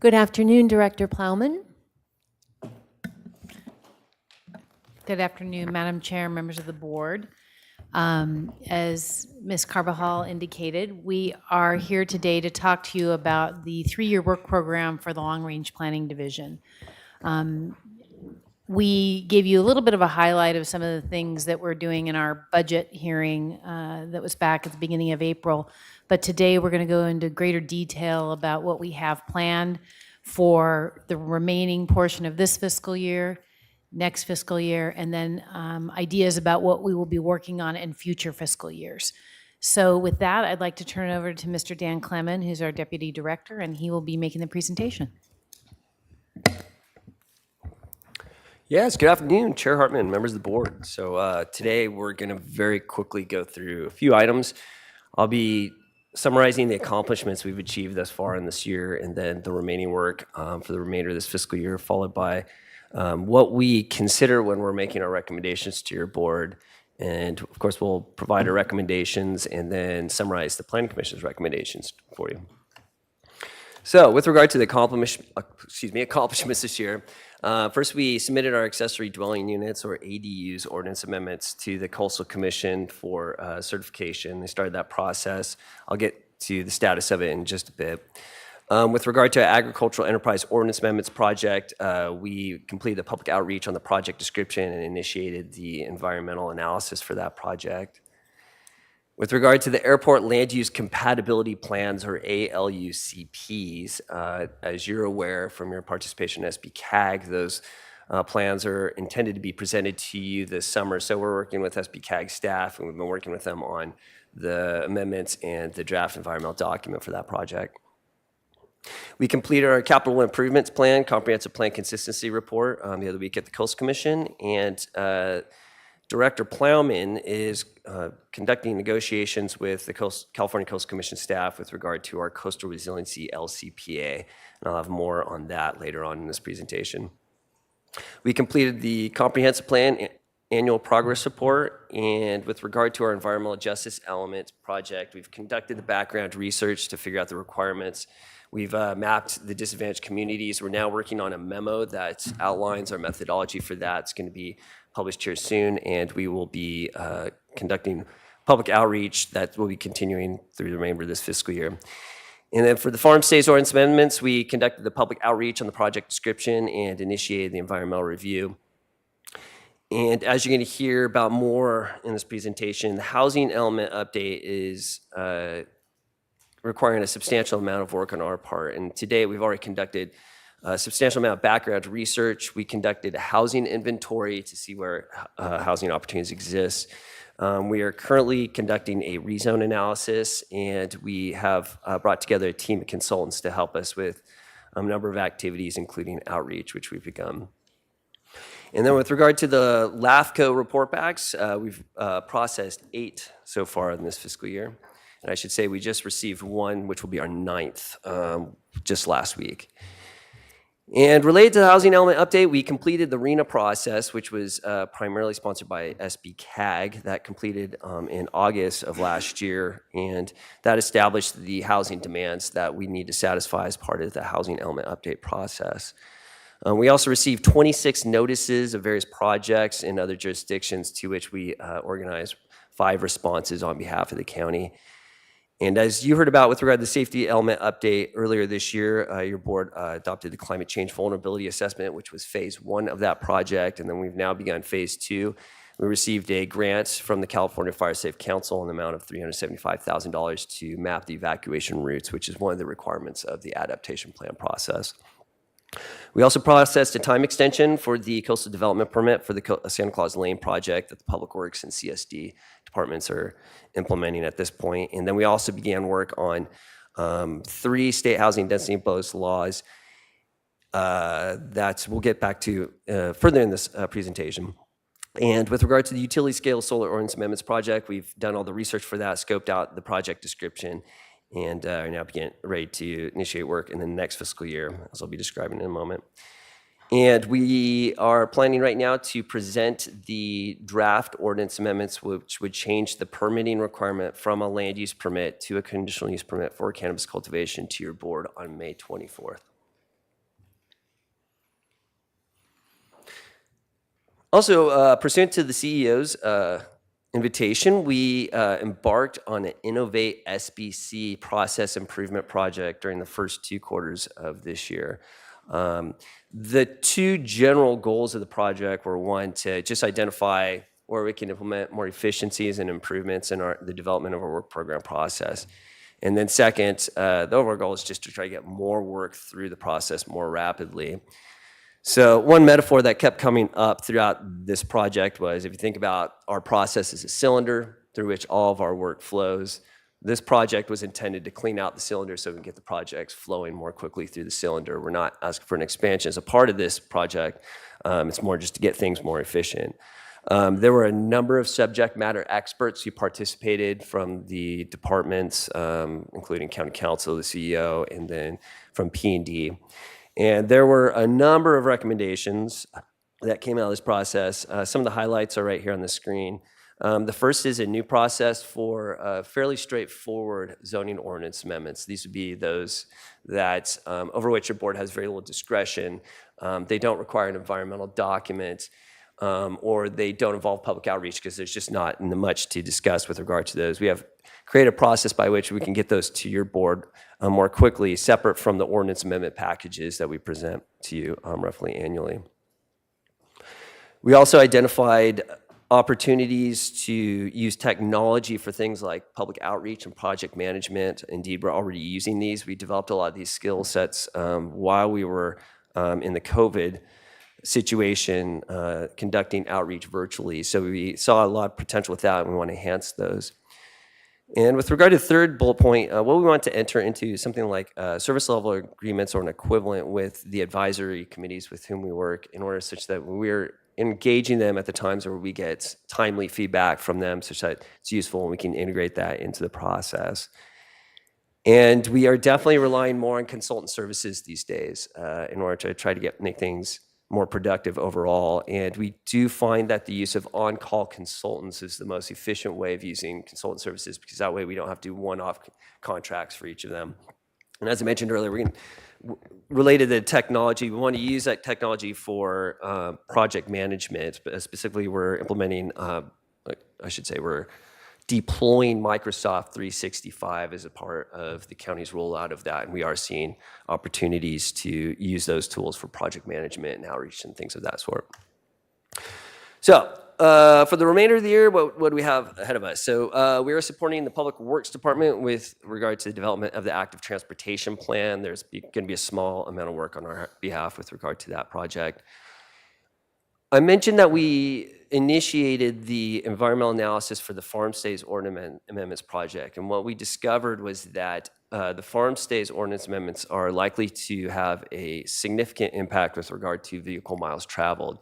Good afternoon, Director Plowman. Good afternoon, Madam Chair, members of the board. As Ms. Carbajal indicated, we are here today to talk to you about the 3-year work program for the Long Range Planning Division. We gave you a little bit of a highlight of some of the things that we're doing in our budget hearing that was back at the beginning of April. But today we're going to go into greater detail about what we have planned for the remaining portion of this fiscal year, next fiscal year, and then ideas about what we will be working on in future fiscal years. So with that, I'd like to turn it over to Mr. Dan Clement, who's our Deputy Director, and he will be making the presentation. Yes, good afternoon, Chair Hartman, members of the board. So today we're going to very quickly go through a few items. I'll be summarizing the accomplishments we've achieved thus far in this year, and then the remaining work for the remainder of this fiscal year, followed by what we consider when we're making our recommendations to your board. And of course, we'll provide our recommendations and then summarize the Planning Commission's recommendations for you. So with regard to the accomplishments this year, first we submitted our accessory dwelling units, or ADUs, ordinance amendments to the Coastal Commission for certification. They started that process. I'll get to the status of it in just a bit. With regard to Agricultural Enterprise Ordinance Amendments project, we completed the public outreach on the project description and initiated the environmental analysis for that project. With regard to the Airport Land Use Compatibility Plans, or ALUCPs, as you're aware from your participation in SB-CAG, those plans are intended to be presented to you this summer. So we're working with SB-CAG staff, and we've been working with them on the amendments and the draft environmental document for that project. We completed our capital improvements plan, comprehensive plan consistency report the other week at the Coastal Commission, and Director Plowman is conducting negotiations with the California Coastal Commission staff with regard to our Coastal Resiliency LCPA, and I'll have more on that later on in this presentation. We completed the comprehensive plan annual progress report, and with regard to our environmental justice element project, we've conducted the background research to figure out the requirements. We've mapped the disadvantaged communities. We're now working on a memo that outlines our methodology for that. It's going to be published here soon, and we will be conducting public outreach that will be continuing through the remainder of this fiscal year. And then for the farm stays ordinance amendments, we conducted the public outreach on the project description and initiated the environmental review. And as you're going to hear about more in this presentation, the housing element update is requiring a substantial amount of work on our part. And today we've already conducted a substantial amount of background research. We conducted a housing inventory to see where housing opportunities exist. We are currently conducting a rezone analysis, and we have brought together a team of consultants to help us with a number of activities, including outreach, which we've begun. And then with regard to the LAFCO report backs, we've processed 8 so far in this fiscal year. And I should say we just received 1, which will be our 9th, just last week. And related to the housing element update, we completed the RENA process, which was primarily sponsored by SB-CAG. That completed in August of last year, and that established the housing demands that we need to satisfy as part of the housing element update process. We also received 26 notices of various projects in other jurisdictions to which we organized 5 responses on behalf of the county. And as you heard about with regard to the safety element update earlier this year, your board adopted the climate change vulnerability assessment, which was phase 1 of that project. And then we've now begun phase 2. We received a grant from the California Fire Safe Council in the amount of $375,000 to map the evacuation routes, which is one of the requirements of the adaptation plan process. We also processed a time extension for the coastal development permit for the Santa Claus Lane project that the Public Works and CSD departments are implementing at this point. And then we also began work on 3 state housing density bonus laws that we'll get back to further in this presentation. And with regard to the utility scale solar ordinance amendments project, we've done all the research for that, scoped out the project description, and are now ready to initiate work in the next fiscal year, as I'll be describing in a moment. And we are planning right now to present the draft ordinance amendments, which would change the permitting requirement from a land use permit to a conditional use permit for cannabis cultivation to your board on May 24th. Also, pursuant to the CEO's invitation, we embarked on an Innovate SBC process improvement project during the first 2 quarters of this year. The 2 general goals of the project were, 1, to just identify where we can implement more efficiencies and improvements in the development of our work program process. And then second, the overall goal is just to try to get more work through the process more rapidly. So one metaphor that kept coming up throughout this project was, if you think about our process as a cylinder through which all of our work flows, this project was intended to clean out the cylinder so we can get the projects flowing more quickly through the cylinder. We're not asking for an expansion as a part of this project. It's more just to get things more efficient. There were a number of subject matter experts who participated from the departments, including County Council, the CEO, and then from P&D. And there were a number of recommendations that came out of this process. Some of the highlights are right here on the screen. The first is a new process for fairly straightforward zoning ordinance amendments. These would be those that over which your board has very little discretion. They don't require an environmental document, or they don't involve public outreach because there's just not much to discuss with regard to those. We have created a process by which we can get those to your board more quickly, separate from the ordinance amendment packages that we present to you roughly annually. We also identified opportunities to use technology for things like public outreach and project management. Indeed, we're already using these. We developed a lot of these skill sets while we were in the COVID situation, conducting outreach virtually. So we saw a lot of potential with that, and we want to enhance those. And with regard to the third bullet point, what we want to enter into something like service level agreements or an equivalent with the advisory committees with whom we work, in order such that we're engaging them at the times where we get timely feedback from them, such that it's useful and we can integrate that into the process. And we are definitely relying more on consultant services these days in order to try to make things more productive overall. And we do find that the use of on-call consultants is the most efficient way of using consultant services, because that way we don't have to do one-off contracts for each of them. And as I mentioned earlier, related to technology, we want to use that technology for project management, but specifically we're implementing, we're deploying Microsoft 365 as a part of the county's rollout of that, and we are seeing opportunities to use those tools for project management and outreach and things of that sort. So for the remainder of the year, what do we have ahead of us? So we are supporting the Public Works Department with regard to the development of the active transportation plan. There's going to be a small amount of work on our behalf with regard to that project. I mentioned that we initiated the environmental analysis for the Farm Stays Ordinance Amendments project, and what we discovered was that the Farm Stays Ordinance Amendments are likely to have a significant impact with regard to vehicle miles traveled,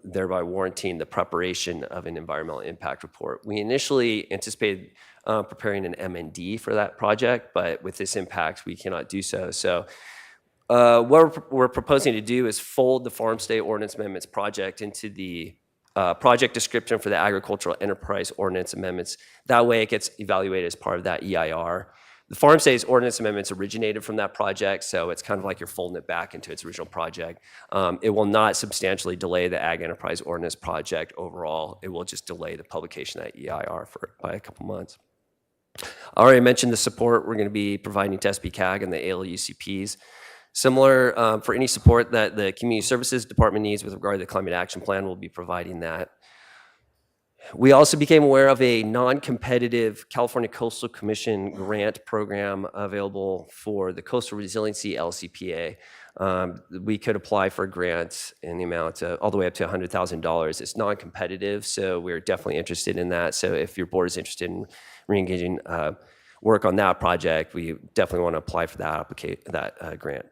thereby warranting the preparation of an environmental impact report. We initially anticipated preparing an MND for that project, but with this impact, we cannot do so. So what we're proposing to do is fold the Farm Stay Ordinance Amendments project into the project description for the Agricultural Enterprise Ordinance Amendments. That way it gets evaluated as part of that EIR. The farm stays ordinance amendments originated from that project, so it's kind of like you're folding it back into its original project. It will not substantially delay the Ag Enterprise Ordinance project overall. It will just delay the publication of that EIR by a couple months. I already mentioned the support we're going to be providing to SBCAG and the ALUCPs. Similar, for any support that the Community Services Department needs with regard to the Climate Action Plan, we'll be providing that. We also became aware of a non-competitive California Coastal Commission grant program available for the Coastal Resiliency LCPA. We could apply for grants in the amount of all the way up to $100,000. It's non-competitive, so we're definitely interested in that. So if your board is interested in re-engaging work on that project, we definitely want to apply for that grant.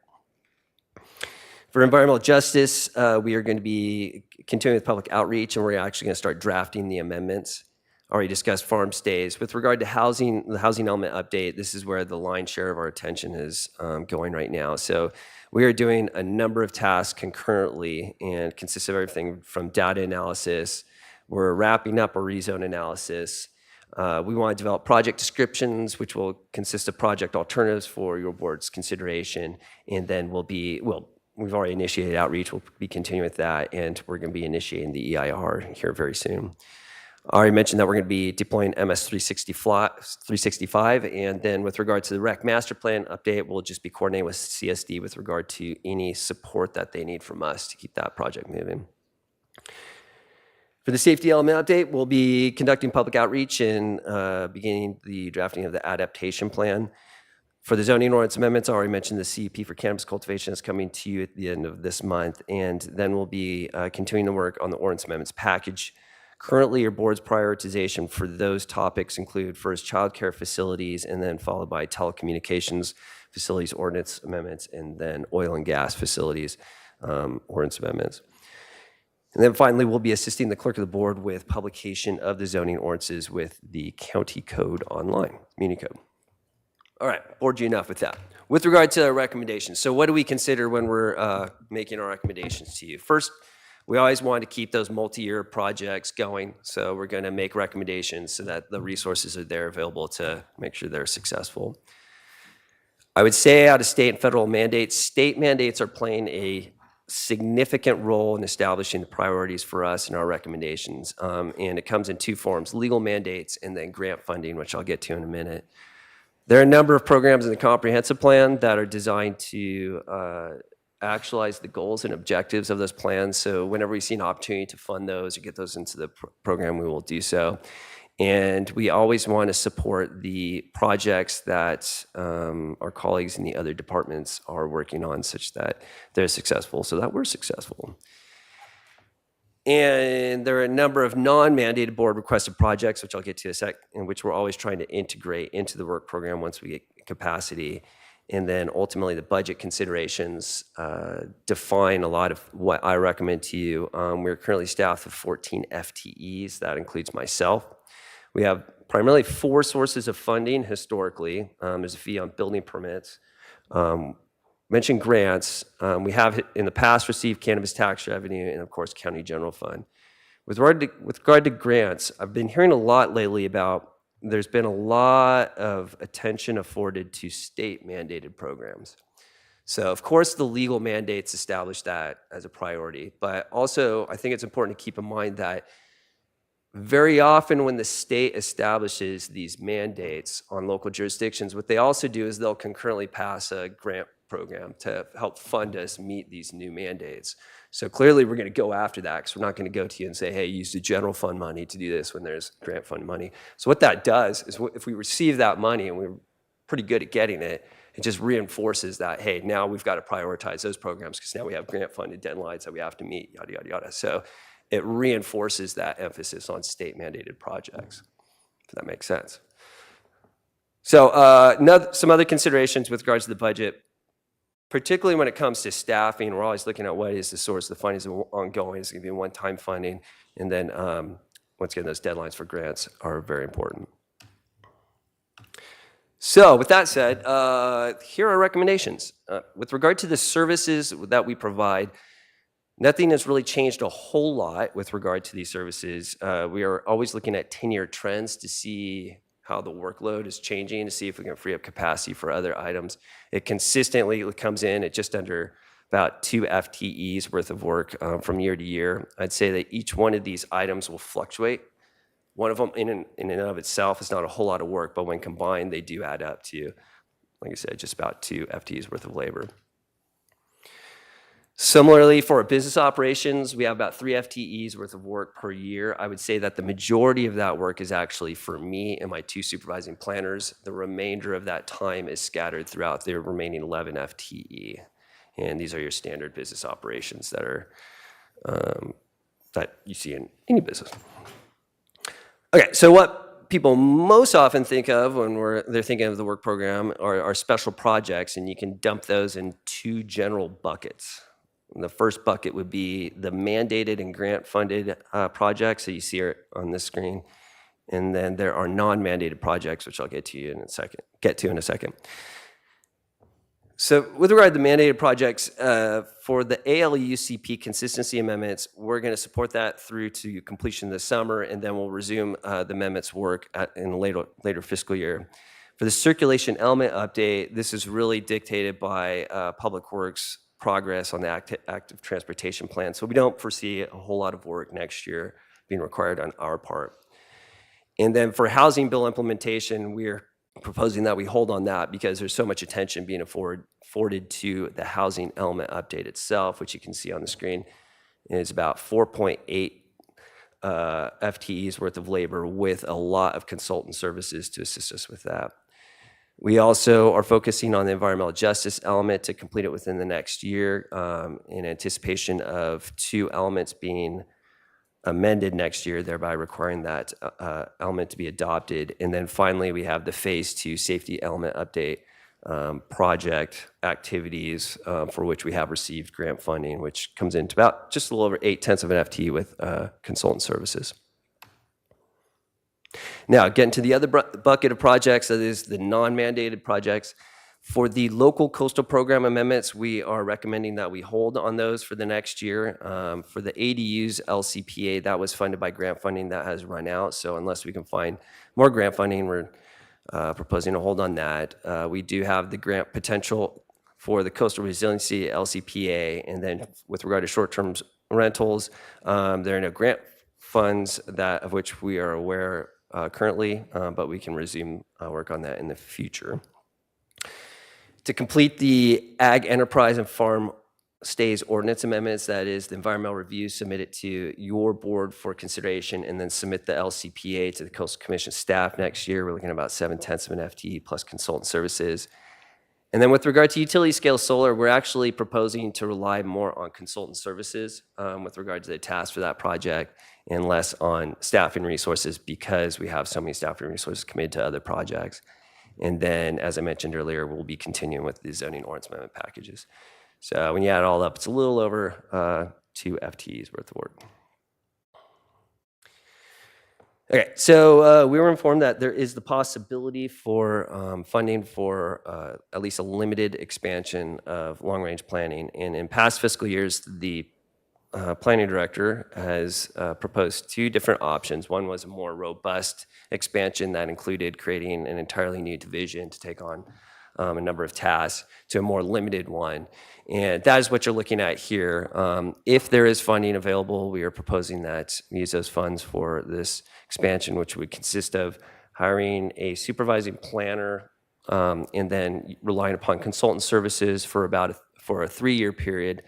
For environmental justice, we are going to be continuing with public outreach, and we're actually going to start drafting the amendments. Already discussed farm stays. With regard to housing, the housing element update, this is where the lion's share of our attention is going right now. So we are doing a number of tasks concurrently and consists of everything from data analysis. We're wrapping up a rezone analysis. We want to develop project descriptions, which will consist of project alternatives for your board's consideration, and then we've already initiated outreach. We'll be continuing with that, and we're going to be initiating the EIR here very soon. I already mentioned that we're going to be deploying MS 365, and then with regard to the REC master plan update, we'll just be coordinating with CSD with regard to any support that they need from us to keep that project moving. For the safety element update, we'll be conducting public outreach and beginning the drafting of the adaptation plan. For the zoning ordinance amendments, I already mentioned the CEP for cannabis cultivation is coming to you at the end of this month, and then we'll be continuing to work on the ordinance amendments package. Currently, your board's prioritization for those topics include first childcare facilities, and then followed by telecommunications facilities ordinance amendments, and then oil and gas facilities ordinance amendments. And then finally, we'll be assisting the clerk of the board with publication of the zoning ordinances with the county code online, Municode. All right, bored you enough with that. With regard to recommendations, so what do we consider when we're making our recommendations to you? First, we always want to keep those multi-year projects going, so we're going to make recommendations so that the resources are there available to make sure they're successful. I would say out of state and federal mandates, state mandates are playing a significant role in establishing the priorities for us and our recommendations, and it comes in two forms: legal mandates and then grant funding, which I'll get to in a minute. There are a number of programs in the comprehensive plan that are designed to actualize the goals and objectives of those plans. So whenever we see an opportunity to fund those or get those into the program, we will do so. And we always want to support the projects that our colleagues in the other departments are working on such that they're successful, so that we're successful. And there are a number of non-mandated board requested projects, which I'll get to in a sec, in which we're always trying to integrate into the work program once we get capacity. And then ultimately the budget considerations define a lot of what I recommend to you. We're currently staffed with 14 FTEs. That includes myself. We have primarily 4 sources of funding historically. There's a fee on building permits. Mentioned grants. We have in the past received cannabis tax revenue and of course county general fund. With regard to grants, I've been hearing a lot lately about there's been a lot of attention afforded to state mandated programs. So of course the legal mandates establish that as a priority, but also I think it's important to keep in mind that very often when the state establishes these mandates on local jurisdictions, what they also do is they'll concurrently pass a grant program to help fund us meet these new mandates. So clearly we're going to go after that because we're not going to go to you and say, hey, use the general fund money to do this when there's grant fund money. So what that does is if we receive that money and we're pretty good at getting it, it just reinforces that, hey, now we've got to prioritize those programs because now we have grant funded deadlines that we have to meet, yada, yada, yada. So it reinforces that emphasis on state mandated projects, if that makes sense. So some other considerations with regards to the budget. Particularly when it comes to staffing, we're always looking at what is the source of the funding. Is it ongoing? Is it going to be one-time funding? And then, once again, those deadlines for grants are very important. So with that said, here are recommendations. With regard to the services that we provide, nothing has really changed a whole lot with regard to these services. We are always looking at 10-year trends to see how the workload is changing to see if we can free up capacity for other items. It consistently comes in at just under about 2 FTEs worth of work from year to year. I'd say that each one of these items will fluctuate. One of them in and of itself is not a whole lot of work, but when combined, they do add up to, like I said, just about 2 FTEs worth of labor. Similarly, for our business operations, we have about 3 FTEs worth of work per year. I would say that the majority of that work is actually for me and my 2 supervising planners. The remainder of that time is scattered throughout the remaining 11 FTE. And these are your standard business operations that are that you see in any business. Okay, so what people most often think of when they're thinking of the work program are special projects, and you can dump those in 2 general buckets. And the first bucket would be the mandated and grant-funded projects that you see on this screen, and then there are non-mandated projects, which I'll get to in a second. So with regard to the mandated projects, for the ALUCP consistency amendments, we're going to support that through to completion this summer, and then we'll resume the amendments work in the later fiscal year. For the circulation element update, this is really dictated by Public Works progress on the active transportation plan. So we don't foresee a whole lot of work next year being required on our part. And then for housing bill implementation, we're proposing that we hold on that because there's so much attention being afforded to the housing element update itself, which you can see on the screen. It's about 4.8 FTEs worth of labor with a lot of consultant services to assist us with that. We also are focusing on the environmental justice element to complete it within the next year in anticipation of 2 elements being amended next year, thereby requiring that element to be adopted. And then finally, we have the phase 2 safety element update project activities for which we have received grant funding, which comes into about just a little over 0.8 of an FTE with consultant services. Now, getting to the other bucket of projects, that is the non-mandated projects. For the local coastal program amendments, we are recommending that we hold on those for the next year. For the ADUs LCPA, that was funded by grant funding that has run out. So unless we can find more grant funding, we're proposing to hold on that. We do have the grant potential for the coastal resiliency LCPA. And then with regard to short-term rentals, there are no grant funds of which we are aware currently, but we can resume work on that in the future. To complete the Ag Enterprise and Farm Stays Ordinance amendments, that is the environmental review, submit it to your board for consideration, and then submit the LCPA to the Coastal Commission staff next year. We're looking at about 0.7 of an FTE plus consultant services. And then with regard to utility scale solar, we're actually proposing to rely more on consultant services with regard to the task for that project and less on staffing resources because we have so many staffing resources committed to other projects. And then, as I mentioned earlier, we'll be continuing with the zoning ordinance amendment packages. So when you add it all up, it's a little over 2 FTEs worth of work. Okay, so we were informed that there is the possibility for funding for at least a limited expansion of long-range planning. And in past fiscal years, the planning director has proposed 2 different options. One was a more robust expansion that included creating an entirely new division to take on a number of tasks to a more limited one. And that is what you're looking at here. If there is funding available, we are proposing that we use those funds for this expansion, which would consist of hiring a supervising planner and then relying upon consultant services for a 3-year period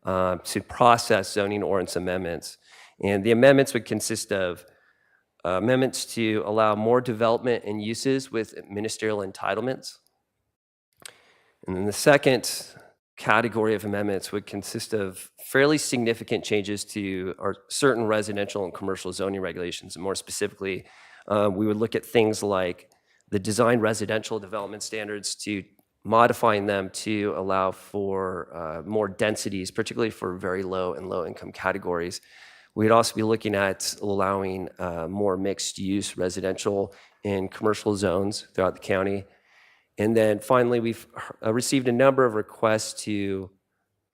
to process zoning ordinance amendments. And the amendments would consist of amendments to allow more development and uses with ministerial entitlements. And then the second category of amendments would consist of fairly significant changes to our certain residential and commercial zoning regulations. And more specifically, we would look at things like the design residential development standards to modifying them to allow for more densities, particularly for very low and low income categories. We'd also be looking at allowing more mixed use residential and commercial zones throughout the county. And then finally, we've received a number of requests to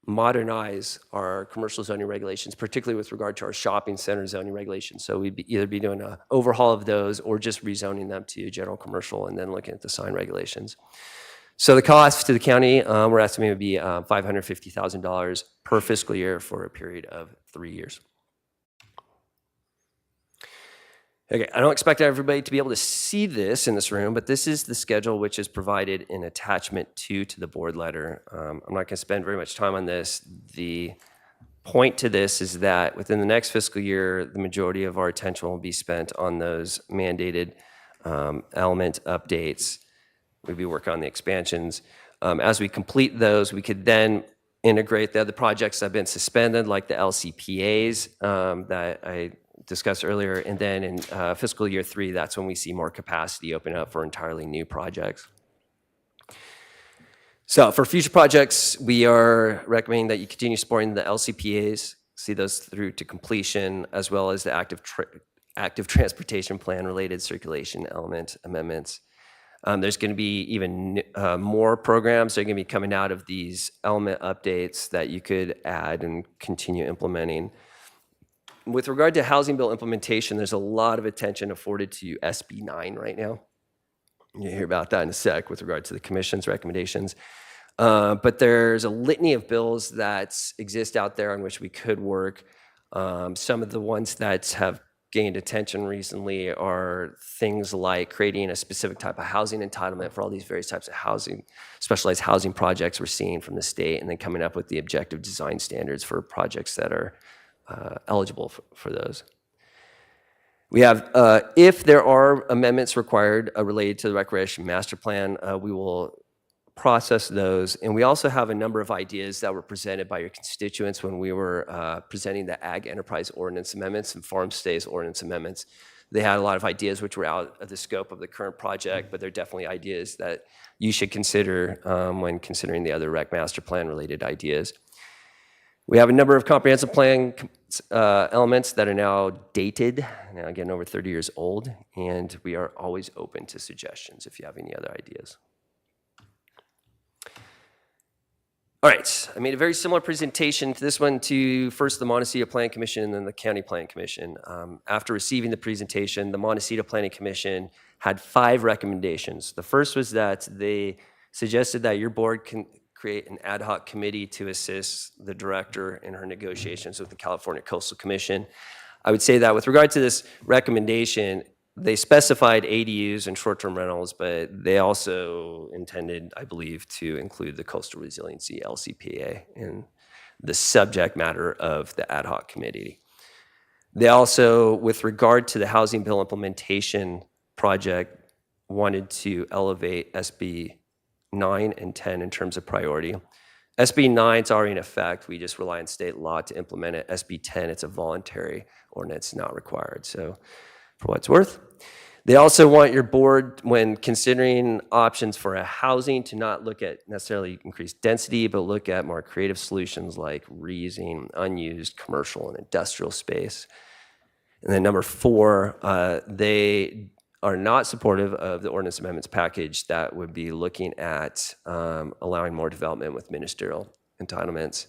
modernize our commercial zoning regulations, particularly with regard to our shopping center zoning regulations. So we'd either be doing an overhaul of those or just rezoning them to general commercial and then looking at the sign regulations. So the cost to the county, we're estimating would be $550,000 per fiscal year for a period of 3 years. Okay, I don't expect everybody to be able to see this in this room, but this is the schedule which is provided in attachment 2 to the board letter. I'm not going to spend very much time on this. The point to this is that within the next fiscal year, the majority of our attention will be spent on those mandated element updates. We'll be working on the expansions. As we complete those, we could then integrate the other projects that have been suspended, like the LCPAs that I discussed earlier. And then in fiscal year 3, that's when we see more capacity open up for entirely new projects. So for future projects, we are recommending that you continue supporting the LCPAs, see those through to completion, as well as the active transportation plan related circulation element amendments. There's going to be even more programs that are going to be coming out of these element updates that you could add and continue implementing. With regard to housing bill implementation, there's a lot of attention afforded to SB 9 right now. You'll hear about that in a sec with regard to the commission's recommendations. But there's a litany of bills that exist out there on which we could work. Some of the ones that have gained attention recently are things like creating a specific type of housing entitlement for all these various types of housing, specialized housing projects we're seeing from the state, and then coming up with the objective design standards for projects that are eligible for those. We have, if there are amendments required related to the Recreation Master Plan, we will process those. And we also have a number of ideas that were presented by your constituents when we were presenting the Ag Enterprise Ordinance Amendments and Farm Stays Ordinance Amendments. They had a lot of ideas which were out of the scope of the current project, but they're definitely ideas that you should consider when considering the other Rec Master Plan related ideas. We have a number of comprehensive plan elements that are now dated, now getting over 30 years old, and we are always open to suggestions if you have any other ideas. All right, I made a very similar presentation to this one to first the Montecito Planning Commission and then the County Planning Commission. After receiving the presentation, the Montecito Planning Commission had 5 recommendations. The first was that they suggested that your board can create an ad hoc committee to assist the director in her negotiations with the California Coastal Commission. I would say that with regard to this recommendation, they specified ADUs and short-term rentals, but they also intended, I believe, to include the Coastal Resiliency LCPA in the subject matter of the ad hoc committee. They also, with regard to the housing bill implementation project, wanted to elevate SB 9 and 10 in terms of priority. SB 9 is already in effect. We just rely on state law to implement it. SB 10, it's a voluntary ordinance, not required. So for what it's worth. They also want your board, when considering options for a housing, to not look at necessarily increased density, but look at more creative solutions like reusing unused commercial and industrial space. And then number 4, they are not supportive of the ordinance amendments package that would be looking at allowing more development with ministerial entitlements.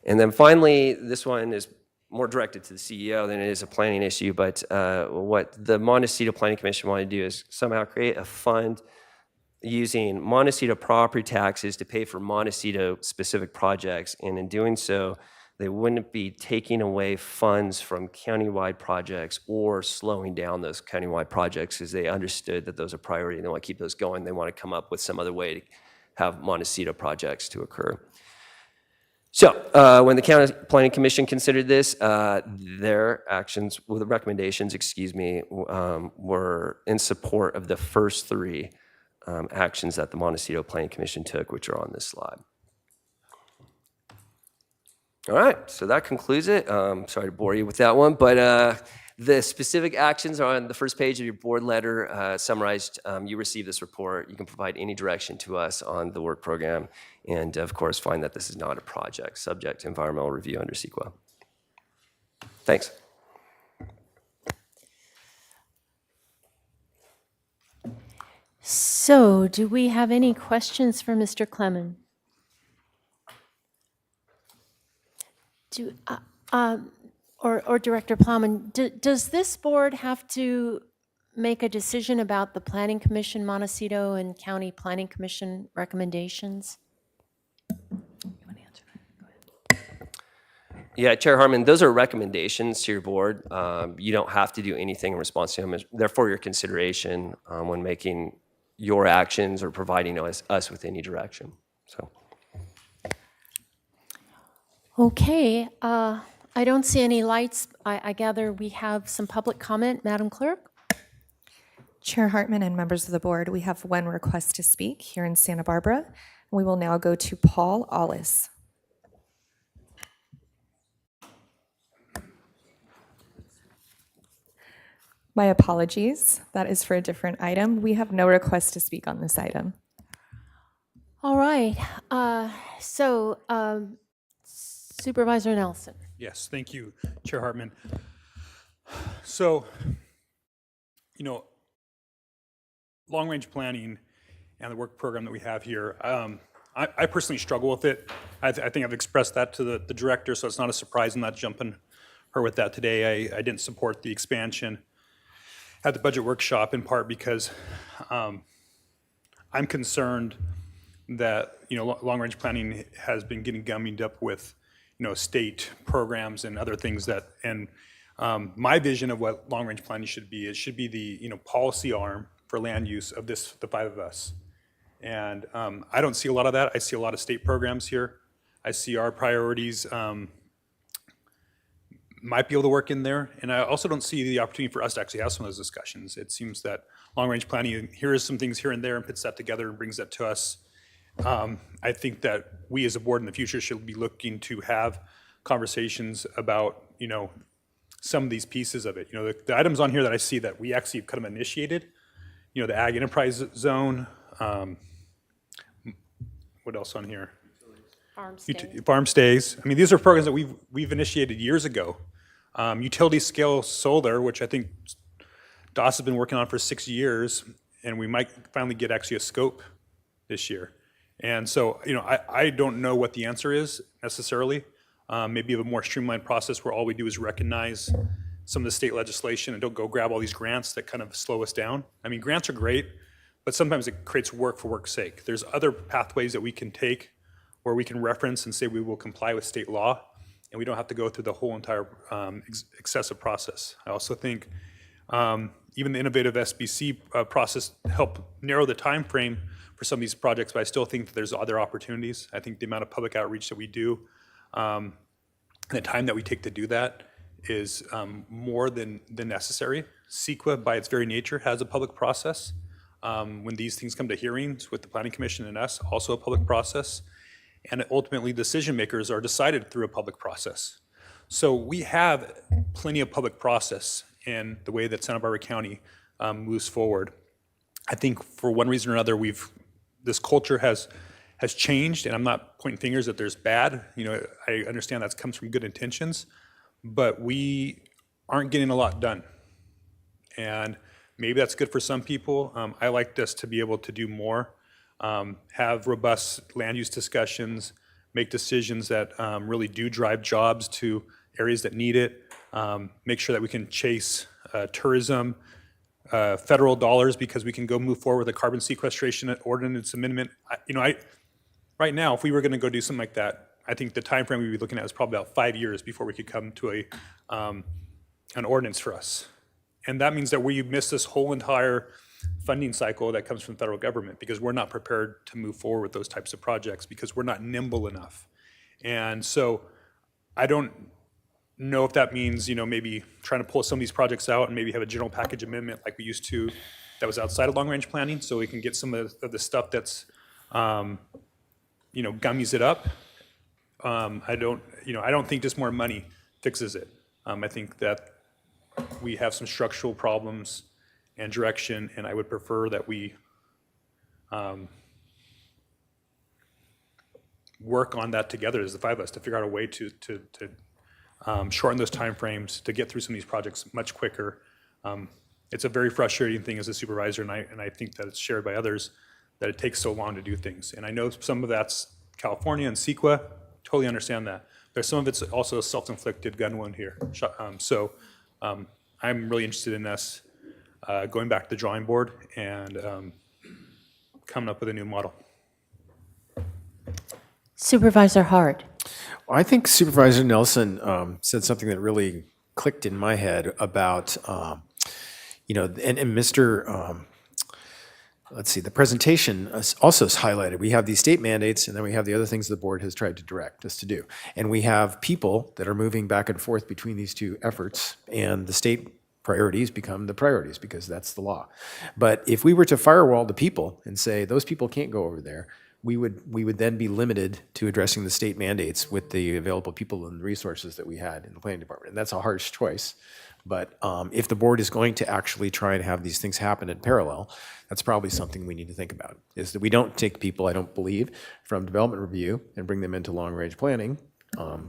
And then finally, this one is more directed to the CEO than it is a planning issue, but what the Montecito Planning Commission wanted to do is somehow create a fund using Montecito property taxes to pay for Montecito specific projects, and in doing so, they wouldn't be taking away funds from countywide projects or slowing down those countywide projects because they understood that those are priority and they want to keep those going. They want to come up with some other way to have Montecito projects to occur. So when the County Planning Commission considered this, their actions, well, the recommendations, excuse me, were in support of the first 3 actions that the Montecito Planning Commission took, which are on this slide. All right, so that concludes it. Sorry to bore you with that one, but the specific actions are on the first page of your board letter summarized. You received this report. You can provide any direction to us on the work program, and of course, find that this is not a project subject to environmental review under CEQA. Thanks. So, do we have any questions for Mr. Clemon? Do, or Director Plowman, does this board have to make a decision about the Planning Commission, Montecito and County Planning Commission recommendations? Yeah, Chair Harmon, those are recommendations to your board. You don't have to do anything in response to them. They're for your consideration when making your actions or providing us with any direction. So. Okay, I don't see any lights. I gather we have some public comment. Madam Clerk? Chair Hartman and members of the board, we have one request to speak here in Santa Barbara. We will now go to Paul Allis. My apologies. That is for a different item. We have no request to speak on this item. All right. Supervisor Nelson. Yes, thank you, Chair Hartman. So, long-range planning and the work program that we have here, I personally struggle with it. I think I've expressed that to the director, so it's not a surprise. I'm not jumping her with that today. I didn't support the expansion at the budget workshop in part because I'm concerned that long-range planning has been getting gummied up with state programs and other things and my vision of what long-range planning should be, it should be the policy arm for land use of the five of us. And I don't see a lot of that. I see a lot of state programs here. I see our priorities might be able to work in there. And I also don't see the opportunity for us to actually have some of those discussions. It seems that long-range planning, here is some things here and there and puts that together and brings that to us. I think that we as a board in the future should be looking to have conversations about, some of these pieces of it. The items on here that I see that we actually kind of initiated, the ag enterprise zone, what else on here? Farm stays. I mean, these are programs that we've initiated years ago. Utility scale solar, which I think DOS has been working on for 6 years, and we might finally get actually a scope this year. And so, I don't know what the answer is necessarily. Maybe a more streamlined process where all we do is recognize some of the state legislation and don't go grab all these grants that kind of slow us down. I mean, grants are great, but sometimes it creates work for work's sake. There's other pathways that we can take where we can reference and say we will comply with state law, and we don't have to go through the whole entire excessive process. I also think even the innovative SBC process helped narrow the time frame for some of these projects, but I still think that there's other opportunities. I think the amount of public outreach that we do, and the time that we take to do that is more than necessary. CEQA, by its very nature, has a public process. When these things come to hearings with the Planning Commission and us, also a public process. And ultimately, decision makers are decided through a public process. So we have plenty of public process in the way that Santa Barbara County moves forward. I think for one reason or another, this culture has changed, and I'm not pointing fingers that there's bad. I understand that comes from good intentions, but we aren't getting a lot done. And maybe that's good for some people. I like us to be able to do more. Have robust land use discussions, make decisions that really do drive jobs to areas that need it, make sure that we can chase tourism, federal dollars, because we can go move forward with a carbon sequestration ordinance amendment. Right now, if we were going to go do something like that, I think the time frame we'd be looking at is probably about 5 years before we could come to an ordinance for us. And that means that we miss this whole entire funding cycle that comes from the federal government because we're not prepared to move forward with those types of projects because we're not nimble enough. And so I don't know if that means, maybe trying to pull some of these projects out and maybe have a general package amendment like we used to that was outside of long-range planning so we can get some of the stuff that's, gummies it up. I don't think just more money fixes it. I think that we have some structural problems and direction, and I would prefer that we work on that together as the five of us to figure out a way to shorten those timeframes to get through some of these projects much quicker. It's a very frustrating thing as a supervisor, and I think that it's shared by others that it takes so long to do things. And I know some of that's California and CEQA, totally understand that. But some of it's also a self-inflicted gun wound here. I'm really interested in us going back to the drawing board and coming up with a new model. Supervisor Hart. Well, I think Supervisor Nelson said something that really clicked in my head about, and Mr. Let's see, the presentation also is highlighted. We have these state mandates, and then we have the other things the board has tried to direct us to do. And we have people that are moving back and forth between these two efforts, and the state priorities become the priorities because that's the law. But if we were to firewall the people and say, those people can't go over there, we would then be limited to addressing the state mandates with the available people and resources that we had in the planning department. And that's a harsh choice. But if the board is going to actually try and have these things happen in parallel, that's probably something we need to think about, is that we don't take people, I don't believe, from development review and bring them into long-range planning.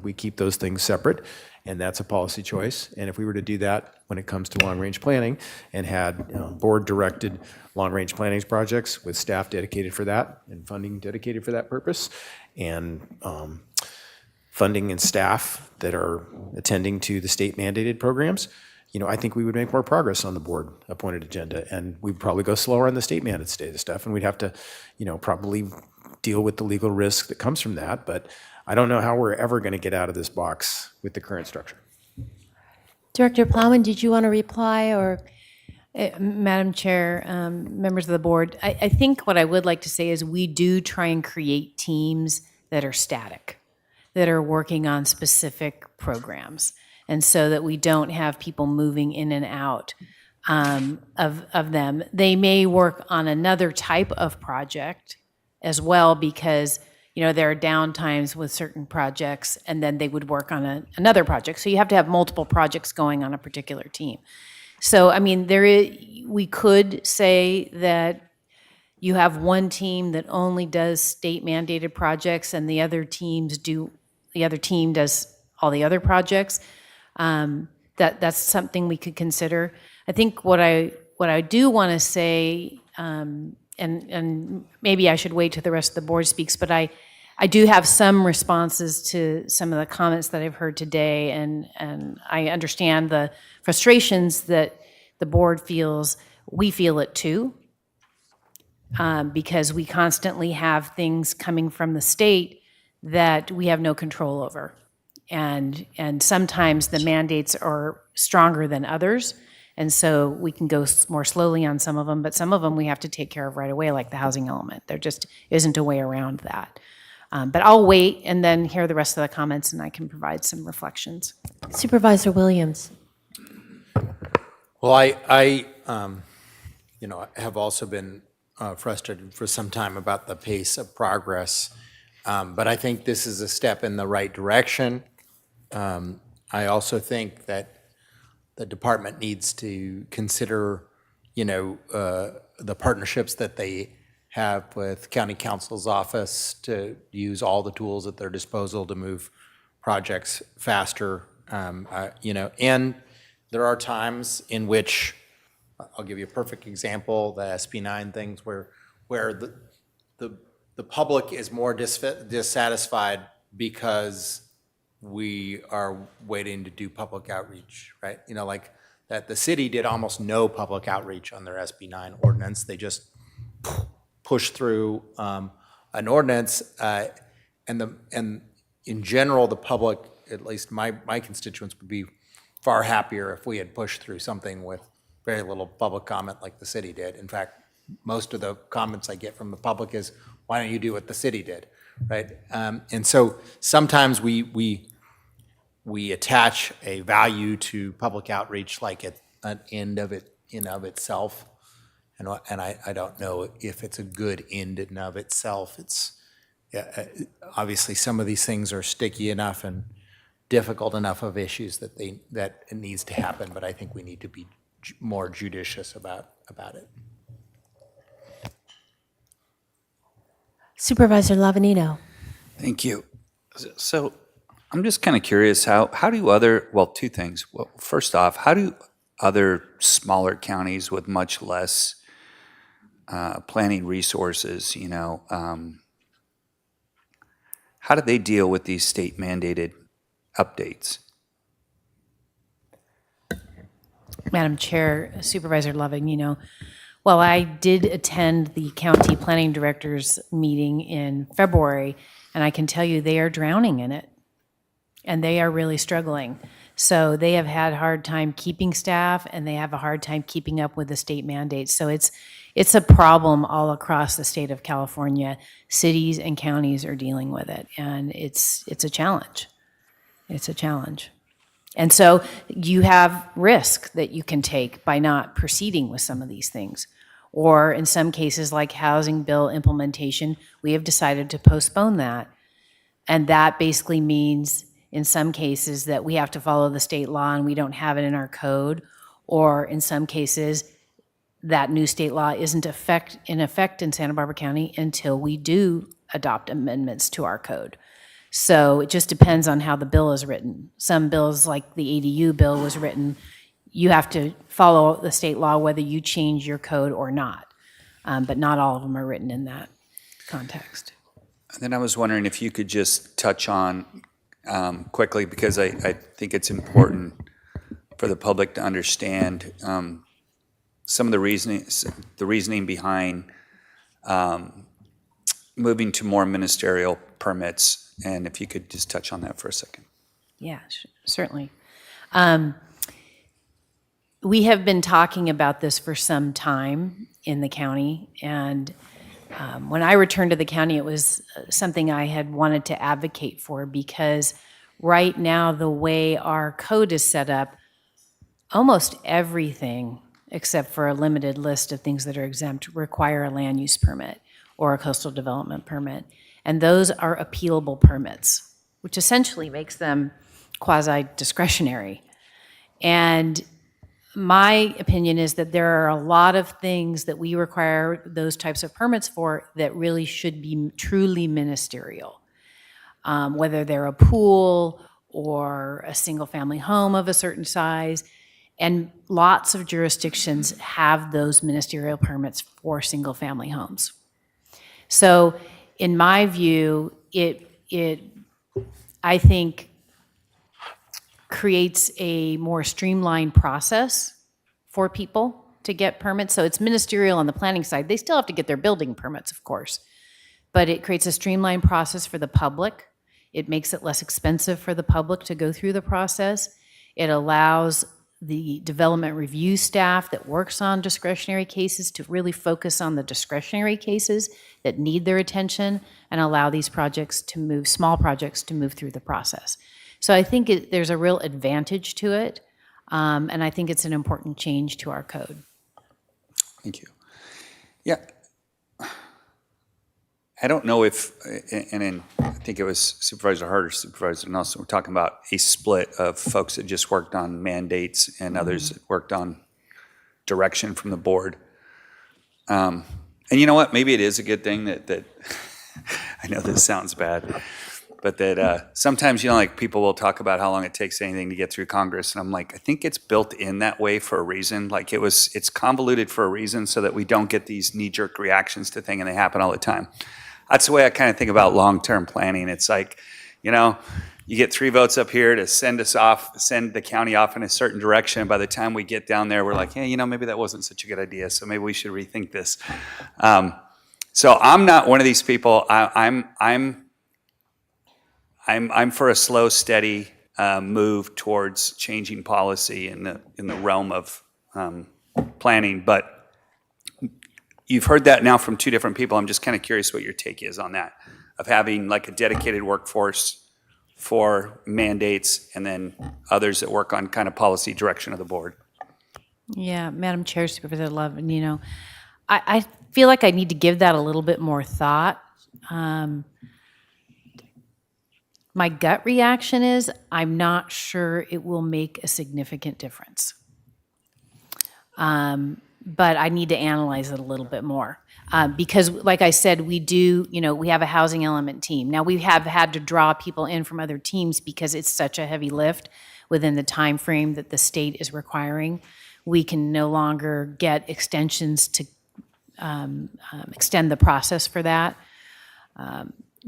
We keep those things separate, and that's a policy choice. And if we were to do that when it comes to long-range planning and had board-directed long-range planning projects with staff dedicated for that and funding dedicated for that purpose, and funding and staff that are attending to the state mandated programs, I think we would make more progress on the board appointed agenda, and we'd probably go slower on the state mandated stuff, and we'd have to, probably deal with the legal risk that comes from that. But I don't know how we're ever going to get out of this box with the current structure. Director Plowman, did you want to reply, or? Madam Chair, members of the board, I think what I would like to say is we do try and create teams that are static, that are working on specific programs, and so that we don't have people moving in and out of them. They may work on another type of project as well, because there are downtimes with certain projects, and then they would work on another project. So you have to have multiple projects going on a particular team. So, we could say that you have one team that only does state mandated projects, and the other team does all the other projects. That's something we could consider. I think what I do want to say, and maybe I should wait till the rest of the board speaks, but I do have some responses to some of the comments that I've heard today, and I understand the frustrations that the board feels. We feel it too, because we constantly have things coming from the state that we have no control over. And sometimes the mandates are stronger than others, and so we can go more slowly on some of them, but some of them we have to take care of right away, like the housing element. There just isn't a way around that. But I'll wait and then hear the rest of the comments, and I can provide some reflections. Supervisor Williams. Well, I have also been frustrated for some time about the pace of progress, but I think this is a step in the right direction. I also think that the department needs to consider, the partnerships that they have with county counsel's office to use all the tools at their disposal to move projects faster, and there are times in which, I'll give you a perfect example, the SB 9 things where the public is more dissatisfied because we are waiting to do public outreach, right? Like that the city did almost no public outreach on their SB 9 ordinance. They just pushed through an ordinance, and in general, the public, at least my constituents, would be far happier if we had pushed through something with very little public comment like the city did. In fact, most of the comments I get from the public is, why don't you do what the city did, right? And so sometimes we attach a value to public outreach like it's an end of it in of itself. And I don't know if it's a good end in of itself. It's obviously some of these things are sticky enough and difficult enough of issues that it needs to happen, but I think we need to be more judicious about it. Supervisor Lavanino. Thank you. So I'm just kind of curious, how do two things. Well, first off, how do other smaller counties with much less planning resources, how do they deal with these state mandated updates? Madam Chair, Supervisor Loving, while I did attend the county planning directors meeting in February, and I can tell you they are drowning in it, and they are really struggling. So they have had a hard time keeping staff, and they have a hard time keeping up with the state mandates. So it's a problem all across the state of California. Cities and counties are dealing with it, and it's a challenge. It's a challenge. And so you have risk that you can take by not proceeding with some of these things. Or in some cases, like housing bill implementation, we have decided to postpone that. And that basically means, in some cases, that we have to follow the state law and we don't have it in our code. Or in some cases, that new state law isn't in effect in Santa Barbara County until we do adopt amendments to our code. So it just depends on how the bill is written. Some bills, like the ADU bill was written, you have to follow the state law whether you change your code or not. But not all of them are written in that context. And then I was wondering if you could just touch on quickly, because I think it's important for the public to understand some of the reasoning behind moving to more ministerial permits, and if you could just touch on that for a second. Yeah, certainly. We have been talking about this for some time in the county, and when I returned to the county, it was something I had wanted to advocate for, because right now, the way our code is set up, almost everything, except for a limited list of things that are exempt, require a land use permit or a coastal development permit. And those are appealable permits, which essentially makes them quasi-discretionary. And my opinion is that there are a lot of things that we require those types of permits for that really should be truly ministerial. Whether they're a pool or a single-family home of a certain size. And lots of jurisdictions have those ministerial permits for single-family homes. So in my view, I think, creates a more streamlined process for people to get permits. So it's ministerial on the planning side. They still have to get their building permits, of course. But it creates a streamlined process for the public. It makes it less expensive for the public to go through the process. It allows the development review staff that works on discretionary cases to really focus on the discretionary cases that need their attention and allow these projects to move, small projects to move through the process. So I think there's a real advantage to it, and I think it's an important change to our code. Thank you. Yeah. I don't know if, and I think it was Supervisor Hart or Supervisor Nelson, we're talking about a split of folks that just worked on mandates and others that worked on direction from the board. And you know what? Maybe it is a good thing that I know this sounds bad, but that sometimes, like people will talk about how long it takes anything to get through Congress. And I'm like, I think it's built in that way for a reason. Like it's convoluted for a reason so that we don't get these knee-jerk reactions to things, and they happen all the time. That's the way I kind of think about long-term planning. It's like, you get 3 votes up here to send the county off in a certain direction. By the time we get down there, we're like, hey, maybe that wasn't such a good idea. So maybe we should rethink this. So I'm not one of these people. I'm for a slow, steady move towards changing policy in the realm of planning. But you've heard that now from 2 different people. I'm just kind of curious what your take is on that, of having like a dedicated workforce for mandates and then others that work on kind of policy direction of the board. Yeah, Madam Chair, Supervisor Love, I feel like I need to give that a little bit more thought. My gut reaction is I'm not sure it will make a significant difference. But I need to analyze it a little bit more. Because like I said, we have a housing element team. Now we have had to draw people in from other teams because it's such a heavy lift within the time frame that the state is requiring. We can no longer get extensions to extend the process for that.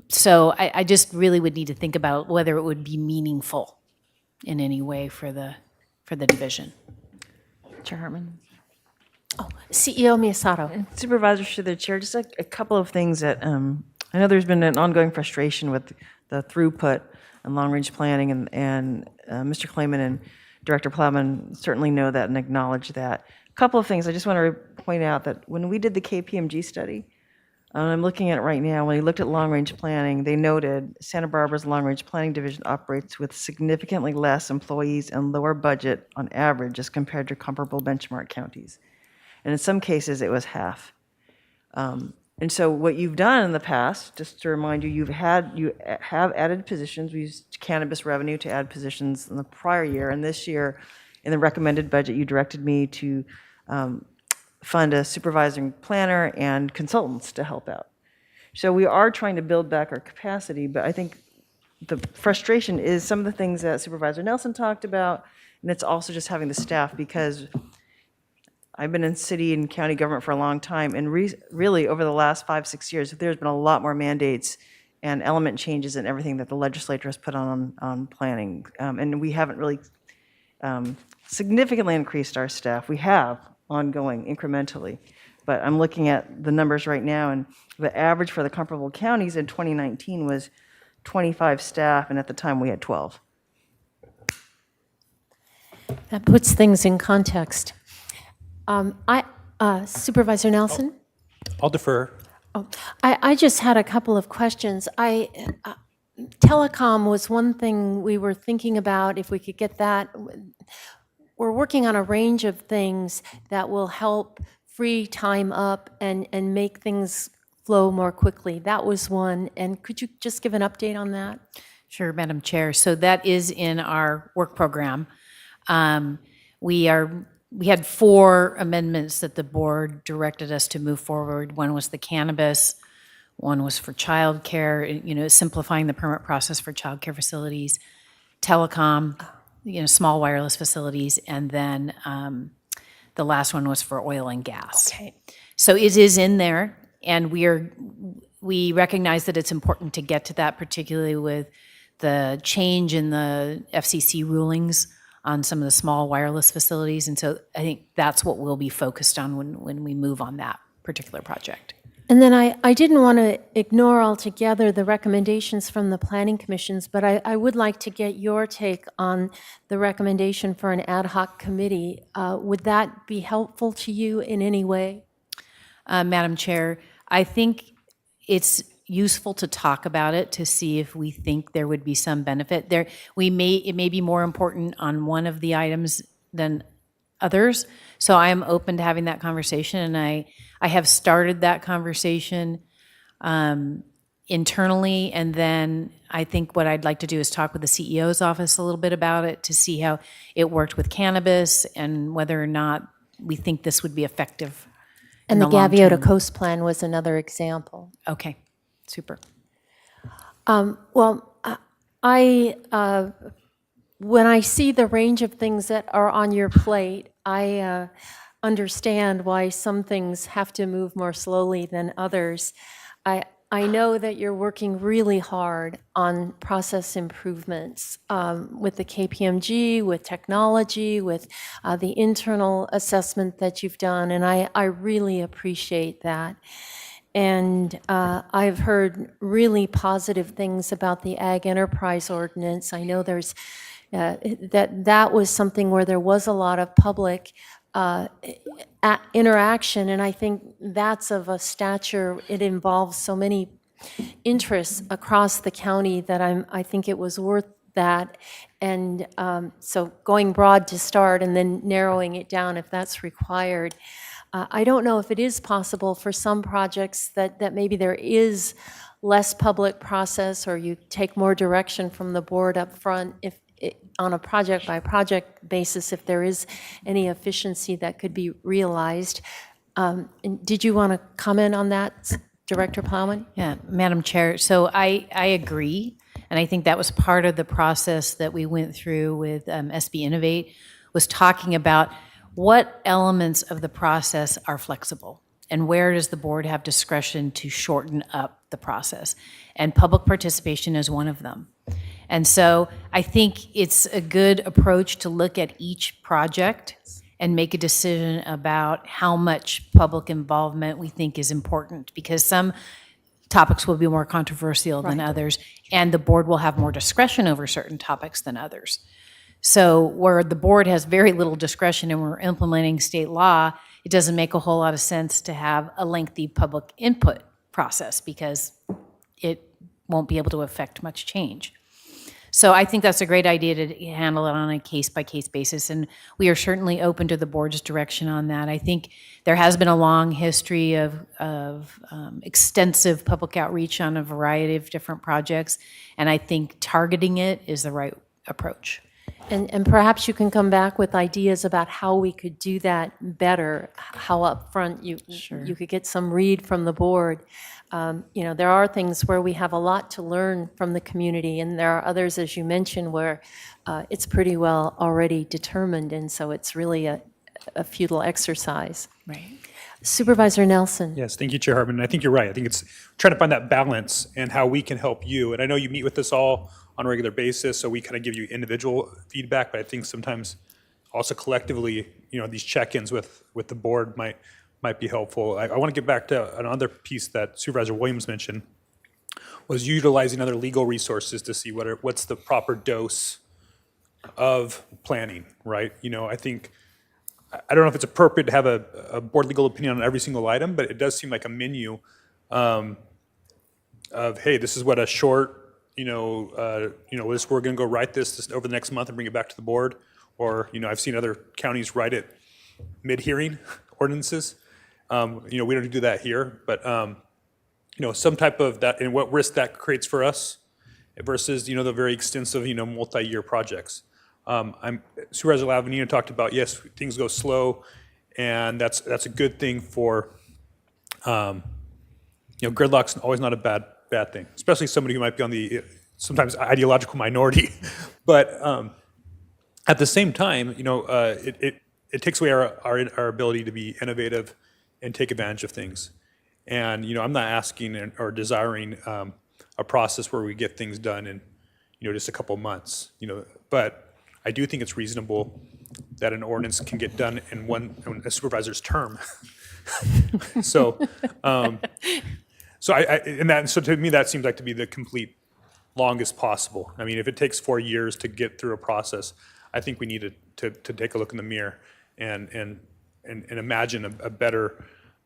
So I just really would need to think about whether it would be meaningful in any way for the division. Chair Hartman? CEO Miyasato. Supervisors through the chair, just a couple of things that, I know there's been an ongoing frustration with the throughput and long-range planning, and Mr. Clayman and Director Plowman certainly know that and acknowledge that. A couple of things, I just want to point out that when we did the KPMG study, I'm looking at it right now, when we looked at long-range planning, they noted Santa Barbara's long-range planning division operates with significantly less employees and lower budget on average as compared to comparable benchmark counties. And in some cases, it was half. And so what you've done in the past, just to remind you, you have added positions. We used cannabis revenue to add positions in the prior year. And this year, in the recommended budget, you directed me to fund a supervising planner and consultants to help out. So we are trying to build back our capacity, but I think the frustration is some of the things that Supervisor Nelson talked about, and it's also just having the staff, because I've been in city and county government for a long time, and really over the last 5-6 years, there's been a lot more mandates and element changes in everything that the legislature has put on planning. And we haven't really significantly increased our staff. We have ongoing incrementally, but I'm looking at the numbers right now, and the average for the comparable counties in 2019 was 25 staff, and at the time we had 12. That puts things in context. Supervisor Nelson? I'll defer. I just had a couple of questions. Telecom was one thing we were thinking about, if we could get that. We're working on a range of things that will help free time up and make things flow more quickly. That was one. And could you just give an update on that? Sure, Madam Chair. So that is in our work program. We had 4 amendments that the board directed us to move forward. One was the cannabis, one was for childcare, simplifying the permit process for childcare facilities, telecom, small wireless facilities, and then the last one was for oil and gas. Okay. So it is in there, and we recognize that it's important to get to that, particularly with the change in the FCC rulings on some of the small wireless facilities. And so I think that's what we'll be focused on when we move on that particular project. And then I didn't want to ignore altogether the recommendations from the planning commissions, but I would like to get your take on the recommendation for an ad hoc committee. Would that be helpful to you in any way? Madam Chair, I think it's useful to talk about it to see if we think there would be some benefit. It may be more important on one of the items than others. So I am open to having that conversation, and I have started that conversation internally, and then I think what I'd like to do is talk with the CEO's office a little bit about it to see how it worked with cannabis and whether or not we think this would be effective. And the Gaviota Coast Plan was another example. Okay, super. Well, when I see the range of things that are on your plate, I understand why some things have to move more slowly than others. I know that you're working really hard on process improvements with the KPMG, with technology, with the internal assessment that you've done, and I really appreciate that. And I've heard really positive things about the Ag Enterprise Ordinance. I know there's that was something where there was a lot of public interaction, and I think that's of a stature. It involves so many interests across the county that I think it was worth that. And so going broad to start and then narrowing it down if that's required. I don't know if it is possible for some projects that maybe there is less public process, or you take more direction from the board up front on a project by project basis, if there is any efficiency that could be realized. Did you want to comment on that, Director Plowman? Yeah, Madam Chair. So I agree, and I think that was part of the process that we went through with SB Innovate, was talking about what elements of the process are flexible. And where does the board have discretion to shorten up the process? And public participation is one of them. And so I think it's a good approach to look at each project and make a decision about how much public involvement we think is important, because some topics will be more controversial than others, and the board will have more discretion over certain topics than others. So where the board has very little discretion and we're implementing state law, it doesn't make a whole lot of sense to have a lengthy public input process because it won't be able to affect much change. So I think that's a great idea to handle it on a case-by-case basis, and we are certainly open to the board's direction on that. I think there has been a long history of extensive public outreach on a variety of different projects, and I think targeting it is the right approach. And perhaps you can come back with ideas about how we could do that better, how upfront you could get some read from the board. There are things where we have a lot to learn from the community, and there are others, as you mentioned, where it's pretty well already determined, and so it's really a futile exercise. Right. Supervisor Nelson. Yes, thank you, Chair Hartman. I think you're right. I think it's trying to find that balance and how we can help you. And I know you meet with us all on a regular basis, so we kind of give you individual feedback, but I think sometimes also collectively, these check-ins with the board might be helpful. I want to get back to another piece that Supervisor Williams mentioned, was utilizing other legal resources to see what's the proper dose of planning, right? I think, I don't know if it's appropriate to have a board legal opinion on every single item, but it does seem like a menu of, hey, this is what a short, we're going to go write this over the next month and bring it back to the board. Or, I've seen other counties write it mid-hearing ordinances. We don't do that here, but, some type of that, and what risk that creates for us versus, the very extensive, multi-year projects. Supervisor Lavanino talked about, yes, things go slow, and that's a good thing for, gridlock's always not a bad thing, especially somebody who might be on the sometimes ideological minority. But at the same time, it takes away our ability to be innovative and take advantage of things. And I'm not asking or desiring a process where we get things done in just a couple months. But I do think it's reasonable that an ordinance can get done in a supervisor's term. So to me, that seems like to be the complete longest possible. I mean, if it takes 4 years to get through a process, I think we need to take a look in the mirror and imagine a better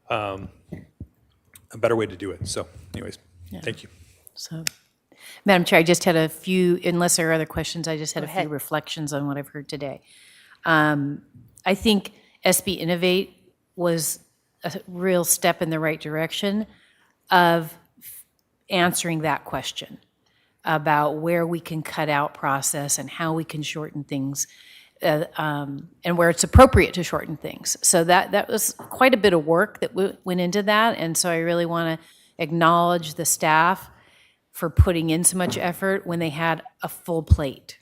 way to do it. So anyways, thank you. So, Madam Chair, I just had a few, unless there are other questions, I just had a few reflections on what I've heard today. I think SB Innovate was a real step in the right direction of answering that question about where we can cut out process and how we can shorten things, and where it's appropriate to shorten things. So that was quite a bit of work that went into that, and so I really want to acknowledge the staff for putting in so much effort when they had a full plate.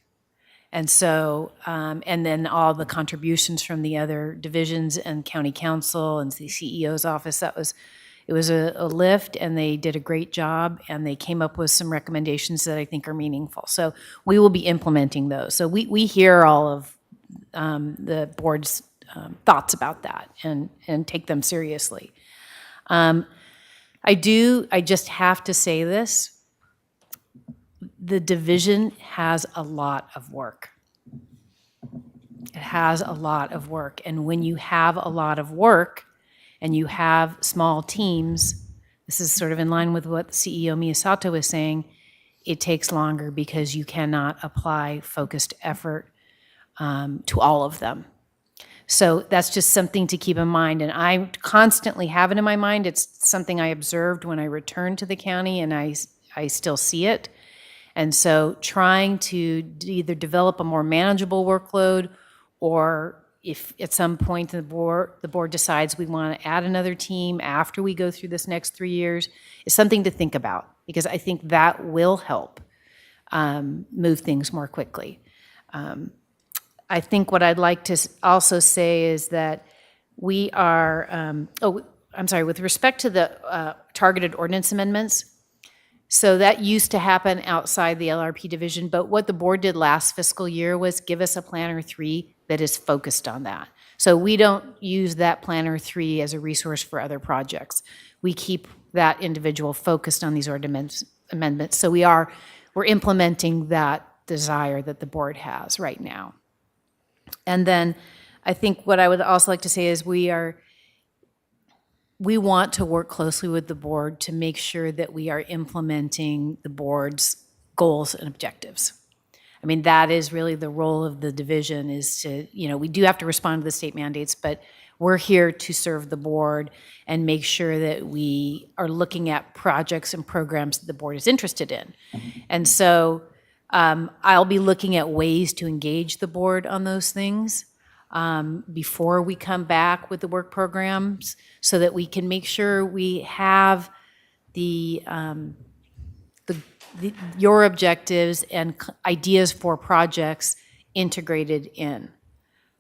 And so, and then all the contributions from the other divisions and county council and the CEO's office, it was a lift, and they did a great job, and they came up with some recommendations that I think are meaningful. So we will be implementing those. So we hear all of the board's thoughts about that and take them seriously. I just have to say this. The division has a lot of work. It has a lot of work. And when you have a lot of work and you have small teams, this is sort of in line with what CEO Miyasato was saying, it takes longer because you cannot apply focused effort to all of them. So that's just something to keep in mind. And I constantly have it in my mind. It's something I observed when I returned to the county, and I still see it. And so trying to either develop a more manageable workload, or if at some point the board decides we want to add another team after we go through this next 3 years, is something to think about, because I think that will help move things more quickly. I think what I'd like to also say is that we are, I'm sorry, with respect to the targeted ordinance amendments, so that used to happen outside the LRP division, but what the board did last fiscal year was give us a Planner 3 that is focused on that. So we don't use that Planner 3 as a resource for other projects. We keep that individual focused on these ordinance amendments. So we're implementing that desire that the board has right now. And then I think what I would also like to say is we want to work closely with the board to make sure that we are implementing the board's goals and objectives. I mean, that is really the role of the division is to, we do have to respond to the state mandates, but we're here to serve the board and make sure that we are looking at projects and programs that the board is interested in. And so I'll be looking at ways to engage the board on those things before we come back with the work programs so that we can make sure we have your objectives and ideas for projects integrated in.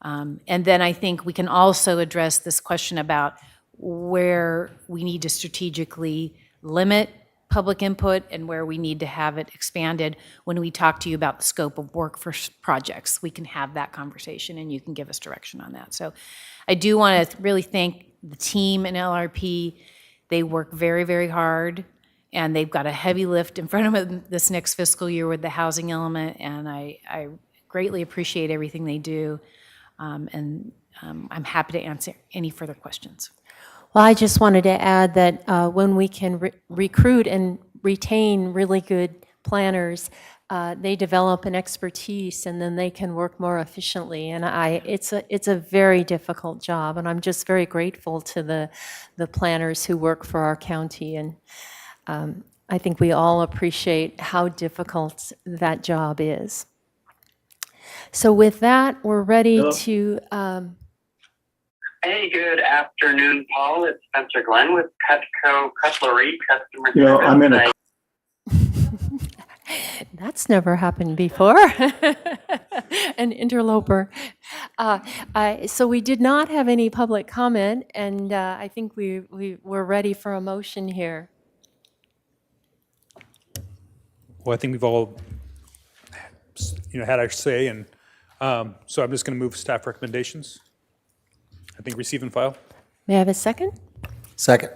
And then I think we can also address this question about where we need to strategically limit public input and where we need to have it expanded. When we talk to you about the scope of work for projects, we can have that conversation and you can give us direction on that. So I do want to really thank the team in LRP. They work very, very hard and they've got a heavy lift in front of them this next fiscal year with the housing element, and I greatly appreciate everything they do. I'm happy to answer any further questions. Well, I just wanted to add that when we can recruit and retain really good planners, they develop an expertise and then they can work more efficiently. And it's a very difficult job, and I'm just very grateful to the planners who work for our county. And I think we all appreciate how difficult that job is. So with that, we're ready to. Hey, good afternoon, Paul. It's Spencer Glenn with Cutco Cutlery Customer Service. That's never happened before. An interloper. So we did not have any public comment, and I think we're ready for a motion here. Well, I think we've all, had our say, and so I'm just going to move staff recommendations. I think receive and file. May I have a second? Second.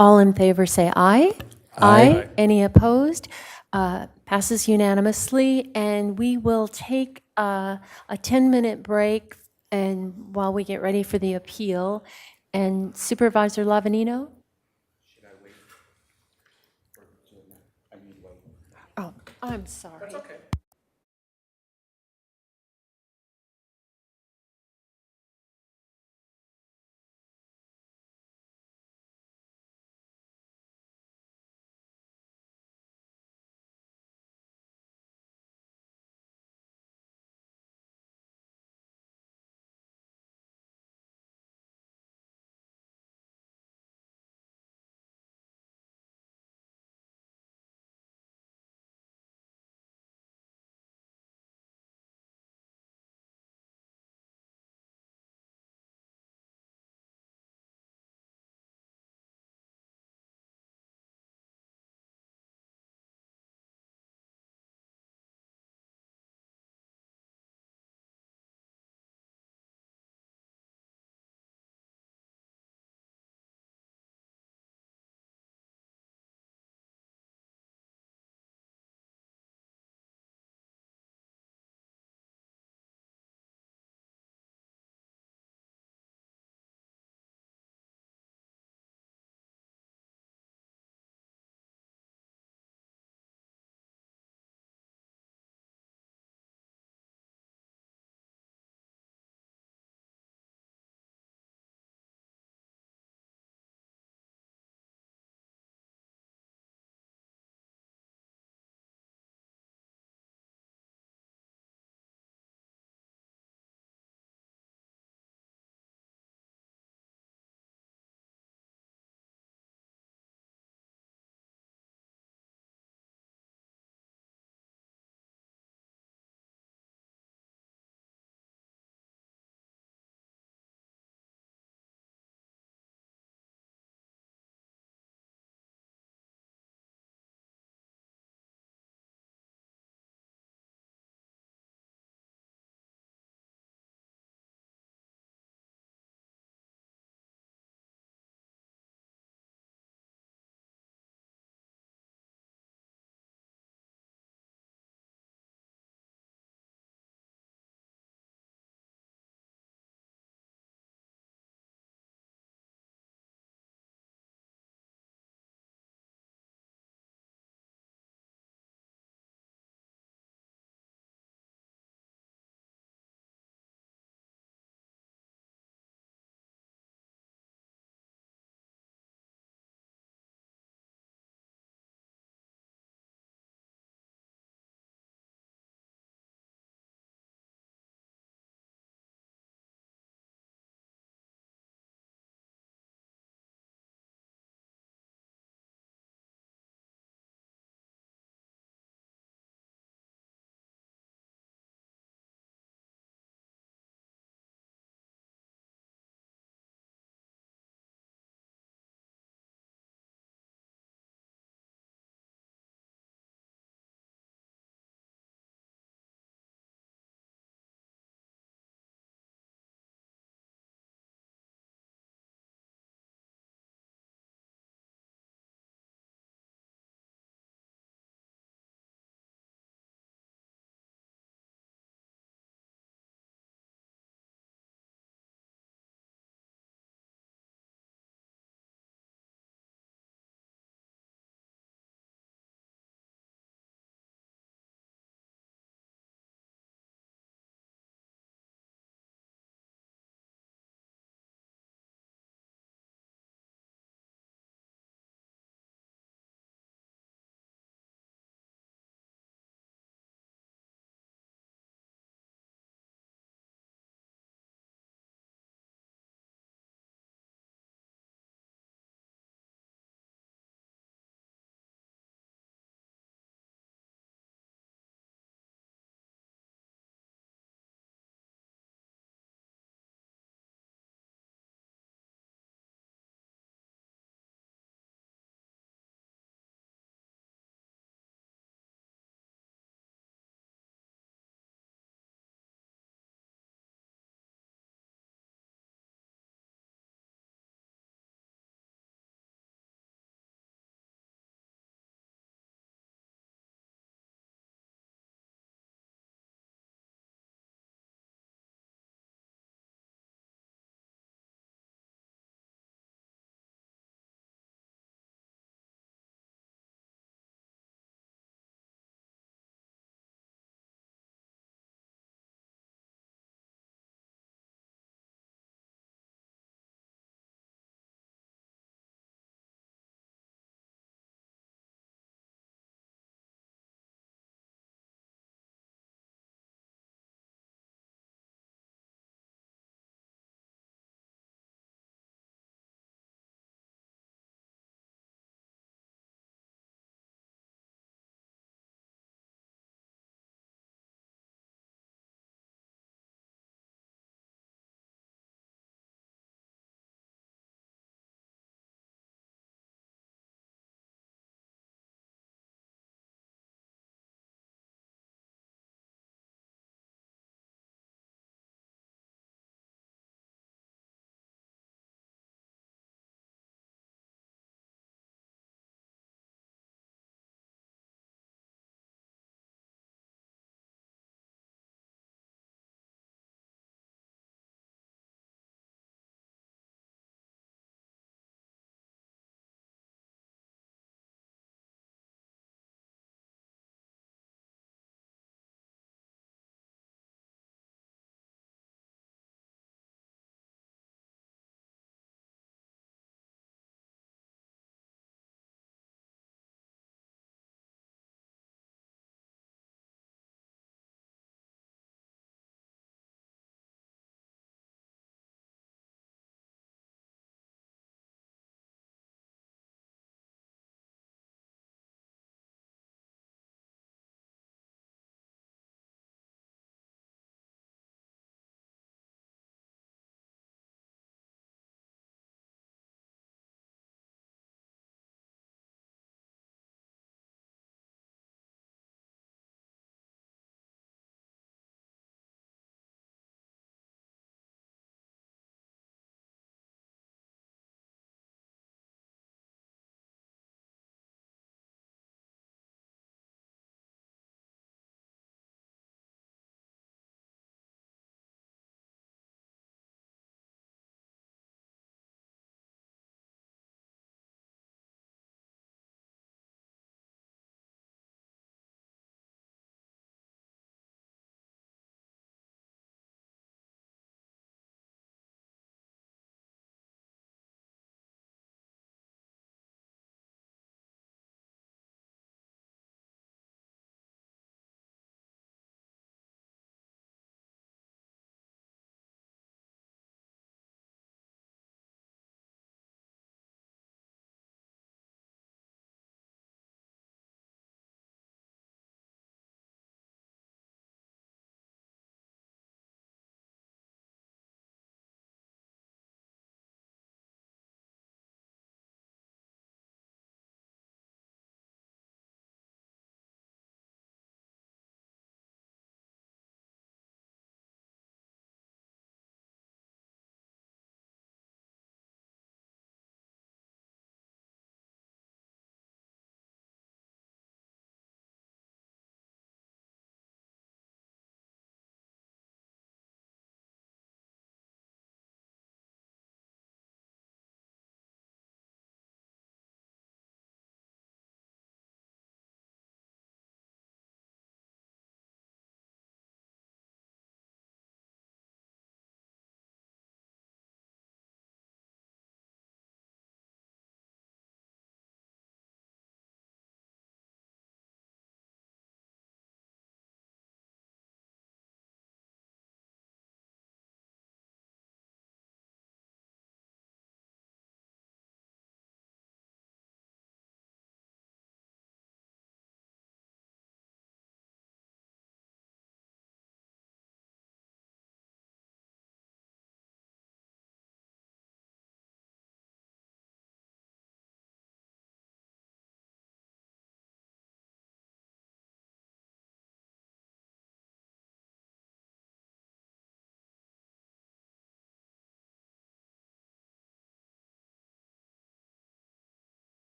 All in favor say aye. Aye. Any opposed? Passes unanimously, and we will take a 10-minute break and while we get ready for the appeal. And Supervisor Lavanino? Should I wait? I need to wait. Oh, I'm sorry. That's okay.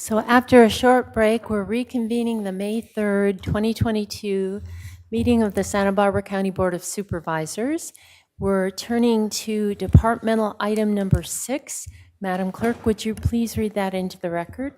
So after a short break, we're reconvening the May 3rd, 2022 meeting of the Santa Barbara County Board of Supervisors. We're turning to departmental item number 6. Madam Clerk, would you please read that into the record?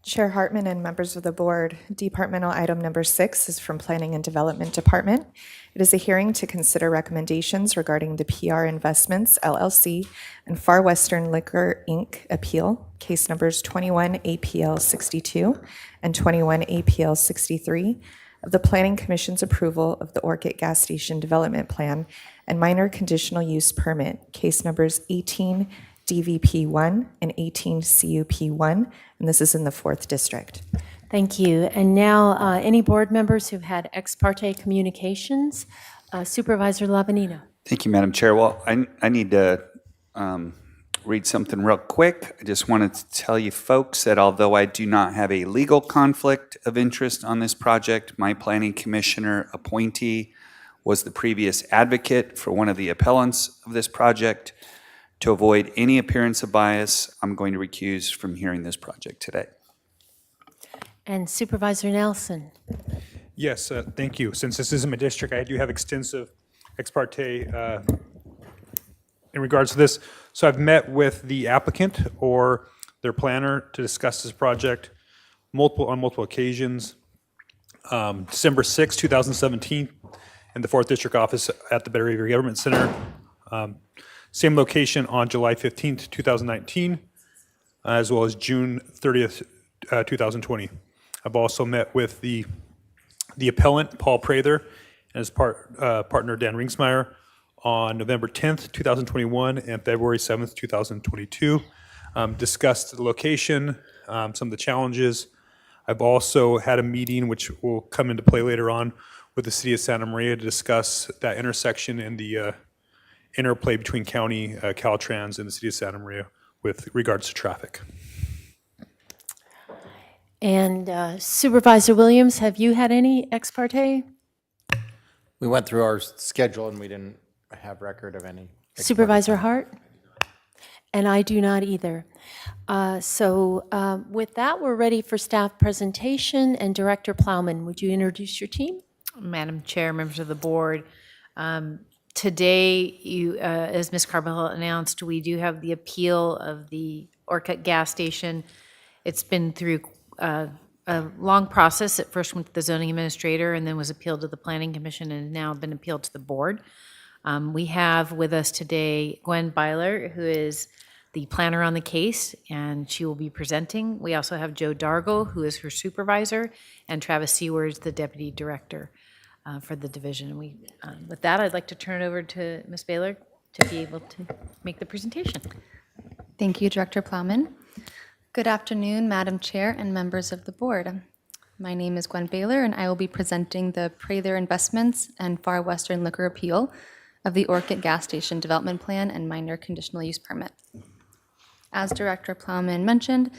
Chair Hartman and members of the board, departmental item number 6 is from Planning and Development Department. It is a hearing to consider recommendations regarding the PR Investments, LLC, and Far Western Liquor, Inc. appeal, case numbers 21 APL 62 and 21 APL 63, of the Planning Commission's approval of the Orchid Gas Station Development Plan and minor conditional use permit, case numbers 18 DVP1 and 18 CUP1, and this is in the 4th District. Thank you. And now, any board members who've had ex parte communications? Supervisor Lavanino. Thank you, Madam Chair. Well, I need to read something real quick. I just wanted to tell you folks that although I do not have a legal conflict of interest on this project, my planning commissioner appointee was the previous advocate for one of the appellants of this project. To avoid any appearance of bias, I'm going to recuse from hearing this project today. And Supervisor Nelson. Yes, thank you. Since this isn't my district, I do have extensive ex parte in regards to this. So I've met with the applicant or their planner to discuss this project on multiple occasions. December 6, 2017, in the 4th District office at the Better Behavior Government Center. Same location on July 15th, 2019, as well as June 30th, 2020. I've also met with the appellant, Paul Prather, and his partner, Dan Ringsmeyer, on November 10th, 2021, and February 7th, 2022. Discussed the location, some of the challenges. I've also had a meeting, which will come into play later on, with the City of Santa Maria to discuss that intersection and the interplay between county, Caltrans, and the City of Santa Maria with regards to traffic. And Supervisor Williams, have you had any ex parte? We went through our schedule and we didn't have record of any. Supervisor Hart? And I do not either. So with that, we're ready for staff presentation. And Director Plowman, would you introduce your team? Madam Chair, members of the board, today, as Ms. Carbajal announced, we do have the appeal of the Orchid gas station. It's been through a long process. It first went to the zoning administrator and then was appealed to the Planning Commission and now been appealed to the board. We have with us today Gwen Byler, who is the planner on the case, and she will be presenting. We also have Joe Dargo, who is her supervisor, and Travis Seawards, the deputy director for the division. With that, I'd like to turn it over to Ms. Baylor to be able to make the presentation. Thank you, Director Plowman. Good afternoon, Madam Chair and members of the board. My name is Gwen Baylor, and I will be presenting the Prather Investments and Far Western Liquor Appeal of the Orchid Gas Station Development Plan and Minor Conditional Use Permit. As Director Plowman mentioned,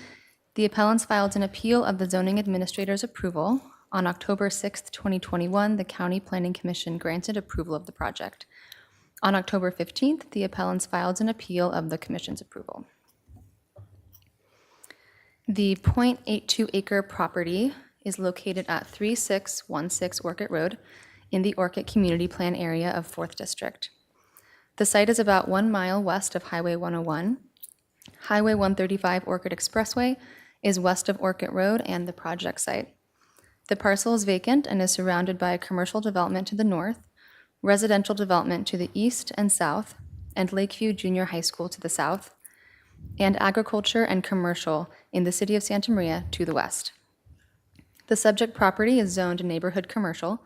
the appellants filed an appeal of the zoning administrator's approval. On October 6, 2021, the County Planning Commission granted approval of the project. On October 15th, the appellants filed an appeal of the Commission's approval. The 0.82 acre property is located at 3616 Orchid Road in the Orchid Community Plan area of 4th District. The site is about 1 mile west of Highway 101. Highway 135 Orchid Expressway is west of Orchid Road and the project site. The parcel is vacant and is surrounded by commercial development to the north, residential development to the east and south, and Lakeview Junior High School to the south, and agriculture and commercial in the City of Santa Maria to the west. The subject property is zoned neighborhood commercial,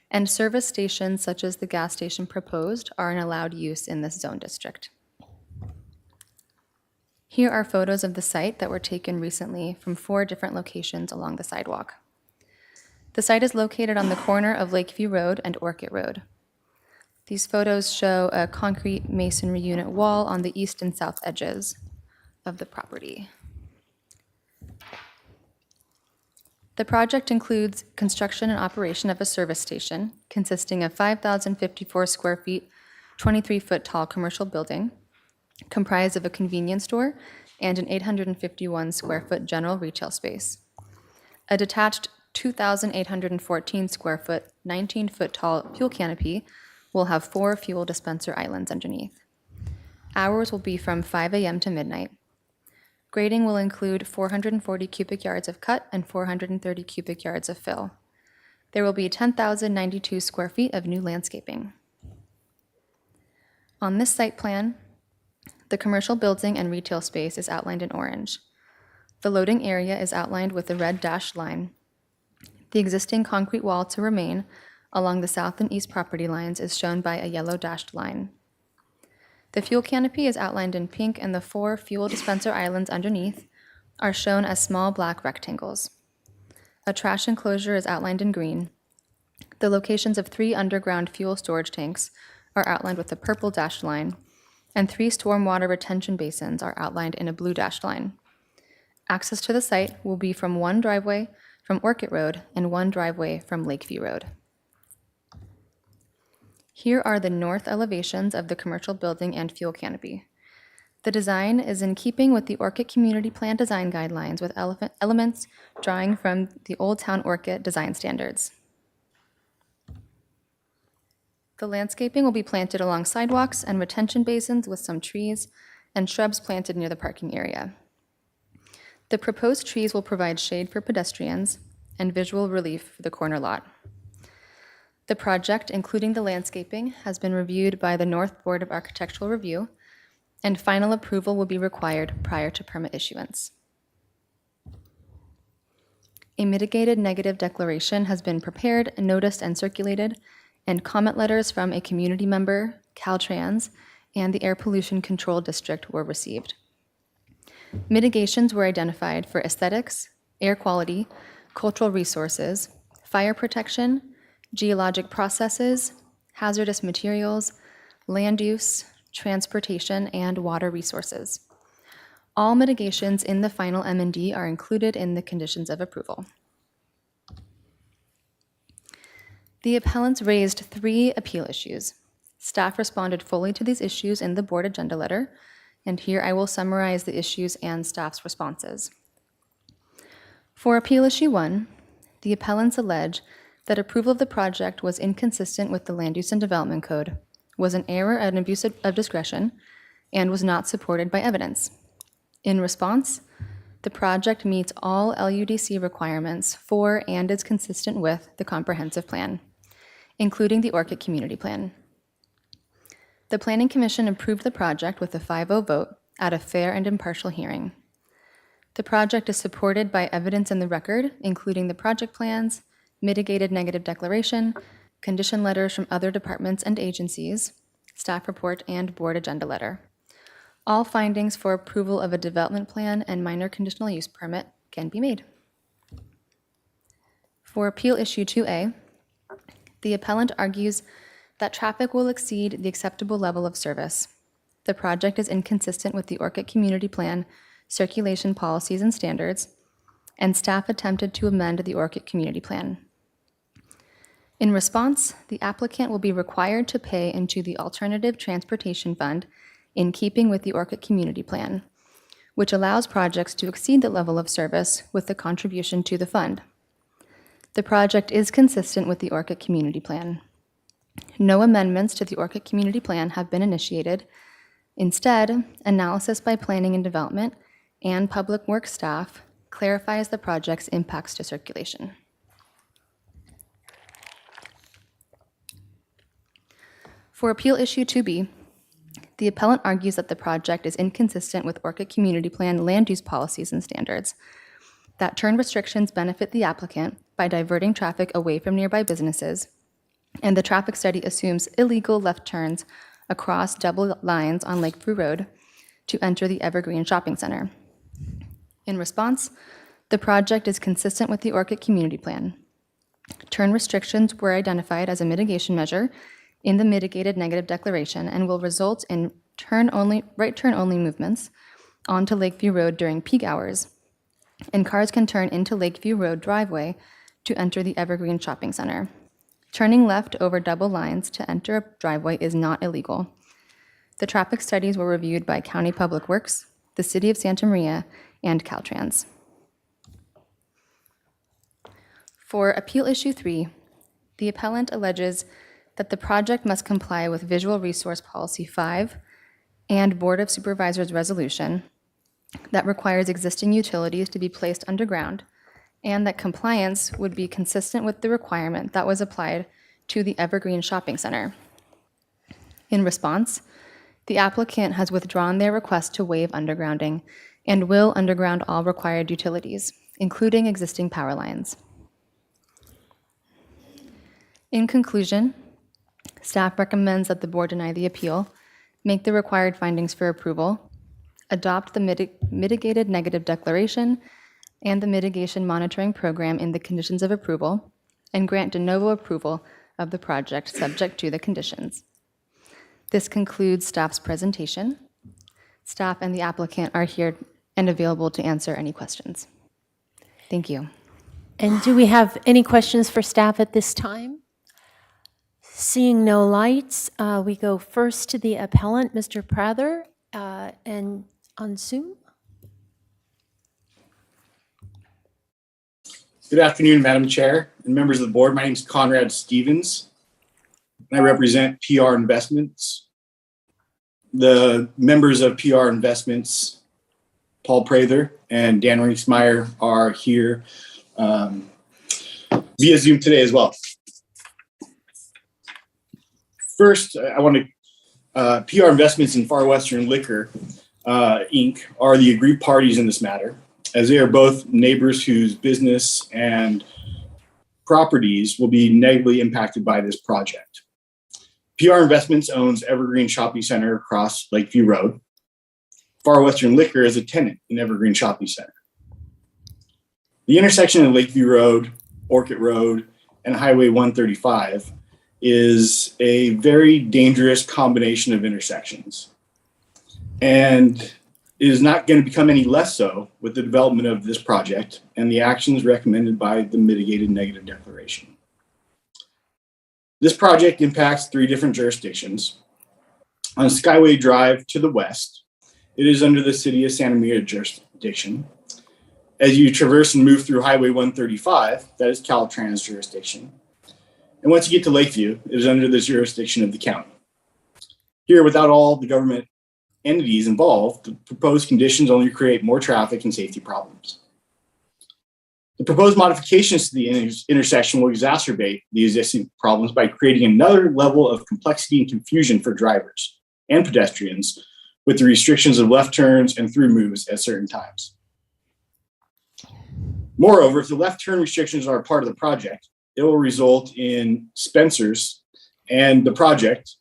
and service stations such as the gas station proposed are an allowed use in this zone district. Here are photos of the site that were taken recently from 4 different locations along the sidewalk. The site is located on the corner of Lakeview Road and Orchid Road. These photos show a concrete masonry unit wall on the east and south edges of the property. The project includes construction and operation of a service station consisting of 5,054 square feet, 23-foot tall commercial building, comprised of a convenience store and an 851 square foot general retail space. A detached 2,814 square foot, 19-foot tall fuel canopy will have 4 fuel dispenser islands underneath. Hours will be from 5 a.m. to midnight. Grading will include 440 cubic yards of cut and 430 cubic yards of fill. There will be 10,092 square feet of new landscaping. On this site plan, the commercial building and retail space is outlined in orange. The loading area is outlined with a red dashed line. The existing concrete wall to remain along the south and east property lines is shown by a yellow dashed line. The fuel canopy is outlined in pink, and the 4 fuel dispenser islands underneath are shown as small black rectangles. A trash enclosure is outlined in green. The locations of 3 underground fuel storage tanks are outlined with a purple dashed line, and 3 stormwater retention basins are outlined in a blue dashed line. Access to the site will be from 1 driveway from Orchid Road and 1 driveway from Lakeview Road. Here are the north elevations of the commercial building and fuel canopy. The design is in keeping with the Orchid Community Plan design guidelines, with elements drawing from the Old Town Orchid design standards. The landscaping will be planted along sidewalks and retention basins with some trees and shrubs planted near the parking area. The proposed trees will provide shade for pedestrians and visual relief for the corner lot. The project, including the landscaping, has been reviewed by the North Board of Architectural Review, and final approval will be required prior to permit issuance. A mitigated negative declaration has been prepared, noticed, and circulated, and comment letters from a community member, Caltrans, and the Air Pollution Control District were received. Mitigations were identified for aesthetics, air quality, cultural resources, fire protection, geologic processes, hazardous materials, land use, transportation, and water resources. All mitigations in the final M&D are included in the conditions of approval. The appellants raised 3 appeal issues. Staff responded fully to these issues in the board agenda letter, and here I will summarize the issues and staff's responses. For appeal issue 1, the appellants allege that approval of the project was inconsistent with the Land Use and Development Code, was an error and abuse of discretion, and was not supported by evidence. In response, the project meets all LUDC requirements for and is consistent with the comprehensive plan, including the Orchid Community Plan. The Planning Commission approved the project with a 5-0 vote at a fair and impartial hearing. The project is supported by evidence in the record, including the project plans, mitigated negative declaration, condition letters from other departments and agencies, staff report, and board agenda letter. All findings for approval of a development plan and minor conditional use permit can be made. For appeal issue 2A, the appellant argues that traffic will exceed the acceptable level of service. The project is inconsistent with the Orchid Community Plan circulation policies and standards, and staff attempted to amend the Orchid Community Plan. In response, the applicant will be required to pay into the Alternative Transportation Fund in keeping with the Orchid Community Plan, which allows projects to exceed the level of service with the contribution to the fund. The project is consistent with the Orchid Community Plan. No amendments to the Orchid Community Plan have been initiated. Instead, analysis by Planning and Development and Public Works staff clarifies the project's impacts to circulation. For appeal issue 2B, the appellant argues that the project is inconsistent with Orchid Community Plan land use policies and standards, that turn restrictions benefit the applicant by diverting traffic away from nearby businesses, and the traffic study assumes illegal left turns across double lines on Lakeview Road to enter the Evergreen Shopping Center. In response, the project is consistent with the Orchid Community Plan. Turn restrictions were identified as a mitigation measure in the mitigated negative declaration and will result in right turn only movements onto Lakeview Road during peak hours, and cars can turn into Lakeview Road driveway to enter the Evergreen Shopping Center. Turning left over double lines to enter a driveway is not illegal. The traffic studies were reviewed by County Public Works, the City of Santa Maria, and Caltrans. For Appeal Issue 3, the appellant alleges that the project must comply with Visual Resource Policy 5 and Board of Supervisors Resolution that requires existing utilities to be placed underground, and that compliance would be consistent with the requirement that was applied to the Evergreen Shopping Center. In response, the applicant has withdrawn their request to waive undergrounding and will underground all required utilities, including existing power lines. In conclusion, staff recommends that the board deny the appeal, make the required findings for approval, adopt the mitigated negative declaration and the mitigation monitoring program in the conditions of approval, and grant de novo approval of the project subject to the conditions. This concludes staff's presentation. Staff and the applicant are here and available to answer any questions. Thank you. And do we have any questions for staff at this time? Seeing no lights, we go first to the appellant, Mr. Prather, and on Zoom. Good afternoon, Madam Chair and members of the board. My name is Conrad Stevens, and I represent PR Investments. The members of PR Investments, Paul Prather and Dan Rinksmeyer, are here via Zoom today as well. First, I want to, PR Investments and Far Western Liquor, Inc. are the aggrieved parties in this matter, as they are both neighbors whose business and properties will be negatively impacted by this project. PR Investments owns Evergreen Shopping Center across Lakeview Road. Far Western Liquor is a tenant in Evergreen Shopping Center. The intersection of Lakeview Road, Orchid Road, and Highway 135 is a very dangerous combination of intersections. And it is not going to become any less so with the development of this project and the actions recommended by the mitigated negative declaration. This project impacts 3 different jurisdictions. On Skyway Drive to the west, it is under the City of Santa Maria jurisdiction. As you traverse and move through Highway 135, that is Caltrans jurisdiction. And once you get to Lakeview, it is under the jurisdiction of the county. Here, without all the government entities involved, the proposed conditions only create more traffic and safety problems. The proposed modifications to the intersection will exacerbate the existing problems by creating another level of complexity and confusion for drivers and pedestrians with the restrictions of left turns and through moves at certain times. Moreover, if the left turn restrictions are a part of the project, it will result in Spencer's and the project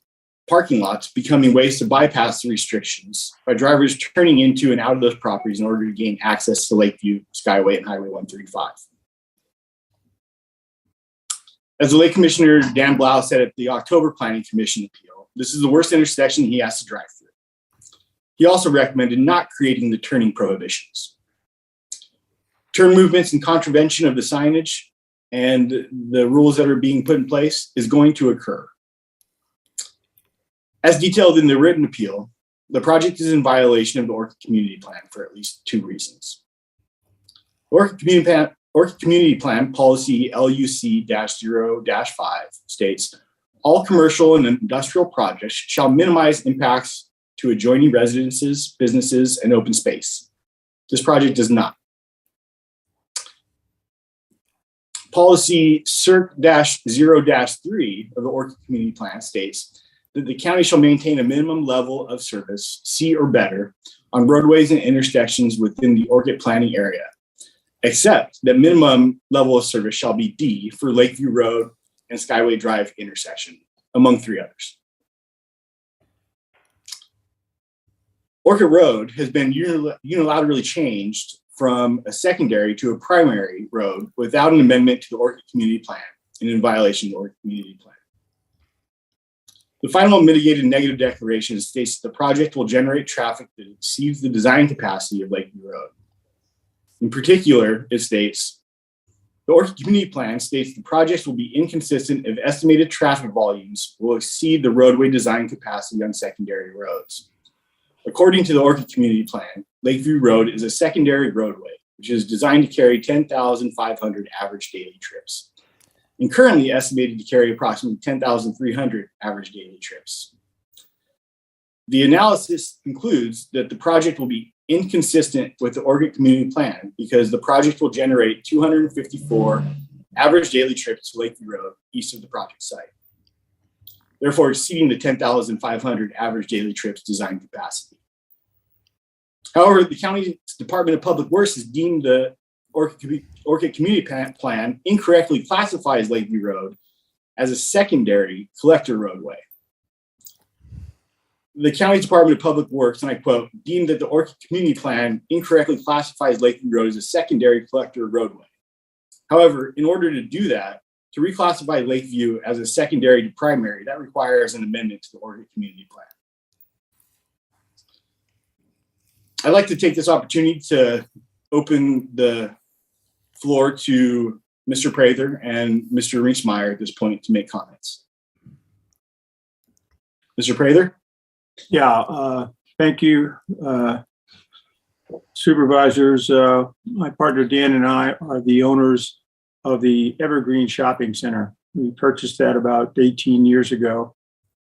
parking lots becoming ways to bypass the restrictions by drivers turning into and out of those properties in order to gain access to Lakeview, Skyway, and Highway 135. As the Lake Commissioner Dan Blau said at the October Planning Commission appeal, this is the worst intersection he has to drive through. He also recommended not creating the turning prohibitions. Turn movements and contravention of the signage and the rules that are being put in place is going to occur. As detailed in the written appeal, the project is in violation of the Orchid Community Plan for at least 2 reasons. Orchid Community Plan Policy LUC-0-5 states, all commercial and industrial projects shall minimize impacts to adjoining residences, businesses, and open space. This project does not. Policy CERC-0-3 of the Orchid Community Plan states that the county shall maintain a minimum level of service, C or better, on roadways and intersections within the Orchid planning area, except that minimum level of service shall be D for Lakeview Road and Skyway Drive intersection, among 3 others. Orchid Road has been unilaterally changed from a secondary to a primary road without an amendment to the Orchid Community Plan and in violation of the Orchid Community Plan. The final mitigated negative declaration states that the project will generate traffic that exceeds the design capacity of Lakeview Road. In particular, it states, the Orchid Community Plan states the project will be inconsistent if estimated traffic volumes will exceed the roadway design capacity on secondary roads. According to the Orchid Community Plan, Lakeview Road is a secondary roadway, which is designed to carry 10,500 average daily trips, and currently estimated to carry approximately 10,300 average daily trips. The analysis concludes that the project will be inconsistent with the Orchid Community Plan because the project will generate 254 average daily trips to Lakeview Road east of the project site, therefore exceeding the 10,500 average daily trips design capacity. However, the county's Department of Public Works has deemed the Orchid Community Plan incorrectly classifies Lakeview Road as a secondary collector roadway. The county's Department of Public Works, and I quote, deemed that the Orchid Community Plan incorrectly classifies Lakeview Road as a secondary collector roadway. However, in order to do that, to reclassify Lakeview as a secondary to primary, that requires an amendment to the Orchid Community Plan. I'd like to take this opportunity to open the floor to Mr. Prather and Mr. Rinksmeyer at this point to make comments. Mr. Prather? Yeah, thank you, supervisors. My partner Dan and I are the owners of the Evergreen Shopping Center. We purchased that about 18 years ago,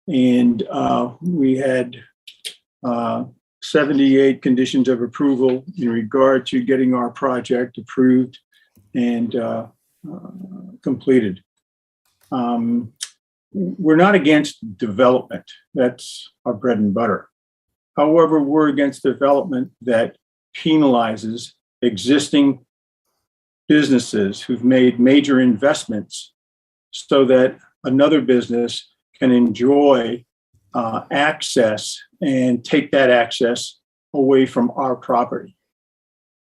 and we had 78 conditions of approval in regard to getting our project approved and completed. We're not against development. That's our bread and butter. However, we're against development that penalizes existing businesses who've made major investments so that another business can enjoy access and take that access away from our property.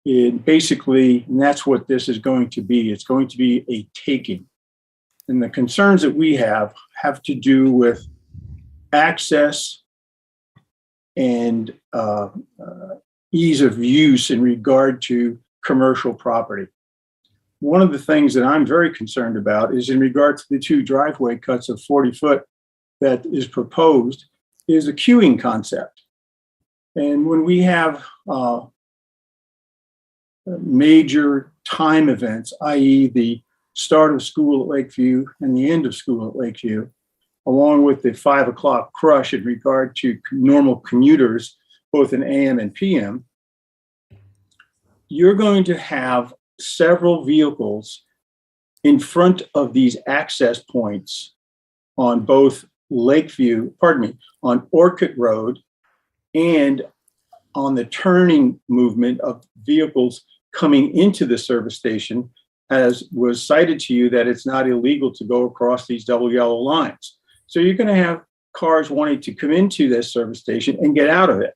And basically, and that's what this is going to be. It's going to be a taking. And the concerns that we have to do with access and ease of use in regard to commercial property. One of the things that I'm very concerned about is in regard to the two driveway cuts of 40 foot that is proposed is a queuing concept. And when we have major time events, i.e. the start of school at Lakeview and the end of school at Lakeview, along with the 5 o'clock crush in regard to normal commuters, both in AM and PM, you're going to have several vehicles in front of these access points on both on Orchid Road and on the turning movement of vehicles coming into the service station, as was cited to you that it's not illegal to go across these double yellow lines. So you're going to have cars wanting to come into this service station and get out of it.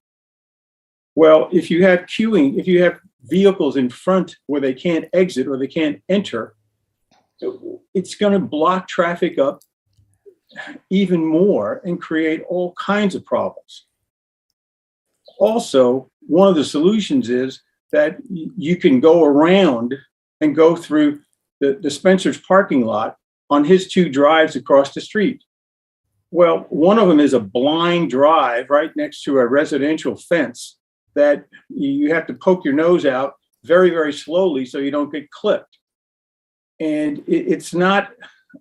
Well, if you have queuing, if you have vehicles in front where they can't exit or they can't enter, it's going to block traffic up even more and create all kinds of problems. Also, one of the solutions is that you can go around and go through the Spencer's parking lot on his two drives across the street. Well, one of them is a blind drive right next to a residential fence that you have to poke your nose out very, very slowly so you don't get clipped. And it's not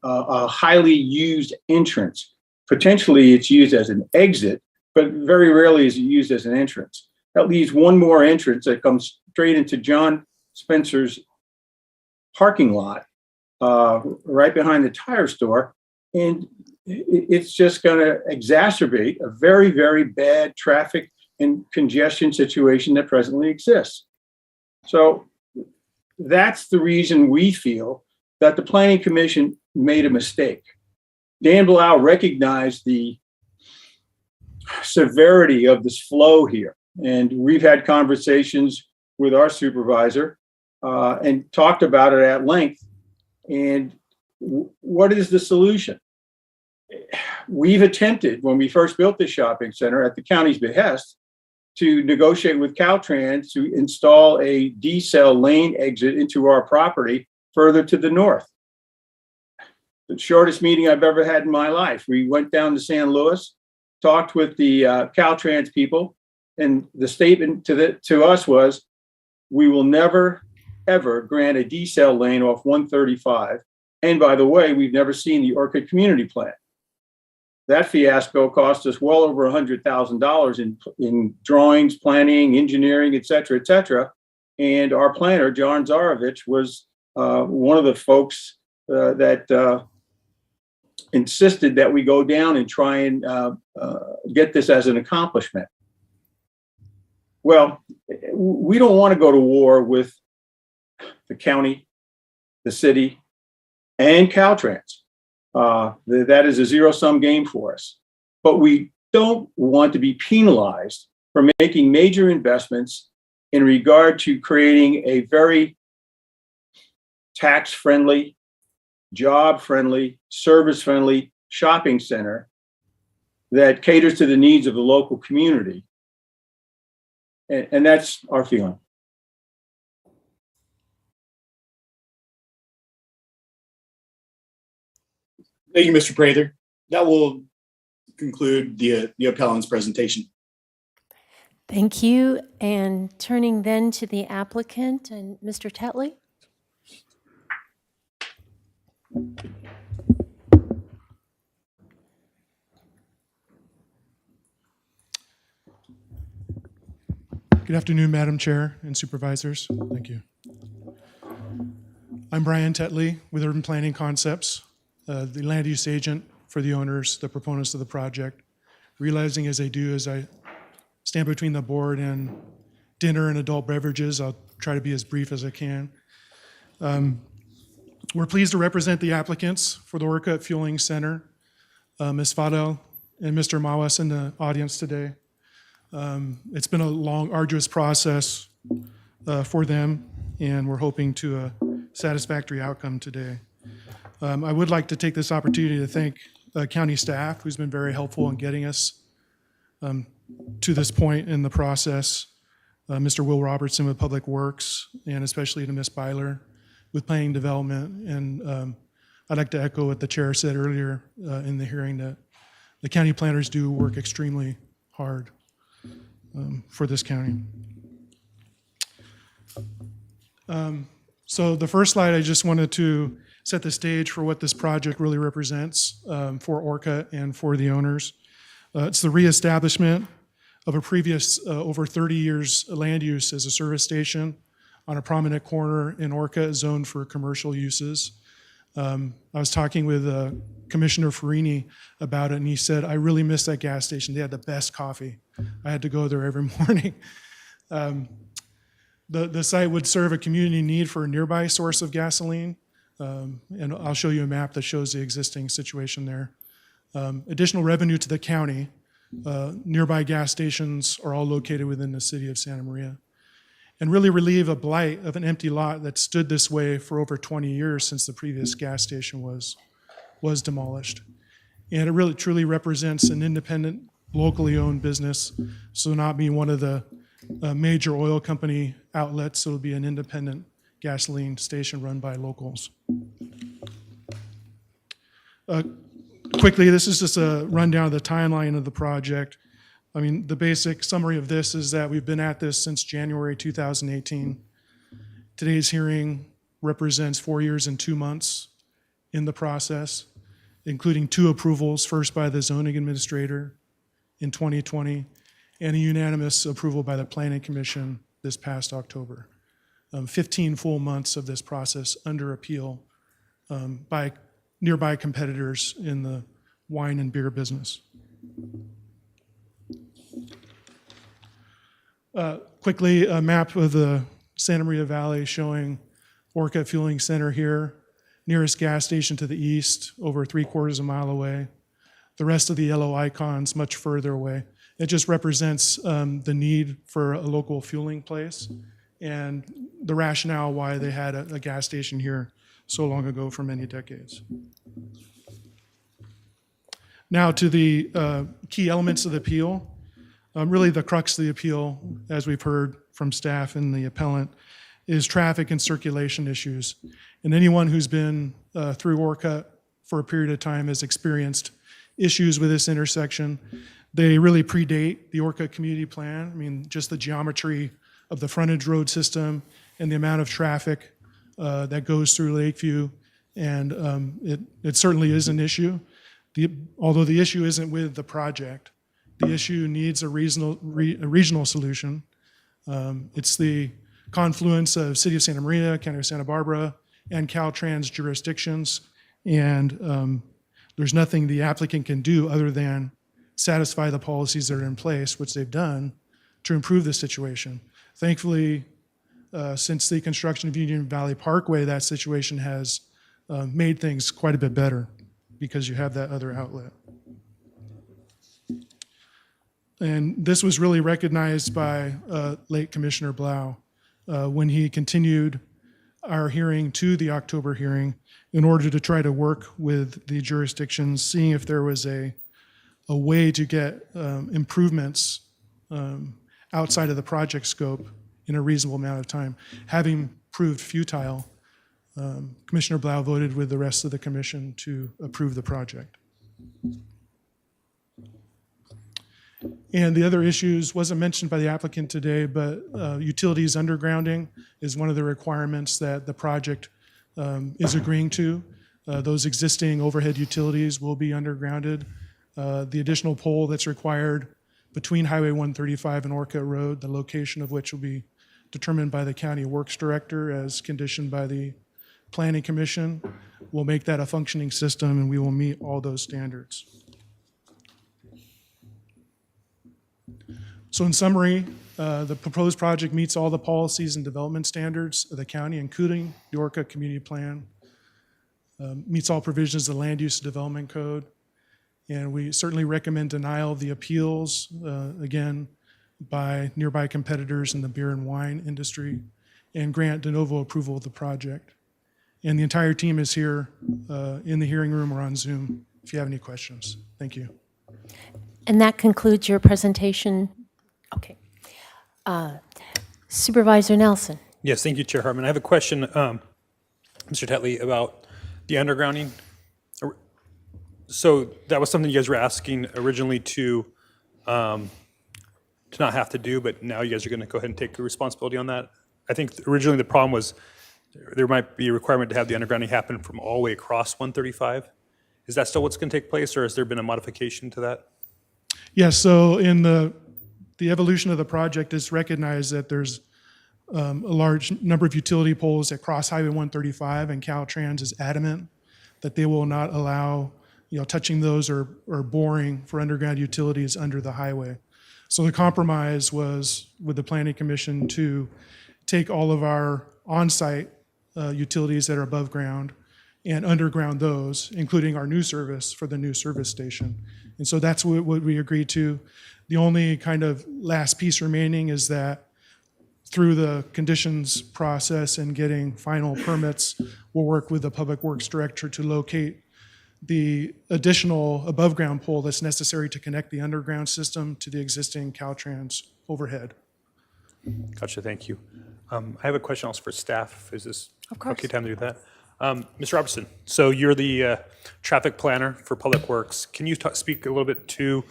a highly used entrance. Potentially it's used as an exit, but very rarely is it used as an entrance. That leaves one more entrance that comes straight into John Spencer's parking lot right behind the tire store. And it's just going to exacerbate a very, very bad traffic and congestion situation that presently exists. So that's the reason we feel that the Planning Commission made a mistake. Dan Blau recognized the severity of this flow here. And we've had conversations with our supervisor and talked about it at length. And what is the solution? We've attempted, when we first built this shopping center at the county's behest, to negotiate with Caltrans to install a D-cell lane exit into our property further to the north. The shortest meeting I've ever had in my life. We went down to San Luis, talked with the Caltrans people, And the statement to us was, we will never, ever grant a decel lane off 135. And by the way, we've never seen the Orchid community plan. That fiasco cost us well over $100,000 in drawings, planning, engineering, et cetera, And our planner, John Zarovich, was one of the folks that insisted that we go down and try and get this as an accomplishment. Well, we don't want to go to war with the county, the city, and Caltrans. That is a zero-sum game for us. But we don't want to be penalized for making major investments in regard to creating a very tax-friendly, job-friendly, service-friendly shopping center that caters to the needs of the local community. And that's our feeling. Thank you, Mr. Prather. That will conclude the appellant's presentation. Thank you. And turning then to the applicant and Mr. Tetley. Good afternoon, Madam Chair and Supervisors. Thank you. I'm Brian Tetley with Urban Planning Concepts, the land use agent for the owners, the proponents of the project. Realizing as I do, as I stand between the board and dinner and adult beverages, I'll try to be as brief as I can. We're pleased to represent the applicants for the Orchid Fueling Center, Ms. Fadel and Mr. Mawas in the audience today. It's been a long, arduous process for them, and we're hoping to a satisfactory outcome today. I would like to take this opportunity to thank county staff, who's been very helpful in getting us to this point in the process. Mr. Will Robertson with Public Works, and especially to Ms. Byler with Planning Development. And I'd like to echo what the chair said earlier in the hearing, that the county planners do work extremely hard for this county. So the first slide, I just wanted to set the stage for what this project really represents for Orchid and for the owners. It's the reestablishment of a previous over 30 years land use as a service station on a prominent corner in Orchid zoned for commercial uses. I was talking with Commissioner Farini about it, and he said, I really miss that gas station. They had the best coffee. I had to go there every morning. The site would serve a community need for a nearby source of gasoline, and I'll show you a map that shows the existing situation there. Additional revenue to the county. Nearby gas stations are all located within the city of Santa Maria. And really relieve a blight of an empty lot that stood this way for over 20 years since the previous gas station was demolished. And it really truly represents an independent, locally owned business, so not being one of the major oil company outlets. It'll be an independent gasoline station run by locals. Quickly, this is just a rundown of the timeline of the project. I mean, the basic summary of this is that we've been at this since January 2018. Today's hearing represents 4 years and 2 months in the process, including 2 approvals, first by the zoning administrator in 2020, and a unanimous approval by the Planning Commission this past October. 15 full months of this process under appeal by nearby competitors in the wine and beer business. Quickly, a map of the Santa Maria Valley showing Orchid Fueling Center here, nearest gas station to the east, over 3/4 mile away. The rest of the yellow icons much further away. It just represents the need for a local fueling place and the rationale why they had a gas station here so long ago for many decades. Now to the key elements of the appeal. Really the crux of the appeal, as we've heard from staff and the appellant, is traffic and circulation issues. And anyone who's been through Orchid for a period of time has experienced issues with this intersection. They really predate the Orchid Community Plan. I mean, just the geometry of the frontage road system and the amount of traffic that goes through Lakeview, and it certainly is an issue. Although the issue isn't with the project, the issue needs a regional solution. It's the confluence of City of Santa Maria, County of Santa Barbara, and Caltrans jurisdictions, and there's nothing the applicant can do other than satisfy the policies that are in place, which they've done, to improve the situation. Thankfully, since the construction of Union Valley Parkway, that situation has made things quite a bit better because you have that other outlet. And this was really recognized by late Commissioner Blau when he continued our hearing to the October hearing in order to try to work with the jurisdictions, seeing if there was a way to get improvements outside of the project scope in a reasonable amount of time. Having proved futile, Commissioner Blau voted with the rest of the commission to approve the project. And the other issues wasn't mentioned by the applicant today, but utilities undergrounding is one of the requirements that the project is agreeing to. Those existing overhead utilities will be undergrounded. The additional pole that's required between Highway 135 and Orchid Road, the location of which will be determined by the County Works Director as conditioned by the Planning Commission, will make that a functioning system, and we will meet all those standards. So in summary, the proposed project meets all the policies and development standards of the county, including the Orchid Community Plan, meets all provisions of the Land Use Development Code, and we certainly recommend denial of the appeals, again, by nearby competitors in the beer and wine industry, and grant de novo approval of the project. And the entire team is here in the hearing room or on Zoom if you have any questions. Thank you. And that concludes your presentation. Okay. Supervisor Nelson. Yes, thank you, Chair Hartman. I have a question, Mr. Tetley, about the undergrounding. So that was something you guys were asking originally to not have to do, but now you guys are going to go ahead and take the responsibility on that. I think originally the problem was there might be a requirement to have the undergrounding happen from all the way across 135. Is that still what's going to take place, or has there been a modification to that? Yes, so in the evolution of the project is recognized that there's a large number of utility poles that cross Highway 135, and Caltrans is adamant that they will not allow touching those or boring for underground utilities under the highway. So the compromise was with the Planning Commission to take all of our on-site utilities that are above ground and underground those, including our new service for the new service station. And so that's what we agreed to. The only kind of last piece remaining is that through the conditions process and getting final permits, we'll work with the Public Works Director to locate the additional above-ground pole that's necessary to connect the underground system to the existing Caltrans overhead. Gotcha, thank you. I have a question also for staff. Is this Of course. okay time to do that? Mr. Robertson, so you're the traffic planner for Public Works. Can you speak a little bit to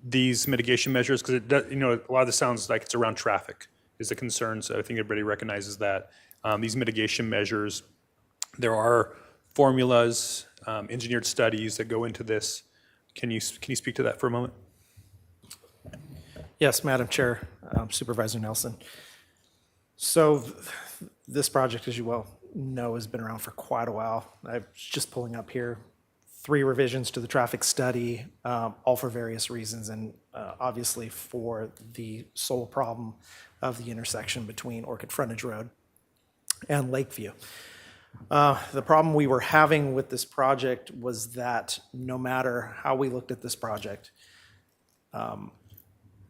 these mitigation measures? Because a lot of this sounds like it's around traffic is the concern. So I think everybody recognizes that. These mitigation measures, there are formulas, engineered studies that go into this. Can you speak to that for a moment? Yes, Madam Chair, Supervisor Nelson. So this project, as you well know, has been around for quite a while. I'm just pulling up here 3 revisions to the traffic study, all for various reasons, and obviously for the sole problem of the intersection between Orchid Frontage Road and Lakeview. The problem we were having with this project was that no matter how we looked at this project,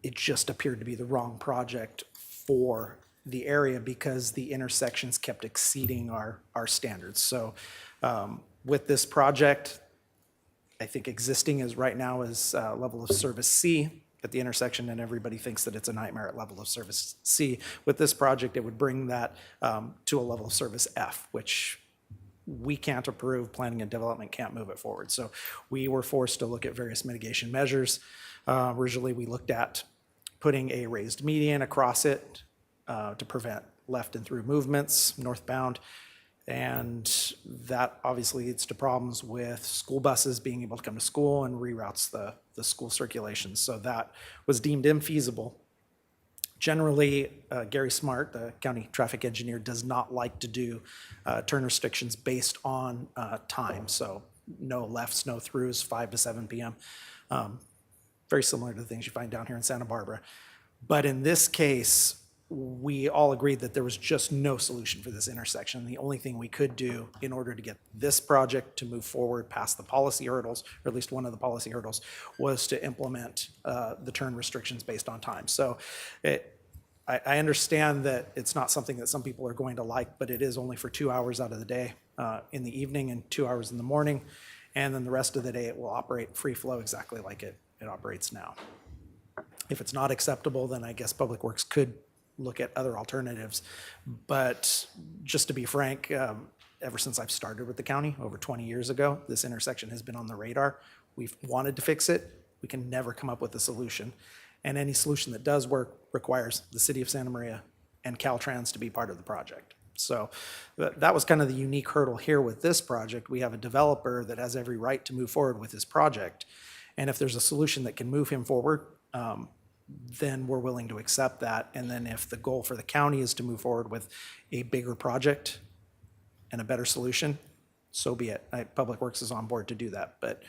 it just appeared to be the wrong project for the area because the intersections kept exceeding our standards. So with this project, I think existing is right now is level of service C at the intersection, and everybody thinks that it's a nightmare at level of service C. With this project, it would bring that to a level of service F, which we can't approve, planning and development can't move it forward. So we were forced to look at various mitigation measures. Originally, we looked at putting a raised median across it to prevent left and through movements northbound. And that obviously leads to problems with school buses being able to come to school and reroutes the school circulation. So that was deemed infeasible. Generally, Gary Smart, the county traffic engineer, does not like to do turn restrictions based on time. So no lefts, no throughs, 5 to 7 p.m. Very similar to the things you find down here in Santa Barbara. But in this case, we all agreed that there was just no solution for this intersection. The only thing we could do in order to get this project to move forward past the policy hurdles, or at least one of the policy hurdles, was to implement the turn restrictions based on time. So I understand that it's not something that some people are going to like, but it is only for 2 hours out of the day, in the evening and 2 hours in the morning. And then the rest of the day, it will operate free flow exactly like it operates now. If it's not acceptable, then I guess Public Works could look at other alternatives. But just to be frank, ever since I've started with the county over 20 years ago, this intersection has been on the radar. We've wanted to fix it. We can never come up with a solution. And any solution that does work requires the city of Santa Maria and Caltrans to be part of the project. So that was kind of the unique hurdle here with this project. We have a developer that has every right to move forward with his project. And if there's a solution that can move him forward, then we're willing to accept that. And then if the goal for the county is to move forward with a bigger project and a better solution, so be it. Public Works is on board to do that, but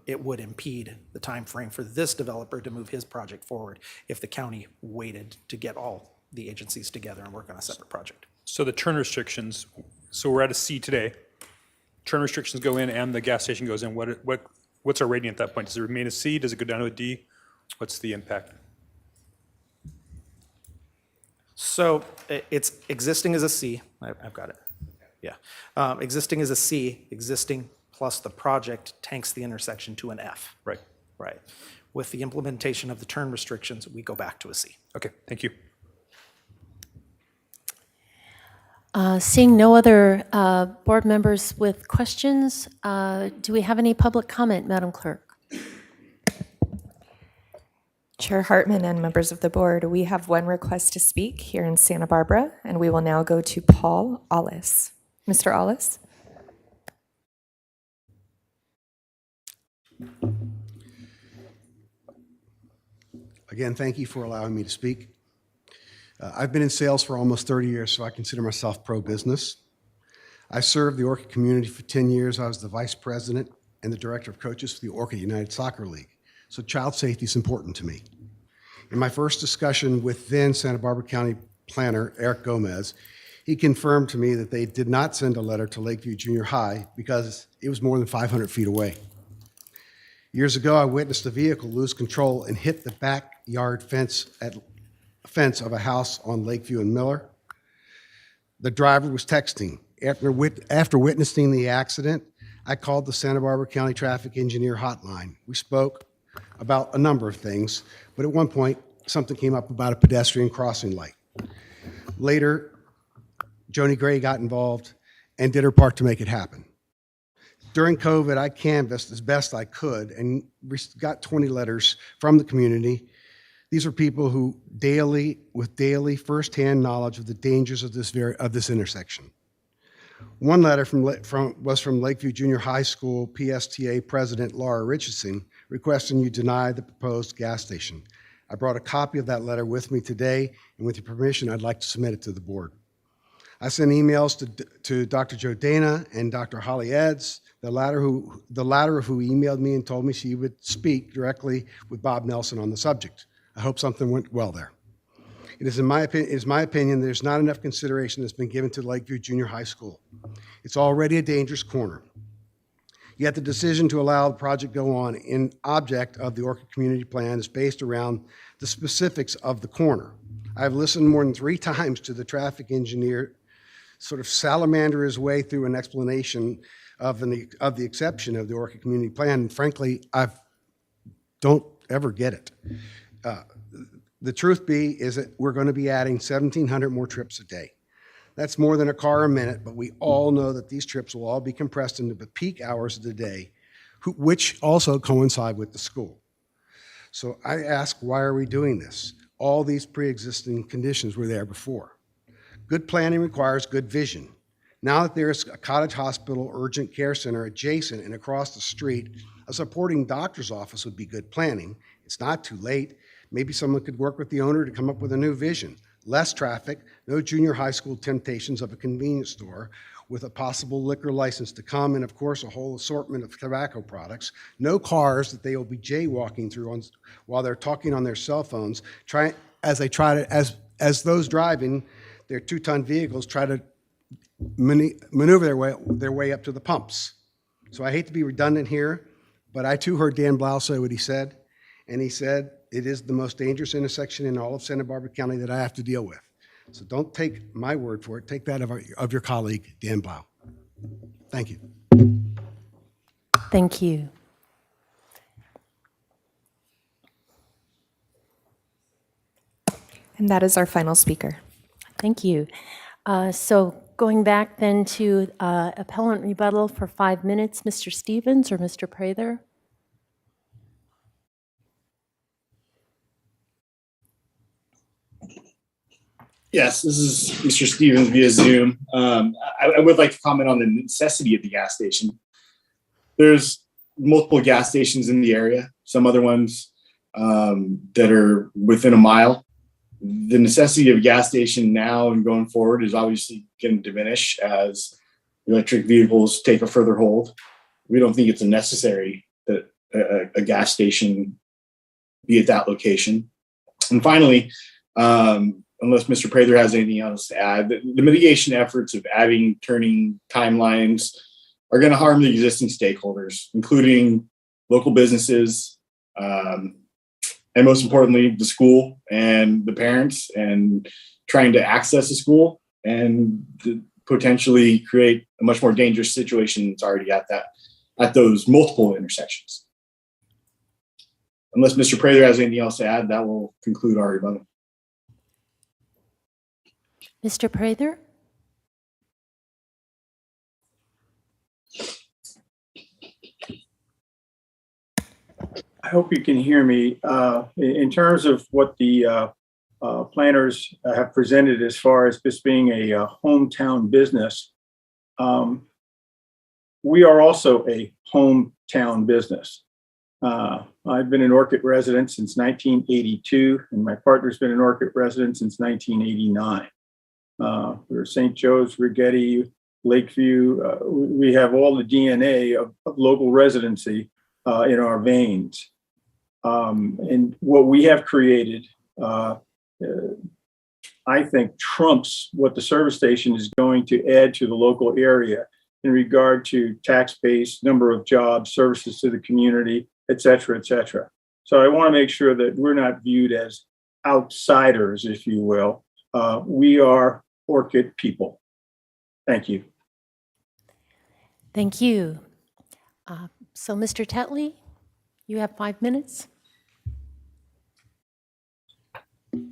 it would impede the time frame for this developer to move his project forward if the county waited to get all the agencies together and work on a separate project. So the turn restrictions, so we're at a C today. Turn restrictions go in and the gas station goes in. What's our rating at that point? Does it remain a C? Does it go down to a D? What's the impact? So it's existing as a C. I've got it. Yeah. Existing as a C, existing plus the project tanks the intersection to an F. Right. Right. With the implementation of the turn restrictions, we go back to a C. Okay, thank you. Seeing no other board members with questions, do we have any public comment, Madam Clerk? Chair Hartman and members of the board, we have one request to speak here in Santa Barbara, and we will now go to Paul Ollis. Mr. Ollis? Again, thank you for allowing me to speak. I've been in sales for almost 30 years, so I consider myself pro-business. I served the Orchid community for 10 years. I was the vice president and the director of coaches for the Orchid United Soccer League. So child safety is important to me. In my first discussion with then Santa Barbara County planner Eric Gomez, he confirmed to me that they did not send a letter to Lakeview Junior High because it was more than 500 feet away. Years ago, I witnessed a vehicle lose control and hit the backyard fence of a house on Lakeview and Miller. The driver was texting. After witnessing the accident, I called the Santa Barbara County Traffic Engineer Hotline. We spoke about a number of things, but at one point, something came up about a pedestrian crossing light. Later, Joni Gray got involved and did her part to make it happen. During COVID, I canvassed as best I could and got 20 letters from the community. These are people who with daily firsthand knowledge of the dangers of this intersection. One letter was from Lakeview Junior High School PSTA President Laura Richardson requesting you deny the proposed gas station. I brought a copy of that letter with me today, and with your permission, I'd like to submit it to the board. I sent emails to Dr. Joe Dana and Dr. Holly Eds, the latter who emailed me and told me she would speak directly with Bob Nelson on the subject. I hope something went well there. It is my opinion there's not enough consideration that's been given to Lakeview Junior High School. It's already a dangerous corner. Yet the decision to allow the project go on in object of the Orchid Community Plan is based around the specifics of the corner. I've listened more than 3 times to the traffic engineer sort of salamander his way through an explanation of the exception of the Orchid Community Plan. And frankly, I don't ever get it. The truth is that we're going to be adding 1,700 more trips a day. That's more than a car a minute, but we all know that these trips will all be compressed into the peak hours of the day, which also coincide with the school. So I ask, why are we doing this? All these pre-existing conditions were there before. Good planning requires good vision. Now that there's a cottage hospital urgent care center adjacent and across the street, a supporting doctor's office would be good planning. It's not too late. Maybe someone could work with the owner to come up with a new vision. Less traffic, no junior high school temptations of a convenience store with a possible liquor license to come, and of course, a whole assortment of tobacco products. No cars that they will be jaywalking through while they're talking on their cell phones, as those driving their 2-ton vehicles try to maneuver their way up to the pumps. So I hate to be redundant here, but I too heard Dan Blau say what he said, and he said it is the most dangerous intersection in all of Santa Barbara County that I have to deal with. So don't take my word for it, take that of your colleague, Dan Blau. Thank you. Thank you. And that is our final speaker. Thank you. So going back then to appellant rebuttal for 5 minutes, Mr. Stevens or Mr. Prather? Yes, this is Mr. Stevens via Zoom. I would like to comment on the necessity of the gas station. There's multiple gas stations in the area, some other ones that are within a mile. The necessity of a gas station now and going forward is obviously going to diminish as electric vehicles take a further hold. We don't think it's necessary that a gas station be at that location. And finally, unless Mr. Prather has anything else to add, the mitigation efforts of adding turning timelines are going to harm the existing stakeholders, including local businesses, and most importantly, the school and the parents, and trying to access a school and potentially create a much more dangerous situation that's already at those multiple intersections. Unless Mr. Prather has anything else to add, that will conclude our rebuttal. Mr. Prather? I hope you can hear me. In terms of what the planners have presented as far as this being a hometown business, we are also a hometown business. I've been an Orchid resident since 1982, and my partner's been an Orchid resident since 1989. We're St. Joe's, Rigetti, Lakeview. We have all the DNA of local residency in our veins. And what we have created, I think, trumps what the service station is going to add to the local area in regard to tax base, number of jobs, services to the community, et cetera, et cetera. So I want to make sure that we're not viewed as outsiders, if you will. We are Orchid people. Thank you. Thank you. So Mr. Tetley, you have 5 minutes.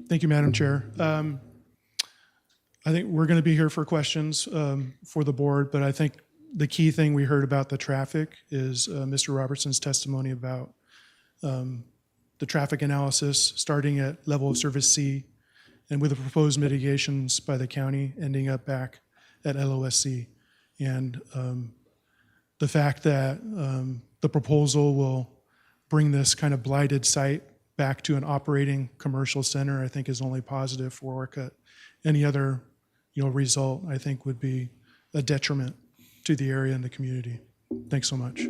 Thank you, Madam Chair. I think we're going to be here for questions for the board, but I think the key thing we heard about the traffic is Mr. Robertson's testimony about the traffic analysis starting at level of service C and with the proposed mitigations by the county ending up back at LOSC. And the fact that the proposal will bring this kind of blighted site back to an operating commercial center, I think is only positive for Orchid. Any other result, I think, would be a detriment to the area and the community. Thanks so much.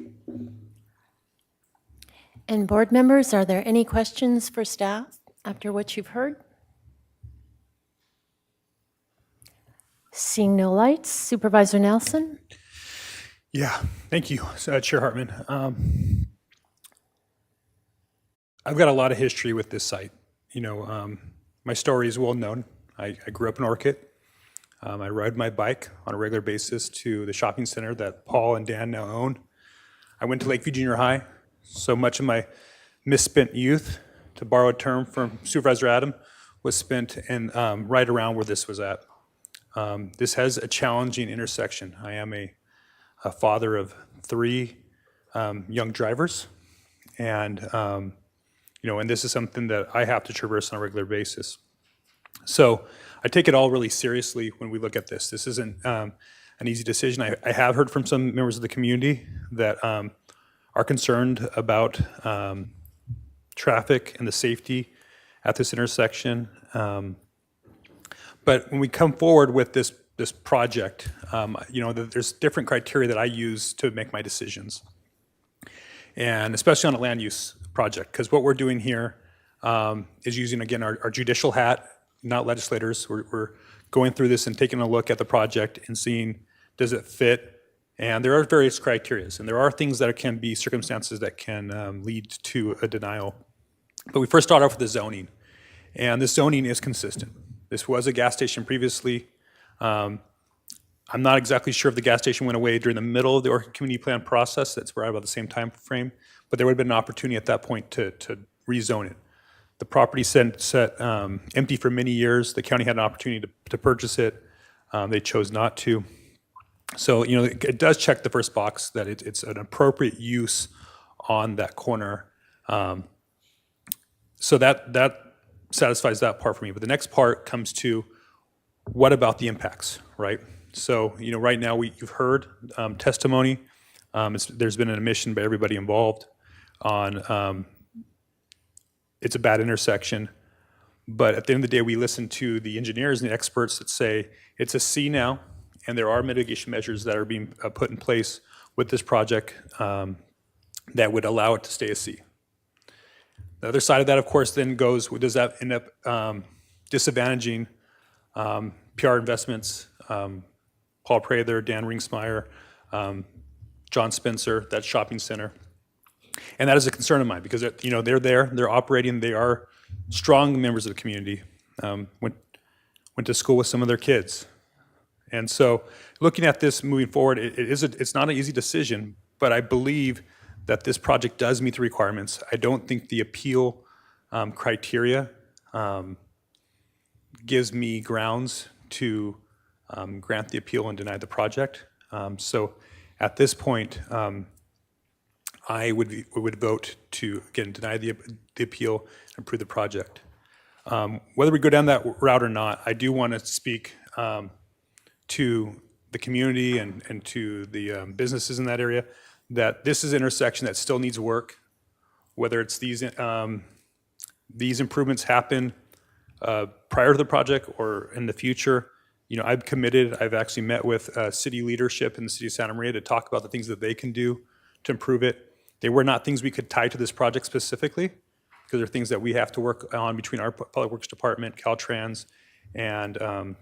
And board members, are there any questions for staff after what you've heard? Seeing no lights, Supervisor Nelson? Yeah, thank you, Chair Hartman. I've got a lot of history with this site. My story is well known. I grew up in Orchid. I ride my bike on a regular basis to the shopping center that Paul and Dan now own. I went to Lakeview Junior High. So much of my misspent youth, to borrow a term from Supervisor Adam, was spent in right around where this was at. This has a challenging intersection. I am a father of 3 young drivers, and and this is something that I have to traverse on a regular basis. So I take it all really seriously when we look at this. This isn't an easy decision. I have heard from some members of the community that are concerned about traffic and the safety at this intersection. But when we come forward with this project, there's different criteria that I use to make my decisions, and especially on a land use project, because what we're doing here is using, again, our judicial hat, not legislators. We're going through this and taking a look at the project and seeing, does it fit? And there are various criteria, and there are things that can be circumstances that can lead to a denial. But we first start off with the zoning, and this zoning is consistent. This was a gas station previously. I'm not exactly sure if the gas station went away during the middle of the Orchid Community Plan process. That's right about the same time frame. But there would have been an opportunity at that point to rezone it. The property set empty for many years. The county had an opportunity to purchase it. They chose not to. So it does check the first box that it's an appropriate use on that corner. So that satisfies that part for me. But the next part comes to, what about the impacts, right? So right now you've heard testimony. There's been an admission by everybody involved on it's a bad intersection. But at the end of the day, we listen to the engineers and the experts that say it's a C now, and there are mitigation measures that are being put in place with this project that would allow it to stay a C. The other side of that, of course, then goes, does that end up disadvantaging PR investments, Paul Prather, Dan Ringsmeyer, John Spencer, that shopping center? And that is a concern of mine, because they're there, they're operating, they are strong members of the community, went to school with some of their kids. And so looking at this moving forward, it's not an easy decision, but I believe that this project does meet the requirements. I don't think the appeal criteria gives me grounds to grant the appeal and deny the project. So at this point, I would vote to, again, deny the appeal and approve the project. Whether we go down that route or not, I do want to speak to the community and to the businesses in that area, that this is an intersection that still needs work. Whether it's these improvements happen prior to the project or in the future, I've committed. I've actually met with city leadership in the city of Santa Maria to talk about the things that they can do to improve it. They were not things we could tie to this project specifically, because they're things that we have to work on between our Public Works Department, Caltrans, and the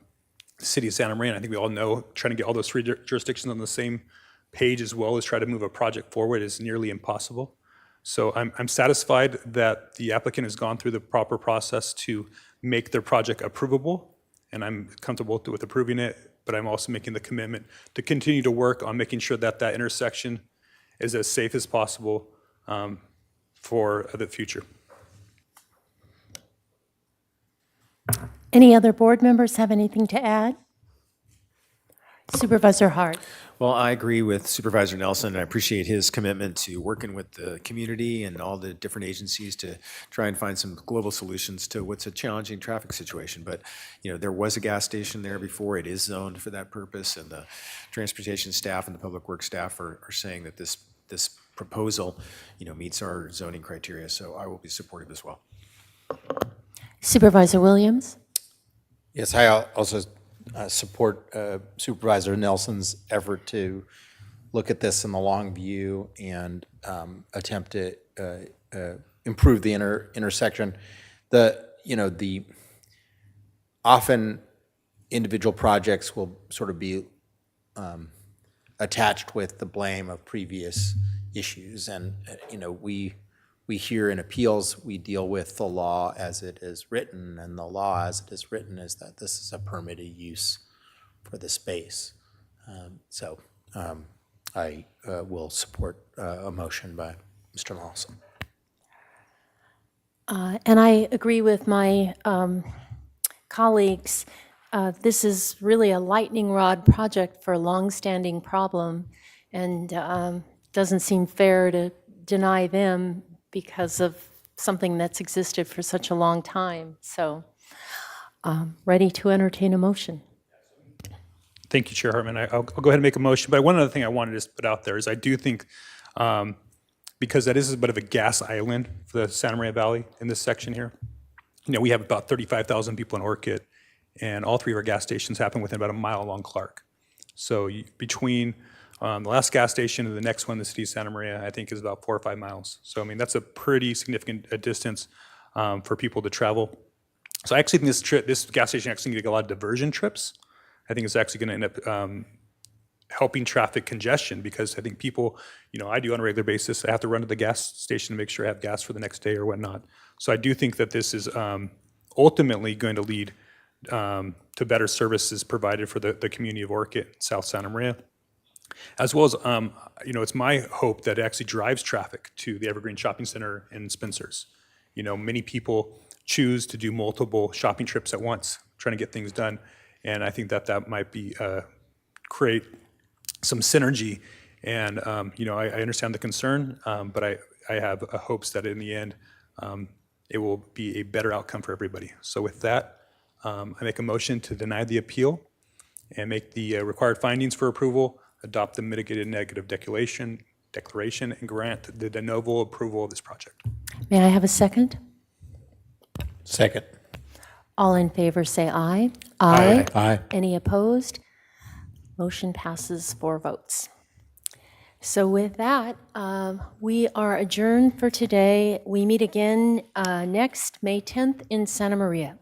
city of Santa Maria. And I think we all know trying to get all those 3 jurisdictions on the same page, as well as try to move a project forward, is nearly impossible. So I'm satisfied that the applicant has gone through the proper process to make their project approvable, and I'm comfortable with approving it, but I'm also making the commitment to continue to work on making sure that that intersection is as safe as possible for the future. Any other board members have anything to add? Supervisor Hart. Well, I agree with Supervisor Nelson, and I appreciate his commitment to working with the community and all the different agencies to try and find some global solutions to what's a challenging traffic situation. But, there was a gas station there before. It is zoned for that purpose, and the transportation staff and the public works staff are saying that this proposal, meets our zoning criteria. So I will be supportive as well. Supervisor Williams. Yes, I also support Supervisor Nelson's effort to look at this in the long view and attempt to improve the intersection. The often individual projects will sort of be attached with the blame of previous issues, and we hear in appeals, we deal with the law as it is written, and the law as it is written is that this is a permitted use for the space. I will support a motion by Mr. Lawson. And I agree with my colleagues. This is really a lightning rod project for a longstanding problem, and doesn't seem fair to deny them because of something that's existed for such a long time. So, ready to entertain a motion. Thank you, Chair Hartman. I'll go ahead and make a motion, but one other thing I wanted to just put out there is I do think, because that is a bit of a gas island for the Santa Maria Valley in this section here, we have about 35,000 people in Orchid, and all 3 of our gas stations happen within about a mile along Clark. So between the last gas station and the next one in the city of Santa Maria, I think is about 4 or 5 miles. So, I mean, that's a pretty significant distance for people to travel. So I actually think this gas station actually going to get a lot of diversion trips. I think it's actually going to end up helping traffic congestion, because I think people, I do on a regular basis, I have to run to the gas station to make sure I have gas for the next day or whatnot. So I do think that this is ultimately going to lead to better services provided for the community of Orchid, South Santa Maria, as well as, it's my hope that it actually drives traffic to the Evergreen Shopping Center in Spencer's. Many people choose to do multiple shopping trips at once, trying to get things done. And I think that might be create some synergy. And, I understand the concern, but I have hopes that in the end, it will be a better outcome for everybody. So with that, I make a motion to deny the appeal and make the required findings for approval, adopt the mitigated negative declaration, and grant the de novo approval of this project. May I have a second? Second. All in favor say aye. Aye. Aye. Any opposed? Motion passes 4 votes. So with that, we are adjourned for today. We meet again next May 10th in Santa Maria.